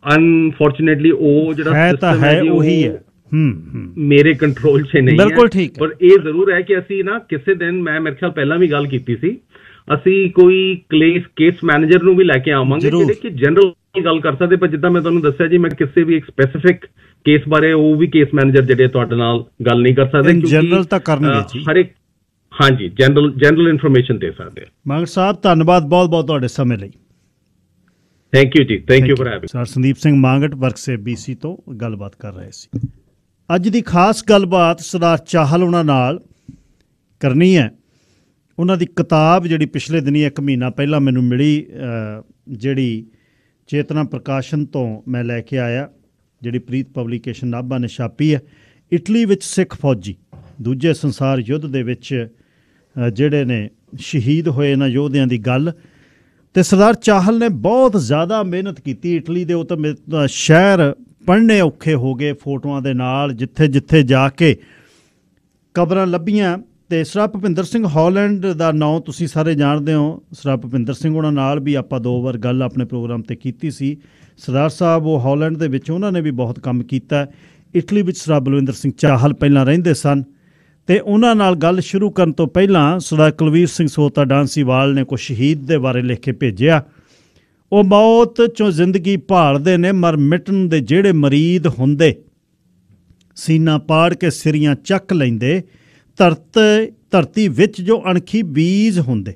ਅਨਫੋਰਚੂਨੇਟਲੀ ਉਹ ਜਿਹੜਾ ਸਿਸਟਮ ਹੈ ਉਹੀ ਹੈ, ਮੇਰੇ ਕੰਟਰੋਲ 'ਚ ਨਹੀਂ ਹੈ। ਪਰ ਇਹ ਜ਼ਰੂਰ ਹੈ ਕਿ ਅਸੀਂ ਨਾ ਕਿਸੇ ਦਿਨ, ਮੈਂ ਮੇਰੇ ਖਿਆਲ ਪਹਿਲਾਂ ਵੀ ਗੱਲ ਕੀਤੀ ਸੀ, ਅਸੀਂ ਕੋਈ ਕੇਸ ਮੈਨੇਜਰ ਨੂੰ ਵੀ ਲੈ ਕੇ ਆਵਾਂਗੇ ਜਿਹੜੇ ਕਿ ਜਨਰਲ ਗੱਲ ਕਰ ਸਕਦੇ। ਪਰ ਜਿੱਦਾਂ ਮੈਂ ਤੁਹਾਨੂੰ ਦੱਸਿਆ ਜੀ, ਮੈਂ ਕਿਸੇ ਵੀ ਇੱਕ ਸਪੈਸੀਫਿਕ ਕੇਸ ਬਾਰੇ ਉਹ ਵੀ ਕੇਸ ਮੈਨੇਜਰ ਜਿਹੜੇ ਤੁਹਾਡੇ ਨਾਲ ਗੱਲ ਨਹੀਂ ਕਰ ਸਕਦੇ, ਜਨਰਲ ਤਾਂ ਕਰਨਗੇ ਜੀ, ਹਰ ਇੱਕ ਹਾਂਜੀ ਜਨਰਲ ਇਨਫੋਰਮੇਸ਼ਨ ਦੇ ਸਕਦੇ। ਮੰਗ ਸਾਹਿਬ ਧੰਨਵਾਦ ਬਹੁਤ ਬਹੁਤ ਤੁਹਾਡੇ ਸਮੇਂ ਲਈ। Thank you ji, thank you for having. Sir Sandeep Singh Mangat WorkSafe BC ਤੋਂ ਗੱਲਬਾਤ ਕਰ ਰਹੇ ਸੀ। ਅੱਜ ਦੀ ਖਾਸ ਗੱਲਬਾਤ ਸਰਦਾਰ ਚਾਹਲ ਉਹਨਾਂ ਨਾਲ ਕਰਨੀ ਹੈ। ਉਹਨਾਂ ਦੀ ਕਿਤਾਬ ਜਿਹੜੀ ਪਿਛਲੇ ਦਿਨੀ 1 ਮਹੀਨਾ ਪਹਿਲਾਂ ਮੈਨੂੰ ਮਿਲੀ, ਜਿਹੜੀ ਚੇਤਨਾ ਪ੍ਰਕਾਸ਼ਨ ਤੋਂ ਮੈਂ ਲੈ ਕੇ ਆਇਆ, ਜਿਹੜੀ ਪ੍ਰੀਤ ਪਬਲੀਕੇਸ਼ਨ ਨਾਭਾ ਨੇ ਛਾਪੀ ਹੈ। ਇਟਲੀ ਵਿੱਚ ਸਿੱਖ ਫੌਜੀ ਦੂਜੇ ਸੰਸਾਰ ਯੁੱਧ ਦੇ ਵਿੱਚ ਜਿਹੜੇ ਨੇ ਸ਼ਹੀਦ ਹੋਏ ਇਹਨਾਂ ਯੋਧਿਆਂ ਦੀ ਗੱਲ, ਅਤੇ ਸਰਦਾਰ ਚਾਹਲ ਨੇ ਬਹੁਤ ਜ਼ਿਆਦਾ ਮਿਹਨਤ ਕੀਤੀ ਇਟਲੀ ਦੇ। ਉਹ ਤਾਂ ਸ਼ਹਿਰ ਪੜ੍ਹਨੇ ਔਖੇ ਹੋ ਗਏ ਫੋਟੋਆਂ ਦੇ ਨਾਲ, ਜਿੱਥੇ ਜਿੱਥੇ ਜਾ ਕੇ ਕਬਰਾਂ ਲੱਭੀਆਂ। ਅਤੇ ਸਰਦਾਰ ਭੁਪਿੰਦਰ ਸਿੰਘ ਹਾਲੈਂਡ ਦਾ ਨਾਂ ਤੁਸੀਂ ਸਾਰੇ ਜਾਣਦੇ ਹੋ। ਸਰਦਾਰ ਭੁਪਿੰਦਰ ਸਿੰਘ ਉਹਨਾਂ ਨਾਲ ਵੀ ਆਪਾਂ 2 ਵਾਰ ਗੱਲ ਆਪਣੇ ਪ੍ਰੋਗਰਾਮ 'ਤੇ ਕੀਤੀ ਸੀ। ਸਰਦਾਰ ਸਾਹਿਬ ਉਹ ਹਾਲੈਂਡ ਦੇ ਵਿੱਚ ਉਹਨਾਂ ਨੇ ਵੀ ਬਹੁਤ ਕੰਮ ਕੀਤਾ। ਇਟਲੀ ਵਿੱਚ ਸਰਦਾਰ ਬਲਵਿੰਦਰ ਸਿੰਘ ਚਾਹਲ ਪਹਿਲਾਂ ਰਹਿੰਦੇ ਸਨ, ਅਤੇ ਉਹਨਾਂ ਨਾਲ ਗੱਲ ਸ਼ੁਰੂ ਕਰਨ ਤੋਂ ਪਹਿਲਾਂ ਸਰਦਾਰ ਕੁਲਵੀਰ ਸਿੰਘ ਸੋਹਤਾ ਡਾਂਸੀਵਾਲ ਨੇ ਕੋਈ ਸ਼ਹੀਦ ਦੇ ਬਾਰੇ ਲਿਖ ਕੇ ਭੇਜਿਆ। ਉਹ ਮੌਤ 'ਚੋਂ ਜ਼ਿੰਦਗੀ ਭਾਲਦੇ ਨੇ, ਮਰ ਮਿਟਣ ਦੇ ਜਿਹੜੇ ਮਰੀਦ ਹੁੰਦੇ, ਸੀਨਾ ਪਾੜ ਕੇ ਸਿਰੀਆਂ ਚੱਕ ਲੈਂਦੇ, ਧਰਤੀ ਵਿੱਚ ਜੋ ਅਣਖੀ ਬੀਜ ਹੁੰਦੇ,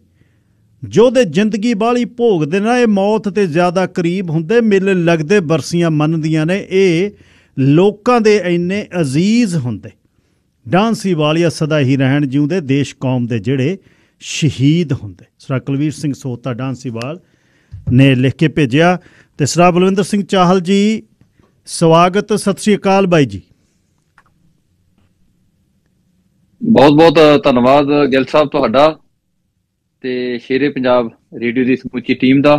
ਜੋਦੇ ਜ਼ਿੰਦਗੀ ਬਾਹਲੀ ਭੋਗਦੇ ਨਾ, ਇਹ ਮੌਤ ਤੇ ਜ਼ਿਆਦਾ ਕਰੀਬ ਹੁੰਦੇ, ਮੇਲੇ ਲੱਗਦੇ ਬਰਸੀਆਂ ਮੰਨਦੀਆਂ ਨੇ, ਇਹ ਲੋਕਾਂ ਦੇ ਇੰਨੇ ਅਜ਼ੀਜ਼ ਹੁੰਦੇ, ਡਾਂਸੀ ਵਾਲੀਆ ਸਦਾ ਹੀ ਰਹਿਣ ਜਿਉਂਦੇ, ਦੇਸ਼ ਕੌਮ ਦੇ ਜਿਹੜੇ ਸ਼ਹੀਦ ਹੁੰਦੇ। ਸਰਦਾਰ ਕੁਲਵੀਰ ਸਿੰਘ ਸੋਹਤਾ ਡਾਂਸੀਵਾਲ ਨੇ ਲਿਖ ਕੇ ਭੇਜਿਆ। ਅਤੇ ਸਰਦਾਰ ਬਲਵਿੰਦਰ ਸਿੰਘ ਚਾਹਲ ਜੀ ਸਵਾਗਤ, ਸਤਿ ਸ਼੍ਰੀ ਅਕਾਲ ਬਾਈ ਜੀ। ਬਹੁਤ ਬਹੁਤ ਧੰਨਵਾਦ ਗਿੱਲ ਸਾਹਿਬ ਤੁਹਾਡਾ ਤੇ ਸ਼ੇਰੇ ਪੰਜਾਬ ਰੇਡੀਓ ਦੀ ਸਮੁੱਚੀ ਟੀਮ ਦਾ,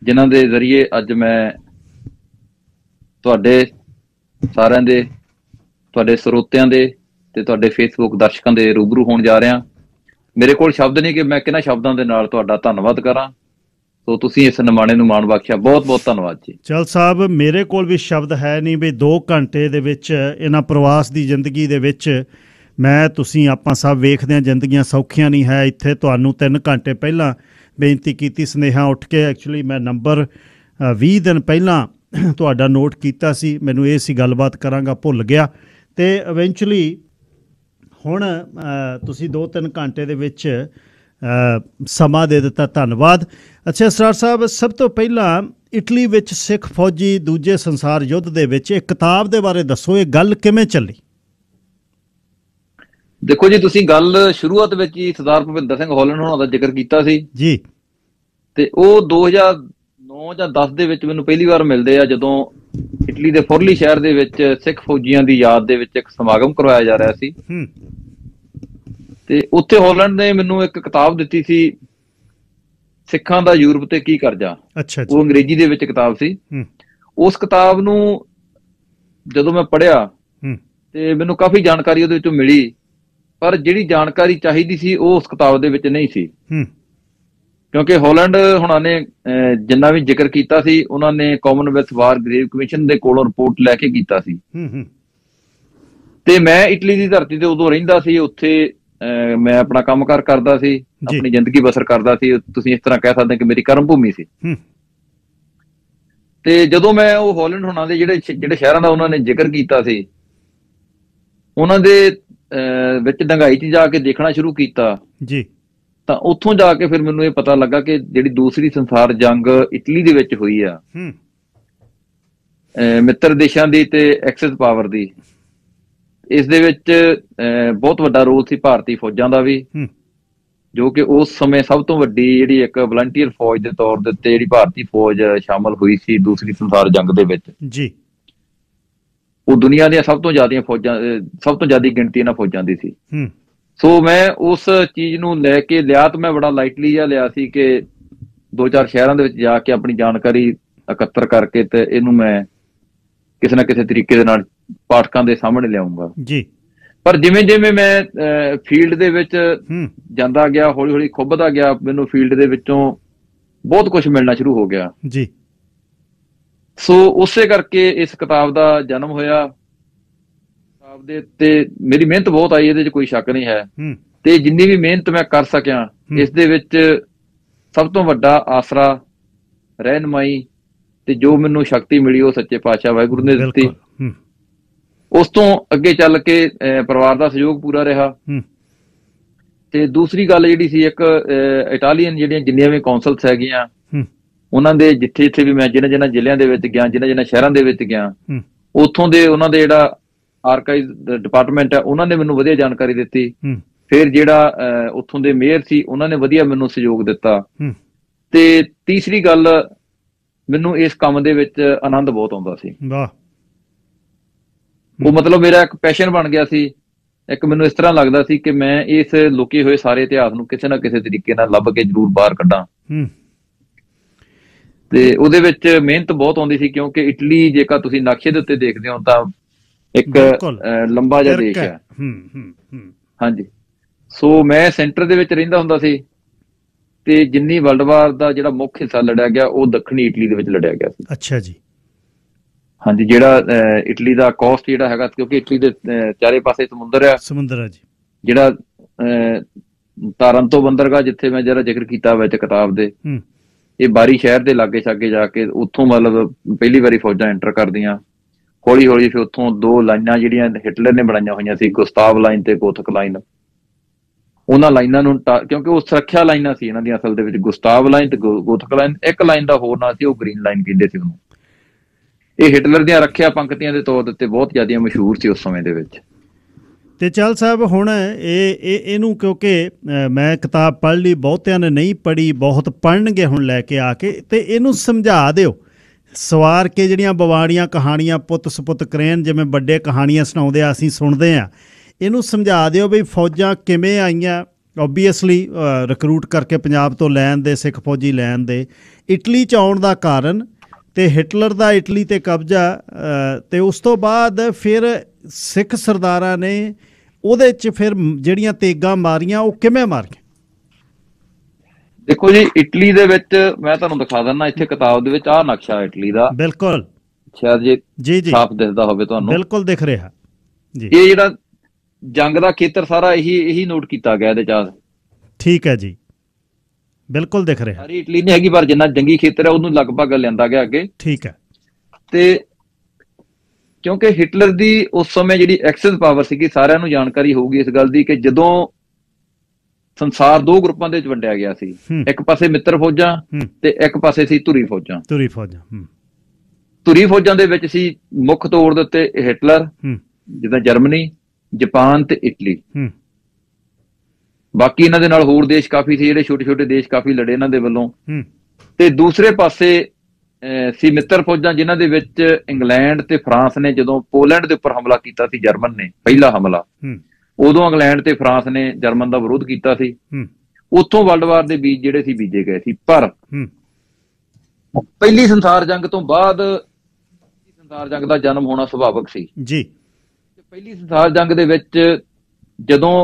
ਜਿਨ੍ਹਾਂ ਦੇ ਜ਼ਰੀਏ ਅੱਜ ਮੈਂ ਤੁਹਾਡੇ ਸਾਰਿਆਂ ਦੇ, ਤੁਹਾਡੇ ਸਰੋਤਿਆਂ ਦੇ ਤੇ ਤੁਹਾਡੇ ਫੇਸਬੁੱਕ ਦਰਸ਼ਕਾਂ ਦੇ ਰੂਬਰੂ ਹੋਣ ਜਾ ਰਿਹਾ। ਮੇਰੇ ਕੋਲ ਸ਼ਬਦ ਨਹੀਂ ਕਿ ਮੈਂ ਕਿਹਨਾਂ ਸ਼ਬਦਾਂ ਦੇ ਨਾਲ ਤੁਹਾਡਾ ਧੰਨਵਾਦ ਕਰਾਂ। ਸੋ ਤੁਸੀਂ ਇਸ ਨਿਮਾਣੇ ਨੂੰ ਮਾਣ ਬਖਸ਼ਿਆ, ਬਹੁਤ ਬਹੁਤ ਧੰਨਵਾਦ ਜੀ। ਚਲ ਸਾਹਿਬ, ਮੇਰੇ ਕੋਲ ਵੀ ਸ਼ਬਦ ਹੈ ਨਹੀਂ ਵੀ 2 ਘੰਟੇ ਦੇ ਵਿੱਚ ਇਹਨਾਂ ਪ੍ਰਵਾਸ ਦੀ ਜ਼ਿੰਦਗੀ ਦੇ ਵਿੱਚ ਮੈਂ, ਤੁਸੀਂ, ਆਪਾਂ ਸਭ ਵੇਖਦੇ ਹਾਂ ਜ਼ਿੰਦਗੀਆਂ ਸੌਖੀਆਂ ਨਹੀਂ ਹੈ। ਇੱਥੇ ਤੁਹਾਨੂੰ 3 ਘੰਟੇ ਪਹਿਲਾਂ ਬੇਨਤੀ ਕੀਤੀ, ਸੁਨੇਹਾ ਉੱਠ ਕੇ, ਐਕਚੁਅਲੀ ਮੈਂ ਨੰਬਰ 20 ਦਿਨ ਪਹਿਲਾਂ ਤੁਹਾਡਾ ਨੋਟ ਕੀਤਾ ਸੀ, ਮੈਨੂੰ ਇਹ ਸੀ ਗੱਲਬਾਤ ਕਰਾਂਗਾ, ਭੁੱਲ ਗਿਆ। ਅਤੇ ਇਵੈਂਚੁਅਲੀ ਹੁਣ ਤੁਸੀਂ 2-3 ਘੰਟੇ ਦੇ ਵਿੱਚ ਸਮਾਂ ਦੇ ਦਿੱਤਾ, ਧੰਨਵਾਦ। ਅੱਛਾ ਸਰਦਾਰ ਸਾਹਿਬ, ਸਭ ਤੋਂ ਪਹਿਲਾਂ ਇਟਲੀ ਵਿੱਚ ਸਿੱਖ ਫੌਜੀ ਦੂਜੇ ਸੰਸਾਰ ਯੁੱਧ ਦੇ ਵਿੱਚ ਇਹ ਕਿਤਾਬ ਦੇ ਬਾਰੇ ਦੱਸੋ, ਇਹ ਗੱਲ ਕਿਵੇਂ ਚੱਲੀ? ਦੇਖੋ ਜੀ, ਤੁਸੀਂ ਗੱਲ ਸ਼ੁਰੂਆਤ ਵਿੱਚ ਹੀ ਸਰਦਾਰ ਭੁਪਿੰਦਰ ਸਿੰਘ ਹਾਲੈਂਡ ਹੋਣਾ ਦਾ ਜ਼ਿਕਰ ਕੀਤਾ ਸੀ ਜੀ, ਤੇ ਉਹ 2009 ਜਾਂ 10 ਦੇ ਵਿੱਚ ਮੈਨੂੰ ਪਹਿਲੀ ਵਾਰ ਮਿਲਦੇ ਆ, ਜਦੋਂ ਇਟਲੀ ਦੇ ਫੋਰਲੀ ਸ਼ਹਿਰ ਦੇ ਵਿੱਚ ਸਿੱਖ ਫੌਜੀਆਂ ਦੀ ਯਾਦ ਦੇ ਵਿੱਚ ਇੱਕ ਸਮਾਗਮ ਕਰਵਾਇਆ ਜਾ ਰਿਹਾ ਸੀ। ਤੇ ਉੱਥੇ ਹਾਲੈਂਡ ਨੇ ਮੈਨੂੰ ਇੱਕ ਕਿਤਾਬ ਦਿੱਤੀ ਸੀ, ਸਿੱਖਾਂ ਦਾ ਯੂਰਪ ਤੇ ਕੀ ਕਰਜ਼ਾ। ਅੱਛਾ, ਉਹ ਅੰਗਰੇਜ਼ੀ ਦੇ ਵਿੱਚ ਕਿਤਾਬ ਸੀ। ਉਸ ਕਿਤਾਬ ਨੂੰ ਜਦੋਂ ਮੈਂ ਪੜ੍ਹਿਆ ਤੇ ਮੈਨੂੰ ਕਾਫੀ ਜਾਣਕਾਰੀ ਉਹਦੇ ਵਿੱਚੋਂ ਮਿਲੀ, ਪਰ ਜਿਹੜੀ ਜਾਣਕਾਰੀ ਚਾਹੀਦੀ ਸੀ ਉਹ ਉਸ ਕਿਤਾਬ ਦੇ ਵਿੱਚ ਨਹੀਂ ਸੀ। ਕਿਉਂਕਿ ਹਾਲੈਂਡ ਹੁਣਾਂ ਨੇ ਜਿੰਨਾ ਵੀ ਜ਼ਿਕਰ ਕੀਤਾ ਸੀ, ਉਹਨਾਂ ਨੇ ਕਾਮਨਵੈਲਥ ਵਾਰ ਗ੍ਰੇਵ ਕਮਿਸ਼ਨ ਦੇ ਕੋਲੋਂ ਰਿਪੋਰਟ ਲੈ ਕੇ ਕੀਤਾ ਸੀ। ਤੇ ਮੈਂ ਇਟਲੀ ਦੀ ਧਰਤੀ ਤੇ ਉਦੋਂ ਰਹਿੰਦਾ ਸੀ, ਉੱਥੇ ਮੈਂ ਆਪਣਾ ਕੰਮਕਾਰ ਕਰਦਾ ਸੀ, ਆਪਣੀ ਜ਼ਿੰਦਗੀ ਬਸਰ ਕਰਦਾ ਸੀ। ਤੁਸੀਂ ਇਸ ਤਰ੍ਹਾਂ ਕਹਿ ਸਕਦੇ ਕਿ ਮੇਰੀ ਕਰਮ ਭੂਮੀ ਸੀ। ਤੇ ਜਦੋਂ ਮੈਂ ਉਹ ਹਾਲੈਂਡ ਹੁਣਾਂ ਦੇ ਜਿਹੜੇ ਸ਼ਹਿਰਾਂ ਦਾ ਉਹਨਾਂ ਨੇ ਜ਼ਿਕਰ ਕੀਤਾ ਸੀ, ਉਹਨਾਂ ਦੇ ਵਿੱਚ ਡੰਗਾਈ 'ਚ ਜਾ ਕੇ ਦੇਖਣਾ ਸ਼ੁਰੂ ਕੀਤਾ ਜੀ, ਤਾਂ ਉੱਥੋਂ ਜਾ ਕੇ ਫਿਰ ਮੈਨੂੰ ਇਹ ਪਤਾ ਲੱਗਾ ਕਿ ਜਿਹੜੀ ਦੂਸਰੀ ਸੰਸਾਰ ਜੰਗ ਇਟਲੀ ਦੇ ਵਿੱਚ ਹੋਈ ਆ, ਮਿੱਤਰ ਦੇਸ਼ਾਂ ਦੀ ਤੇ ਐਕਸਿਸ ਪਾਵਰ ਦੀ, ਇਸ ਦੇ ਵਿੱਚ ਬਹੁਤ ਵੱਡਾ ਰੋਲ ਸੀ ਭਾਰਤੀ ਫੌਜਾਂ ਦਾ ਵੀ, ਜੋ ਕਿ ਉਸ ਸਮੇਂ ਸਭ ਤੋਂ ਵੱਡੀ ਜਿਹੜੀ ਇੱਕ ਵਲੰਟੀਅਰ ਫੌਜ ਦੇ ਤੌਰ ਦੇ ਉੱਤੇ ਜਿਹੜੀ ਭਾਰਤੀ ਫੌਜ ਸ਼ਾਮਲ ਹੋਈ ਸੀ ਦੂਸਰੀ ਸੰਸਾਰ ਜੰਗ ਦੇ ਵਿੱਚ ਜੀ, ਉਹ ਦੁਨੀਆ ਦੀਆਂ ਸਭ ਤੋਂ ਜ਼ਿਆਦਾ ਗਿਣਤੀ ਇਹਨਾਂ ਫੌਜਾਂ ਦੀ ਸੀ। ਸੋ ਮੈਂ ਉਸ ਚੀਜ਼ ਨੂੰ ਲੈ ਕੇ ਲਿਆ ਤਾਂ ਮੈਂ ਬੜਾ ਲਾਈਟਲੀ ਜਿਹਾ ਲਿਆ ਸੀ ਕਿ 2-4 ਸ਼ਹਿਰਾਂ ਦੇ ਵਿੱਚ ਜਾ ਕੇ ਆਪਣੀ ਜਾਣਕਾਰੀ ਇਕੱਤਰ ਕਰਕੇ ਤੇ ਇਹਨੂੰ ਮੈਂ ਕਿਸੇ ਨਾ ਕਿਸੇ ਤਰੀਕੇ ਦੇ ਨਾਲ ਪਾਠਕਾਂ ਦੇ ਸਾਹਮਣੇ ਲਿਆਉਂਗਾ ਜੀ। ਪਰ ਜਿਵੇਂ ਜਿਵੇਂ ਮੈਂ ਫੀਲਡ ਦੇ ਵਿੱਚ ਜਾਂਦਾ ਗਿਆ, ਹੌਲੀ ਹੌਲੀ ਖੁੱਭਦਾ ਗਿਆ, ਮੈਨੂੰ ਫੀਲਡ ਦੇ ਵਿੱਚੋਂ ਬਹੁਤ ਕੁਝ ਮਿਲਣਾ ਸ਼ੁਰੂ ਹੋ ਗਿਆ ਜੀ। ਸੋ ਉਸੇ ਕਰਕੇ ਇਸ ਕਿਤਾਬ ਦਾ ਜਨਮ ਹੋਇਆ। ਕਿਤਾਬ ਦੇ ਉੱਤੇ ਮੇਰੀ ਮਿਹਨਤ ਬਹੁਤ ਆਈ, ਇਹਦੇ 'ਚ ਕੋਈ ਸ਼ੱਕ ਨਹੀਂ ਹੈ, ਤੇ ਜਿੰਨੀ ਵੀ ਮਿਹਨਤ ਮੈਂ ਕਰ ਸਕਿਆ ਇਸ ਦੇ ਵਿੱਚ ਸਭ ਤੋਂ ਵੱਡਾ ਆਸਰਾ, ਰਹਿਨੁਮਾਈ ਤੇ ਜੋ ਮੈਨੂੰ ਸ਼ਕਤੀ ਮਿਲੀ ਉਹ ਸੱਚੇ ਪਾਤਸ਼ਾਹ ਵਾਹਿਗੁਰੂ ਨੇ ਦਿੱਤੀ। ਉਸ ਤੋਂ ਅੱਗੇ ਚੱਲ ਕੇ ਪਰਿਵਾਰ ਦਾ ਸਹਿਯੋਗ ਪੂਰਾ ਰਿਹਾ। ਤੇ ਦੂਸਰੀ ਗੱਲ ਜਿਹੜੀ ਸੀ, ਇੱਕ ਇਟਾਲੀਅਨ ਜਿਹੜੀਆਂ ਜਿੰਨੀਆਂ ਵੀ ਕੌਂਸਲਸ ਹੈਗੀਆਂ ਉਹਨਾਂ ਦੇ ਜਿੱਥੇ ਜਿੱਥੇ ਵੀ ਮੈਂ ਜਿਹਨਾਂ ਜ਼ਿਲ੍ਹਿਆਂ ਦੇ ਵਿੱਚ ਗਿਆ, ਜਿਹਨਾਂ ਸ਼ਹਿਰਾਂ ਦੇ ਵਿੱਚ ਗਿਆ, ਉੱਥੋਂ ਦੇ ਉਹਨਾਂ ਦੇ ਜਿਹੜਾ ਆਰਕਾਈਵ ਡਿਪਾਰਟਮੈਂਟ ਹੈ ਉਹਨਾਂ ਨੇ ਮੈਨੂੰ ਵਧੀਆ ਜਾਣਕਾਰੀ ਦਿੱਤੀ। ਫਿਰ ਜਿਹੜਾ ਉੱਥੋਂ ਦੇ ਮੇਅਰ ਸੀ ਉਹਨਾਂ ਨੇ ਵਧੀਆ ਮੈਨੂੰ ਸਹਿਯੋਗ ਦਿੱਤਾ। ਤੇ ਤੀਸਰੀ ਗੱਲ, ਮੈਨੂੰ ਇਸ ਕੰਮ ਦੇ ਵਿੱਚ ਆਨੰਦ ਬਹੁਤ ਆਉਂਦਾ ਸੀ। ਉਹ ਮਤਲਬ ਮੇਰਾ ਇੱਕ ਪੈਸ਼ਨ ਬਣ ਗਿਆ ਸੀ। ਇੱਕ ਮੈਨੂੰ ਇਸ ਤਰ੍ਹਾਂ ਲੱਗਦਾ ਸੀ ਕਿ ਮੈਂ ਇਸ ਲੁਕੇ ਹੋਏ ਸਾਰੇ ਇਤਿਹਾਸ ਨੂੰ ਕਿਸੇ ਨਾ ਕਿਸੇ ਤਰੀਕੇ ਨਾਲ ਲੱਭ ਕੇ ਜ਼ਰੂਰ ਬਾਹਰ ਕੱਢਾਂ। ਤੇ ਉਹਦੇ ਵਿੱਚ ਮਿਹਨਤ ਬਹੁਤ ਆਉਂਦੀ ਸੀ, ਕਿਉਂਕਿ ਇਟਲੀ ਜੇਕਰ ਤੁਸੀਂ ਨਕਸ਼ੇ ਦੇ ਉੱਤੇ ਦੇਖਦੇ ਹੋ ਤਾਂ ਇੱਕ ਲੰਬਾ ਜਿਹਾ ਦੇਸ਼ ਹੈ। ਹਾਂਜੀ, ਸੋ ਮੈਂ ਸੈਂਟਰ ਦੇ ਵਿੱਚ ਰਹਿੰਦਾ ਹੁੰਦਾ ਸੀ ਤੇ ਜਿੰਨੀ ਵਰਲਡ ਵਾਰ ਦਾ ਜਿਹੜਾ ਮੁੱਖ ਹਿੱਸਾ ਲੜਿਆ ਗਿਆ ਉਹ ਦੱਖਣੀ ਇਟਲੀ ਦੇ ਵਿੱਚ ਲੜਿਆ ਗਿਆ ਸੀ। ਅੱਛਾ ਜੀ। ਹਾਂਜੀ, ਜਿਹੜਾ ਇਟਲੀ ਦਾ ਕੋਸਟ ਜਿਹੜਾ ਹੈਗਾ, ਕਿਉਂਕਿ ਇਟਲੀ ਦੇ ਚਾਰੇ ਪਾਸੇ ਸਮੁੰਦਰ ਹੈ ਜੀ। ਜਿਹੜਾ ਤਾਰੰਤੋ ਬੰਦਰਗਾਹ ਜਿੱਥੇ ਮੈਂ ਜਿਹੜਾ ਜ਼ਿਕਰ ਕੀਤਾ ਵਿੱਚ ਕਿਤਾਬ ਦੇ, ਇਹ ਬਾਰੀ ਸ਼ਹਿਰ ਦੇ ਲਾਗੇ ਛਾਗੇ ਜਾ ਕੇ ਉੱਥੋਂ ਮਤਲਬ ਪਹਿਲੀ ਵਾਰੀ ਫੌਜਾਂ ਐਂਟਰ ਕਰਦੀਆਂ। ਹੌਲੀ ਹੌਲੀ ਫਿਰ ਉੱਥੋਂ 2 ਲਾਈਨਾਂ ਜਿਹੜੀਆਂ ਹਿਟਲਰ ਨੇ ਬਣਾਈਆਂ ਹੋਈਆਂ ਸੀ, ਗੁਸਤਾਵ ਲਾਈਨ ਤੇ ਗੋਥਕ ਲਾਈਨ, ਉਹਨਾਂ ਲਾਈਨਾਂ ਨੂੰ, ਕਿਉਂਕਿ ਉਹ ਸੁਰੱਖਿਆ ਲਾਈਨਾਂ ਸੀ ਇਹਨਾਂ ਦੀਆਂ ਅਸਲ ਦੇ ਵਿੱਚ, ਗੁਸਤਾਵ ਲਾਈਨ ਤੇ ਗੋਥਕ ਲਾਈਨ। ਇੱਕ ਲਾਈਨ ਦਾ ਹੋਰ ਨਾਂ ਸੀ, ਉਹ ਗ੍ਰੀਨ ਲਾਈਨ ਕਹਿੰਦੇ ਸੀ ਉਹਨੂੰ। ਇਹ ਹਿਟਲਰ ਦੀਆਂ ਰੱਖਿਆ ਪੰਕਤੀਆਂ ਦੇ ਤੌਰ ਉੱਤੇ ਬਹੁਤ ਜ਼ਿਆਦਾ ਮਸ਼ਹੂਰ ਸੀ ਉਸ ਸਮੇਂ ਦੇ ਵਿੱਚ। ਤੇ ਚਲ ਸਾਹਿਬ, ਹੁਣ ਇਹਨੂੰ, ਕਿਉਂਕਿ ਮੈਂ ਕਿਤਾਬ ਪੜ੍ਹ ਲਈ, ਬਹੁਤਿਆਂ ਨੇ ਨਹੀਂ ਪੜ੍ਹੀ, ਬਹੁਤ ਪੜ੍ਹਨਗੇ ਹੁਣ ਲੈ ਕੇ ਆ ਕੇ, ਤੇ ਇਹਨੂੰ ਸਮਝਾ ਦਿਓ ਸਵਾਰ ਕੇ। ਜਿਹੜੀਆਂ ਬਵਾੜੀਆਂ ਕਹਾਣੀਆਂ, ਪੁੱਤ ਸਪੁੱਤ ਕਰੇਨ, ਜਿਵੇਂ ਵੱਡੇ ਕਹਾਣੀਆਂ ਸੁਣਾਉਂਦੇ ਆ, ਅਸੀਂ ਸੁਣਦੇ ਹਾਂ, ਇਹਨੂੰ ਸਮਝਾ ਦਿਓ ਵੀ ਫੌਜਾਂ ਕਿਵੇਂ ਆਈਆਂ। ਓਬਵੀਅਸਲੀ ਰਿਕਰੂਟ ਕਰਕੇ ਪੰਜਾਬ ਤੋਂ ਲੈਣ ਦੇ, ਸਿੱਖ ਫੌਜੀ ਲੈਣ ਦੇ, ਇਟਲੀ 'ਚ ਆਉਣ ਦਾ ਕਾਰਨ, ਤੇ ਹਿਟਲਰ ਦਾ ਇਟਲੀ 'ਤੇ ਕਬਜ਼ਾ, ਤੇ ਉਸ ਤੋਂ ਬਾਅਦ ਫਿਰ ਸਿੱਖ ਸਰਦਾਰਾਂ ਨੇ ਉਹਦੇ 'ਚ ਫਿਰ ਜਿਹੜੀਆਂ ਤੇਗਾਂ ਮਾਰੀਆਂ ਉਹ ਕਿਵੇਂ ਮਾਰੀਆਂ। ਦੇਖੋ ਜੀ, ਇਟਲੀ ਦੇ ਵਿੱਚ ਮੈਂ ਤੁਹਾਨੂੰ ਦਿਖਾ ਦਿੰਦਾ, ਇੱਥੇ ਕਿਤਾਬ ਦੇ ਵਿੱਚ ਆਹ ਨਕਸ਼ਾ ਇਟਲੀ ਦਾ। ਬਿਲਕੁਲ, ਸ਼ਾਇਦ ਜੀ ਸਾਫ਼ ਦਿਖਦਾ ਹੋਵੇ ਤੁਹਾਨੂੰ। ਬਿਲਕੁਲ ਦਿਖ ਰਿਹਾ ਜੀ। ਇਹ ਜਿਹੜਾ ਜੰਗ ਦਾ ਖੇਤਰ ਸਾਰਾ ਇਹੀ ਨੋਟ ਕੀਤਾ ਗਿਆ ਇਹਦੇ 'ਚ। ਠੀਕ ਹੈ ਜੀ, ਬਿਲਕੁਲ ਦਿਖ ਰਿਹਾ। ਸਾਰੀ ਇਟਲੀ ਨਹੀਂ ਹੈਗੀ, ਪਰ ਜਿੰਨਾ ਜੰਗੀ ਖੇਤਰ ਹੈ ਉਹਨੂੰ ਲਗਭਗ ਲਿਆਂਦਾ ਗਿਆ ਅੱਗੇ। ਠੀਕ ਹੈ। ਤੇ ਕਿਉਂਕਿ ਹਿਟਲਰ ਦੀ ਉਸ ਸਮੇਂ ਜਿਹੜੀ ਐਕਸਿਸ ਪਾਵਰ ਸੀਗੀ, ਸਾਰਿਆਂ ਨੂੰ ਜਾਣਕਾਰੀ ਹੋਊਗੀ ਇਸ ਗੱਲ ਦੀ ਕਿ ਜਦੋਂ ਸੰਸਾਰ 2 ਗਰੁੱਪਾਂ ਦੇ ਵਿੱਚ ਵੰਡਿਆ ਗਿਆ ਸੀ, ਇੱਕ ਪਾਸੇ ਮਿੱਤਰ ਫੌਜਾਂ ਤੇ ਇੱਕ ਪਾਸੇ ਸੀ ਧੁਰੀ ਫੌਜਾਂ। ਧੁਰੀ ਫੌਜਾਂ ਦੇ ਵਿੱਚ ਸੀ ਮੁੱਖ ਤੌਰ ਦੇ ਉੱਤੇ ਹਿਟਲਰ, ਜਿੱਦਾਂ ਜਰਮਨੀ, ਜਾਪਾਨ ਤੇ ਇਟਲੀ। ਬਾਕੀ ਇਹਨਾਂ ਦੇ ਨਾਲ ਹੋਰ ਦੇਸ਼ ਕਾਫੀ ਸੀ, ਜਿਹੜੇ ਛੋਟੇ ਛੋਟੇ ਦੇਸ਼ ਕਾਫੀ ਲੜੇ ਇਹਨਾਂ ਦੇ ਵੱਲੋਂ। ਤੇ ਦੂਸਰੇ ਪਾਸੇ ਸੀ ਮਿੱਤਰ ਫੌਜਾਂ, ਜਿਨ੍ਹਾਂ ਦੇ ਵਿੱਚ ਇੰਗਲੈਂਡ ਤੇ ਫਰਾਂਸ ਨੇ ਜਦੋਂ ਪੋਲੈਂਡ ਦੇ ਉੱਪਰ ਹਮਲਾ ਕੀਤਾ ਸੀ, ਜਰਮਨ ਨੇ ਪਹਿਲਾ ਹਮਲਾ, ਉਦੋਂ ਇੰਗਲੈਂਡ ਤੇ ਫਰਾਂਸ ਨੇ ਜਰਮਨ ਦਾ ਵਿਰੋਧ ਕੀਤਾ ਸੀ। ਉੱਥੋਂ ਵਰਲਡ ਵਾਰ ਦੇ ਬੀਜ ਜਿਹੜੇ ਸੀ ਬੀਜੇ ਗਏ ਸੀ। ਪਰ ਪਹਿਲੀ ਸੰਸਾਰ ਜੰਗ ਤੋਂ ਬਾਅਦ ਸੰਸਾਰ ਜੰਗ ਦਾ ਜਨਮ ਹੋਣਾ ਸੁਭਾਵਿਕ ਸੀ ਜੀ। ਪਹਿਲੀ ਸੰਸਾਰ ਜੰਗ ਦੇ ਵਿੱਚ ਜਦੋਂ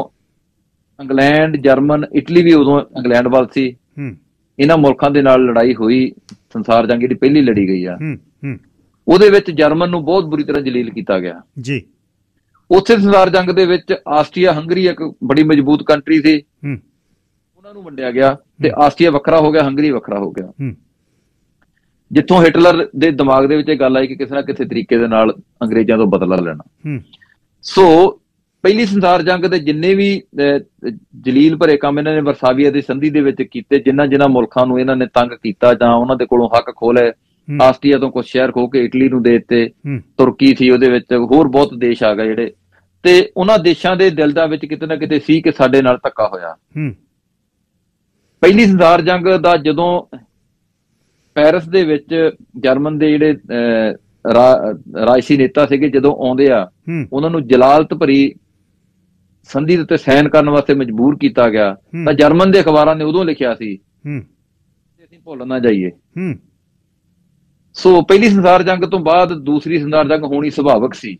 ਇੰਗਲੈਂਡ, ਜਰਮਨ, ਇਟਲੀ ਵੀ ਉਦੋਂ ਇੰਗਲੈਂਡ ਵੱਲ ਸੀ, ਇਹਨਾਂ ਮੁਲਕਾਂ ਦੇ ਨਾਲ ਲੜਾਈ ਹੋਈ। ਸੰਸਾਰ ਜੰਗ ਜਿਹੜੀ ਪਹਿਲੀ ਲੜੀ ਗਈ ਆ, ਉਹਦੇ ਵਿੱਚ ਜਰਮਨ ਨੂੰ ਬਹੁਤ ਬੁਰੀ ਤਰ੍ਹਾਂ ਜਲੀਲ ਕੀਤਾ ਗਿਆ ਜੀ। ਉੱਥੇ ਸੰਸਾਰ ਜੰਗ ਦੇ ਵਿੱਚ ਆਸਟਰੀਆ ਹੰਗਰੀ ਇੱਕ ਬੜੀ ਮਜ਼ਬੂਤ ਕੰਟਰੀ ਸੀ, ਉਹਨਾਂ ਨੂੰ ਵੰਡਿਆ ਗਿਆ ਤੇ ਆਸਟਰੀਆ ਵੱਖਰਾ ਹੋ ਗਿਆ, ਹੰਗਰੀ ਵੱਖਰਾ ਹੋ ਗਿਆ। ਜਿੱਥੋਂ ਹਿਟਲਰ ਦੇ ਦਿਮਾਗ ਦੇ ਵਿੱਚ ਇਹ ਗੱਲ ਆਈ ਕਿ ਕਿਸੇ ਨਾ ਕਿਸੇ ਤਰੀਕੇ ਦੇ ਨਾਲ ਅੰਗਰੇਜ਼ਾਂ ਤੋਂ ਬਦਲਾ ਲੈਣਾ। ਸੋ ਪਹਿਲੀ ਸੰਸਾਰ ਜੰਗ ਦੇ ਜਿੰਨੇ ਵੀ ਜਲੀਲ ਭਰੇ ਕੰਮ ਇਹਨਾਂ ਨੇ ਵਰਸਾਵੀਆ ਦੀ ਸੰਧੀ ਦੇ ਵਿੱਚ ਕੀਤੇ, ਜਿਨ੍ਹਾਂ ਮੁਲਕਾਂ ਨੂੰ ਇਹਨਾਂ ਨੇ ਤੰਗ ਕੀਤਾ ਜਾਂ ਉਹਨਾਂ ਦੇ ਕੋਲੋਂ ਹੱਕ ਖੋਹ ਲਏ, ਆਸਟਰੀਆ ਤੋਂ ਕੁਝ ਸ਼ਹਿਰ ਖੋ ਕੇ ਇਟਲੀ ਨੂੰ ਦੇ ਦਿੱਤੇ, ਤੁਰਕੀ ਸੀ ਉਹਦੇ ਵਿੱਚ, ਹੋਰ ਬਹੁਤ ਦੇਸ਼ ਆ ਗਏ ਜਿਹੜੇ, ਤੇ ਉਹਨਾਂ ਦੇਸ਼ਾਂ ਦੇ ਦਿਲਾਂ ਵਿੱਚ ਕਿਤੇ ਨਾ ਕਿਤੇ ਸੀ ਕਿ ਸਾਡੇ ਨਾਲ ਧੱਕਾ ਹੋਇਆ। ਪਹਿਲੀ ਸੰਸਾਰ ਜੰਗ ਦਾ ਜਦੋਂ ਪੈਰਿਸ ਦੇ ਵਿੱਚ ਜਰਮਨ ਦੇ ਜਿਹੜੇ ਰਾਜਸੀ ਨੇਤਾ ਸੀਗੇ ਜਦੋਂ ਆਉਂਦੇ ਆ, ਉਹਨਾਂ ਨੂੰ ਜਲਾਲਤ ਭਰੀ ਸੰਧੀ ਦੇ ਉੱਤੇ ਸਾਈਨ ਕਰਨ ਵਾਸਤੇ ਮਜਬੂਰ ਕੀਤਾ ਗਿਆ, ਤਾਂ ਜਰਮਨ ਦੇ ਅਖਬਾਰਾਂ ਨੇ ਉਦੋਂ ਲਿਖਿਆ ਸੀ ਅਸੀਂ ਭੁੱਲ ਨਾ ਜਾਈਏ। ਸੋ ਪਹਿਲੀ ਸੰਸਾਰ ਜੰਗ ਤੋਂ ਬਾਅਦ ਦੂਸਰੀ ਸੰਸਾਰ ਜੰਗ ਹੋਣੀ ਸੁਭਾਵਿਕ ਸੀ।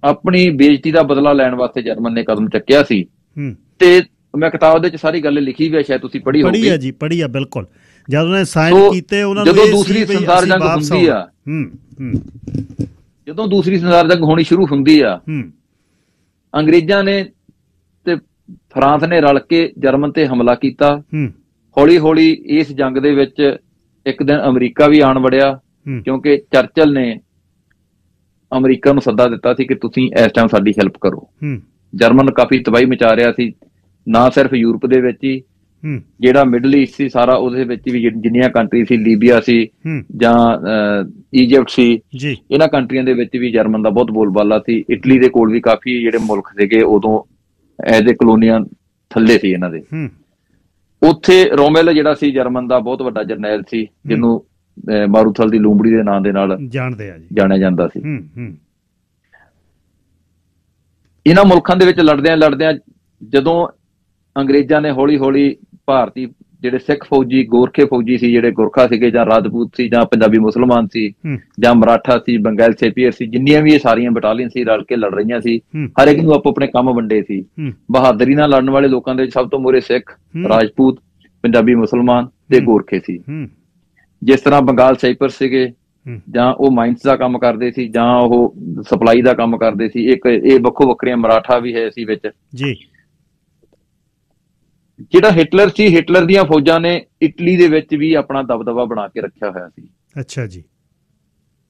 ਆਪਣੀ ਬੇਇੱਜ਼ਤੀ ਦਾ ਬਦਲਾ ਲੈਣ ਵਾਸਤੇ ਜਰਮਨ ਨੇ ਕਦਮ ਚੱਕਿਆ ਸੀ, ਤੇ ਮੈਂ ਕਿਤਾਬ ਦੇ ਵਿੱਚ ਸਾਰੀ ਗੱਲ ਲਿਖੀ ਵੀ ਹੈ, ਸ਼ਾਇਦ ਤੁਸੀਂ ਪੜ੍ਹੀ ਹੋਊਗੀ। ਪੜ੍ਹੀ ਆ ਜੀ, ਪੜ੍ਹੀ ਆ ਬਿਲਕੁਲ। ਜਦੋਂ ਉਹਨੇ ਸਾਈਨ ਕੀਤੇ ਉਹਨਾਂ ਨੂੰ, ਜਦੋਂ ਦੂਸਰੀ ਸੰਸਾਰ ਜੰਗ ਹੁੰਦੀ ਆ, ਜਦੋਂ ਦੂਸਰੀ ਸੰਸਾਰ ਜੰਗ ਹੋਣੀ ਸ਼ੁਰੂ ਹੁੰਦੀ ਆ, ਅੰਗਰੇਜ਼ਾਂ ਨੇ ਤੇ ਫਰਾਂਸ ਨੇ ਰਲ ਕੇ ਜਰਮਨ ਤੇ ਹਮਲਾ ਕੀਤਾ। ਹੌਲੀ ਹੌਲੀ ਇਸ ਜੰਗ ਦੇ ਵਿੱਚ ਇੱਕ ਦਿਨ ਅਮਰੀਕਾ ਵੀ ਆਣ ਵੜਿਆ, ਕਿਉਂਕਿ ਚਰਚਲ ਨੇ ਅਮਰੀਕਾ ਨੂੰ ਸੱਦਾ ਦਿੱਤਾ ਸੀ ਕਿ ਤੁਸੀਂ ਇਸ ਟਾਈਮ ਸਾਡੀ ਹੈਲਪ ਕਰੋ। ਜਰਮਨ ਕਾਫੀ ਤਬਾਹੀ ਮਚਾ ਰਿਹਾ ਸੀ, ਨਾ ਸਿਰਫ ਯੂਰਪ ਦੇ ਵਿੱਚ ਹੀ, ਜਿਹੜਾ ਮਿਡਲ ਈਸਟ ਸੀ ਸਾਰਾ, ਉਹਦੇ ਵਿੱਚ ਵੀ ਜਿੰਨੀਆਂ ਕੰਟਰੀ ਸੀ, ਲੀਬੀਆ ਸੀ ਜਾਂ ਈਜਿਪਟ ਸੀ, ਇਹਨਾਂ ਕੰਟਰੀਆਂ ਦੇ ਵਿੱਚ ਵੀ ਜਰਮਨ ਦਾ ਬਹੁਤ ਬੋਲਬਾਲਾ ਸੀ। ਇਟਲੀ ਦੇ ਕੋਲ ਵੀ ਕਾਫੀ ਜਿਹੜੇ ਮੁਲਕ ਸੀਗੇ ਉਦੋਂ ਐਜ਼ ਏ ਕਲੋਨੀਆਂ ਥੱਲੇ ਸੀ ਇਹਨਾਂ ਦੇ। ਉੱਥੇ ਰੋਮੇਲ ਜਿਹੜਾ ਸੀ ਜਰਮਨ ਦਾ ਬਹੁਤ ਵੱਡਾ ਜਰਨੈਲ ਸੀ, ਜਿਹਨੂੰ ਮਾਰੂਥਲ ਦੀ ਲੂੰਬੜੀ ਦੇ ਨਾਂ ਦੇ ਨਾਲ ਜਾਣਿਆ ਜਾਂਦਾ ਸੀ। ਇਹਨਾਂ ਮੁਲਕਾਂ ਦੇ ਵਿੱਚ ਲੜਦਿਆਂ ਜਦੋਂ ਅੰਗਰੇਜ਼ਾਂ ਨੇ ਹੌਲੀ ਹੌਲੀ ਭਾਰਤੀ ਜਿਹੜੇ ਸਿੱਖ ਫੌਜੀ, ਗੋਰਖੇ ਫੌਜੀ ਸੀ, ਜਿਹੜੇ ਗੁਰਖਾ ਸੀਗੇ ਜਾਂ ਰਾਜਪੂਤ ਸੀ ਜਾਂ ਪੰਜਾਬੀ ਮੁਸਲਮਾਨ ਸੀ ਜਾਂ ਮਰਾਠਾ ਸੀ, ਬੰਗਾਲ ਸੇਪੀਅਰ ਸੀ, ਜਿੰਨੀਆਂ ਵੀ ਇਹ ਸਾਰੀਆਂ ਬਟਾਲੀਅਨ ਸੀ ਰਲ ਕੇ ਲੜ ਰਹੀਆਂ ਸੀ। ਹਰ ਇੱਕ ਨੂੰ ਆਪੋ ਆਪਣੇ ਕੰਮ ਵੰਡੇ ਸੀ। ਬਹਾਦਰੀ ਨਾਲ ਲੜਨ ਵਾਲੇ ਲੋਕਾਂ ਦੇ ਸਭ ਤੋਂ ਮੋਹਰੇ ਸਿੱਖ, ਰਾਜਪੂਤ, ਪੰਜਾਬੀ ਮੁਸਲਮਾਨ ਤੇ ਗੋਰਖੇ ਸੀ। ਜਿਸ ਤਰ੍ਹਾਂ ਬੰਗਾਲ ਸੇਪੀਅਰ ਸੀਗੇ, ਜਾਂ ਉਹ ਮਾਈਨਸ ਦਾ ਕੰਮ ਕਰਦੇ ਸੀ ਜਾਂ ਉਹ ਸਪਲਾਈ ਦਾ ਕੰਮ ਕਰਦੇ ਸੀ। ਇੱਕ ਇਹ ਵੱਖੋ ਵੱਖਰੀਆਂ ਮਰਾਠਾ ਵੀ ਹੈ ਸੀ ਵਿੱਚ ਜੀ। ਜਿਹੜਾ ਹਿਟਲਰ ਸੀ, ਹਿਟਲਰ ਦੀਆਂ ਫੌਜਾਂ ਨੇ ਇਟਲੀ ਦੇ ਵਿੱਚ ਵੀ ਆਪਣਾ ਦਬਦਬਾ ਬਣਾ ਕੇ ਰੱਖਿਆ ਹੋਇਆ ਸੀ। ਅੱਛਾ ਜੀ।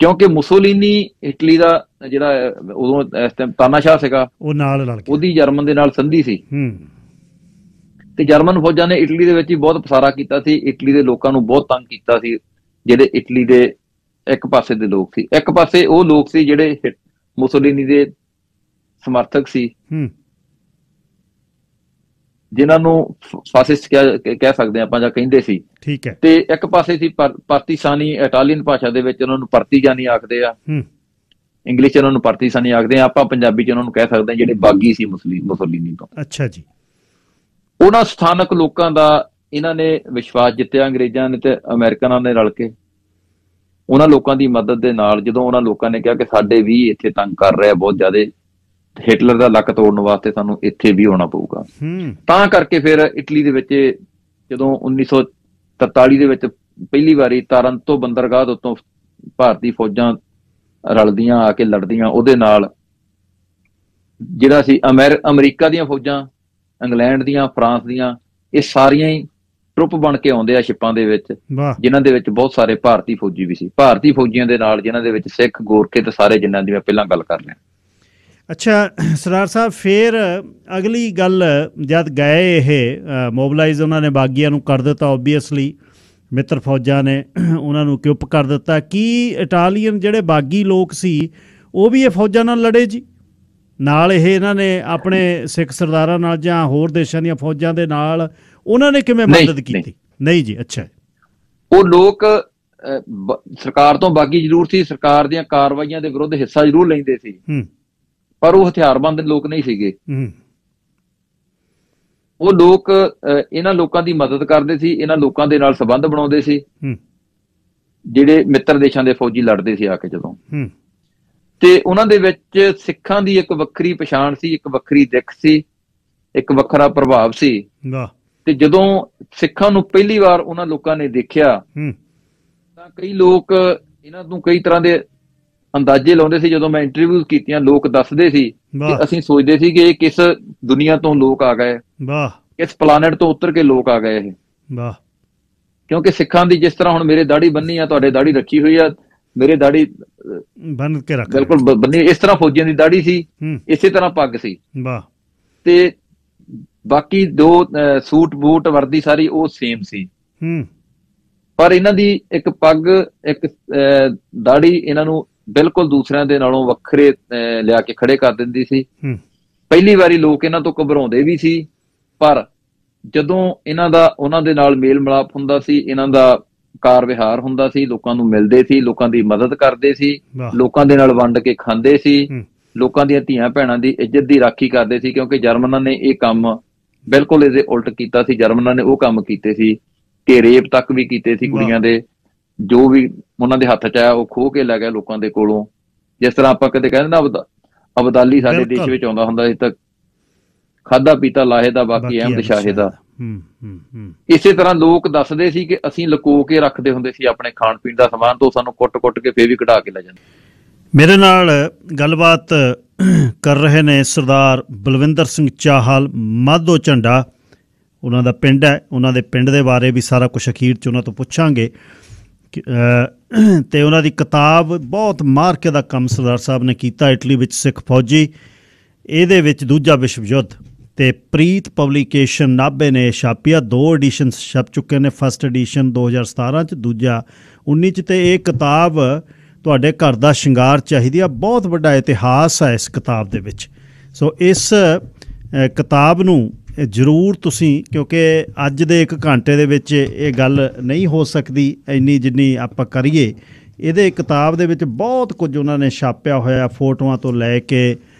ਕਿਉਂਕਿ ਮੁਸੋਲੀਨੀ ਇਟਲੀ ਦਾ ਜਿਹੜਾ ਉਦੋਂ ਇਸ ਟਾਈਮ ਤਾਨਾਸ਼ਾਹ ਸੀਗਾ, ਉਹ ਨਾਲ ਰਲ ਕੇ ਉਹਦੀ ਜਰਮਨ ਦੇ ਨਾਲ ਸੰਧੀ ਸੀ, ਤੇ ਜਰਮਨ ਫੌਜਾਂ ਨੇ ਇਟਲੀ ਦੇ ਵਿੱਚ ਹੀ ਬਹੁਤ ਪਸਾਰਾ ਕੀਤਾ ਸੀ। ਇਟਲੀ ਦੇ ਲੋਕਾਂ ਨੂੰ ਬਹੁਤ ਤੰਗ ਕੀਤਾ ਸੀ, ਜਿਹੜੇ ਇਟਲੀ ਦੇ ਇੱਕ ਪਾਸੇ ਦੇ ਲੋਕ ਸੀ। ਇੱਕ ਪਾਸੇ ਉਹ ਲੋਕ ਸੀ ਜਿਹੜੇ ਮੁਸੋਲੀਨੀ ਦੇ ਸਮਰਥਕ ਸੀ, ਜਿਨ੍ਹਾਂ ਨੂੰ ਫਾਸਿਸਟ ਕਹਿ ਸਕਦੇ ਆਪਾਂ ਜਾਂ ਕਹਿੰਦੇ ਸੀ। ਠੀਕ ਹੈ। ਤੇ ਇੱਕ ਪਾਸੇ ਸੀ ਪਾਰਤੀਸਾਨੀ, ਇਟਾਲੀਅਨ ਭਾਸ਼ਾ ਦੇ ਵਿੱਚ ਉਹਨਾਂ ਨੂੰ ਪਾਰਤੀਜਾਨੀ ਆਖਦੇ ਆ, ਇੰਗਲਿਸ਼ ਚ ਉਹਨਾਂ ਨੂੰ ਪਾਰਤੀਸਾਨੀ ਆਖਦੇ ਆ, ਆਪਾਂ ਪੰਜਾਬੀ ਚ ਉਹਨਾਂ ਨੂੰ ਕਹਿ ਸਕਦੇ ਹਾਂ ਜਿਹੜੇ ਬਾਗੀ ਸੀ ਮੁਸੋਲੀਨੀ ਤੋਂ। ਅੱਛਾ ਜੀ। ਉਹਨਾਂ ਸਥਾਨਕ ਲੋਕਾਂ ਦਾ ਇਹਨਾਂ ਨੇ ਵਿਸ਼ਵਾਸ ਜਿੱਤਿਆ ਅੰਗਰੇਜ਼ਾਂ ਨੇ ਤੇ ਅਮਰੀਕਨਾਂ ਨੇ ਰਲ ਕੇ। ਉਹਨਾਂ ਲੋਕਾਂ ਦੀ ਮਦਦ ਦੇ ਨਾਲ ਜਦੋਂ ਉਹਨਾਂ ਲੋਕਾਂ ਨੇ ਕਿਹਾ ਕਿ ਸਾਡੇ ਵੀ ਇੱਥੇ ਤੰਗ ਕਰ ਰਿਹਾ ਬਹੁਤ ਜ਼ਿਆਦਾ, ਹਿਟਲਰ ਦਾ ਲੱਕ ਤੋੜਨ ਵਾਸਤੇ ਸਾਨੂੰ ਇੱਥੇ ਵੀ ਆਉਣਾ ਪਊਗਾ, ਤਾਂ ਕਰਕੇ ਫਿਰ ਇਟਲੀ ਦੇ ਵਿੱਚ ਜਦੋਂ 1943 ਦੇ ਵਿੱਚ ਪਹਿਲੀ ਵਾਰੀ ਤਾਰੰਤੋ ਬੰਦਰਗਾਹ ਉੱਤੋਂ ਭਾਰਤੀ ਫੌਜਾਂ ਰਲਦੀਆਂ ਆ ਕੇ ਲੜਦੀਆਂ, ਉਹਦੇ ਨਾਲ ਜਿਹੜਾ ਸੀ ਅਮਰੀਕਾ ਦੀਆਂ ਫੌਜਾਂ, ਇੰਗਲੈਂਡ ਦੀਆਂ, ਫਰਾਂਸ ਦੀਆਂ, ਇਹ ਸਾਰੀਆਂ ਹੀ ਟਰੁੱਪ ਬਣ ਕੇ ਆਉਂਦੇ ਆ ਸ਼ਿਪਾਂ ਦੇ ਵਿੱਚ, ਜਿਨ੍ਹਾਂ ਦੇ ਵਿੱਚ ਬਹੁਤ ਸਾਰੇ ਭਾਰਤੀ ਫੌਜੀ ਵੀ ਸੀ। ਭਾਰਤੀ ਫੌਜੀਆਂ ਦੇ ਨਾਲ ਜਿਨ੍ਹਾਂ ਦੇ ਵਿੱਚ ਸਿੱਖ, ਗੋਰਖੇ ਤੇ ਸਾਰੇ ਜਿਨ੍ਹਾਂ ਦੀ ਮੈਂ ਪਹਿਲਾਂ ਗੱਲ ਕਰ ਰਿਹਾ। ਅੱਛਾ ਸਰਦਾਰ ਸਾਹਿਬ, ਫਿਰ ਅਗਲੀ ਗੱਲ ਜਦ ਗਏ ਇਹ ਮੋਬਲਾਈਜ਼, ਉਹਨਾਂ ਨੇ ਬਾਗੀਆਂ ਨੂੰ ਕਰ ਦਿੱਤਾ, ਓਬਵੀਅਸਲੀ ਮਿੱਤਰ ਫੌਜਾਂ ਨੇ ਉਹਨਾਂ ਨੂੰ ਚੁੱਪ ਕਰ ਦਿੱਤਾ। ਕੀ ਇਟਾਲੀਅਨ ਜਿਹੜੇ ਬਾਗੀ ਲੋਕ ਸੀ ਉਹ ਵੀ ਇਹ ਫੌਜਾਂ ਨਾਲ ਲੜੇ ਜੀ? ਨਾਲ ਇਹ ਇਹਨਾਂ ਨੇ ਆਪਣੇ ਸਿੱਖ ਸਰਦਾਰਾਂ ਨਾਲ ਜਾਂ ਹੋਰ ਦੇਸ਼ਾਂ ਦੀਆਂ ਫੌਜਾਂ ਦੇ ਨਾਲ ਉਹਨਾਂ ਨੇ ਕਿਵੇਂ ਮਦਦ ਕੀਤੀ? ਨਹੀਂ ਜੀ। ਅੱਛਾ। ਉਹ ਲੋਕ ਸਰਕਾਰ ਤੋਂ ਬਾਗੀ ਜ਼ਰੂਰ ਸੀ, ਸਰਕਾਰ ਦੀਆਂ ਕਾਰਵਾਈਆਂ ਦੇ ਵਿਰੁੱਧ ਹਿੱਸਾ ਜ਼ਰੂਰ ਲੈਂਦੇ ਸੀ, ਪਰ ਉਹ ਹਥਿਆਰਬੰਦ ਲੋਕ ਨਹੀਂ ਸੀਗੇ। ਉਹ ਲੋਕ ਇਹਨਾਂ ਲੋਕਾਂ ਦੀ ਮਦਦ ਕਰਦੇ ਸੀ, ਇਹਨਾਂ ਲੋਕਾਂ ਦੇ ਨਾਲ ਸੰਬੰਧ ਬਣਾਉਂਦੇ ਸੀ ਜਿਹੜੇ ਮਿੱਤਰ ਦੇਸ਼ਾਂ ਦੇ ਫੌਜੀ ਲੜਦੇ ਸੀ ਆ ਕੇ ਜਦੋਂ। ਤੇ ਉਹਨਾਂ ਦੇ ਵਿੱਚ ਸਿੱਖਾਂ ਦੀ ਇੱਕ ਵੱਖਰੀ ਪਛਾਣ ਸੀ, ਇੱਕ ਵੱਖਰੀ ਦਿੱਖ ਸੀ, ਇੱਕ ਵੱਖਰਾ ਪ੍ਰਭਾਵ ਸੀ। ਤੇ ਜਦੋਂ ਸਿੱਖਾਂ ਨੂੰ ਪਹਿਲੀ ਵਾਰ ਉਹਨਾਂ ਲੋਕਾਂ ਨੇ ਦੇਖਿਆ ਤਾਂ ਕਈ ਲੋਕ ਇਹਨਾਂ ਨੂੰ ਕਈ ਤਰ੍ਹਾਂ ਦੇ ਅੰਦਾਜ਼ੇ ਲਾਉਂਦੇ ਸੀ। ਜਦੋਂ ਮੈਂ ਇੰਟਰਵਿਊ ਕੀਤੀਆਂ, ਲੋਕ ਦੱਸਦੇ ਸੀ ਕਿ ਅਸੀਂ ਸੋਚਦੇ ਸੀ ਕਿ ਇਹ ਕਿਸ ਦੁਨੀਆ ਤੋਂ ਲੋਕ ਆ ਗਏ, ਕਿਸ ਪਲਾਨਟ ਤੋਂ ਉੱਤਰ ਕੇ ਲੋਕ ਆ ਗਏ ਇਹ। ਕਿਉਂਕਿ ਸਿੱਖਾਂ ਦੀ ਜਿਸ ਤਰ੍ਹਾਂ ਹੁਣ ਮੇਰੇ ਦਾੜੀ ਬੰਨੀ ਆ, ਤੁਹਾਡੇ ਦਾੜੀ ਰੱਖੀ ਹੋਈ ਆ, ਮੇਰੇ ਦਾੜੀ ਬੰਨ ਕੇ ਰੱਖ ਬਿਲਕੁਲ ਬੰਨੀ, ਇਸ ਤਰ੍ਹਾਂ ਫੌਜੀਆਂ ਦੀ ਦਾੜੀ ਸੀ, ਇਸੇ ਤਰ੍ਹਾਂ ਪੱਗ ਸੀ। ਤੇ ਬਾਕੀ ਦੋ ਸੂਟ ਬੂਟ ਵਰਦੀ ਸਾਰੀ ਉਹ ਸੇਮ ਸੀ। ਪਰ ਇਹਨਾਂ ਦੀ ਇੱਕ ਪੱਗ, ਇੱਕ ਦਾੜੀ ਇਹਨਾਂ ਨੂੰ ਬਿਲਕੁਲ ਦੂਸਰਿਆਂ ਦੇ ਨਾਲੋਂ ਵੱਖਰੇ ਲਿਆ ਕੇ ਖੜੇ ਕਰ ਦਿੰਦੀ ਸੀ। ਪਹਿਲੀ ਵਾਰੀ ਲੋਕ ਇਹਨਾਂ ਤੋਂ ਘਬਰਾਉਂਦੇ ਵੀ ਸੀ, ਪਰ ਜਦੋਂ ਇਹਨਾਂ ਦਾ ਉਹਨਾਂ ਦੇ ਨਾਲ ਮੇਲ ਮਿਲਾਪ ਹੁੰਦਾ ਸੀ, ਇਹਨਾਂ ਦਾ ਕਾਰ ਵਿਹਾਰ ਹੁੰਦਾ ਸੀ, ਲੋਕਾਂ ਨੂੰ ਮਿਲਦੇ ਸੀ, ਲੋਕਾਂ ਦੀ ਮਦਦ ਕਰਦੇ ਸੀ, ਲੋਕਾਂ ਦੇ ਨਾਲ ਵੰਡ ਕੇ ਖਾਂਦੇ ਸੀ, ਲੋਕਾਂ ਦੀਆਂ ਧੀਆਂ ਭੈਣਾਂ ਦੀ ਇੱਜ਼ਤ ਦੀ ਰਾਖੀ ਕਰਦੇ ਸੀ। ਕਿਉਂਕਿ ਜਰਮਨਾਂ ਨੇ ਇਹ ਕੰਮ ਬਿਲਕੁਲ ਇਹਦੇ ਉਲਟ ਕੀਤਾ ਸੀ। ਜਰਮਨਾਂ ਨੇ ਉਹ ਕੰਮ ਕੀਤੇ ਸੀ ਕਿ ਰੇਪ ਤੱਕ ਵੀ ਕੀਤੇ ਸੀ ਕੁੜੀਆਂ ਦੇ, ਜੋ ਵੀ ਉਹਨਾਂ ਦੇ ਹੱਥ 'ਚ ਆਇਆ ਉਹ ਖੋਹ ਕੇ ਲੈ ਗਏ ਲੋਕਾਂ ਦੇ ਕੋਲੋਂ। ਜਿਸ ਤਰ੍ਹਾਂ ਆਪਾਂ ਕਦੇ ਕਹਿੰਦੇ ਨਾ ਅਬਦਾਲੀ ਸਾਡੇ ਦੇਸ਼ ਵਿੱਚ ਆਉਂਦਾ ਹੁੰਦਾ ਸੀ ਤਾਂ ਖਾਧਾ ਪੀਤਾ ਲਾਹੇ ਦਾ, ਬਾਕੀ ਅਹਿਮਦ ਸ਼ਾਹੇ ਦਾ। ਇਸੇ ਤਰ੍ਹਾਂ ਲੋਕ ਦੱਸਦੇ ਸੀ ਕਿ ਅਸੀਂ ਲੁਕੋ ਕੇ ਰੱਖਦੇ ਹੁੰਦੇ ਸੀ ਆਪਣੇ ਖਾਣ ਪੀਣ ਦਾ ਸਮਾਨ, ਤੋਂ ਸਾਨੂੰ ਕੁੱਟ-ਕੁੱਟ ਕੇ ਫੇਰ ਵੀ ਕਢਾ ਕੇ ਲੈ ਜਾਂਦੇ। ਮੇਰੇ ਨਾਲ ਗੱਲਬਾਤ ਕਰ ਰਹੇ ਨੇ ਸਰਦਾਰ ਬਲਵਿੰਦਰ ਸਿੰਘ ਚਾਹਲ, ਮਾਧੋ ਝੰਡਾ ਉਹਨਾਂ ਦਾ ਪਿੰਡ ਹੈ। ਉਹਨਾਂ ਦੇ ਪਿੰਡ ਦੇ ਬਾਰੇ ਵੀ ਸਾਰਾ ਕੁਛ ਅਖੀਰ 'ਚ ਉਹਨਾਂ ਤੋਂ ਪੁੱਛਾਂਗੇ। ਅਤੇ ਉਹਨਾਂ ਦੀ ਕਿਤਾਬ ਬਹੁਤ ਮਾਰਕੇ ਦਾ ਕੰਮ ਸਰਦਾਰ ਸਾਹਿਬ ਨੇ ਕੀਤਾ, ਇਟਲੀ ਵਿੱਚ ਸਿੱਖ ਫੌਜੀ, ਇਹਦੇ ਵਿੱਚ ਦੂਜਾ ਵਿਸ਼ਵ ਯੁੱਧ, ਅਤੇ ਪ੍ਰੀਤ ਪਬਲੀਕੇਸ਼ਨ ਨਾਭੇ ਨੇ ਛਾਪੀ ਆ। 2 ਐਡੀਸ਼ਨ ਛਪ ਚੁੱਕੇ ਨੇ, ਫਸਟ ਐਡੀਸ਼ਨ 2017 'ਚ, ਦੂਜਾ 19 'ਚ। ਅਤੇ ਇਹ ਕਿਤਾਬ ਤੁਹਾਡੇ ਘਰ ਦਾ ਸ਼ਿੰਗਾਰ ਚਾਹੀਦੀ ਆ। ਬਹੁਤ ਵੱਡਾ ਇਤਿਹਾਸ ਹੈ ਇਸ ਕਿਤਾਬ ਦੇ ਵਿੱਚ। ਸੋ ਇਸ ਕਿਤਾਬ ਨੂੰ ਜ਼ਰੂਰ ਤੁਸੀਂ, ਕਿਉਂਕਿ ਅੱਜ ਦੇ 1 ਘੰਟੇ ਦੇ ਵਿੱਚ ਇਹ ਗੱਲ ਨਹੀਂ ਹੋ ਸਕਦੀ ਇੰਨੀ ਜਿੰਨੀ ਆਪਾਂ ਕਰੀਏ। ਇਹਦੇ ਕਿਤਾਬ ਦੇ ਵਿੱਚ ਬਹੁਤ ਕੁਝ ਉਹਨਾਂ ਨੇ ਛਾਪਿਆ ਹੋਇਆ, ਫੋਟੋਆਂ ਤੋਂ ਲੈ ਕੇ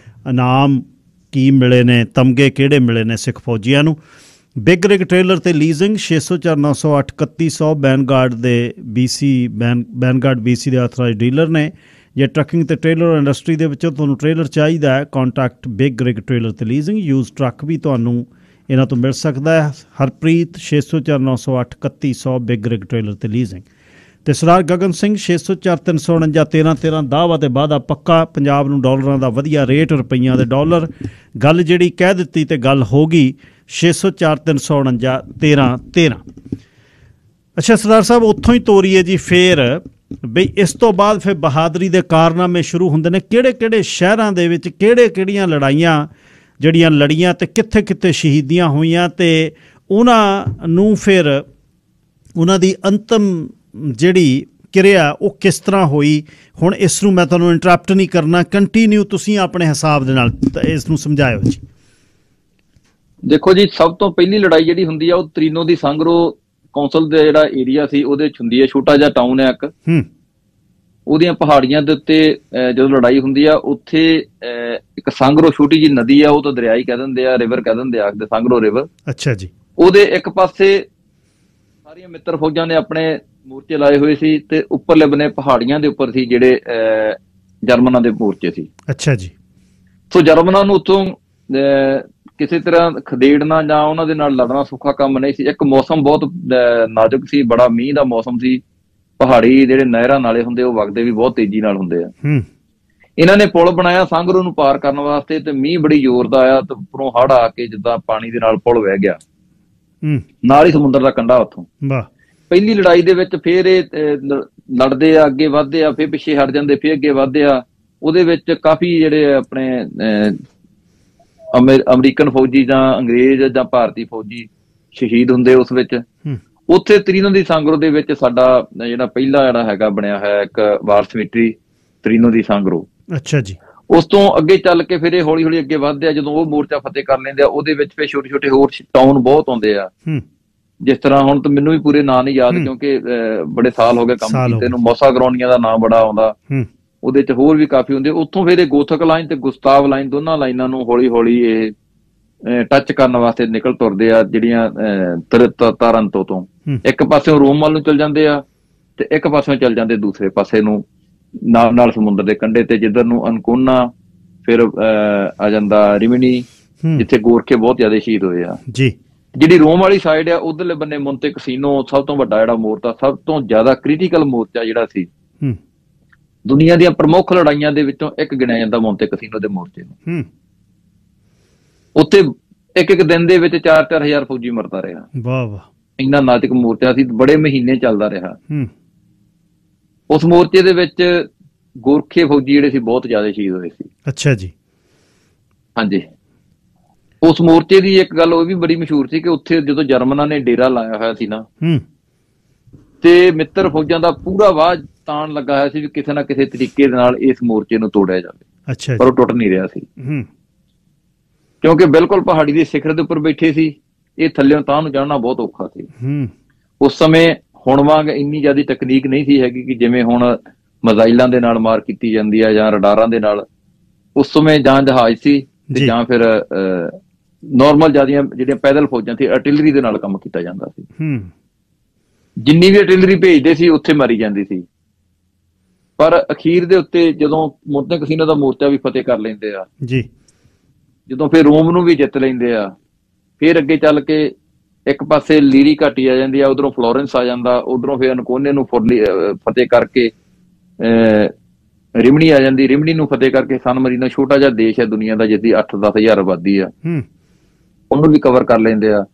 ਇਨਾਮ ਕੀ ਮਿਲੇ ਨੇ, ਤਮਗੇ ਕਿਹੜੇ ਮਿਲੇ ਨੇ ਸਿੱਖ ਫੌਜੀਆਂ ਨੂੰ। ਬਿਗ ਰਿਗ ਟ੍ਰੇਲਰ ਤੇ ਲੀਜ਼ਿੰਗ 604 908 3100 ਬੈਨਗਾਰਡ ਦੇ BC ਬੈਨਗਾਰਡ BC ਦੇ ਆਥੋਰਾਈਜ਼ਡ ਡੀਲਰ ਨੇ। ਜੇ ਟਰੱਕਿੰਗ ਤੇ ਟ੍ਰੇਲਰ ਇੰਡਸਟਰੀ ਦੇ ਵਿੱਚੋਂ ਤੁਹਾਨੂੰ ਟ੍ਰੇਲਰ ਚਾਹੀਦਾ ਹੈ, ਕੰਟੈਕਟ ਬਿਗ ਰਿਗ ਟ੍ਰੇਲਰ ਤੇ ਲੀਜ਼ਿੰਗ। ਯੂਜ਼ ਟਰੱਕ ਵੀ ਤੁਹਾਨੂੰ ਇਹਨਾਂ ਤੋਂ ਮਿਲ ਸਕਦਾ ਹੈ। ਹਰਪ੍ਰੀਤ 604 908 3100 ਬਿਗ ਰਿਗ ਟ੍ਰੇਲਰ ਤੇ ਲੀਜ਼ਿੰਗ। ਅਤੇ ਸਰਦਾਰ ਗਗਨ ਸਿੰਘ 604 349 1313 ਦਾਅਵਾ ਤੇ ਵਾਅਦਾ ਪੱਕਾ। ਪੰਜਾਬ ਨੂੰ ਡਾਲਰਾਂ ਦਾ ਵਧੀਆ ਰੇਟ, ਰੁਪਈਆਂ ਦੇ ਡਾਲਰ। ਗੱਲ ਜਿਹੜੀ ਕਹਿ ਦਿੱਤੀ ਤੇ ਗੱਲ ਹੋ ਗਈ। 604 349 1313। ਅੱਛਾ ਸਰਦਾਰ ਸਾਹਿਬ, ਉੱਥੋਂ ਹੀ ਤੋਰੀਏ ਜੀ ਫਿਰ ਬਈ ਇਸ ਤੋਂ ਬਾਅਦ ਫਿਰ ਬਹਾਦਰੀ ਦੇ ਕਾਰਨਾਮੇ ਸ਼ੁਰੂ ਹੁੰਦੇ ਨੇ। ਕਿਹੜੇ ਕਿਹੜੇ ਸ਼ਹਿਰਾਂ ਦੇ ਵਿੱਚ ਕਿਹੜੀਆਂ ਲੜਾਈਆਂ ਜਿਹੜੀਆਂ ਲੜੀਆਂ ਅਤੇ ਕਿੱਥੇ ਕਿੱਥੇ ਸ਼ਹੀਦੀਆਂ ਹੋਈਆਂ, ਅਤੇ ਉਹਨਾਂ ਨੂੰ ਫਿਰ ਉਹਨਾਂ ਦੀ ਅੰਤਮ ਜਿਹੜੀ ਕਿਰਿਆ ਉਹ ਕਿਸ ਤਰ੍ਹਾਂ ਹੋਈ। ਹੁਣ ਇਸ ਨੂੰ ਮੈਂ ਤੁਹਾਨੂੰ ਇੰਟਰਪਟ ਨਹੀਂ ਕਰਨਾ, ਕੰਟੀਨਿਊ ਤੁਸੀਂ ਆਪਣੇ ਹਿਸਾਬ ਦੇ ਨਾਲ ਇਸ ਨੂੰ ਸਮਝਾਇਓ ਜੀ। ਦੇਖੋ ਜੀ, ਸਭ ਤੋਂ ਪਹਿਲੀ ਲੜਾਈ ਜਿਹੜੀ ਹੁੰਦੀ ਆ ਉਹ ਤਰੀਨੋ ਦੀ ਸੰਗਰੋ ਕੌਂਸਲ ਦਾ ਜਿਹੜਾ ਏਰੀਆ ਸੀ ਉਹਦੇ ਵਿੱਚ ਹੁੰਦੀ ਹੈ। ਛੋਟਾ ਜਿਹਾ ਟਾਊਨ ਹੈ ਇੱਕ, ਉਹਦੀਆਂ ਪਹਾੜੀਆਂ ਦੇ ਉੱਤੇ ਜਦੋਂ ਲੜਾਈ ਹੁੰਦੀ ਆ, ਉੱਥੇ ਇੱਕ ਸੰਗਰੋ ਛੋਟੀ ਜਿਹੀ ਨਦੀ ਆ, ਉਹ ਤਾਂ ਦਰਿਆ ਹੀ ਕਹਿ ਦਿੰਦੇ ਆ, ਰਿਵਰ ਕਹਿ ਦਿੰਦੇ ਆ, ਸੰਗਰੋ ਰਿਵਰ। ਅੱਛਾ ਜੀ। ਉਹਦੇ ਇੱਕ ਪਾਸੇ ਸਾਰੀਆਂ ਮਿੱਤਰ ਫੌਜਾਂ ਨੇ ਆਪਣੇ ਮੋਰਚੇ ਲਾਏ ਹੋਏ ਸੀ, ਤੇ ਉੱਪਰਲੇ ਬੰਨੇ ਪਹਾੜੀਆਂ ਦੇ ਉੱਪਰ ਸੀ ਜਿਹੜੇ ਜਰਮਨਾਂ ਦੇ ਮੋਰਚੇ ਸੀ। ਅੱਛਾ ਜੀ। ਸੋ ਜਰਮਨਾਂ ਨੂੰ ਉੱਥੋਂ ਕਿਸੇ ਤਰ੍ਹਾਂ ਖਦੇੜਨਾ ਜਾਂ ਉਹਨਾਂ ਦੇ ਨਾਲ ਲੜਨਾ ਸੌਖਾ ਕੰਮ ਨਹੀਂ ਸੀ। ਇੱਕ ਮੌਸਮ ਬਹੁਤ ਨਾਜ਼ੁਕ ਸੀ, ਬੜਾ ਮੀਂਹ ਦਾ ਮੌਸਮ ਸੀ। ਪਹਾੜੀ ਜਿਹੜੇ ਨਹਿਰਾਂ ਨਾਲੇ ਹੁੰਦੇ ਉਹ ਵਗਦੇ ਵੀ ਬਹੁਤ ਤੇਜ਼ੀ ਨਾਲ ਹੁੰਦੇ ਆ। ਇਹਨਾਂ ਨੇ ਪੁਲ ਬਣਾਇਆ ਸੰਗਰੋ ਨੂੰ ਪਾਰ ਕਰਨ ਵਾਸਤੇ, ਤੇ ਮੀਂਹ ਬੜੀ ਜ਼ੋਰ ਦਾ ਆਇਆ, ਤੇ ਉੱਪਰੋਂ ਹੜ੍ਹ ਆ ਕੇ ਜਿੱਦਾਂ ਪਾਣੀ ਦੇ ਨਾਲ ਪੁਲ ਵਹਿ ਗਿਆ, ਨਾਲ ਹੀ ਸਮੁੰਦਰ ਦਾ ਕੰਢਾ ਉੱਥੋਂ। ਪਹਿਲੀ ਲੜਾਈ ਦੇ ਵਿੱਚ ਫਿਰ ਇਹ ਲੜਦੇ ਆ, ਅੱਗੇ ਵੱਧਦੇ ਆ, ਫਿਰ ਪਿੱਛੇ ਹਟ ਜਾਂਦੇ, ਫਿਰ ਅੱਗੇ ਵੱਧਦੇ ਆ। ਉਹਦੇ ਵਿੱਚ ਕਾਫੀ ਜਿਹੜੇ ਆਪਣੇ ਅਮਰੀਕਨ ਫੌਜੀ ਜਾਂ ਅੰਗਰੇਜ਼ ਜਾਂ ਭਾਰਤੀ ਫੌਜੀ ਸ਼ਹੀਦ ਹੁੰਦੇ ਉਸ ਵਿੱਚ। ਉੱਥੇ ਤਰੀਨੋ ਦੀ ਸੰਗਰੋ ਦੇ ਵਿੱਚ ਸਾਡਾ ਜਿਹੜਾ ਪਹਿਲਾ ਜਿਹੜਾ ਹੈਗਾ ਬਣਿਆ ਹੋਇਆ ਇੱਕ ਵਾਰ ਸਮਿਟਰੀ ਤਰੀਨੋ ਦੀ ਸੰਗਰੋ। ਅੱਛਾ ਜੀ। ਉਸ ਤੋਂ ਅੱਗੇ ਚੱਲ ਕੇ ਫਿਰ ਇਹ ਹੌਲੀ ਹੌਲੀ ਅੱਗੇ ਵੱਧਦੇ ਆ। ਜਦੋਂ ਉਹ ਮੋਰਚਾ ਫਤਿਹ ਕਰ ਲੈਂਦੇ ਆ, ਉਹਦੇ ਵਿੱਚ ਫਿਰ ਛੋਟੇ ਛੋਟੇ ਹੋਰ ਟਾਊਨ ਬਹੁਤ ਆਉਂਦੇ ਆ। ਜਿਸ ਤਰ੍ਹਾਂ ਹੁਣ ਤਾਂ ਮੈਨੂੰ ਵੀ ਪੂਰੇ ਨਾਂ ਨਹੀਂ ਯਾਦ, ਕਿਉਂਕਿ ਬੜੇ ਸਾਲ ਹੋ ਗਏ ਕੰਮ ਕੀਤੇ ਨੂੰ। ਮੌਸਾ ਗਰੋਨੀਆ ਦਾ ਨਾਂ ਬੜਾ ਆਉਂਦਾ, ਉਹਦੇ ਚ ਹੋਰ ਵੀ ਕਾਫੀ ਹੁੰਦੇ। ਉੱਥੋਂ ਫਿਰ ਇਹ ਗੋਥਕ ਲਾਈਨ ਤੇ ਗੁਸਤਾਵ ਲਾਈਨ, ਦੋਨਾਂ ਲਾਈਨਾਂ ਨੂੰ ਹੌਲੀ ਹੌਲੀ ਇਹ ਟੱਚ ਕਰਨ ਵਾਸਤੇ ਨਿਕਲ ਤੁਰਦੇ ਆ, ਜਿਹੜੀਆਂ ਤਾਰੰਤੋ ਤੋਂ ਇੱਕ ਪਾਸਿਓਂ ਰੋਮ ਵੱਲ ਨੂੰ ਚਲ ਜਾਂਦੇ ਆ, ਤੇ ਇੱਕ ਪਾਸਿਓਂ ਚਲ ਜਾਂਦੇ ਦੂਸਰੇ ਪਾਸੇ ਨੂੰ, ਨਾਲ ਨਾਲ ਸਮੁੰਦਰ ਦੇ ਕੰਢੇ ਤੇ, ਜਿੱਧਰ ਨੂੰ ਅਨਕੋਨਾ, ਫਿਰ ਆ ਜਾਂਦਾ ਰਿਮਿਨੀ, ਜਿੱਥੇ ਗੋਰਖੇ ਬਹੁਤ ਜ਼ਿਆਦਾ ਸ਼ਹੀਦ ਹੋਏ ਆ ਜੀ। ਜਿਹੜੀ ਰੋਮ ਵਾਲੀ ਸਾਈਡ ਆ, ਉਧਰਲੇ ਬੰਨੇ ਮੋਂਤੇ ਕਸੀਨੋ ਸਭ ਤੋਂ ਵੱਡਾ ਜਿਹੜਾ ਮੋਰਚਾ, ਸਭ ਤੋਂ ਜ਼ਿਆਦਾ ਕ੍ਰਿਟੀਕਲ ਮੋਰਚਾ ਜਿਹੜਾ ਸੀ। ਦੁਨੀਆ ਦੀਆਂ ਪ੍ਰਮੁੱਖ ਲੜਾਈਆਂ ਦੇ ਵਿੱਚੋਂ ਇੱਕ ਗਿਣਿਆ ਜਾਂਦਾ ਮੋਂਤੇ ਕਸੀਨੋ ਦੇ ਮੋਰਚੇ ਨੂੰ। ਉੱਥੇ ਇੱਕ ਇੱਕ ਦਿਨ ਦੇ ਵਿੱਚ 4-4 ਹਜ਼ਾਰ ਫੌਜੀ ਮਰਦਾ ਰਿਹਾ। ਵਾਹ ਵਾਹ, ਇੰਨਾ ਨਾਜ਼ੁਕ ਮੋਰਚਾ ਸੀ, ਬੜੇ ਮਹੀਨੇ ਚੱਲਦਾ ਰਿਹਾ। ਉਸ ਮੋਰਚੇ ਦੇ ਵਿੱਚ ਗੋਰਖੇ ਫੌਜੀ ਜਿਹੜੇ ਸੀ ਬਹੁਤ ਜ਼ਿਆਦਾ ਸ਼ਹੀਦ ਹੋਏ ਸੀ। ਅੱਛਾ ਜੀ। ਹਾਂਜੀ। ਉਸ ਮੋਰਚੇ ਦੀ ਇੱਕ ਗੱਲ ਉਹ ਵੀ ਬੜੀ ਮਸ਼ਹੂਰ ਸੀ ਕਿ ਉੱਥੇ ਜਦੋਂ ਜਰਮਨਾਂ ਨੇ ਡੇਰਾ ਲਾਇਆ ਹੋਇਆ ਸੀ ਨਾ, ਤੇ ਮਿੱਤਰ ਫੌਜਾਂ ਦਾ ਪੂਰਾ ਵਾਹ ਤਾਣ ਲੱਗਾ ਹੋਇਆ ਸੀ ਵੀ ਕਿਸੇ ਨਾ ਕਿਸੇ ਤਰੀਕੇ ਦੇ ਨਾਲ ਇਸ ਮੋਰਚੇ ਨੂੰ ਤੋੜਿਆ ਜਾਵੇ। ਅੱਛਾ, ਪਰ ਉਹ ਟੁੱਟ ਨਹੀਂ ਰਿਹਾ ਸੀ ਕਿਉਂਕਿ ਬਿਲਕੁਲ ਪਹਾੜੀ ਦੇ ਸਿਖਰ ਦੇ ਉੱਪਰ ਬੈਠੇ ਸੀ। ਇਹ ਥੱਲਿਓਂ ਤਾਂ ਨੂੰ ਜਾਣਾ ਬਹੁਤ ਔਖਾ ਸੀ। ਉਸ ਸਮੇਂ ਹੁਣ ਵਾਂਗ ਇੰਨੀ ਜ਼ਿਆਦਾ ਤਕਨੀਕ ਨਹੀਂ ਸੀ ਹੈਗੀ ਕਿ ਜਿਵੇਂ ਹੁਣ ਮਿਜ਼ਾਈਲਾਂ ਦੇ ਨਾਲ ਮਾਰ ਕੀਤੀ ਜਾਂਦੀ ਹੈ ਜਾਂ ਰਡਾਰਾਂ ਦੇ ਨਾਲ। ਉਸ ਸਮੇਂ ਜਾਂ ਜਹਾਜ਼ ਸੀ ਤੇ ਜਾਂ ਫਿਰ ਨੋਰਮਲ ਜਿਹੜੀਆਂ ਪੈਦਲ ਫੌਜਾਂ ਸੀ, ਆਰਟਿਲਰੀ ਦੇ ਨਾਲ ਕੰਮ ਕੀਤਾ ਜਾਂਦਾ ਸੀ। ਜਿੰਨੀ ਵੀ ਆਰਟਿਲਰੀ ਭੇਜਦੇ ਸੀ ਉੱਥੇ ਮਾਰੀ ਜਾਂਦੀ ਸੀ। ਪਰ ਅਖੀਰ ਦੇ ਉੱਤੇ ਜਦੋਂ ਮੁਰਦੇ ਕਸੀਨਾ ਦਾ ਮੋਰਚਾ ਵੀ ਫਤਿਹ ਕਰ ਲੈਂਦੇ ਆ ਜੀ, ਜਦੋਂ ਫਿਰ ਰੋਮ ਨੂੰ ਵੀ ਜਿੱਤ ਲੈਂਦੇ ਆ, ਫਿਰ ਅੱਗੇ ਚੱਲ ਕੇ ਇੱਕ ਪਾਸੇ ਲੀਰੀ ਘਾਟੀ ਆ ਜਾਂਦੀ ਆ, ਉਧਰੋਂ ਫਲੋਰੈਂਸ ਆ ਜਾਂਦਾ, ਉਧਰੋਂ ਫਿਰ ਅਨਕੋਨੇ ਨੂੰ ਫਤਿਹ ਕਰਕੇ ਰਿਮਣੀ ਆ ਜਾਂਦੀ, ਰਿਮਣੀ ਨੂੰ ਫਤਿਹ ਕਰਕੇ ਸਨ ਮਰੀਨੋ ਛੋਟਾ ਜਿਹਾ ਦੇਸ਼ ਹੈ ਦੁਨੀਆ ਦਾ ਜਿਹਦੀ 8-10 ਹਜ਼ਾਰ ਆਬਾਦੀ ਆ, ਉਹਨੂੰ ਵੀ ਕਵਰ ਕਰ ਲੈਂਦੇ ਆ।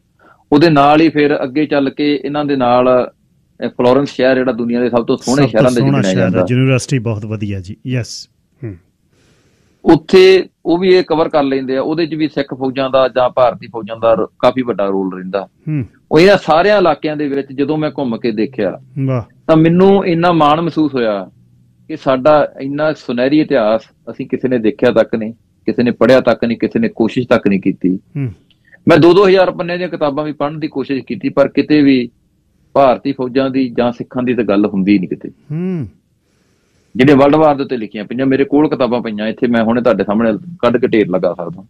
ਉਹਦੇ ਨਾਲ ਹੀ ਫਿਰ ਅੱਗੇ ਚੱਲ ਕੇ ਇਹਨਾਂ ਦੇ ਨਾਲ ਫਲੋਰੈਂਸ ਸ਼ਹਿਰ ਜਿਹੜਾ ਦੁਨੀਆ ਦੇ ਸਭ ਤੋਂ ਸੋਹਣੇ ਸ਼ਹਿਰਾਂ ਦੇ ਗਿਣਿਆ ਜਾਂਦਾ, ਯੂਨੀਵਰਸਿਟੀ ਬਹੁਤ ਵਧੀਆ ਜੀ। ਯੈਸ, ਉੱਥੇ ਉਹ ਵੀ ਇਹ ਕਵਰ ਕਰ ਲੈਂਦੇ ਆ। ਉਹਦੇ ਚ ਵੀ ਸਿੱਖ ਫੌਜਾਂ ਦਾ ਜਾਂ ਭਾਰਤੀ ਫੌਜਾਂ ਦਾ ਕਾਫੀ ਵੱਡਾ ਰੋਲ ਰਹਿੰਦਾ। ਉਹ ਇਹਨਾਂ ਸਾਰਿਆਂ ਇਲਾਕਿਆਂ ਦੇ ਵਿੱਚ ਜਦੋਂ ਮੈਂ ਘੁੰਮ ਕੇ ਦੇਖਿਆ ਤਾਂ ਮੈਨੂੰ ਇੰਨਾ ਮਾਣ ਮਹਿਸੂਸ ਹੋਇਆ ਕਿ ਸਾਡਾ ਇੰਨਾ ਸੁਨਹਿਰੀ ਇਤਿਹਾਸ ਅਸੀਂ ਕਿਸੇ ਨੇ ਦੇਖਿਆ ਤੱਕ ਨਹੀਂ, ਕਿਸੇ ਨੇ ਪੜ੍ਹਿਆ ਤੱਕ ਨਹੀਂ, ਕਿਸੇ ਨੇ ਕੋਸ਼ਿਸ਼ ਤੱਕ ਨਹੀਂ ਕੀਤੀ। ਮੈਂ 2-2000 ਪੰਨੇ ਦੀਆਂ ਕਿਤਾਬਾਂ ਵੀ ਪੜ੍ਹਨ ਦੀ ਕੋਸ਼ਿਸ਼ ਕੀਤੀ, ਪਰ ਕਿਤੇ ਵੀ ਭਾਰਤੀ ਫੌਜਾਂ ਦੀ ਜਾਂ ਸਿੱਖਾਂ ਦੀ ਤਾਂ ਗੱਲ ਹੁੰਦੀ ਨਹੀਂ ਕਿਤੇ। ਜਿਹੜੇ ਵਰਲਡ ਵਾਰ ਦੇ ਉੱਤੇ ਲਿਖੀਆਂ ਪਈਆਂ ਮੇਰੇ ਕੋਲ ਕਿਤਾਬਾਂ ਪਈਆਂ, ਇੱਥੇ ਮੈਂ ਹੁਣੇ ਤੁਹਾਡੇ ਸਾਹਮਣੇ ਕੱਢ ਕੇ ਢੇਰ ਲਗਾ ਸਕਦਾ।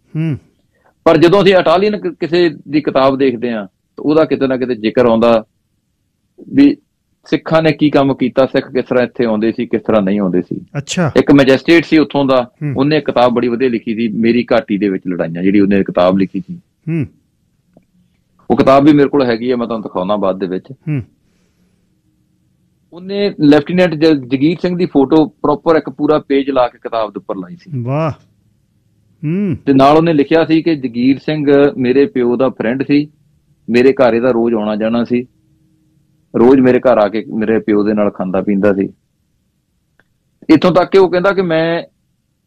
ਪਰ ਜਦੋਂ ਅਸੀਂ ਇਟਾਲੀਅਨ ਕਿਸੇ ਦੀ ਕਿਤਾਬ ਦੇਖਦੇ ਹਾਂ ਤਾਂ ਉਹਦਾ ਕਿਤੇ ਨਾ ਕਿਤੇ ਜ਼ਿਕਰ ਆਉਂਦਾ ਵੀ ਸਿੱਖਾਂ ਨੇ ਕੀ ਕੰਮ ਕੀਤਾ, ਸਿੱਖ ਕਿਸ ਤਰ੍ਹਾਂ ਇੱਥੇ ਆਉਂਦੇ ਸੀ, ਕਿਸ ਤਰ੍ਹਾਂ ਨਹੀਂ ਆਉਂਦੇ ਸੀ। ਅੱਛਾ, ਇੱਕ ਮੈਜਿਸਟ੍ਰੇਟ ਸੀ ਉੱਥੋਂ ਦਾ, ਉਹਨੇ ਕਿਤਾਬ ਬੜੀ ਵਧੀਆ ਲਿਖੀ ਸੀ, ਮੇਰੀ ਘਾਟੀ ਦੇ ਵਿੱਚ ਲੜਾਈਆਂ, ਜਿਹੜੀ ਉਹਨੇ ਕਿਤਾਬ ਲਿਖੀ ਸੀ। ਉਹ ਕਿਤਾਬ ਵੀ ਮੇਰੇ ਕੋਲ ਹੈਗੀ ਹੈ, ਮੈਂ ਤੁਹਾਨੂੰ ਦਿਖਾਉਣਾ ਬਾਅਦ ਦੇ ਵਿੱਚ। ਉਹਨੇ ਲੈਫਟੀਨੈਂਟ ਜਗੀਰ ਸਿੰਘ ਦੀ ਫੋਟੋ ਪ੍ਰੋਪਰ ਇੱਕ ਪੂਰਾ ਪੇਜ ਲਾ ਕੇ ਕਿਤਾਬ ਦੇ ਉੱਪਰ ਲਾਈ ਸੀ। ਵਾਹ। ਤੇ ਨਾਲ ਉਹਨੇ ਲਿਖਿਆ ਸੀ ਕਿ ਜਗੀਰ ਸਿੰਘ ਮੇਰੇ ਪਿਓ ਦਾ ਫਰੈਂਡ ਸੀ, ਮੇਰੇ ਘਰ ਇਹਦਾ ਰੋਜ਼ ਆਉਣਾ ਜਾਣਾ ਸੀ, ਰੋਜ਼ ਮੇਰੇ ਘਰ ਆ ਕੇ ਮੇਰੇ ਪਿਓ ਦੇ ਨਾਲ ਖਾਂਦਾ ਪੀਂਦਾ ਸੀ। ਇੱਥੋਂ ਤੱਕ ਕਿ ਉਹ ਕਹਿੰਦਾ ਕਿ ਮੈਂ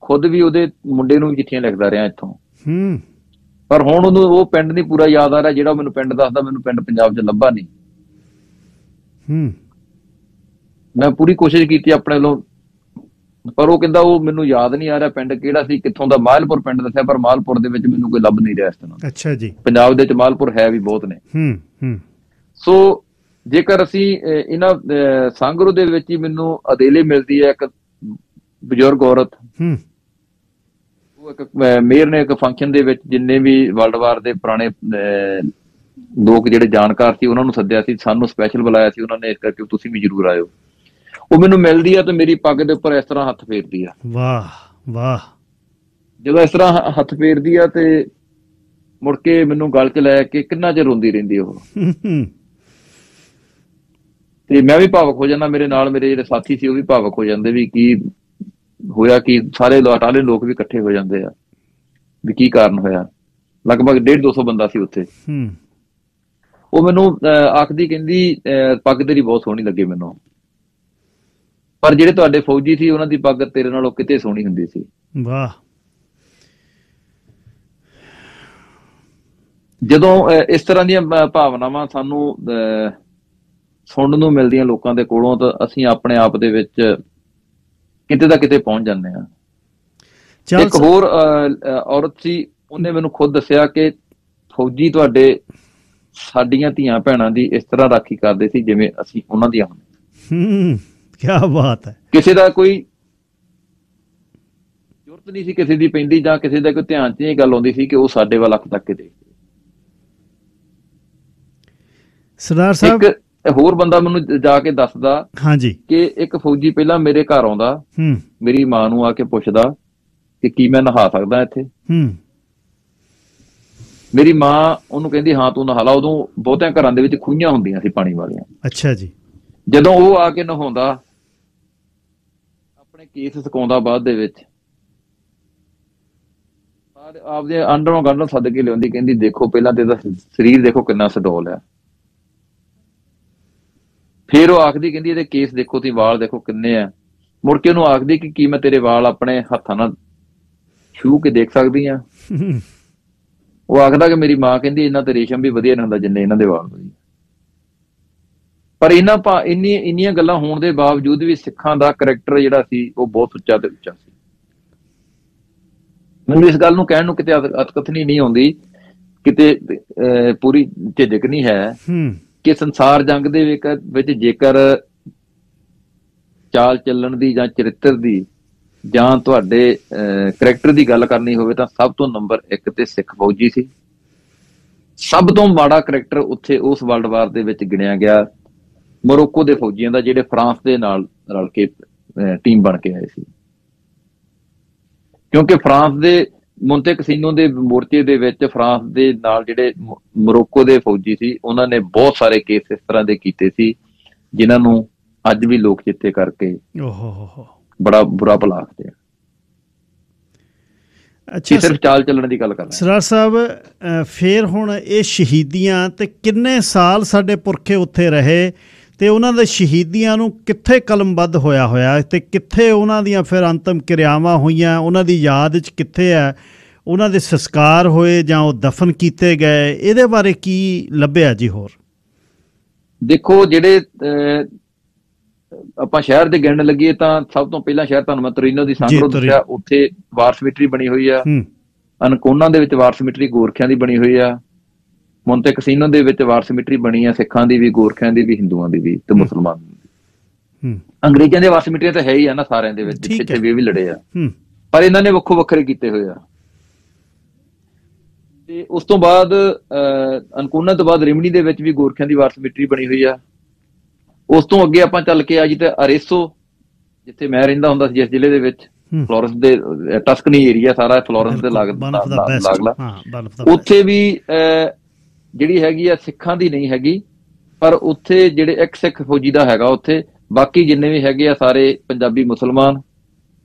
ਖੁਦ ਵੀ ਉਹਦੇ ਮੁੰਡੇ ਨੂੰ ਵੀ ਚਿੱਠੀਆਂ ਲਿਖਦਾ ਰਿਹਾ ਇੱਥੋਂ। ਪਰ ਹੁਣ ਉਹਨੂੰ ਉਹ ਪਿੰਡ ਨਹੀਂ ਪੂਰਾ ਯਾਦ ਆ ਰਿਹਾ ਜਿਹੜਾ ਮੈਨੂੰ ਪਿੰਡ ਦੱਸਦਾ, ਮੈਨੂੰ ਪਿੰਡ ਪੰਜਾਬ 'ਚ ਲੱਭਾ ਨਹੀਂ। ਮੈਂ ਪੂਰੀ ਕੋਸ਼ਿਸ਼ ਕੀਤੀ ਆਪਣੇ ਵੱਲੋਂ, ਪਰ ਉਹ ਕਹਿੰਦਾ ਉਹ ਮੈਨੂੰ ਯਾਦ ਨਹੀਂ ਆ ਰਿਹਾ ਪਿੰਡ ਕਿਹੜਾ ਸੀ, ਕਿੱਥੋਂ ਦਾ। ਮਾਲਪੁਰ ਪਿੰਡ ਦੱਸਿਆ, ਪਰ ਮਾਲਪੁਰ ਦੇ ਵਿੱਚ ਮੈਨੂੰ ਕੋਈ ਲੱਭ ਨਹੀਂ ਰਿਹਾ ਇਸ ਤਰ੍ਹਾਂ। ਅੱਛਾ ਜੀ, ਪੰਜਾਬ ਦੇ ਵਿੱਚ ਮਾਲਪੁਰ ਹੈ ਵੀ ਬਹੁਤ ਨੇ। ਸੋ ਜੇਕਰ ਅਸੀਂ ਇਹਨਾਂ ਸੰਗਰੂਰ ਦੇ ਵਿੱਚ ਹੀ ਮੈਨੂੰ ਅਦੇਲੇ ਮਿਲਦੀ ਹੈ ਇੱਕ ਬਜ਼ੁਰਗ ਔਰਤ, ਉਹ ਇੱਕ ਮੇਅਰ ਨੇ ਇੱਕ ਫੰਕਸ਼ਨ ਦੇ ਵਿੱਚ ਜਿੰਨੇ ਵੀ ਵਰਲਡ ਵਾਰ ਦੇ ਪੁਰਾਣੇ ਲੋਕ ਜਿਹੜੇ ਜਾਣਕਾਰ ਸੀ ਉਹਨਾਂ ਨੂੰ ਸੱਦਿਆ ਸੀ, ਸਾਨੂੰ ਸਪੈਸ਼ਲ ਬੁਲਾਇਆ ਸੀ ਉਹਨਾਂ ਨੇ, ਇਸ ਕਰਕੇ ਤੁਸੀਂ ਵੀ ਜ਼ਰੂਰ ਆਇਓ। ਉਹ ਮੈਨੂੰ ਮਿਲਦੀ ਆ ਤੇ ਮੇਰੀ ਪੱਗ ਦੇ ਉੱਪਰ ਇਸ ਤਰ੍ਹਾਂ ਹੱਥ ਫੇਰਦੀ ਆ। ਵਾਹ ਵਾਹ। ਜਦੋਂ ਇਸ ਤਰ੍ਹਾਂ ਹੱਥ ਫੇਰਦੀ ਆ ਤੇ ਮੁੜ ਕੇ ਮੈਨੂੰ ਗਲ 'ਚ ਲੈ ਕੇ ਕਿੰਨਾ ਚਿਰ ਰੋਂਦੀ ਰਹਿੰਦੀ ਉਹ। ਤੇ ਮੈਂ ਵੀ ਭਾਵਕ ਹੋ ਜਾਂਦਾ, ਮੇਰੇ ਨਾਲ ਮੇਰੇ ਜਿਹੜੇ ਸਾਥੀ ਸੀ ਉਹ ਵੀ ਭਾਵਕ ਹੋ ਜਾਂਦੇ ਵੀ ਕੀ ਹੋਇਆ, ਕੀ ਸਾਰੇ ਇਟਾਲੀਅਨ ਲੋਕ ਵੀ ਇਕੱਠੇ ਹੋ ਜਾਂਦੇ ਆ ਵੀ ਕੀ ਕਾਰਨ ਹੋਇਆ। ਲਗਭਗ 150-200 ਬੰਦਾ ਸੀ ਉੱਥੇ। ਉਹ ਮੈਨੂੰ ਆਖਦੀ ਕਹਿੰਦੀ ਪੱਗ ਤੇਰੀ ਬਹੁਤ ਸੋਹਣੀ ਲੱਗੀ ਮੈਨੂੰ, ਪਰ ਜਿਹੜੇ ਤੁਹਾਡੇ ਫੌਜੀ ਸੀ ਉਹਨਾਂ ਦੀ ਪੱਗ ਤੇਰੇ ਨਾਲੋਂ ਕਿਤੇ ਸੋਹਣੀ ਹੁੰਦੀ ਸੀ। ਵਾਹ। ਜਦੋਂ ਇਸ ਤਰ੍ਹਾਂ ਦੀਆਂ ਭਾਵਨਾਵਾਂ ਸਾਨੂੰ ਸੁਣਨ ਨੂੰ ਮਿਲਦੀਆਂ ਲੋਕਾਂ ਦੇ ਕੋਲੋਂ ਤਾਂ ਅਸੀਂ ਆਪਣੇ ਆਪ ਦੇ ਵਿੱਚ ਕਿਤੇ ਦਾ ਕਿਤੇ ਪਹੁੰਚ ਜਾਂਦੇ ਹਾਂ। ਇੱਕ ਹੋਰ ਔਰਤ ਸੀ, ਉਹਨੇ ਮੈਨੂੰ ਖੁਦ ਦੱਸਿਆ ਕਿ ਫੌਜੀ ਤੁਹਾਡੇ ਸਾਡੀਆਂ ਧੀਆਂ ਭੈਣਾਂ ਦੀ ਇਸ ਤਰ੍ਹਾਂ ਰਾਖੀ ਕਰਦੇ ਸੀ ਜਿਵੇਂ ਅਸੀਂ ਉਹਨਾਂ ਦੀਆਂ ਹੁੰਦੀਆਂ। ਕਿਆ ਬਾਤ ਹੈ। ਕਿਸੇ ਦਾ ਕੋਈ ਜ਼ਰੂਰਤ ਨਹੀਂ ਸੀ ਕਿਸੇ ਦੀ ਪੈਂਦੀ, ਜਾਂ ਕਿਸੇ ਦਾ ਕੋਈ ਧਿਆਨ 'ਚ ਇਹ ਗੱਲ ਆਉਂਦੀ ਸੀ ਕਿ ਉਹ ਸਾਡੇ ਵੱਲ ਅੱਖ ਤੱਕ ਕੇ ਦੇਖਦੇ। ਸਰਦਾਰ ਸਾਹਿਬ, ਇੱਕ ਹੋਰ ਬੰਦਾ ਮੈਨੂੰ ਜਾ ਕੇ ਦੱਸਦਾ ਕਿ ਇੱਕ ਫੌਜੀ ਪਹਿਲਾਂ ਮੇਰੇ ਘਰ ਆਉਂਦਾ, ਮੇਰੀ ਮਾਂ ਨੂੰ ਆ ਕੇ ਪੁੱਛਦਾ ਕਿ ਕੀ ਮੈਂ ਨਹਾ ਸਕਦਾ ਇੱਥੇ। ਮੇਰੀ ਮਾਂ ਉਹਨੂੰ ਕਹਿੰਦੀ ਹਾਂ ਤੂੰ ਨਹਾ ਲਾ। ਉਦੋਂ ਬਹੁਤਿਆਂ ਘਰਾਂ ਦੇ ਵਿੱਚ ਖੂਹੀਆਂ ਹੁੰਦੀਆਂ ਸੀ ਪਾਣੀ ਵਾਲੀਆਂ। ਅੱਛਾ ਜੀ। ਜਦੋਂ ਉਹ ਆ ਕੇ ਨਹਾਉਂਦਾ, ਆਪਣੇ ਕੇਸ ਸੁਕਾਉਂਦਾ, ਬਾਅਦ ਦੇ ਵਿੱਚ ਆਪਦੇ ਅੰਡਰੋਂ ਗੰਢੋਂ ਸੱਦ ਕੇ ਲਿਆਉਂਦੀ, ਕਹਿੰਦੀ ਦੇਖੋ ਪਹਿਲਾਂ ਤੇ ਇਹਦਾ ਸਰੀਰ ਦੇਖੋ ਕਿੰਨਾ ਸਡੋਲ ਆ। ਫਿਰ ਉਹ ਆਖਦੀ ਕਹਿੰਦੀ ਇਹਦੇ ਕੇਸ ਦੇਖੋ, ਤੁਸੀਂ ਵਾਲ ਦੇਖੋ ਕਿੰਨੇ ਆ। ਮੁੜ ਕੇ ਉਹਨੂੰ ਆਖਦੀ ਕਿ ਕੀ ਮੈਂ ਤੇਰੇ ਵਾਲ ਆਪਣੇ ਹੱਥਾਂ ਨਾਲ ਛੂਹ ਕੇ ਦੇਖ ਸਕਦੀ ਆ। ਉਹ ਆਖਦਾ ਕਿ ਮੇਰੀ ਮਾਂ ਕਹਿੰਦੀ ਇਹਨਾਂ ਤੇ ਰੇਸ਼ਮ ਵੀ ਵਧੀਆ ਨਹੀਂ ਹੁੰਦਾ ਜਿੰਨੇ ਇਹਨਾਂ ਦੇ ਵਾਲ ਵਧੀਆ। ਪਰ ਇੰਨੀਆਂ ਗੱਲਾਂ ਹੋਣ ਦੇ ਬਾਵਜੂਦ ਵੀ ਸਿੱਖਾਂ ਦਾ ਕਰੈਕਟਰ ਜਿਹੜਾ ਸੀ ਉਹ ਬਹੁਤ ਉੱਚਾ ਤੇ ਉੱਚਾ ਸੀ। ਮੈਨੂੰ ਇਸ ਗੱਲ ਨੂੰ ਕਹਿਣ ਨੂੰ ਕਿਤੇ ਅਤਕਥਨੀ ਨਹੀਂ ਆਉਂਦੀ, ਕਿਤੇ ਪੂਰੀ ਝਿਜਕ ਨਹੀਂ ਹੈ ਕਿ ਸੰਸਾਰ ਜੰਗ ਦੇ ਵਿੱਚ ਜੇਕਰ ਚਾਲ ਚੱਲਣ ਦੀ ਜਾਂ ਚਰਿੱਤਰ ਦੀ ਜਾਂ ਤੁਹਾਡੇ ਕਰੈਕਟਰ ਦੀ ਗੱਲ ਕਰਨੀ ਹੋਵੇ ਤਾਂ ਸਭ ਤੋਂ ਨੰਬਰ 1 ਤੇ ਸਿੱਖ ਫੌਜੀ ਸੀ। ਸਭ ਤੋਂ ਮਾੜਾ ਕਰੈਕਟਰ ਉੱਥੇ ਉਸ ਵਰਲਡ ਵਾਰ ਦੇ ਵਿੱਚ ਗਿਣਿਆ ਗਿਆ ਮੋਰੋਕੋ ਦੇ ਫੌਜੀਆਂ ਦਾ, ਜਿਹੜੇ ਫਰਾਂਸ ਦੇ ਨਾਲ ਰਲ ਕੇ ਟੀਮ ਬਣ ਕੇ ਆਏ ਸੀ। ਕਿਉਂਕਿ ਫਰਾਂਸ ਦੇ ਮੋਂਤੇ ਕਸੀਨੋ ਦੇ ਮੋਰਚੇ ਦੇ ਵਿੱਚ ਫਰਾਂਸ ਦੇ ਨਾਲ ਜਿਹੜੇ ਮੋਰੋਕੋ ਦੇ ਫੌਜੀ ਸੀ ਉਹਨਾਂ ਨੇ ਬਹੁਤ ਸਾਰੇ ਕੇਸ ਇਸ ਤਰ੍ਹਾਂ ਦੇ ਕੀਤੇ ਸੀ ਜਿਨ੍ਹਾਂ ਨੂੰ ਅੱਜ ਵੀ ਲੋਕ ਚਿੱਤੇ ਕਰਕੇ ਬੜਾ ਬੁਰਾ ਭਲਾ ਆਖਦੇ ਆ। ਅੱਛਾ, ਸਿਰਫ ਚਾਲ ਚੱਲਣ ਦੀ ਗੱਲ ਕਰ ਰਹੇ ਸਰਾਰ ਸਾਹਿਬ, ਫਿਰ ਹੁਣ ਇਹ ਸ਼ਹੀਦੀਆਂ ਤੇ ਕਿੰਨੇ ਸਾਲ ਸਾਡੇ ਪੁਰਖੇ ਉੱਥੇ ਰਹੇ ਤੇ ਉਹਨਾਂ ਦੇ ਸ਼ਹੀਦੀਆਂ ਨੂੰ ਕਿੱਥੇ ਕਲਮਬੱਧ ਹੋਇਆ ਤੇ ਕਿੱਥੇ ਉਹਨਾਂ ਦੀਆਂ ਫਿਰ ਅੰਤਮ ਕਿਰਿਆਵਾਂ ਹੋਈਆਂ, ਉਹਨਾਂ ਦੀ ਯਾਦ 'ਚ ਕਿੱਥੇ ਹੈ ਉਹਨਾਂ ਦੇ ਸੰਸਕਾਰ ਹੋਏ ਜਾਂ ਉਹ ਦਫਨ ਕੀਤੇ ਗਏ, ਇਹਦੇ ਬਾਰੇ ਕੀ ਲੱਭਿਆ ਜੀ? ਹੋਰ ਦੇਖੋ, ਜਿਹੜੇ ਆਪਾਂ ਸ਼ਹਿਰ ਦੇ ਗਿਣਨ ਲੱਗੀਏ ਤਾਂ ਸਭ ਤੋਂ ਪਹਿਲਾਂ ਸ਼ਹਿਰ ਤੁਹਾਨੂੰ ਮੈਂ ਤੋਰੀਨੋ ਦੀ ਸਾਂਗਰੋ ਦੱਸਿਆ, ਉੱਥੇ ਵਾਰ ਸਿਮਟਰੀ ਬਣੀ ਹੋਈ ਆ। ਅਨਕੋਨਾ ਦੇ ਵਿੱਚ ਵਾਰ ਸਿਮਟਰੀ ਗੋਰਖਿਆਂ ਦੀ ਬਣੀ ਹੋਈ ਆ। ਮੋਂਤੇ ਕਸੀਨੋ ਦੇ ਵਿੱਚ ਵਾਰ ਸਿਮਟਰੀ ਬਣੀ ਆ ਸਿੱਖਾਂ ਦੀ ਵੀ, ਗੋਰਖਿਆਂ ਦੀ ਵੀ, ਹਿੰਦੂਆਂ ਦੀ ਵੀ ਤੇ ਮੁਸਲਮਾਨਾਂ ਦੀ। ਅੰਗਰੇਜ਼ਾਂ ਦੇ ਵਾਰ ਸਿਮਟਰੀਆਂ ਤਾਂ ਹੈ ਹੀ ਆ ਨਾ ਸਾਰਿਆਂ ਦੇ ਵਿੱਚ, ਪਿੱਛੇ ਵੀ ਲੜੇ ਆ, ਪਰ ਇਹਨਾਂ ਨੇ ਵੱਖੋ ਵੱਖਰੇ ਕੀਤੇ ਹੋਏ ਆ। ਤੇ ਉਸ ਤੋਂ ਬਾਅਦ ਅਨਕੋਨਾ ਤੋਂ ਬਾਅਦ ਰਿਮਣੀ ਦੇ ਵਿੱਚ ਵੀ ਗੋਰਖਿਆਂ ਦੀ ਵਾਰ ਸਿਮਟਰੀ ਬਣੀ ਹੋਈ ਆ। ਉਸ ਤੋਂ ਅੱਗੇ ਆਪਾਂ ਚੱਲ ਕੇ ਆ ਜੀ ਤੇ ਅਰੇਸੋ, ਜਿੱਥੇ ਮੈਂ ਰਹਿੰਦਾ ਹੁੰਦਾ ਸੀ ਜਿਸ ਜ਼ਿਲ੍ਹੇ ਦੇ ਵਿੱਚ, ਫਲੋਰੈਂਸ ਦੇ ਟਸਕਨੀ ਏਰੀਆ ਸਾਰਾ ਫਲੋਰੈਂਸ ਦੇ ਲਾਗਲਾ, ਉੱਥੇ ਵੀ ਜਿਹੜੀ ਹੈਗੀ ਆ ਸਿੱਖਾਂ ਦੀ ਨਹੀਂ ਹੈਗੀ, ਪਰ ਉੱਥੇ ਜਿਹੜੇ ਇੱਕ ਸਿੱਖ ਫੌਜੀ ਦਾ ਹੈਗਾ ਉੱਥੇ, ਬਾਕੀ ਜਿੰਨੇ ਵੀ ਹੈਗੇ ਆ ਸਾਰੇ ਪੰਜਾਬੀ ਮੁਸਲਮਾਨ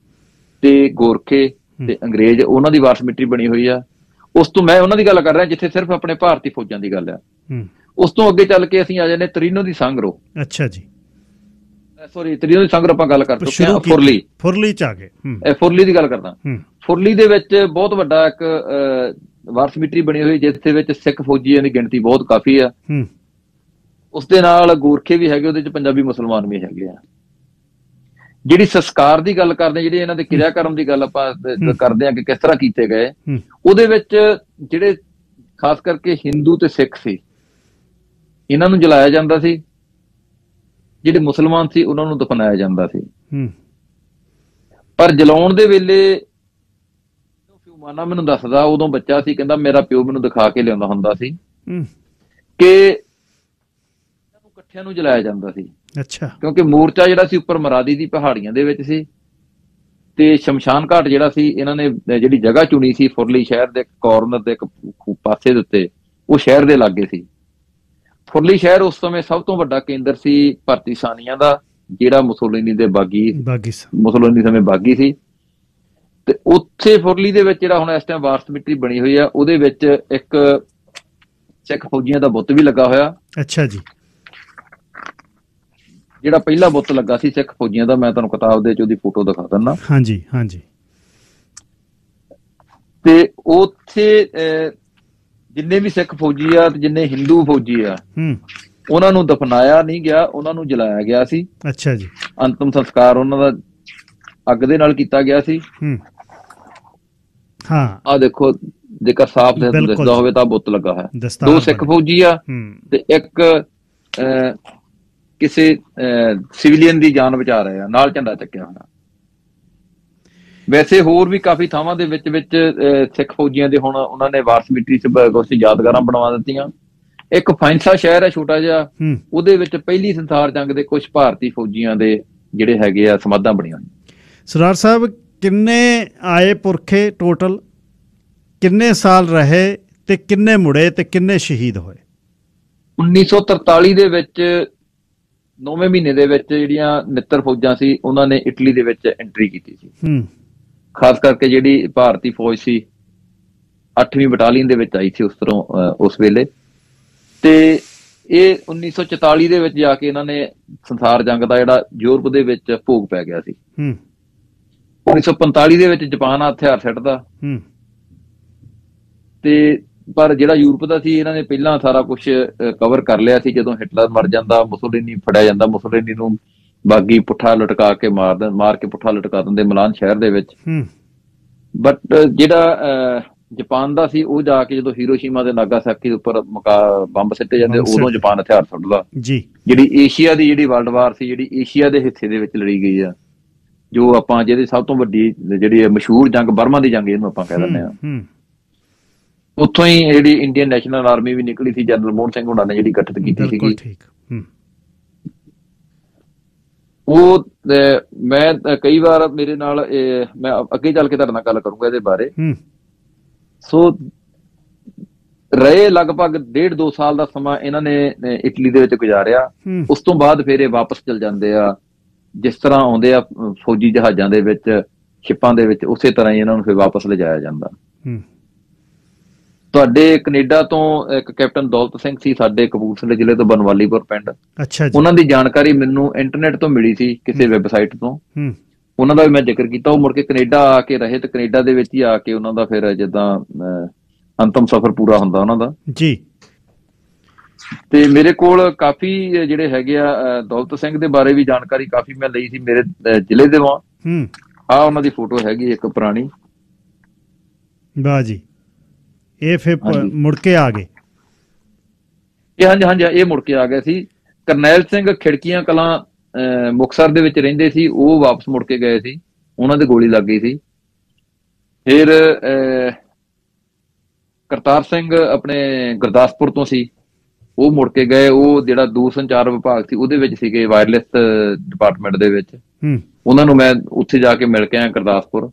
ਤੇ ਗੋਰਖੇ ਤੇ ਅੰਗਰੇਜ਼, ਉਹਨਾਂ ਦੀ ਵਾਰ ਸਿਮਟਰੀ ਬਣੀ ਹੋਈ ਆ। ਉਸ ਤੋਂ ਮੈਂ ਉਹਨਾਂ ਦੀ ਗੱਲ ਕਰ ਰਿਹਾ ਜਿੱਥੇ ਸਿਰਫ ਆਪਣੇ ਭਾਰਤੀ ਫੌਜਾਂ ਦੀ ਗੱਲ ਆ। ਉਸ ਤੋਂ ਅੱਗੇ ਚੱਲ ਕੇ ਅਸੀਂ ਆ ਜਾਂਦੇ ਤੋਰੀਨੋ ਦੀ ਸਾਂਗਰੋ। ਅੱਛਾ ਜੀ, ਸੌਰੀ, ਤੋਰੀਨੋ ਦੀ ਸਾਂਗਰੋ ਆਪਾਂ ਗੱਲ ਕਰ ਚੁੱਕੇ ਹਾਂ। ਫੁਰਲੀ ਚ ਆ ਗਏ, ਫੁਰਲੀ ਦੀ ਗੱਲ ਕਰਦਾ। ਫੁਰਲੀ ਦੇ ਵਿੱਚ ਬਹੁਤ ਵੱਡਾ ਇੱਕ ਵਾਰ ਸਿਮਟਰੀ ਬਣੀ ਹੋਈ ਜਿਸ ਦੇ ਵਿੱਚ ਸਿੱਖ ਫੌਜੀਆਂ ਦੀ ਗਿਣਤੀ ਬਹੁਤ ਕਾਫੀ ਆ। ਉਸ ਦੇ ਨਾਲ ਗੋਰਖੇ ਵੀ ਹੈਗੇ, ਉਹਦੇ ਚ ਪੰਜਾਬੀ ਮੁਸਲਮਾਨ ਵੀ ਹੈਗੇ ਆ। ਜਿਹੜੀ ਸੰਸਕਾਰ ਦੀ ਗੱਲ ਕਰਦੇ, ਜਿਹੜੇ ਇਹਨਾਂ ਦੇ ਕਿਰਿਆਕਰਮ ਦੀ ਗੱਲ ਆਪਾਂ ਕਰਦੇ ਹਾਂ ਕਿ ਕਿਸ ਤਰ੍ਹਾਂ ਕੀਤੇ ਗਏ, ਉਹਦੇ ਵਿੱਚ ਜਿਹੜੇ ਖਾਸ ਕਰਕੇ ਹਿੰਦੂ ਤੇ ਸਿੱਖ ਸੀ ਇਹਨਾਂ ਨੂੰ ਜਲਾਇਆ ਜਾਂਦਾ ਸੀ, ਜਿਹੜੇ ਮੁਸਲਮਾਨ ਸੀ ਉਹਨਾਂ ਨੂੰ ਦਫਨਾਇਆ ਜਾਂਦਾ ਸੀ। ਪਰ ਜਲਾਉਣ ਦੇ ਵੇਲੇ ਫਿਊਮਾਨਾ ਮੈਨੂੰ ਦੱਸਦਾ, ਉਦੋਂ ਬੱਚਾ ਸੀ, ਕਹਿੰਦਾ ਮੇਰਾ ਪਿਓ ਮੈਨੂੰ ਦਿਖਾ ਕੇ ਲਿਆਉਂਦਾ ਹੁੰਦਾ ਸੀ ਕਿ ਇਹਨਾਂ ਨੂੰ ਇਕੱਠਿਆਂ ਨੂੰ ਜਲਾਇਆ ਜਾਂਦਾ ਸੀ। ਅੱਛਾ, ਕਿਉਂਕਿ ਮੋਰਚਾ ਜਿਹੜਾ ਸੀ ਉੱਪਰ ਮਰਾਦੀ ਦੀ ਪਹਾੜੀਆਂ ਦੇ ਵਿੱਚ ਸੀ ਤੇ ਸ਼ਮਸ਼ਾਨ ਘਾਟ ਜਿਹੜਾ ਸੀ, ਇਹਨਾਂ ਨੇ ਜਿਹੜੀ ਜਗ੍ਹਾ ਚੁਣੀ ਸੀ ਫੁਰਲੀ ਸ਼ਹਿਰ ਦੇ ਕਾਰਨਰ ਦੇ ਇੱਕ ਪਾਸੇ ਦੇ ਉੱਤੇ, ਉਹ ਸ਼ਹਿਰ ਦੇ ਲਾਗੇ ਸੀ। ਫੁਰਲੀ ਸ਼ਹਿਰ ਉਸ ਸਮੇਂ ਸਭ ਤੋਂ ਵੱਡਾ ਕੇਂਦਰ ਸੀ ਭਾਰਤੀ ਸਾਨੀਆਂ ਦਾ, ਜਿਹੜਾ ਮੁਸੋਲਿਨੀ ਦੇ ਮੁਸੋਲਿਨੀ ਸਮੇਂ ਬਾਗੀ ਸੀ। ਤੇ ਉੱਥੇ ਫੁਰਲੀ ਦੇ ਵਿੱਚ ਜਿਹੜਾ ਹੁਣ ਇਸ ਟਾਈਮ ਵਾਰ ਸਿਮਟਰੀ ਬਣੀ ਹੋਈ ਆ, ਉਹਦੇ ਵਿੱਚ ਇੱਕ ਸਿੱਖ ਫੌਜੀਆਂ ਦਾ ਬੁੱਤ ਵੀ ਲੱਗਾ ਹੋਇਆ। ਅੱਛਾ ਜੀ, ਜਿਹੜਾ ਪਹਿਲਾ ਬੁੱਤ ਲੱਗਾ ਸੀ ਸਿੱਖ ਫੌਜੀਆਂ ਦਾ, ਮੈਂ ਤੁਹਾਨੂੰ ਕਿਤਾਬ ਦੇ ਵਿੱਚ ਉਹਦੀ ਫੋਟੋ ਦਿਖਾ ਦਿੰਦਾ। ਹਾਂਜੀ ਹਾਂਜੀ। ਤੇ ਉੱਥੇ ਜਿੰਨੇ ਵੀ ਸਿੱਖ ਫੌਜੀ ਆ ਤੇ ਜਿੰਨੇ ਹਿੰਦੂ ਫੌਜੀ ਆ, ਉਹਨਾਂ ਨੂੰ ਦਫਨਾਇਆ ਨਹੀਂ ਗਿਆ, ਉਹਨਾਂ ਨੂੰ ਜਲਾਇਆ ਗਿਆ ਸੀ। ਅੱਛਾ ਜੀ, ਅੰਤਮ ਸੰਸਕਾਰ ਉਹਨਾਂ ਦਾ ਅੱਗ ਦੇ ਨਾਲ ਕੀਤਾ ਗਿਆ ਸੀ। ਹਾਂ, ਆ ਦੇਖੋ, ਜੇਕਰ ਸਾਫ਼ ਦਿਸਦਾ ਹੋਵੇ ਤਾਂ ਬੁੱਤ ਲੱਗਾ ਹੈ। 2 ਸਿੱਖ ਫੌਜੀ ਆ ਤੇ ਇੱਕ ਕਿਸੇ ਸਿਵਲੀਅਨ ਦੀ ਜਾਨ ਬਚਾ ਰਹੇ ਆ, ਨਾਲ ਝੰਡਾ ਚੱਕਿਆ ਹੋਇਆ। ਵੈਸੇ ਹੋਰ ਵੀ ਕਾਫੀ ਥਾਵਾਂ ਦੇ ਵਿੱਚ ਸਿੱਖ ਫੌਜੀਆਂ ਦੇ ਹੁਣ ਉਹਨਾਂ ਨੇ ਵਾਰ ਸਿਮਟਰੀ ਕੁਝ ਯਾਦਗਾਰਾਂ ਬਣਵਾ ਦਿੱਤੀਆਂ। ਇੱਕ ਫਾਂਸਾ ਸ਼ਹਿਰ ਹੈ ਛੋਟਾ ਜਿਹਾ, ਉਹਦੇ ਵਿੱਚ ਪਹਿਲੀ ਸੰਸਾਰ ਜੰਗ ਦੇ ਕੁਝ ਭਾਰਤੀ ਫੌਜੀਆਂ ਦੇ ਜਿਹੜੇ ਹੈਗੇ ਆ ਸਮਾਧਾਂ ਬਣੀਆਂ। ਸਰਾਰ ਸਾਹਿਬ, ਕਿੰਨੇ ਆਏ ਪੁਰਖੇ ਟੋਟਲ, ਕਿੰਨੇ ਸਾਲ ਰਹੇ ਤੇ ਕਿੰਨੇ ਮੁੜੇ ਤੇ ਕਿੰਨੇ ਸ਼ਹੀਦ ਹੋਏ? 1943 ਦੇ ਵਿੱਚ 9ਵੇਂ ਮਹੀਨੇ ਦੇ ਵਿੱਚ ਜਿਹੜੀਆਂ ਮਿੱਤਰ ਫੌਜਾਂ ਸੀ ਉਹਨਾਂ ਨੇ ਇਟਲੀ ਦੇ ਵਿੱਚ ਐਂਟਰੀ ਕੀਤੀ ਸੀ। ਖਾਸ ਕਰਕੇ ਜਿਹੜੀ ਭਾਰਤੀ ਫੌਜ ਸੀ 8ਵੀਂ ਬਟਾਲੀਅਨ ਦੇ ਵਿੱਚ ਆਈ ਸੀ ਉਸ ਵੇਲੇ। ਤੇ ਇਹ 1944 ਦੇ ਵਿੱਚ ਜਾ ਕੇ ਇਹਨਾਂ ਨੇ ਸੰਸਾਰ ਜੰਗ ਦਾ ਜਿਹੜਾ ਯੂਰਪ ਦੇ ਵਿੱਚ ਭੋਗ ਪੈ ਗਿਆ ਸੀ। 1945 ਦੇ ਵਿੱਚ ਜਾਪਾਨ ਹਥਿਆਰ ਛੱਡਦਾ ਤੇ ਪਰ ਜਿਹੜਾ ਯੂਰਪ ਦਾ ਸੀ ਇਹਨਾਂ ਨੇ ਪਹਿਲਾਂ ਸਾਰਾ ਕੁਝ ਕਵਰ ਕਰ ਲਿਆ ਸੀ। ਜਦੋਂ ਹਿਟਲਰ ਮਰ ਜਾਂਦਾ, ਮੁਸੋਲਿਨੀ ਫੜਿਆ ਜਾਂਦਾ, ਮੁਸੋਲਿਨੀ ਨੂੰ ਬਾਗੀ ਪੁੱਠਾ ਲਟਕਾ ਕੇ ਮਾਰ ਕੇ ਪੁੱਠਾ ਲਟਕਾ ਦਿੰਦੇ ਮਿਲਾਨ ਸ਼ਹਿਰ ਦੇ ਵਿੱਚ। ਬਟ ਜਿਹੜਾ ਜਾਪਾਨ ਦਾ ਸੀ ਉਹ ਜਾ ਕੇ ਜਦੋਂ ਹੀਰੋਸ਼ੀਮਾ ਤੇ ਨਾਗਾਸਾਕੀ ਦੇ ਉੱਪਰ ਬੰਬ ਸਿੱਟੇ ਜਾਂਦੇ, ਉਦੋਂ ਜਾਪਾਨ ਹਥਿਆਰ ਸੁੱਟਦਾ। ਜਿਹੜੀ ਏਸ਼ੀਆ ਦੀ ਜਿਹੜੀ ਵਰਲਡ ਵਾਰ ਸੀ, ਜਿਹੜੀ ਏਸ਼ੀਆ ਦੇ ਹਿੱਸੇ ਦੇ ਵਿੱਚ ਲੜੀ ਗਈ ਆ, ਜੋ ਆਪਾਂ ਜਿਹਦੀ ਸਭ ਤੋਂ ਵੱਡੀ ਜਿਹੜੀ ਮਸ਼ਹੂਰ ਜੰਗ ਬਰਮਾ ਦੀ ਜੰਗ ਇਹਨੂੰ ਆਪਾਂ ਕਹਿ ਦਿੰਦੇ ਹਾਂ, ਉੱਥੋਂ ਹੀ ਜਿਹੜੀ ਇੰਡੀਅਨ ਨੈਸ਼ਨਲ ਆਰਮੀ ਵੀ ਨਿਕਲੀ ਸੀ, ਜਨਰਲ ਮੋਹਨ ਸਿੰਘ ਹੁਣਾਂ ਨੇ ਜਿਹੜੀ ਗਠਿਤ ਕੀਤੀ ਸੀਗੀ। ਉਹ ਮੈਂ ਕਈ ਵਾਰ ਮੇਰੇ ਨਾਲ ਮੈਂ ਅੱਗੇ ਚੱਲ ਕੇ ਤੁਹਾਡੇ ਨਾਲ ਗੱਲ ਕਰੂੰਗਾ ਇਹਦੇ ਬਾਰੇ। ਸੋ ਰਹੇ ਲਗਭਗ 1.5-2 ਸਾਲ ਦਾ ਸਮਾਂ ਇਹਨਾਂ ਨੇ ਇਟਲੀ ਦੇ ਵਿੱਚ ਗੁਜ਼ਾਰਿਆ। ਉਸ ਤੋਂ ਬਾਅਦ ਫਿਰ ਇਹ ਵਾਪਸ ਚਲ ਜਾਂਦੇ ਆ, ਜਿਸ ਤਰ੍ਹਾਂ ਆਉਂਦੇ ਆ ਫੌਜੀ ਜਹਾਜ਼ਾਂ ਦੇ ਵਿੱਚ, ਸ਼ਿਪਾਂ ਦੇ ਵਿੱਚ, ਉਸੇ ਤਰ੍ਹਾਂ ਹੀ ਇਹਨਾਂ ਨੂੰ ਫਿਰ ਵਾਪਸ ਲਿਜਾਇਆ ਜਾਂਦਾ। ਤੁਹਾਡੇ ਕੈਨੇਡਾ ਤੋਂ ਇੱਕ ਕੈਪਟਨ ਦੌਲਤ ਸਿੰਘ ਸੀ, ਸਾਡੇ ਕਪੂਰਥਲੇ ਜ਼ਿਲ੍ਹੇ ਤੋਂ ਬਨਵਾਲੀਪੁਰ ਪਿੰਡ। ਉਹਨਾਂ ਦੀ ਜਾਣਕਾਰੀ ਮੈਨੂੰ ਇੰਟਰਨੈਟ ਤੋਂ ਮਿਲੀ ਸੀ, ਕਿਸੇ ਵੈਬਸਾਈਟ ਤੋਂ। ਉਹਨਾਂ ਦਾ ਵੀ ਮੈਂ ਜ਼ਿਕਰ ਕੀਤਾ। ਉਹ ਮੁੜ ਕੇ ਕੈਨੇਡਾ ਆ ਕੇ ਰਹੇ ਤੇ ਕੈਨੇਡਾ ਦੇ ਵਿੱਚ ਹੀ ਆ ਕੇ ਉਹਨਾਂ ਦਾ ਫਿਰ ਜਿੱਦਾਂ ਅੰਤਮ ਸਫ਼ਰ ਪੂਰਾ ਹੁੰਦਾ ਉਹਨਾਂ ਦਾ ਜੀ। ਤੇ ਮੇਰੇ ਕੋਲ ਕਾਫੀ ਜਿਹੜੇ ਹੈਗੇ ਆ ਦੌਲਤ ਸਿੰਘ ਦੇ ਬਾਰੇ ਵੀ ਜਾਣਕਾਰੀ ਕਾਫੀ ਮੈਂ ਲਈ ਸੀ, ਮੇਰੇ ਜ਼ਿਲ੍ਹੇ ਦੇ ਵਾਂ। ਆ ਉਹਨਾਂ ਦੀ ਫੋਟੋ ਹੈਗੀ ਇੱਕ ਪੁਰਾਣੀ। ਵਾਹ ਜੀ, ਇਹ ਫਿਰ ਮੁੜ ਕੇ ਆ ਗਏ? ਹਾਂਜੀ, ਇਹ ਮੁੜ ਕੇ ਆ ਗਏ ਸੀ। ਕਰਨੈਲ ਸਿੰਘ ਖਿੜਕੀਆਂ ਕਲਾਂ ਮੁਕਤਸਰ ਦੇ ਵਿੱਚ ਰਹਿੰਦੇ ਸੀ, ਉਹ ਵਾਪਸ ਮੁੜ ਕੇ ਗਏ ਸੀ, ਉਹਨਾਂ ਦੇ ਗੋਲੀ ਲੱਗ ਗਈ ਸੀ। ਫਿਰ ਕਰਤਾਰ ਸਿੰਘ ਆਪਣੇ ਗੁਰਦਾਸਪੁਰ ਤੋਂ ਸੀ, ਉਹ ਮੁੜ ਕੇ ਗਏ। ਉਹ ਜਿਹੜਾ ਦੂਰ ਸੰਚਾਰ ਵਿਭਾਗ ਸੀ ਉਹਦੇ ਵਿੱਚ ਸੀਗੇ, ਵਾਇਰਲੈਸ ਡਿਪਾਰਟਮੈਂਟ ਦੇ ਵਿੱਚ। ਉਹਨਾਂ ਨੂੰ ਮੈਂ ਉੱਥੇ ਜਾ ਕੇ ਮਿਲ ਕੇ ਆਇਆ ਗੁਰਦਾਸਪੁਰ।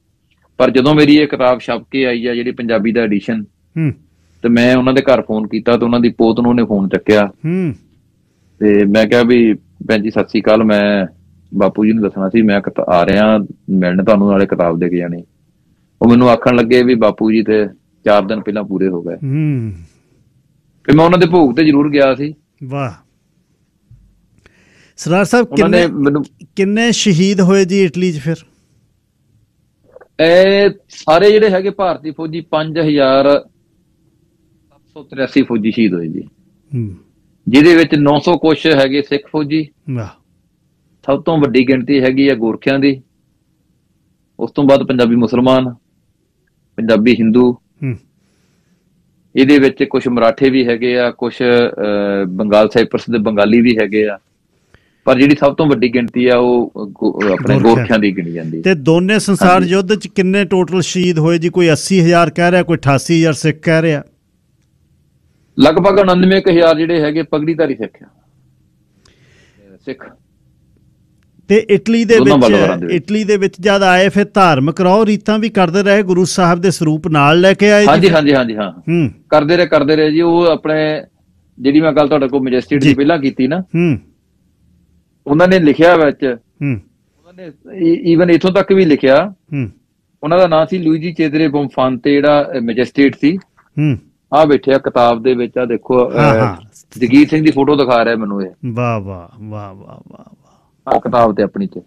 ਪਰ ਜਦੋਂ ਮੇਰੀ ਇਹ ਕਿਤਾਬ ਛਪ ਕੇ ਆਈ ਆ, ਜਿਹੜੀ ਪੰਜਾਬੀ ਦਾ ਐਡੀਸ਼ਨ, ਤੇ ਮੈਂ ਉਹਨਾਂ ਦੇ ਘਰ ਫੋਨ ਕੀਤਾ ਤੇ ਉਹਨਾਂ ਦੀ ਪੋਤ ਨੂੰ ਉਹਨੇ ਫੋਨ ਚੱਕਿਆ ਤੇ ਮੈਂ ਕਿਹਾ ਵੀ ਭੈਣ ਜੀ ਸਤਿ ਸ੍ਰੀ ਅਕਾਲ, ਮੈਂ ਬਾਪੂ ਜੀ ਨੂੰ ਦੱਸਣਾ ਸੀ, ਮੈਂ ਆ ਰਿਹਾ ਮਿਲਣ ਤੁਹਾਨੂੰ, ਨਾਲੇ ਕਿਤਾਬ ਦੇ ਕੇ ਜਾਣੀ। ਉਹ ਮੈਨੂੰ ਆਖਣ ਲੱਗੇ ਵੀ ਬਾਪੂ ਜੀ ਤੇ 4 ਦਿਨ ਪਹਿਲਾਂ ਪੂਰੇ ਹੋ ਗਏ। ਫਿਰ ਮੈਂ ਉਹਨਾਂ ਦੇ ਭੋਗ ਤੇ ਜ਼ਰੂਰ ਗਿਆ ਸੀ। ਵਾਹ ਸਰਦਾਰ ਸਾਹਿਬ, ਕਿੰਨੇ ਸ਼ਹੀਦ ਹੋਏ ਜੀ ਇਟਲੀ 'ਚ? ਫਿਰ ਇਹ ਸਾਰੇ ਜਿਹੜੇ ਹੈਗੇ ਭਾਰਤੀ ਫੌਜੀ 5783 ਫੌਜੀ ਸ਼ਹੀਦ ਹੋਏ ਜੀ, ਜਿਹਦੇ ਵਿੱਚ 900 ਕੁਛ ਹੈਗੇ ਸਿੱਖ ਫੌਜੀ। ਸਭ ਤੋਂ ਵੱਡੀ ਗਿਣਤੀ ਹੈਗੀ ਆ ਗੋਰਖਿਆਂ ਦੀ, ਉਸ ਤੋਂ ਬਾਅਦ ਪੰਜਾਬੀ ਮੁਸਲਮਾਨ, ਪੰਜਾਬੀ ਹਿੰਦੂ, ਇਹਦੇ ਵਿੱਚ ਕੁਛ ਮਰਾਠੇ ਵੀ ਹੈਗੇ ਆ, ਕੁਛ ਬੰਗਾਲ ਸਾਈਪਰਸ ਦੇ ਬੰਗਾਲੀ ਵੀ ਹੈਗੇ ਆ, ਪਰ ਜਿਹੜੀ ਸਭ ਤੋਂ ਵੱਡੀ ਗਿਣਤੀ ਆ ਉਹ ਆਪਣੇ ਗੋਰਖਿਆਂ ਦੀ ਗਿਣੀ ਜਾਂਦੀ। ਤੇ ਦੋਨੇ ਸੰਸਾਰ ਯੁੱਧ ਚ ਕਿੰਨੇ ਟੋਟਲ ਸ਼ਹੀਦ ਹੋਏ ਜੀ? ਕੋਈ 80,000 ਕਹਿ ਰਿਹਾ, ਕੋਈ 88,000 ਸਿੱਖ ਕਹਿ ਰਿਹਾ। ਲਗਭਗ 99,000 ਜਿਹੜੇ ਹੈਗੇ ਪਗੜੀਧਾਰੀ ਸਿੱਖ ਆ, ਸਿੱਖ। ਤੇ ਇਟਲੀ ਦੇ ਵਿੱਚ ਜਦ ਆਏ ਫਿਰ ਧਾਰਮਿਕ ਰਹੁ ਰੀਤਾਂ ਵੀ ਕਰਦੇ ਰਹੇ, ਗੁਰੂ ਸਾਹਿਬ ਦੇ ਸਰੂਪ ਨਾਲ ਲੈ ਕੇ ਆਏ? ਹਾਂਜੀ, ਹਾਂ ਕਰਦੇ ਰਹੇ ਜੀ। ਉਹ ਆਪਣੇ ਜਿਹੜੀ ਮੈਂ ਗੱਲ ਤੁਹਾਡੇ ਕੋਲ ਮੈਜੈਸਟਿਕ ਦੀ ਪਹਿਲਾਂ ਕੀਤੀ ਨਾ, ਉਹਨਾਂ ਨੇ ਲਿਖਿਆ ਵਿੱਚ, ਉਹਨਾਂ ਨੇ ਈਵਨ ਇੱਥੋਂ ਤੱਕ ਵੀ ਲਿਖਿਆ, ਉਹਨਾਂ ਦਾ ਨਾਂ ਸੀ ਲੂਈਜੀ ਚੇਦਰੇ ਬੋਨਫਾਂਤੇ, ਜਿਹੜਾ ਮੈਜਿਸਟ੍ਰੇਟ ਸੀ। ਆ ਬੈਠਿਆ ਕਿਤਾਬ ਦੇ ਵਿੱਚ, ਆ ਦੇਖੋ ਜਗੀਰ ਸਿੰਘ ਦੀ ਫੋਟੋ ਦਿਖਾ ਰਿਹਾ ਮੈਨੂੰ ਇਹ। ਵਾਹ ਵਾਹ ਵਾਹ ਵਾਹ ਵਾਹ। ਆ ਕਿਤਾਬ ਤੇ ਆਪਣੀ ਚ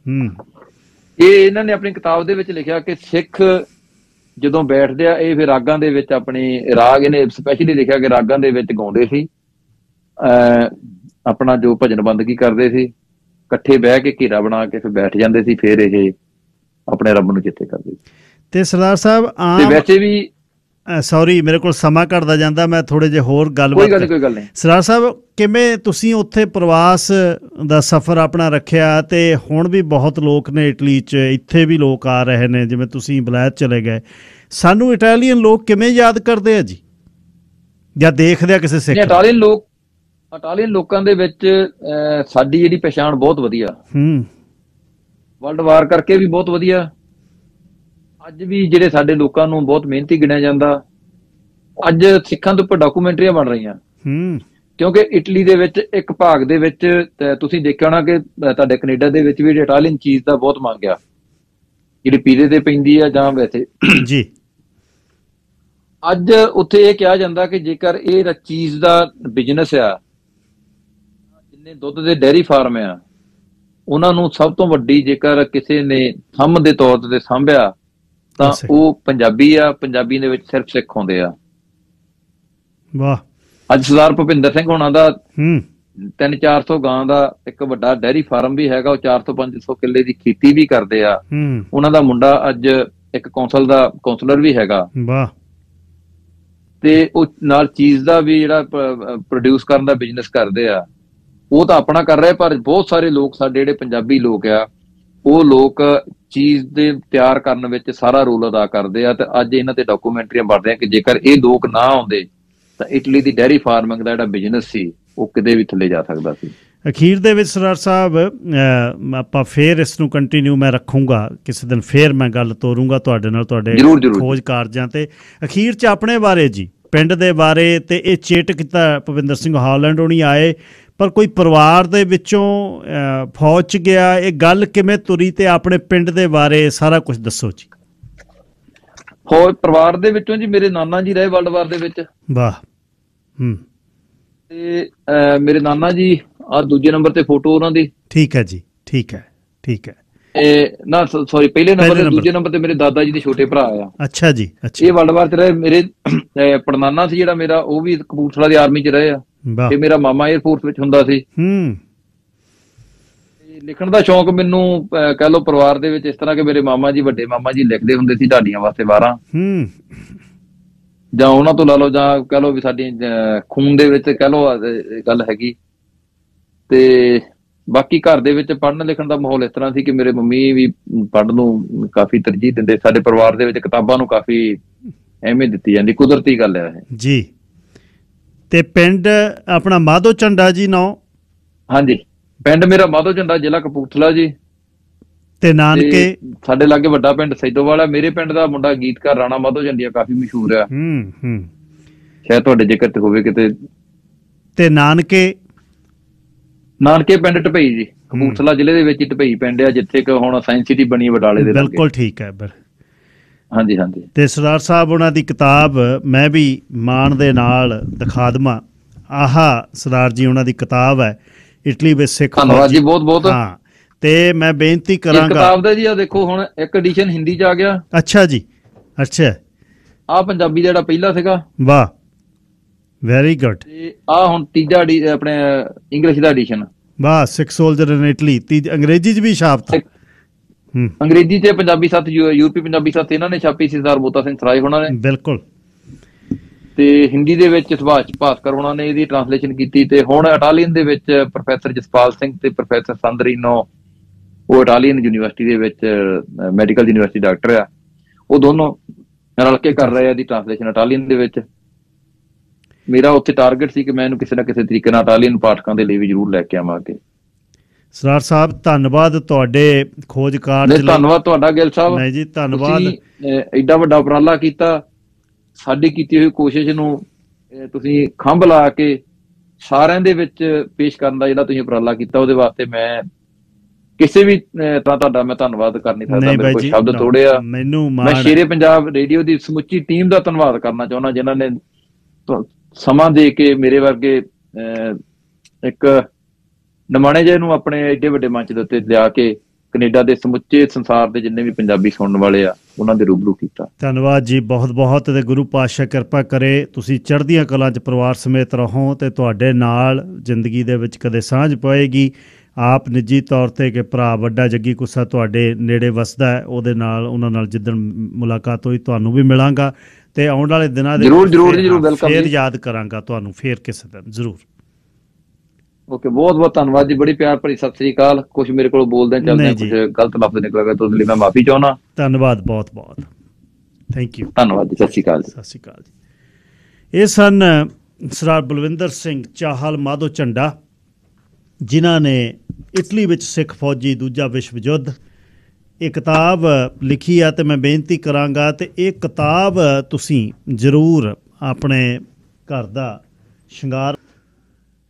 ਇਹ ਇਹਨਾਂ ਨੇ ਆਪਣੀ ਕਿਤਾਬ ਦੇ ਵਿੱਚ ਲਿਖਿਆ ਕਿ ਸਿੱਖ ਜਦੋਂ ਬੈਠਦੇ ਆ, ਇਹ ਫਿਰ ਰਾਗਾਂ ਦੇ ਵਿੱਚ ਆਪਣੀ ਰਾਗ, ਇਹਨੇ ਸਪੈਸ਼ਲੀ ਲਿਖਿਆ ਕਿ ਰਾਗਾਂ ਦੇ ਵਿੱਚ ਗਾਉਂਦੇ ਸੀ, ਆਪਣਾ ਜੋ ਭਜਨ ਬੰਦਗੀ ਕਰਦੇ ਸੀ, ਇਕੱਠੇ ਬਹਿ ਕੇ ਘੇਰਾ ਬਣਾ ਕੇ ਫਿਰ ਬੈਠ ਜਾਂਦੇ ਸੀ, ਫਿਰ ਇਹ ਆਪਣੇ ਰੱਬ ਨੂੰ ਚੇਤੇ ਕਰਦੇ ਸੀ। ਤੇ ਸਰਦਾਰ ਸਾਹਿਬ ਵੈਸੇ ਵੀ ਸੌਰੀ ਮੇਰੇ ਕੋਲ ਸਮਾਂ ਘਟਦਾ ਜਾਂਦਾ, ਮੈਂ ਥੋੜੇ ਜਿਹੇ ਹੋਰ ਗੱਲਬਾਤ। ਕੋਈ ਗੱਲ ਨਹੀਂ। ਸਰਦਾਰ ਸਾਹਿਬ, ਕਿਵੇਂ ਤੁਸੀਂ ਉੱਥੇ ਪ੍ਰਵਾਸ ਦਾ ਸਫ਼ਰ ਆਪਣਾ ਰੱਖਿਆ? ਤੇ ਹੁਣ ਵੀ ਬਹੁਤ ਲੋਕ ਨੇ ਇਟਲੀ 'ਚ, ਇੱਥੇ ਵੀ ਲੋਕ ਆ ਰਹੇ ਨੇ, ਜਿਵੇਂ ਤੁਸੀਂ ਬਲੈਤ ਚਲੇ ਗਏ। ਸਾਨੂੰ ਇਟਾਲੀਅਨ ਲੋਕ ਕਿਵੇਂ ਯਾਦ ਕਰਦੇ ਆ ਜੀ, ਜਾਂ ਦੇਖਦੇ ਆ ਕਿਸੇ ਸਿੱਖ? ਇਟਾਲੀਅਨ ਲੋਕਾਂ ਦੇ ਵਿੱਚ ਸਾਡੀ ਜਿਹੜੀ ਪਛਾਣ ਬਹੁਤ ਵਧੀਆ, ਵਰਲਡ ਵਾਰ ਕਰਕੇ ਵੀ ਬਹੁਤ ਵਧੀਆ। ਅੱਜ ਵੀ ਜਿਹੜੇ ਸਾਡੇ ਲੋਕਾਂ ਨੂੰ ਬਹੁਤ ਮਿਹਨਤੀ ਗਿਣਿਆ ਜਾਂਦਾ। ਅੱਜ ਸਿੱਖਾਂ ਦੇ ਉੱਪਰ ਡਾਕੂਮੈਂਟਰੀਆਂ ਬਣ ਰਹੀਆਂ, ਕਿਉਂਕਿ ਇਟਲੀ ਦੇ ਵਿੱਚ ਇੱਕ ਭਾਗ ਦੇ ਵਿੱਚ ਤੁਸੀਂ ਦੇਖਿਆ ਹੋਣਾ ਕਿ ਤੁਹਾਡੇ ਕੈਨੇਡਾ ਦੇ ਵਿੱਚ ਵੀ ਇਟਾਲੀਅਨ ਚੀਜ਼ ਦਾ ਬਹੁਤ ਮੰਗ ਆ, ਜਿਹੜੀ ਪੀਜ਼ੇ ਤੇ ਪੈਂਦੀ ਆ ਜਾਂ ਵੈਸੇ ਜੀ। ਅੱਜ ਉੱਥੇ ਇਹ ਕਿਹਾ ਜਾਂਦਾ ਕਿ ਜੇਕਰ ਇਹ ਚੀਜ਼ ਦਾ ਬਿਜ਼ਨਸ ਆ, ਜਿੰਨੇ ਦੁੱਧ ਦੇ ਡੇਅਰੀ ਫਾਰਮ ਆ, ਉਹਨਾਂ ਨੂੰ ਸਭ ਤੋਂ ਵੱਡੀ ਜੇਕਰ ਕਿਸੇ ਨੇ ਥੰਮ ਦੇ ਤੌਰ ਤੇ ਸਾਂਭਿਆ ਤਾਂ ਉਹ ਪੰਜਾਬੀ ਆ। ਪੰਜਾਬੀ ਦੇ ਵਿੱਚ ਸਿਰਫ ਸਿੱਖ ਹੁੰਦੇ ਆ। ਵਾਹ। ਅੱਜ ਸਰਦਾਰ ਭੁਪਿੰਦਰ ਸਿੰਘ ਹੋਣਾ ਦਾ 300-400 ਗਾਂ ਦਾ ਇੱਕ ਵੱਡਾ ਡੈਰੀ ਫਾਰਮ ਵੀ ਹੈਗਾ, ਉਹ 400-500 ਕਿੱਲੇ ਦੀ ਖੇਤੀ ਵੀ ਕਰਦੇ ਆ। ਉਹਨਾਂ ਦਾ ਮੁੰਡਾ ਅੱਜ ਇੱਕ ਕੌਂਸਲਰ ਵੀ ਹੈਗਾ। ਵਾਹ। ਤੇ ਉਹ ਨਾਲ ਚੀਜ਼ ਦਾ ਵੀ ਜਿਹੜਾ ਪ੍ਰੋਡਿਊਸ ਕਰਨ ਦਾ ਬਿਜ਼ਨਸ ਕਰਦੇ ਆ, ਉਹ ਤਾਂ ਆਪਣਾ ਕਰ ਰਹੇ, ਪਰ ਬਹੁਤ ਸਾਰੇ ਲੋਕ ਸਾਡੇ ਜਿਹੜੇ ਪੰਜਾਬੀ ਲੋਕ ਆ, ਉਹ ਲੋਕ ਚੀਜ਼ ਦੇ ਤਿਆਰ ਕਰਨ ਵਿੱਚ ਸਾਰਾ ਰੋਲ ਅਦਾ ਕਰਦੇ ਆ। ਤੇ ਅੱਜ ਇਹਨਾਂ ਤੇ ਡਾਕੂਮੈਂਟਰੀਆਂ ਬਣ ਰਹੀਆਂ ਕਿ ਜੇਕਰ ਇਹ ਲੋਕ ਨਾ ਆਉਂਦੇ ਤਾਂ ਇਟਲੀ ਦੀ ਡੈਰੀ ਫਾਰਮਿੰਗ ਦਾ ਜਿਹੜਾ ਬਿਜ਼ਨਸ ਸੀ ਉਹ ਕਿਤੇ ਵੀ ਥੱਲੇ ਜਾ ਸਕਦਾ ਸੀ। ਅਖੀਰ ਦੇ ਵਿੱਚ ਸਰਦਾਰ ਸਾਹਿਬ ਆਪਾਂ ਫੇਰ ਇਸ ਨੂੰ ਕੰਟੀਨਿਊ ਮੈਂ ਰੱਖੂੰਗਾ, ਕਿਸੇ ਦਿਨ ਫੇਰ ਮੈਂ ਗੱਲ ਤੋਰੂੰਗਾ ਤੁਹਾਡੇ ਨਾਲ, ਤੁਹਾਡੇ ਖੋਜ ਕਾਰਜਾਂ ਤੇ। ਅਖੀਰ 'ਚ ਆਪਣੇ ਬਾਰੇ ਜੀ, ਪਿੰਡ ਦੇ ਬਾਰੇ, ਤੇ ਇਹ ਚੇਟ ਕੀਤਾ ਭੁਪਿੰਦਰ ਸਿੰਘ ਹਾਲੈਂਡ ਹੋਣੀ ਆਏ, ਪਰ ਕੋਈ ਪਰਿਵਾਰ ਦੇ ਵਿੱਚੋਂ ਫੌਜ 'ਚ ਗਿਆ, ਇਹ ਗੱਲ ਕਿਵੇਂ ਤੁਰੀ, ਤੇ ਆਪਣੇ ਪਿੰਡ ਦੇ ਬਾਰੇ ਸਾਰਾ ਕੁਝ ਦੱਸੋ ਜੀ। ਫੌਜ ਪਰਿਵਾਰ ਦੇ ਵਿੱਚੋਂ ਜੀ ਮੇਰੇ ਨਾਨਾ ਜੀ ਰਹੇ ਵਰਲਡ ਵਾਰ ਦੇ ਵਿੱਚ। ਵਾਹ। ਤੇ ਮੇਰੇ ਨਾਨਾ ਜੀ ਆ ਦੂਜੇ ਨੰਬਰ ਤੇ ਫੋਟੋ ਉਹਨਾਂ ਦੀ। ਠੀਕ ਹੈ ਜੀ, ਠੀਕ ਹੈ, ਠੀਕ ਹੈ। ਨਾ ਸੌਰੀ, ਪਹਿਲੇ ਨੰਬਰ ਤੇ, ਦੂਜੇ ਨੰਬਰ ਤੇ ਮੇਰੇ ਦਾਦਾ ਜੀ ਦੇ ਛੋਟੇ ਭਰਾ ਆ। ਅੱਛਾ ਜੀ, ਅੱਛਾ। ਇਹ ਵਰਲਡ ਵਾਰ 'ਚ ਰਹੇ। ਮੇਰੇ ਪੜਨਾਨਾ ਸੀ ਜਿਹੜਾ ਮੇਰਾ, ਉਹ ਵੀ ਕਪੂਰਥਲਾ ਦੀ ਆਰਮੀ 'ਚ ਰਹੇ ਆ। ਤੇ ਮੇਰਾ ਮਾਮਾ 에ਅਰਫੋਰਸ ਵਿੱਚ ਹੁੰਦਾ ਸੀ। ਲਿਖਣ ਦਾ ਸ਼ੌਂਕ ਮੈਨੂੰ ਕਹਿ ਲਓ ਪਰਿਵਾਰ ਦੇ ਵਿੱਚ ਇਸ ਤਰ੍ਹਾਂ ਕਿ ਮੇਰੇ ਮਾਮਾ ਜੀ, ਵੱਡੇ ਮਾਮਾ ਜੀ ਲਿਖਦੇ ਹੁੰਦੇ ਸੀ ਢਾਡੀਆਂ ਵਾਸਤੇ ਵਾਰਾਂ, ਜਾਂ ਉਹਨਾਂ ਤੋਂ ਲਾ ਲਓ, ਜਾਂ ਕਹਿ ਲਓ ਵੀ ਸਾਡੀ ਖੂਨ ਦੇ ਵਿੱਚ ਕਹਿ ਲਓ ਗੱਲ ਹੈਗੀ। ਤੇ ਬਾਕੀ ਘਰ ਦੇ ਵਿੱਚ ਪੜ੍ਹਨ ਲਿਖਣ ਦਾ ਮਾਹੌਲ ਇਸ ਤਰ੍ਹਾਂ ਸੀ ਕਿ ਮੇਰੇ ਮੰਮੀ ਵੀ ਪੜ੍ਹਨ ਨੂੰ ਕਾਫੀ ਤਰਜੀਹ ਦਿੰਦੇ। ਸਾਡੇ ਪਰਿਵਾਰ ਦੇ ਵਿੱਚ ਕਿਤਾਬਾਂ ਨੂੰ ਕਾਫੀ ਅਹਿਮੀਅਤ ਦਿੱਤੀ ਜਾਂਦੀ, ਕੁਦਰਤੀ ਗੱਲ ਹੈ ਇਹ ਜੀ। ਤੇ ਪਿੰਡ ਆਪਣਾ ਮਾਧੋ ਝੰਡਾ ਜੀ ਨਾਂ? ਹਾਂਜੀ, ਪਿੰਡ ਮੇਰਾ ਮਾਧੋ ਝੰਡਾ, ਜ਼ਿਲ੍ਹਾ ਕਪੂਰਥਲਾ ਜੀ। ਤੇ ਨਾਨਕੇ? ਸਾਡੇ ਲਾਗੇ ਵੱਡਾ ਪਿੰਡ ਸੈਦੋਵਾਲ ਹੈ। ਮੇਰੇ ਪਿੰਡ ਦਾ ਮੁੰਡਾ ਗੀਤਕਾਰ ਰਾਣਾ ਮਾਧੋ ਝੰਡੀਆ ਕਾਫੀ ਮਸ਼ਹੂਰ ਆ, ਸ਼ਾਇਦ ਤੁਹਾਡੇ ਜ਼ਿਕਰ ਤੇ ਹੋਵੇ ਕਿਤੇ। ਤੇ ਨਾਨਕੇ? ਨਾਨਕੇ ਪਿੰਡ ਢਪਈ ਜੀ, ਕਪੂਰਥਲਾ ਜ਼ਿਲ੍ਹੇ ਦੇ ਵਿੱਚ ਹੀ ਢਪਈ ਪਿੰਡ ਆ, ਜਿੱਥੇ ਕਿ ਹੁਣ ਸਾਇੰਸ ਸਿਟੀ ਬਣੀ ਬਟਾਲੇ ਦੇ ਲਾਗੇ। ਬਿਲਕੁਲ ਠੀਕ ਹੈ। ਹਾਂਜੀ ਹਾਂਜੀ। ਤੇ ਸਰਦਾਰ ਸਾਹਿਬ ਉਹਨਾਂ ਦੀ ਕਿਤਾਬ ਮੈਂ ਵੀ ਮਾਣ ਦੇ ਨਾਲ ਦਿਖਾ ਦੇਵਾਂ। ਆਹ ਸਰਦਾਰ ਜੀ ਉਹਨਾਂ ਦੀ ਕਿਤਾਬ ਹੈ, ਇਟਲੀ ਵਿੱਚ ਸਿੱਖ। ਧੰਨਵਾਦ ਜੀ, ਬਹੁਤ ਬਹੁਤ। ਹਾਂ, ਤੇ ਮੈਂ ਬੇਨਤੀ ਕਰਾਂਗਾ, ਕਿਤਾਬ ਦਾ ਜੀ ਆ ਦੇਖੋ ਹੁਣ ਇੱਕ ਐਡੀਸ਼ਨ ਹਿੰਦੀ 'ਚ ਆ ਗਿਆ। ਅੱਛਾ ਜੀ, ਅੱਛਾ। ਆ ਪੰਜਾਬੀ ਦਾ ਜਿਹੜਾ ਪਹਿਲਾ ਸੀਗਾ। ਵਾਹ, ਵੈਰੀ ਗੁੱਡ। ਤੇ ਆ ਹੁਣ ਤੀਜਾ ਆਪਣੇ ਇੰਗਲਿਸ਼ ਦਾ ਐਡੀਸ਼ਨ। ਵਾਹ, ਸਿੱਖ ਸੋਲਜਰ ਇਨ ਇਟਲੀ। ਅੰਗਰੇਜ਼ੀ 'ਚ ਵੀ ਛਾਪਤਾ? ਅੰਗਰੇਜ਼ੀ ਤੇ ਪੰਜਾਬੀ ਸੱਤ, ਯੂਪੀ ਪੰਜਾਬੀ ਸੱਤ ਇਹਨਾਂ ਨੇ ਛਾਪੀ ਸੀ, ਸਰਦਾਰ ਬੋਤਾ ਸਿੰਘ ਸਰਾਏ ਹੋਣਾ ਨੇ। ਬਿਲਕੁਲ। ਤੇ ਹਿੰਦੀ ਦੇ ਵਿੱਚ ਸੁਭਾਸ਼ ਭਾਸਕਰ ਹੋਣਾ ਨੇ ਇਹਦੀ ਟ੍ਰਾਂਸਲੇਸ਼ਨ ਕੀਤੀ। ਤੇ ਹੁਣ ਇਟਾਲੀਅਨ ਦੇ ਵਿੱਚ ਪ੍ਰੋਫੈਸਰ ਜਸਪਾਲ ਸਿੰਘ ਤੇ ਪ੍ਰੋਫੈਸਰ ਸੰਦਰੀਨੋ, ਉਹ ਇਟਾਲੀਅਨ ਯੂਨੀਵਰਸਿਟੀ ਦੇ ਵਿੱਚ ਮੈਡੀਕਲ ਯੂਨੀਵਰਸਿਟੀ ਡਾਕਟਰ ਆ, ਉਹ ਦੋਨੋਂ ਰਲ ਕੇ ਕਰ ਰਹੇ ਆ ਦੀ ਟ੍ਰਾਂਸਲੇਸ਼ਨ ਇਟਾਲੀਅਨ ਦੇ ਵਿੱਚ। ਮੇਰਾ ਉੱਥੇ ਟਾਰਗੇਟ ਸੀ ਕਿ ਮੈਂ ਇਹਨੂੰ ਕਿਸੇ ਨਾ ਕਿਸੇ ਤਰੀਕੇ ਨਾਲ ਇਟਾਲੀਅਨ ਪਾਠਕਾਂ ਦੇ ਲਈ ਵੀ ਜ਼ਰੂਰ ਲੈ ਕੇ ਆਵਾਂਗੇ। ਸਰਦਾਰ ਸਾਹਿਬ ਧੰਨਵਾਦ ਤੁਹਾਡੇ ਖੋਜ ਕਾਰਜ ਲਈ। ਧੰਨਵਾਦ ਤੁਹਾਡਾ ਗਿੱਲ ਸਾਹਿਬ। ਨਹੀਂ ਜੀ, ਧੰਨਵਾਦ। ਐਡਾ ਵੱਡਾ ਉਪਰਾਲਾ ਕੀਤਾ, ਸਾਡੀ ਕੀਤੀ ਹੋਈ ਕੋਸ਼ਿਸ਼ ਨੂੰ ਤੁਸੀਂ ਖੰਭ ਲਾ ਕੇ ਸਾਰਿਆਂ ਦੇ ਵਿੱਚ ਪੇਸ਼ ਕਰਨ ਦਾ ਜਿਹੜਾ ਤੁਸੀਂ ਉਪਰਾਲਾ ਕੀਤਾ, ਉਹਦੇ ਵਾਸਤੇ ਮੈਂ ਕਿਸੇ ਵੀ ਤਰ੍ਹਾਂ ਤੁਹਾਡਾ ਮੈਂ ਧੰਨਵਾਦ ਕਰ ਨਹੀਂ ਸਕਦਾ। ਮੇਰੇ ਕੋਲ ਸ਼ਬਦ ਥੋੜੇ ਆ। ਮੈਂ ਸ਼ੇਰੇ ਪੰਜਾਬ ਰੇਡੀਓ ਦੀ ਸਮੁੱਚੀ ਟੀਮ ਦਾ ਧੰਨਵਾਦ ਕਰਨਾ ਚਾਹੁੰਦਾ, ਜਿਨ੍ਹਾਂ ਨੇ ਸਮਾਂ ਦੇ ਕੇ ਮੇਰੇ ਵਰਗੇ ਇੱਕ ਨਮਾਣੇ ਜਿਹੇ ਨੂੰ ਆਪਣੇ ਏਡੇ ਵੱਡੇ ਮੰਚ ਦੇ ਉੱਤੇ ਲਿਆ ਕੇ ਕੈਨੇਡਾ ਦੇ ਸਮੁੱਚੇ ਸੰਸਾਰ ਦੇ ਜਿੰਨੇ ਵੀ ਪੰਜਾਬੀ ਸੁਣਨ ਵਾਲੇ ਆ ਉਹਨਾਂ ਦੇ ਰੂਬਰੂ ਕੀਤਾ। ਧੰਨਵਾਦ ਜੀ, ਬਹੁਤ ਬਹੁਤ। ਤੇ ਗੁਰੂ ਪਾਤਸ਼ਾਹ ਕਿਰਪਾ ਕਰੇ ਤੁਸੀਂ ਚੜ੍ਹਦੀਆਂ ਕਲਾਂ 'ਚ ਪਰਿਵਾਰ ਸਮੇਤ ਰਹੋ, ਤੇ ਤੁਹਾਡੇ ਨਾਲ ਜ਼ਿੰਦਗੀ ਦੇ ਵਿੱਚ ਕਦੇ ਸਾਂਝ ਪਏਗੀ। ਆਪ ਨਿੱਜੀ ਤੌਰ 'ਤੇ ਕਿ ਭਰਾ ਵੱਡਾ ਜੱਗੀ ਕੁੱਸਾ ਤੁਹਾਡੇ ਨੇੜੇ ਵਸਦਾ ਹੈ, ਉਹਦੇ ਨਾਲ ਉਹਨਾਂ ਨਾਲ ਜਿੱਦਣ ਮੁਲਾਕਾਤ ਹੋਈ ਤੁਹਾਨੂੰ ਵੀ ਮਿਲਾਂਗਾ, ਤੇ ਆਉਣ ਵਾਲੇ ਦਿਨਾਂ ਦੇ ਫੇਰ ਯਾਦ ਕਰਾਂਗਾ ਤੁਹਾਨੂੰ, ਫੇਰ ਕਿਸੇ ਦਿਨ ਜ਼ਰੂਰ। ਓਕੇ, ਬਹੁਤ ਬਹੁਤ ਧੰਨਵਾਦ ਜੀ, ਬੜੀ ਪਿਆਰ ਭਰੀ ਸਤਿ ਸ੍ਰੀ ਅਕਾਲ। ਕੁਛ ਮੇਰੇ ਕੋਲ ਬੋਲਦੇ ਚੱਲਦੇ ਕੁਝ ਗਲਤ ਲਫ਼ਜ਼ ਨਿਕਲ ਗਏ, ਉਸ ਲਈ ਮੈਂ ਮਾਫੀ ਚਾਹੁੰਦਾ। ਧੰਨਵਾਦ, ਬਹੁਤ ਬਹੁਤ ਥੈਂਕ ਯੂ। ਧੰਨਵਾਦ ਜੀ, ਸਤਿ ਸ੍ਰੀ ਅਕਾਲ। ਸਤਿ ਸ੍ਰੀ ਅਕਾਲ ਜੀ। ਇਹ ਸਨ ਸਰਦਾਰ ਬਲਵਿੰਦਰ ਸਿੰਘ ਚਾਹਲ ਮਾਧੋ ਝੰਡਾ, ਜਿਨ੍ਹਾਂ ਨੇ ਇਟਲੀ ਵਿੱਚ ਸਿੱਖ ਫੌਜੀ ਦੂਜਾ ਵਿਸ਼ਵ ਯੁੱਧ ਇਹ ਕਿਤਾਬ ਲਿਖੀ ਆ। ਤੇ ਮੈਂ ਬੇਨਤੀ ਕਰਾਂਗਾ ਤੇ ਇਹ ਕਿਤਾਬ ਤੁਸੀਂ ਜ਼ਰੂਰ ਆਪਣੇ ਘਰ ਦਾ ਸ਼ਿੰਗਾਰ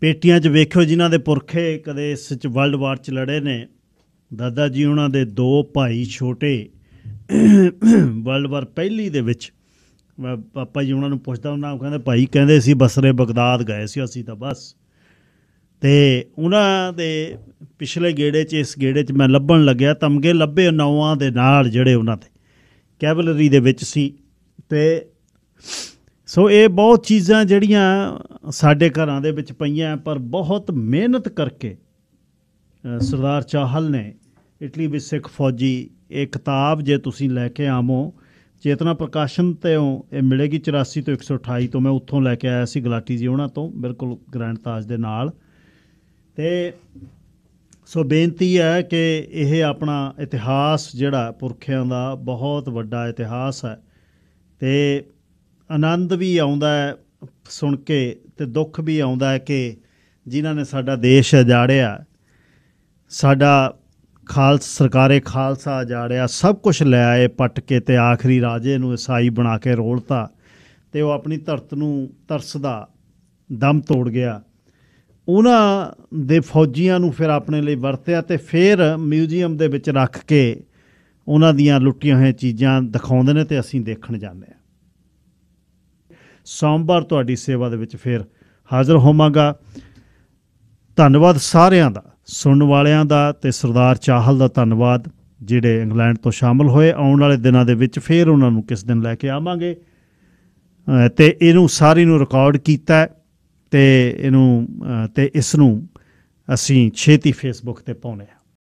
ਪੇਟੀਆਂ 'ਚ ਵੇਖਿਓ, ਜਿਨ੍ਹਾਂ ਦੇ ਪੁਰਖੇ ਕਦੇ ਇਸ 'ਚ ਵਰਲਡ ਵਾਰ 'ਚ ਲੜੇ ਨੇ। ਦਾਦਾ ਜੀ ਉਹਨਾਂ ਦੇ 2 ਭਾਈ ਛੋਟੇ ਵਰਲਡ ਵਾਰ ਪਹਿਲੀ ਦੇ ਵਿੱਚ, ਮੈਂ ਪਾਪਾ ਜੀ ਉਹਨਾਂ ਨੂੰ ਪੁੱਛਦਾ ਉਹਨਾਂ ਨੂੰ, ਕਹਿੰਦੇ ਭਾਈ ਕਹਿੰਦੇ ਸੀ ਬਸਰੇ ਬਗਦਾਦ ਗਏ ਸੀ ਅਸੀਂ ਤਾਂ ਬਸ। ਅਤੇ ਉਹਨਾਂ ਦੇ ਪਿਛਲੇ ਗੇੜੇ 'ਚ, ਇਸ ਗੇੜੇ 'ਚ ਮੈਂ ਲੱਭਣ ਲੱਗਿਆ ਤਮਗੇ ਲੱਭੇ ਨੌਆਂ ਦੇ ਨਾਲ ਜਿਹੜੇ ਉਹਨਾਂ ਦੇ ਕੈਵਲਰੀ ਦੇ ਵਿੱਚ ਸੀ। ਅਤੇ ਸੋ ਇਹ ਬਹੁਤ ਚੀਜ਼ਾਂ ਜਿਹੜੀਆਂ ਸਾਡੇ ਘਰਾਂ ਦੇ ਵਿੱਚ ਪਈਆਂ, ਪਰ ਬਹੁਤ ਮਿਹਨਤ ਕਰਕੇ ਸਰਦਾਰ ਚਾਹਲ ਨੇ ਇਟਲੀ ਵਿੱਚ ਸਿੱਖ ਫੌਜੀ, ਇਹ ਕਿਤਾਬ ਜੇ ਤੁਸੀਂ ਲੈ ਕੇ ਆਵੋ, ਚੇਤਨਾ ਪ੍ਰਕਾਸ਼ਨ ਤੋਂ ਇਹ ਮਿਲੇਗੀ 84 ਤੋਂ 128 ਤੋਂ, ਮੈਂ ਉੱਥੋਂ ਲੈ ਕੇ ਆਇਆ ਸੀ ਗੁਲਾਟੀ ਜੀ ਉਹਨਾਂ ਤੋਂ, ਬਿਲਕੁਲ ਗ੍ਰੈਂਡ ਤਾਜ ਦੇ ਨਾਲ। ਅਤੇ ਸੋ ਬੇਨਤੀ ਹੈ ਕਿ ਇਹ ਆਪਣਾ ਇਤਿਹਾਸ ਜਿਹੜਾ ਪੁਰਖਿਆਂ ਦਾ ਬਹੁਤ ਵੱਡਾ ਇਤਿਹਾਸ ਹੈ, ਅਤੇ ਆਨੰਦ ਵੀ ਆਉਂਦਾ ਹੈ ਸੁਣ ਕੇ ਅਤੇ ਦੁੱਖ ਵੀ ਆਉਂਦਾ ਹੈ ਕਿ ਜਿਨ੍ਹਾਂ ਨੇ ਸਾਡਾ ਦੇਸ਼ ਉਜਾੜਿਆ, ਸਾਡਾ ਸਰਕਾਰੇ ਖਾਲਸਾ ਉਜਾੜਿਆ, ਸਭ ਕੁਛ ਲੈ ਆਏ ਪੱਟ ਕੇ, ਅਤੇ ਆਖਰੀ ਰਾਜੇ ਨੂੰ ਈਸਾਈ ਬਣਾ ਕੇ ਰੋਲਤਾ, ਅਤੇ ਉਹ ਆਪਣੀ ਧਰਤ ਨੂੰ ਤਰਸਦਾ ਦਮ ਤੋੜ ਗਿਆ। ਉਹਨਾਂ ਦੇ ਫੌਜੀਆਂ ਨੂੰ ਫਿਰ ਆਪਣੇ ਲਈ ਵਰਤਿਆ, ਅਤੇ ਫਿਰ ਮਿਊਜ਼ੀਅਮ ਦੇ ਵਿੱਚ ਰੱਖ ਕੇ ਉਹਨਾਂ ਦੀਆਂ ਲੁੱਟੀਆਂ ਹੋਈਆਂ ਚੀਜ਼ਾਂ ਦਿਖਾਉਂਦੇ ਨੇ, ਅਤੇ ਅਸੀਂ ਦੇਖਣ ਜਾਂਦੇ ਹਾਂ। ਸੋਮਵਾਰ ਤੁਹਾਡੀ ਸੇਵਾ ਦੇ ਵਿੱਚ ਫਿਰ ਹਾਜ਼ਰ ਹੋਵਾਂਗਾ। ਧੰਨਵਾਦ ਸਾਰਿਆਂ ਦਾ, ਸੁਣਨ ਵਾਲਿਆਂ ਦਾ, ਅਤੇ ਸਰਦਾਰ ਚਾਹਲ ਦਾ ਧੰਨਵਾਦ ਜਿਹੜੇ ਇੰਗਲੈਂਡ ਤੋਂ ਸ਼ਾਮਲ ਹੋਏ। ਆਉਣ ਵਾਲੇ ਦਿਨਾਂ ਦੇ ਵਿੱਚ ਫਿਰ ਉਹਨਾਂ ਨੂੰ ਕਿਸ ਦਿਨ ਲੈ ਕੇ ਆਵਾਂਗੇ, ਅਤੇ ਇਹਨੂੰ ਸਾਰੀ ਨੂੰ ਰਿਕਾਰਡ ਕੀਤਾ, ਅਤੇ ਇਸ ਨੂੰ ਅਸੀਂ ਛੇਤੀ ਫੇਸਬੁੱਕ 'ਤੇ ਪਾਉਂਦੇ ਹਾਂ।